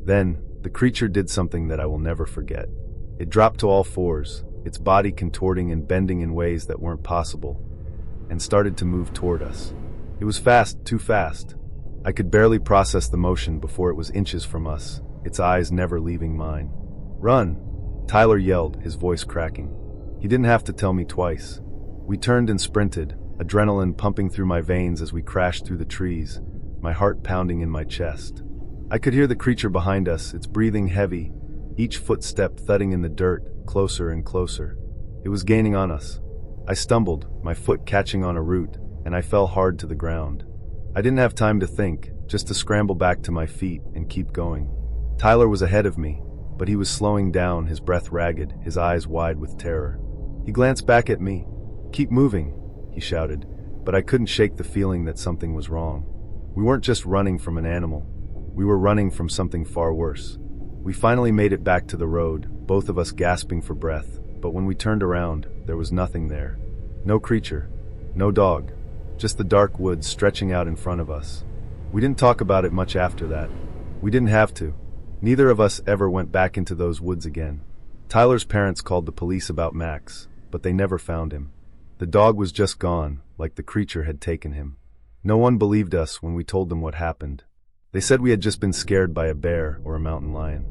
Then, the creature did something that I will never forget. It dropped to all fours, its body contorting and bending in ways that weren't possible, and started to move toward us. It was fast, too fast. I could barely process the motion before it was inches from us, its eyes never leaving mine. "Run!" Tyler yelled, his voice cracking. He didn't have to tell me twice. We turned and sprinted, adrenaline pumping through my veins as we crashed through the trees, my heart pounding in my chest. I could hear the creature behind us, its breathing heavy, each footstep thudding in the dirt, closer and closer. It was gaining on us. I stumbled, my foot catching on a root, and I fell hard to the ground. I didn't have time to think, just to scramble back to my feet and keep going. Tyler was ahead of me, but he was slowing down, his breath ragged, his eyes wide with terror. He glanced back at me. "Keep moving," he shouted, but I couldn't shake the feeling that something was wrong. We weren't just running from an animal. We were running from something far worse. We finally made it back to the road, both of us gasping for breath, but when we turned around, there was nothing there. No creature, no dog, just the dark woods stretching out in front of us. We didn't talk about it much after that. We didn't have to. Neither of us ever went back into those woods again. Tyler's parents called the police about Max, but they never found him. The dog was just gone, like the creature had taken him. No one believed us when we told them what happened. They said we had just been scared by a bear or a mountain lion.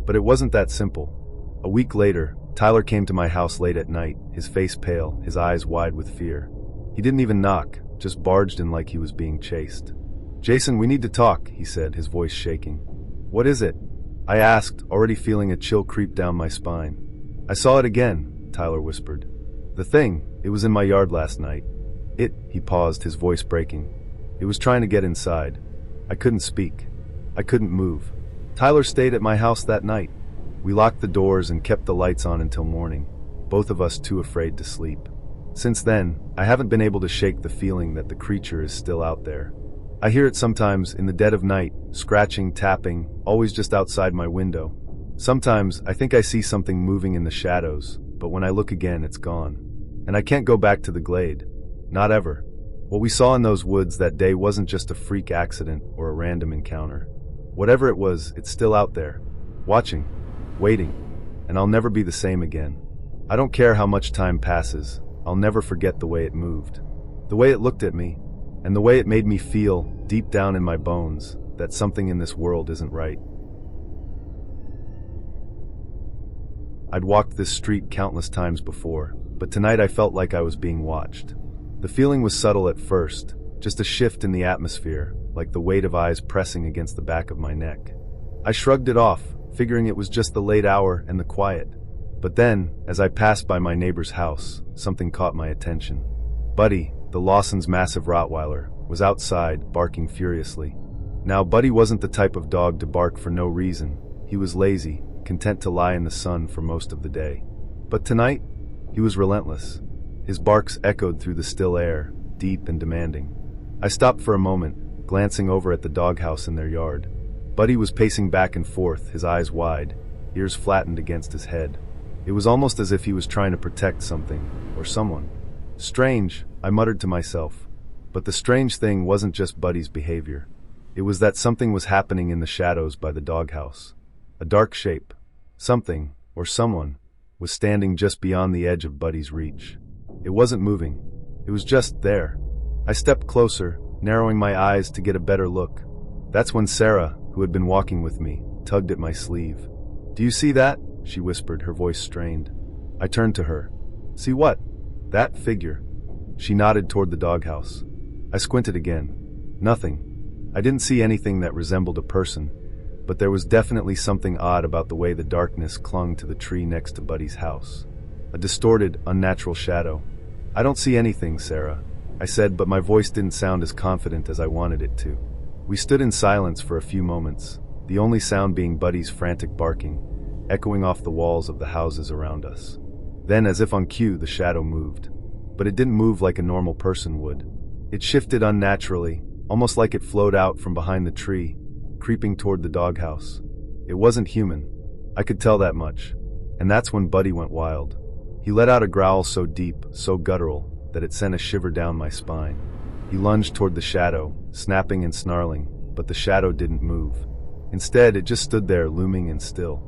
But it wasn't that simple. A week later, Tyler came to my house late at night, his face pale, his eyes wide with fear. He didn't even knock, just barged in like he was being chased. "Jason, we need to talk," he said, his voice shaking. "What is it?" I asked, already feeling a chill creep down my spine. "I saw it again," Tyler whispered. "The thing, it was in my yard last night. He paused, his voice breaking. It was trying to get inside. I couldn't speak. I couldn't move. Tyler stayed at my house that night. We locked the doors and kept the lights on until morning, both of us too afraid to sleep. Since then, I haven't been able to shake the feeling that the creature is still out there. I hear it sometimes in the dead of night, scratching, tapping, always just outside my window. Sometimes I think I see something moving in the shadows, but when I look again, it's gone. And I can't go back to the glade. Not ever. What we saw in those woods that day wasn't just a freak accident or a random encounter. Whatever it was, it's still out there, watching, waiting, and I'll never be the same again. I don't care how much time passes, I'll never forget the way it moved. The way it looked at me, and the way it made me feel, deep down in my bones, that something in this world isn't right. I'd walked this street countless times before, but tonight I felt like I was being watched. The feeling was subtle at first, just a shift in the atmosphere, like the weight of eyes pressing against the back of my neck. I shrugged it off, figuring it was just the late hour and the quiet. But then, as I passed by my neighbor's house, something caught my attention. Buddy, the Lawsons' massive Rottweiler, was outside, barking furiously. Now, Buddy wasn't the type of dog to bark for no reason. He was lazy, content to lie in the sun for most of the day. But tonight, he was relentless. His barks echoed through the still air, deep and demanding. I stopped for a moment, glancing over at the doghouse in their yard. Buddy was pacing back and forth, his eyes wide, ears flattened against his head. It was almost as if he was trying to protect something, or someone. Strange, I muttered to myself. But the strange thing wasn't just Buddy's behavior. It was that something was happening in the shadows by the doghouse. A dark shape, something, or someone, was standing just beyond the edge of Buddy's reach. It wasn't moving. It was just there. I stepped closer, narrowing my eyes to get a better look. That's when Sarah, who had been walking with me, tugged at my sleeve. "Do you see that?" she whispered, her voice strained. I turned to her. "See what?" "That figure." She nodded toward the doghouse. I squinted again. Nothing. I didn't see anything that resembled a person, but there was definitely something odd about the way the darkness clung to the tree next to Buddy's house. A distorted, unnatural shadow. "I don't see anything, Sarah," I said, but my voice didn't sound as confident as I wanted it to. We stood in silence for a few moments, the only sound being Buddy's frantic barking, echoing off the walls of the houses around us. Then, as if on cue, the shadow moved. But it didn't move like a normal person would. It shifted unnaturally, almost like it flowed out from behind the tree, creeping toward the doghouse. It wasn't human. I could tell that much. And that's when Buddy went wild. He let out a growl so deep, so guttural, that it sent a shiver down my spine. He lunged toward the shadow, snapping and snarling, but the shadow didn't move. Instead, it just stood there, looming and still.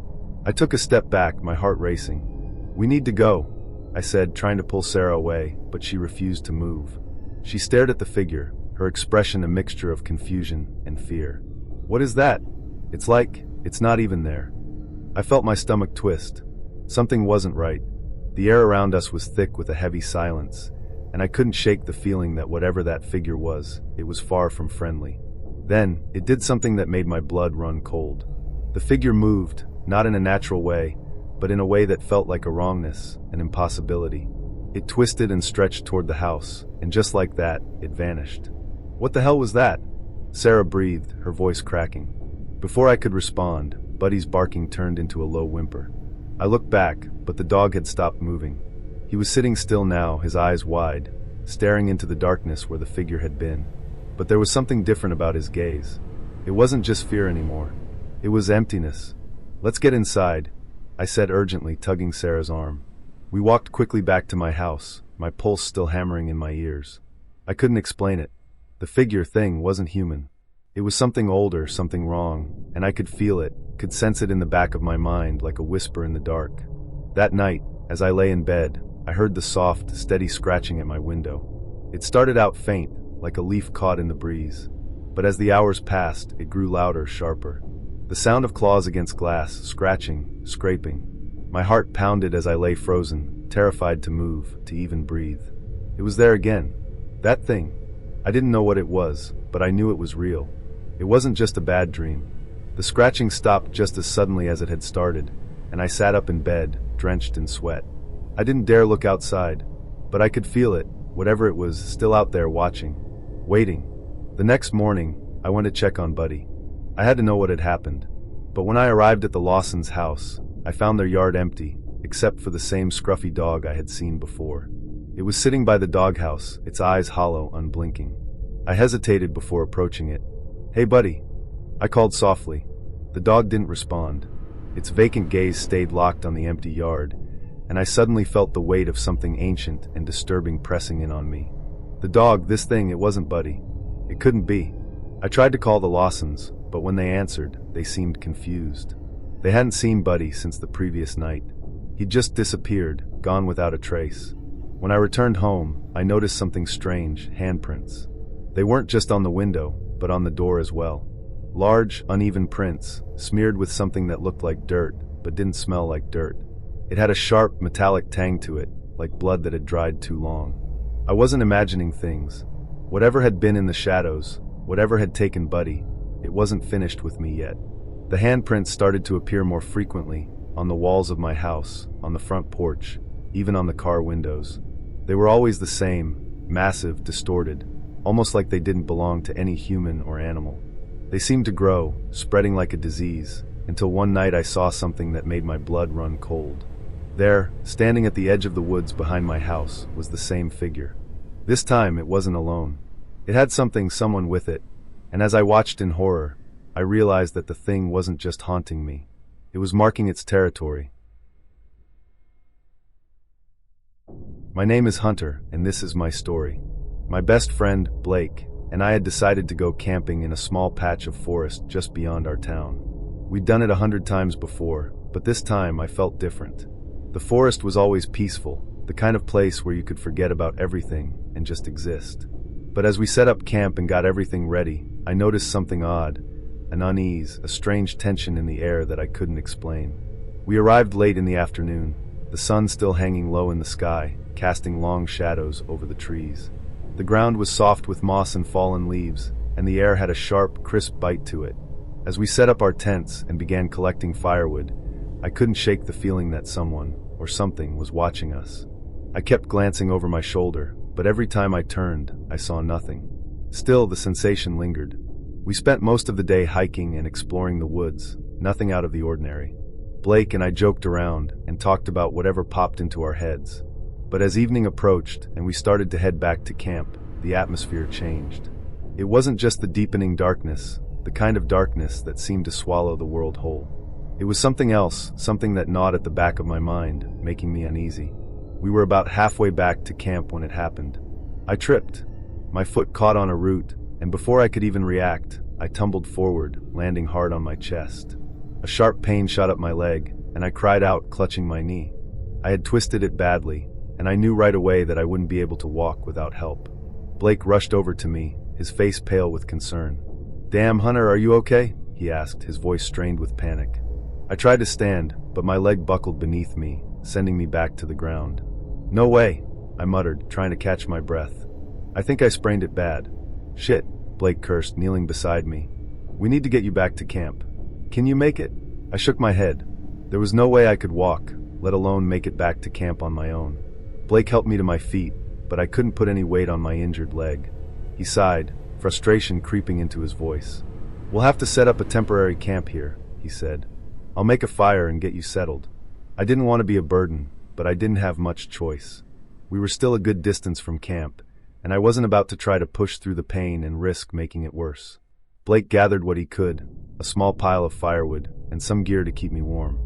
I took a step back, my heart racing. "We need to go," I said, trying to pull Sarah away, but she refused to move. She stared at the figure, her expression a mixture of confusion and fear. "What is that?" It's not even there." I felt my stomach twist. Something wasn't right. The air around us was thick with a heavy silence, and I couldn't shake the feeling that whatever that figure was, it was far from friendly. Then, it did something that made my blood run cold. The figure moved, not in a natural way, but in a way that felt like a wrongness, an impossibility. It twisted and stretched toward the house, and just like that, it vanished. "What the hell was that?" Sarah breathed, her voice cracking. Before I could respond, Buddy's barking turned into a low whimper. I looked back, but the dog had stopped moving. He was sitting still now, his eyes wide, staring into the darkness where the figure had been. But there was something different about his gaze. It wasn't just fear anymore. It was emptiness. "Let's get inside," I said urgently, tugging Sarah's arm. We walked quickly back to my house, my pulse still hammering in my ears. I couldn't explain it. The figure thing wasn't human. It was something older, something wrong, and I could feel it, could sense it in the back of my mind like a whisper in the dark. That night, as I lay in bed, I heard the soft, steady scratching at my window. It started out faint, like a leaf caught in the breeze. But as the hours passed, it grew louder, sharper. The sound of claws against glass, scratching, scraping. My heart pounded as I lay frozen, terrified to move, to even breathe. It was there again. That thing. I didn't know what it was, but I knew it was real. It wasn't just a bad dream. The scratching stopped just as suddenly as it had started, and I sat up in bed, drenched in sweat. I didn't dare look outside, but I could feel it, whatever it was, still out there watching, waiting. The next morning, I went to check on Buddy. I had to know what had happened. But when I arrived at the Lawsons' house, I found their yard empty, except for the same scruffy dog I had seen before. It was sitting by the doghouse, its eyes hollow, unblinking. I hesitated before approaching it. "Hey, Buddy," I called softly. The dog didn't respond. Its vacant gaze stayed locked on the empty yard, and I suddenly felt the weight of something ancient and disturbing pressing in on me. The dog, this thing, it wasn't Buddy. It couldn't be. I tried to call the Lawsons, but when they answered, they seemed confused. They hadn't seen Buddy since the previous night. He'd just disappeared, gone without a trace. When I returned home, I noticed something strange, handprints. They weren't just on the window, but on the door as well. Large, uneven prints, smeared with something that looked like dirt, but didn't smell like dirt. It had a sharp, metallic tang to it, like blood that had dried too long. I wasn't imagining things. Whatever had been in the shadows, whatever had taken Buddy, it wasn't finished with me yet. The handprints started to appear more frequently, on the walls of my house, on the front porch, even on the car windows. They were always the same, massive, distorted, almost like they didn't belong to any human or animal. They seemed to grow, spreading like a disease, until one night I saw something that made my blood run cold. There, standing at the edge of the woods behind my house, was the same figure. This time it wasn't alone. It had someone with it, and as I watched in horror, I realized that the thing wasn't just haunting me. It was marking its territory. My name is Hunter, and this is my story. My best friend, Blake, and I had decided to go camping in a small patch of forest just beyond our town. We'd done it 100 times before, but this time I felt different. The forest was always peaceful, the kind of place where you could forget about everything and just exist. But as we set up camp and got everything ready, I noticed something odd, an unease, a strange tension in the air that I couldn't explain. We arrived late in the afternoon, the sun still hanging low in the sky, casting long shadows over the trees. The ground was soft with moss and fallen leaves, and the air had a sharp, crisp bite to it. As we set up our tents and began collecting firewood, I couldn't shake the feeling that someone, or something, was watching us. I kept glancing over my shoulder, but every time I turned, I saw nothing. Still, the sensation lingered. We spent most of the day hiking and exploring the woods, nothing out of the ordinary. Blake and I joked around and talked about whatever popped into our heads. But as evening approached and we started to head back to camp, the atmosphere changed. It wasn't just the deepening darkness, the kind of darkness that seemed to swallow the world whole. It was something else, something that gnawed at the back of my mind, making me uneasy. We were about halfway back to camp when it happened. I tripped. My foot caught on a root, and before I could even react, I tumbled forward, landing hard on my chest. A sharp pain shot up my leg, and I cried out, clutching my knee. I had twisted it badly, and I knew right away that I wouldn't be able to walk without help. Blake rushed over to me, his face pale with concern. "Damn, Hunter, are you okay?" he asked, his voice strained with panic. I tried to stand, but my leg buckled beneath me, sending me back to the ground. "No way," I muttered, trying to catch my breath. "I think I sprained it bad." "Shit," Blake cursed, kneeling beside me. "We need to get you back to camp. Can you make it?" I shook my head. There was no way I could walk, let alone make it back to camp on my own. Blake helped me to my feet, but I couldn't put any weight on my injured leg. He sighed, frustration creeping into his voice. "We'll have to set up a temporary camp here," he said. "I'll make a fire and get you settled." I didn't want to be a burden, but I didn't have much choice. We were still a good distance from camp, and I wasn't about to try to push through the pain and risk making it worse. Blake gathered what he could, a small pile of firewood, and some gear to keep me warm.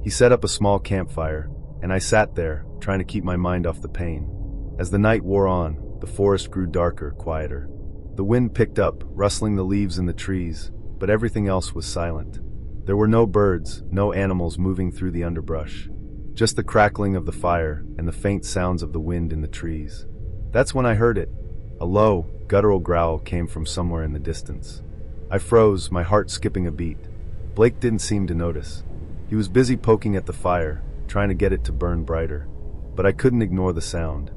He set up a small campfire, and I sat there, trying to keep my mind off the pain. As the night wore on, the forest grew darker, quieter. The wind picked up, rustling the leaves in the trees, but everything else was silent. There were no birds, no animals moving through the underbrush. just the crackling of the fire and the faint sounds of the wind in the trees. That's when I heard it. A low, guttural growl came from somewhere in the distance. I froze, my heart skipping a beat. Blake didn't seem to notice. He was busy poking at the fire, trying to get it to burn brighter. But I couldn't ignore the sound.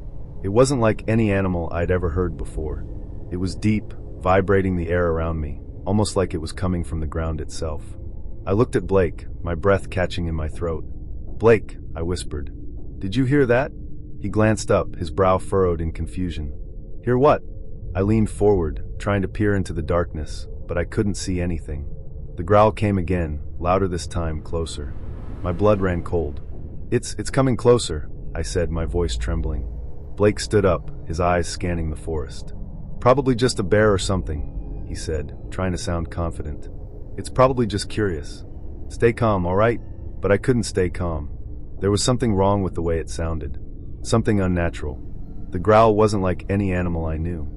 It wasn't like any animal I'd ever heard before. It was deep, vibrating the air around me, almost like it was coming from the ground itself. I looked at Blake, my breath catching in my throat. "Blake," I whispered. "Did you hear that?" He glanced up, his brow furrowed in confusion. "Hear what?" I leaned forward, trying to peer into the darkness, but I couldn't see anything. The growl came again, louder this time, closer. My blood ran cold. It's coming closer," I said, my voice trembling. Blake stood up, his eyes scanning the forest. "Probably just a bear or something," he said, trying to sound confident. "It's probably just curious. Stay calm, all right?" But I couldn't stay calm. There was something wrong with the way it sounded. Something unnatural. The growl wasn't like any animal I knew.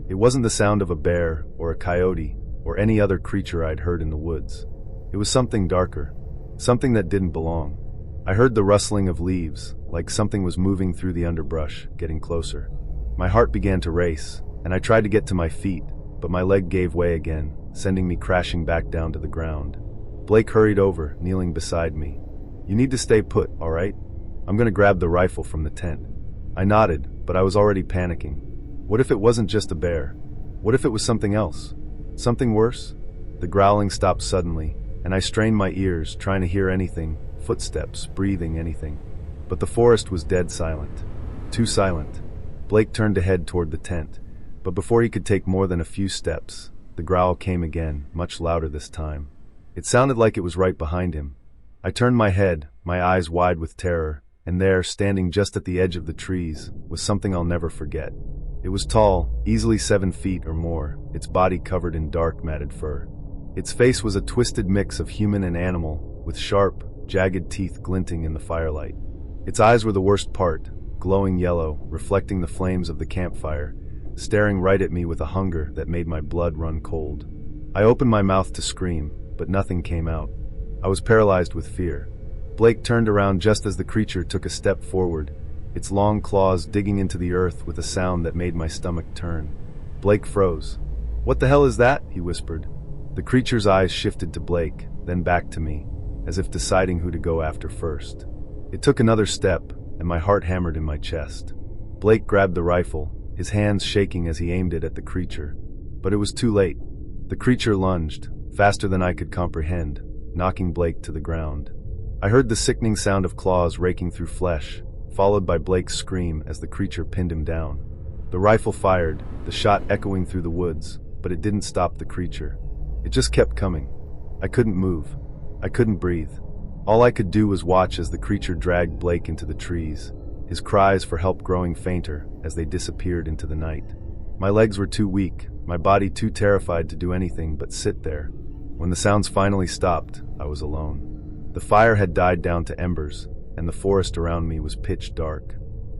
It wasn't the sound of a bear or a coyote or any other creature I'd heard in the woods. It was something darker, something that didn't belong. I heard the rustling of leaves, like something was moving through the underbrush, getting closer. My heart began to race, and I tried to get to my feet, but my leg gave way again, sending me crashing back down to the ground. Blake hurried over, kneeling beside me. "You need to stay put, all right? I'm going to grab the rifle from the tent." I nodded, but I was already panicking. What if it wasn't just a bear? What if it was something else? Something worse? The growling stopped suddenly, and I strained my ears, trying to hear anything, footsteps, breathing, anything. But the forest was dead silent. Too silent. Blake turned to head toward the tent, but before he could take more than a few steps, the growl came again, much louder this time. It sounded like it was right behind him. I turned my head, my eyes wide with terror, and there, standing just at the edge of the trees, was something I'll never forget. It was tall, easily 7 feet or more, its body covered in dark, matted fur. Its face was a twisted mix of human and animal, with sharp, jagged teeth glinting in the firelight. Its eyes were the worst part, glowing yellow, reflecting the flames of the campfire, staring right at me with a hunger that made my blood run cold. I opened my mouth to scream, but nothing came out. I was paralyzed with fear. Blake turned around just as the creature took a step forward, its long claws digging into the earth with a sound that made my stomach turn. Blake froze. "What the hell is that?" he whispered. The creature's eyes shifted to Blake, then back to me, as if deciding who to go after first. It took another step, and my heart hammered in my chest. Blake grabbed the rifle, his hands shaking as he aimed it at the creature. But it was too late. The creature lunged, faster than I could comprehend, knocking Blake to the ground. I heard the sickening sound of claws raking through flesh, followed by Blake's scream as the creature pinned him down. The rifle fired, the shot echoing through the woods, but it didn't stop the creature. It just kept coming. I couldn't move. I couldn't breathe. All I could do was watch as the creature dragged Blake into the trees, his cries for help growing fainter as they disappeared into the night. My legs were too weak, my body too terrified to do anything but sit there. When the sounds finally stopped, I was alone. The fire had died down to embers, and the forest around me was pitch dark.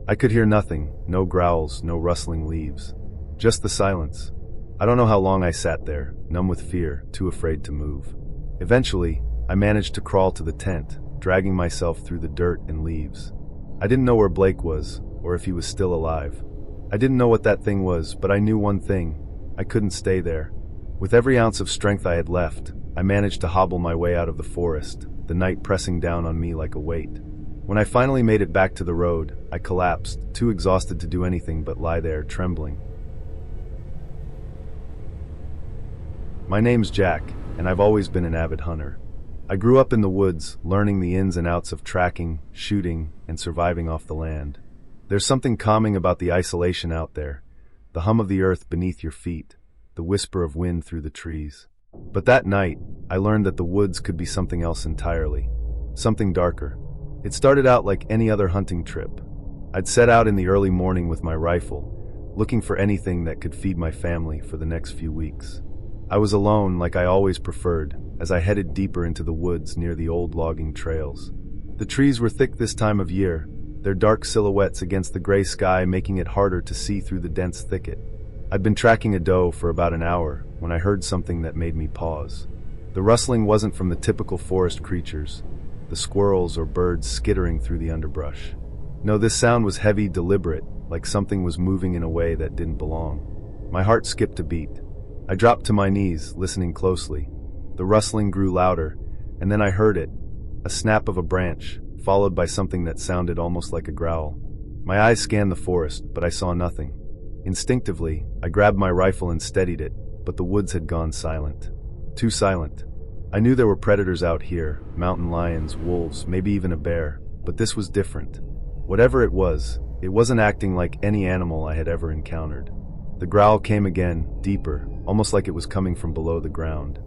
I could hear nothing, no growls, no rustling leaves. Just the silence. I don't know how long I sat there, numb with fear, too afraid to move. Eventually, I managed to crawl to the tent, dragging myself through the dirt and leaves. I didn't know where Blake was, or if he was still alive. I didn't know what that thing was, but I knew one thing. I couldn't stay there. With every ounce of strength I had left, I managed to hobble my way out of the forest, the night pressing down on me like a weight. When I finally made it back to the road, I collapsed, too exhausted to do anything but lie there, trembling. My name's Jack, and I've always been an avid hunter. I grew up in the woods, learning the ins and outs of tracking, shooting, and surviving off the land. There's something calming about the isolation out there, the hum of the earth beneath your feet, the whisper of wind through the trees. But that night, I learned that the woods could be something else entirely, something darker. It started out like any other hunting trip. I'd set out in the early morning with my rifle, looking for anything that could feed my family for the next few weeks. I was alone, like I always preferred, as I headed deeper into the woods near the old logging trails. The trees were thick this time of year, their dark silhouettes against the gray sky making it harder to see through the dense thicket. I'd been tracking a doe for about an hour when I heard something that made me pause. The rustling wasn't from the typical forest creatures. the squirrels or birds skittering through the underbrush. No, this sound was heavy, deliberate, like something was moving in a way that didn't belong. My heart skipped a beat. I dropped to my knees, listening closely. The rustling grew louder, and then I heard it, a snap of a branch, followed by something that sounded almost like a growl. My eyes scanned the forest, but I saw nothing. Instinctively, I grabbed my rifle and steadied it, but the woods had gone silent. Too silent. I knew there were predators out here, mountain lions, wolves, maybe even a bear, but this was different. Whatever it wasn't acting like any animal I had ever encountered. The growl came again, deeper, almost like it was coming from below the ground.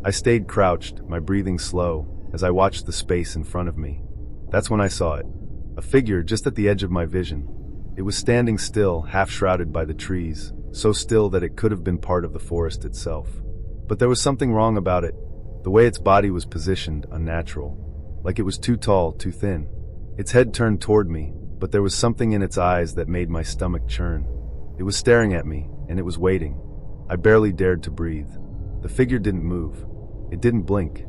I stayed crouched, my breathing slow, as I watched the space in front of me. That's when I saw it. A figure just at the edge of my vision. It was standing still, half shrouded by the trees, so still that it could have been part of the forest itself. But there was something wrong about it. The way its body was positioned, unnatural. Like it was too tall, too thin. Its head turned toward me, but there was something in its eyes that made my stomach churn. It was staring at me, and it was waiting. I barely dared to breathe. The figure didn't move. It didn't blink.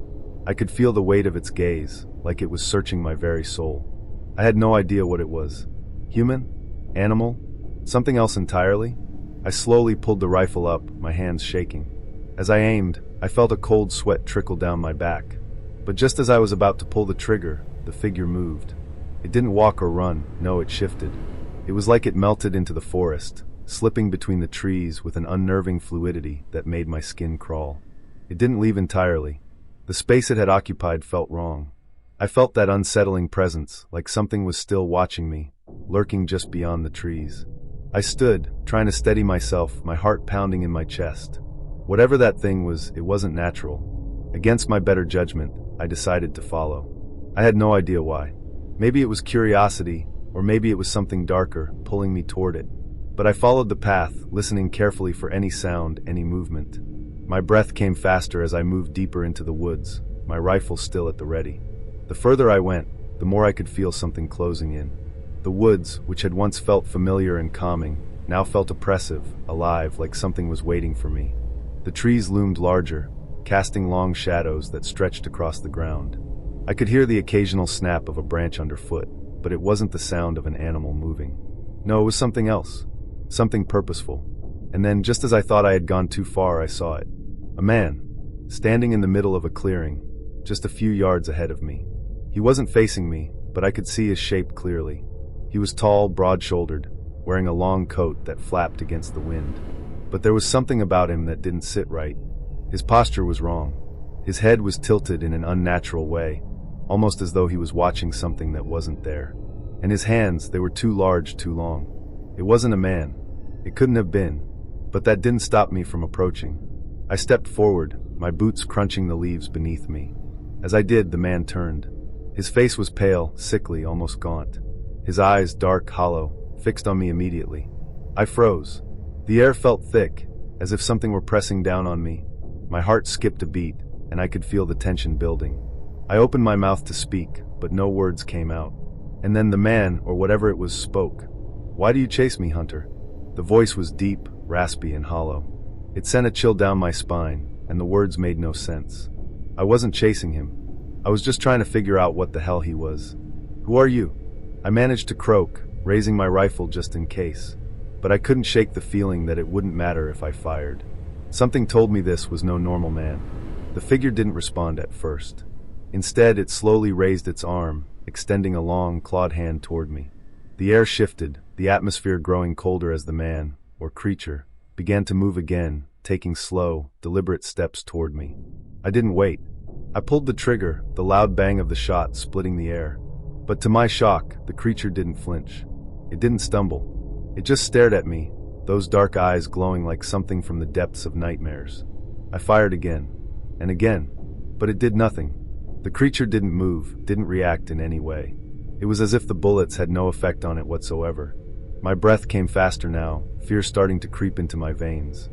I could feel the weight of its gaze, like it was searching my very soul. I had no idea what it was. Human? Animal? Something else entirely? I slowly pulled the rifle up, my hands shaking. As I aimed, I felt a cold sweat trickle down my back. But just as I was about to pull the trigger, the figure moved. It didn't walk or run, no, it shifted. It was like it melted into the forest, slipping between the trees with an unnerving fluidity that made my skin crawl. It didn't leave entirely. The space it had occupied felt wrong. I felt that unsettling presence, like something was still watching me, lurking just beyond the trees. I stood, trying to steady myself, my heart pounding in my chest. Whatever that thing was, it wasn't natural. Against my better judgment, I decided to follow. I had no idea why. Maybe it was curiosity, or maybe it was something darker, pulling me toward it. But I followed the path, listening carefully for any sound, any movement. My breath came faster as I moved deeper into the woods, my rifle still at the ready. The further I went, the more I could feel something closing in. The woods, which had once felt familiar and calming, now felt oppressive, alive, like something was waiting for me. The trees loomed larger, casting long shadows that stretched across the ground. I could hear the occasional snap of a branch underfoot, but it wasn't the sound of an animal moving. No, it was something else, something purposeful. And then, just as I thought I had gone too far, I saw it. A man, standing in the middle of a clearing, just a few yards ahead of me. He wasn't facing me, but I could see his shape clearly. He was tall, broad-shouldered, wearing a long coat that flapped against the wind. But there was something about him that didn't sit right. His posture was wrong. His head was tilted in an unnatural way, almost as though he was watching something that wasn't there. And his hands, they were too large, too long. It wasn't a man. It couldn't have been. But that didn't stop me from approaching. I stepped forward, my boots crunching the leaves beneath me. As I did, the man turned. His face was pale, sickly, almost gaunt. His eyes, dark, hollow, fixed on me immediately. I froze. The air felt thick, as if something were pressing down on me. My heart skipped a beat, and I could feel the tension building. I opened my mouth to speak, but no words came out. And then the man, or whatever it was, spoke. "Why do you chase me, Hunter?" The voice was deep, raspy, and hollow. It sent a chill down my spine, and the words made no sense. I wasn't chasing him. I was just trying to figure out what the hell he was. "Who are you?" I managed to croak, raising my rifle just in case. But I couldn't shake the feeling that it wouldn't matter if I fired. Something told me this was no normal man. The figure didn't respond at first. Instead, it slowly raised its arm, extending a long, clawed hand toward me. The air shifted, the atmosphere growing colder as the man, or creature, began to move again, taking slow, deliberate steps toward me. I didn't wait. I pulled the trigger, the loud bang of the shot splitting the air. But to my shock, the creature didn't flinch. It didn't stumble. It just stared at me, those dark eyes glowing like something from the depths of nightmares. I fired again, and again, but it did nothing. The creature didn't move, didn't react in any way. It was as if the bullets had no effect on it whatsoever. My breath came faster now, fear starting to creep into my veins.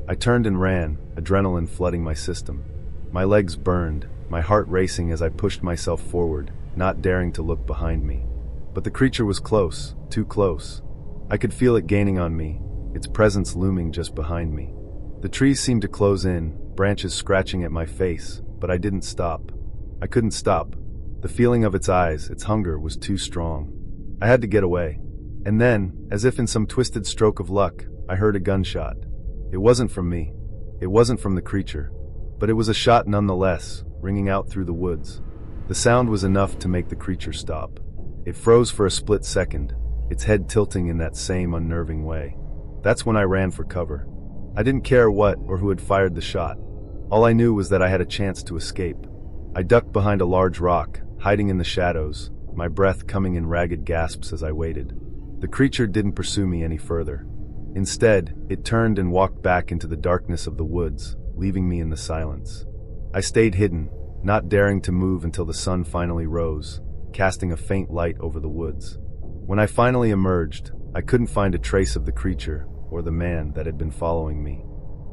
I turned and ran, adrenaline flooding my system. My legs burned, my heart racing as I pushed myself forward, not daring to look behind me. But the creature was close, too close. I could feel it gaining on me, its presence looming just behind me. The trees seemed to close in, branches scratching at my face, but I didn't stop. I couldn't stop. The feeling of its eyes, its hunger, was too strong. I had to get away. And then, as if in some twisted stroke of luck, I heard a gunshot. It wasn't from me. It wasn't from the creature. But it was a shot nonetheless, ringing out through the woods. The sound was enough to make the creature stop. It froze for a split second, its head tilting in that same unnerving way. That's when I ran for cover. I didn't care what or who had fired the shot. All I knew was that I had a chance to escape. I ducked behind a large rock, hiding in the shadows, my breath coming in ragged gasps as I waited. The creature didn't pursue me any further. Instead, it turned and walked back into the darkness of the woods, leaving me in the silence. I stayed hidden, not daring to move until the sun finally rose, casting a faint light over the woods. When I finally emerged, I couldn't find a trace of the creature or the man that had been following me.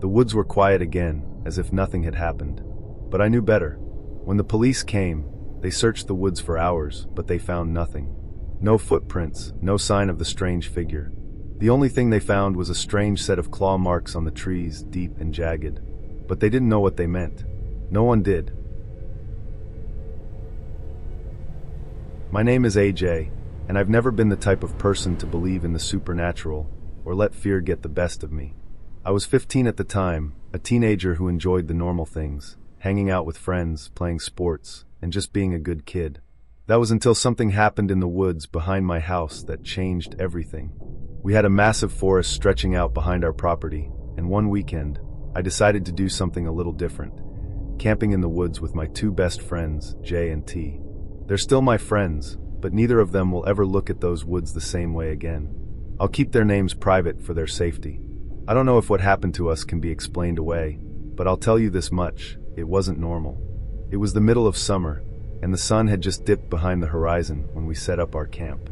The woods were quiet again, as if nothing had happened. But I knew better. When the police came, they searched the woods for hours, but they found nothing. No footprints, no sign of the strange figure. The only thing they found was a strange set of claw marks on the trees, deep and jagged. But they didn't know what they meant. No one did. My name is AJ, and I've never been the type of person to believe in the supernatural or let fear get the best of me. I was 15 at the time, a teenager who enjoyed the normal things, hanging out with friends, playing sports, and just being a good kid. That was until something happened in the woods behind my house that changed everything. We had a massive forest stretching out behind our property, and one weekend, I decided to do something a little different, camping in the woods with my two best friends, Jay and T. They're still my friends, but neither of them will ever look at those woods the same way again. I'll keep their names private for their safety. I don't know if what happened to us can be explained away, but I'll tell you this much, it wasn't normal. It was the middle of summer, and the sun had just dipped behind the horizon when we set up our camp.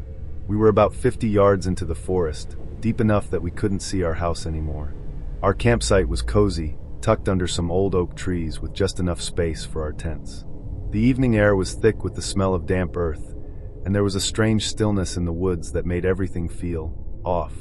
We were about 50 yards into the forest, deep enough that we couldn't see our house anymore. Our campsite was cozy, tucked under some old oak trees with just enough space for our tents. The evening air was thick with the smell of damp earth, and there was a strange stillness in the woods that made everything feel off,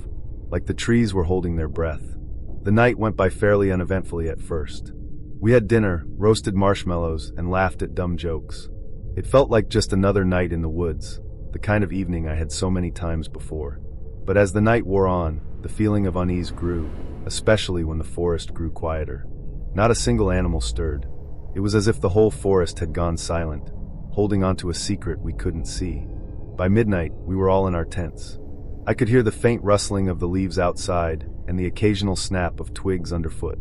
like the trees were holding their breath. The night went by fairly uneventfully at first. We had dinner, roasted marshmallows, and laughed at dumb jokes. It felt like just another night in the woods, the kind of evening I had so many times before. But as the night wore on, the feeling of unease grew, especially when the forest grew quieter. Not a single animal stirred. It was as if the whole forest had gone silent, holding on to a secret we couldn't see. By midnight, we were all in our tents. I could hear the faint rustling of the leaves outside and the occasional snap of twigs underfoot.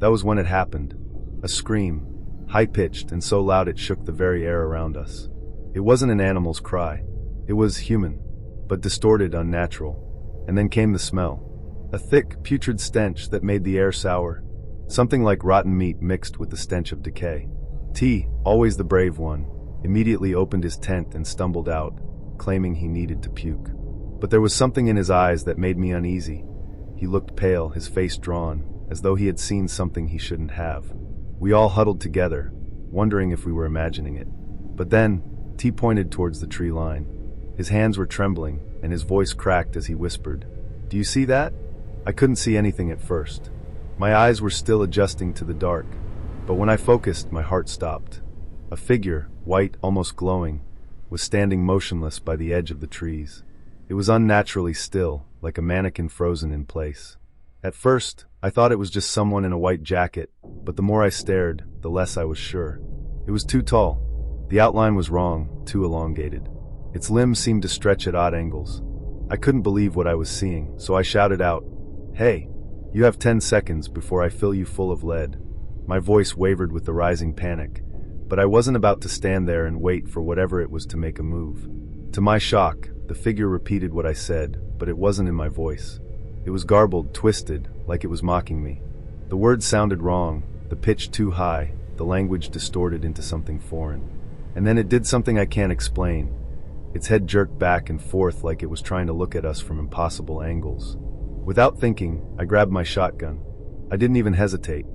That was when it happened. A scream, high-pitched and so loud it shook the very air around us. It wasn't an animal's cry. It was human, but distorted, unnatural. And then came the smell. A thick, putrid stench that made the air sour. Something like rotten meat mixed with the stench of decay. T, always the brave one, immediately opened his tent and stumbled out, claiming he needed to puke. But there was something in his eyes that made me uneasy. He looked pale, his face drawn, as though he had seen something he shouldn't have. We all huddled together, wondering if we were imagining it. But then, T pointed towards the tree line. His hands were trembling, and his voice cracked as he whispered, "Do you see that?" I couldn't see anything at first. My eyes were still adjusting to the dark, but when I focused, my heart stopped. A figure, white, almost glowing, was standing motionless by the edge of the trees. It was unnaturally still, like a mannequin frozen in place. At first, I thought it was just someone in a white jacket, but the more I stared, the less I was sure. It was too tall. The outline was wrong, too elongated. Its limbs seemed to stretch at odd angles. I couldn't believe what I was seeing, so I shouted out, "Hey, you have 10 seconds before I fill you full of lead." My voice wavered with the rising panic, but I wasn't about to stand there and wait for whatever it was to make a move. To my shock, the figure repeated what I said, but it wasn't in my voice. It was garbled, twisted, like it was mocking me. The words sounded wrong, the pitch too high, the language distorted into something foreign. And then it did something I can't explain. Its head jerked back and forth like it was trying to look at us from impossible angles. Without thinking, I grabbed my shotgun. I didn't even hesitate.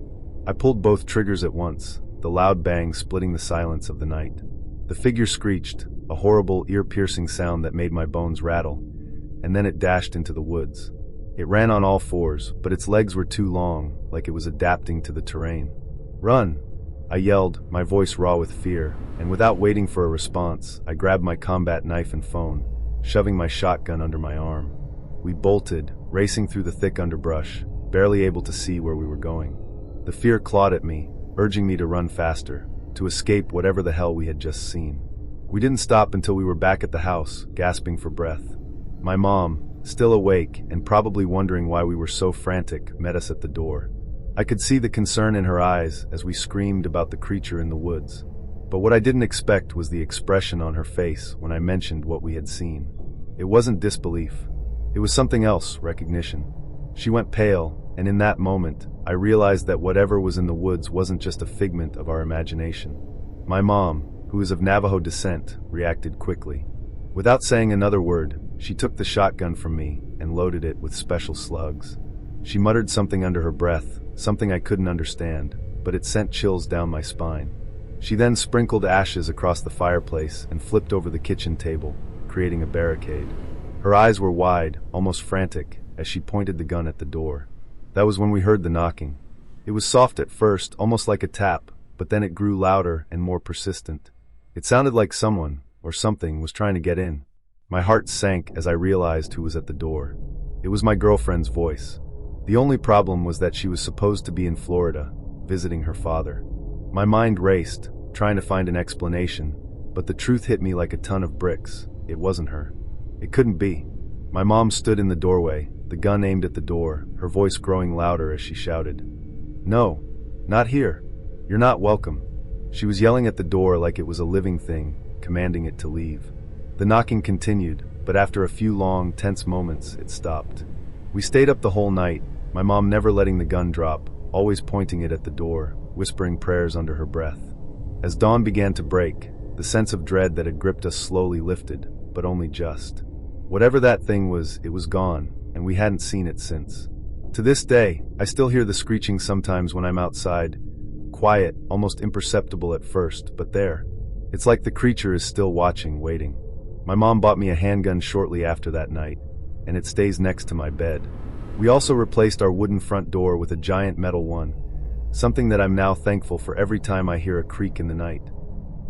I pulled both triggers at once, the loud bang splitting the silence of the night. The figure screeched, a horrible, ear-piercing sound that made my bones rattle, and then it dashed into the woods. It ran on all fours, but its legs were too long, like it was adapting to the terrain. "Run!" I yelled, my voice raw with fear, and without waiting for a response, I grabbed my combat knife and phone, shoving my shotgun under my arm. We bolted, racing through the thick underbrush, barely able to see where we were going. The fear clawed at me, urging me to run faster, to escape whatever the hell we had just seen. We didn't stop until we were back at the house, gasping for breath. My mom, still awake and probably wondering why we were so frantic, met us at the door. I could see the concern in her eyes as we screamed about the creature in the woods. But what I didn't expect was the expression on her face when I mentioned what we had seen. It wasn't disbelief. It was something else, recognition. She went pale, and in that moment, I realized that whatever was in the woods wasn't just a figment of our imagination. My mom, who is of Navajo descent, reacted quickly. Without saying another word, she took the shotgun from me and loaded it with special slugs. She muttered something under her breath, something I couldn't understand, but it sent chills down my spine. She then sprinkled ashes across the fireplace and flipped over the kitchen table, creating a barricade. Her eyes were wide, almost frantic, as she pointed the gun at the door. That was when we heard the knocking. It was soft at first, almost like a tap, but then it grew louder and more persistent. It sounded like someone, or something, was trying to get in. My heart sank as I realized who was at the door. It was my girlfriend's voice. The only problem was that she was supposed to be in Florida, visiting her father. My mind raced, trying to find an explanation, but the truth hit me like a ton of bricks. It wasn't her. It couldn't be. My mom stood in the doorway, the gun aimed at the door, her voice growing louder as she shouted, "No, not here. You're not welcome." She was yelling at the door like it was a living thing, commanding it to leave. The knocking continued, but after a few long, tense moments, it stopped. We stayed up the whole night, my mom never letting the gun drop, always pointing it at the door, whispering prayers under her breath. As dawn began to break, the sense of dread that had gripped us slowly lifted, but only just. Whatever that thing was, it was gone, and we hadn't seen it since. To this day, I still hear the screeching sometimes when I'm outside. Quiet, almost imperceptible at first, but there. It's like the creature is still watching, waiting. My mom bought me a handgun shortly after that night, and it stays next to my bed. We also replaced our wooden front door with a giant metal one, something that I'm now thankful for every time I hear a creak in the night.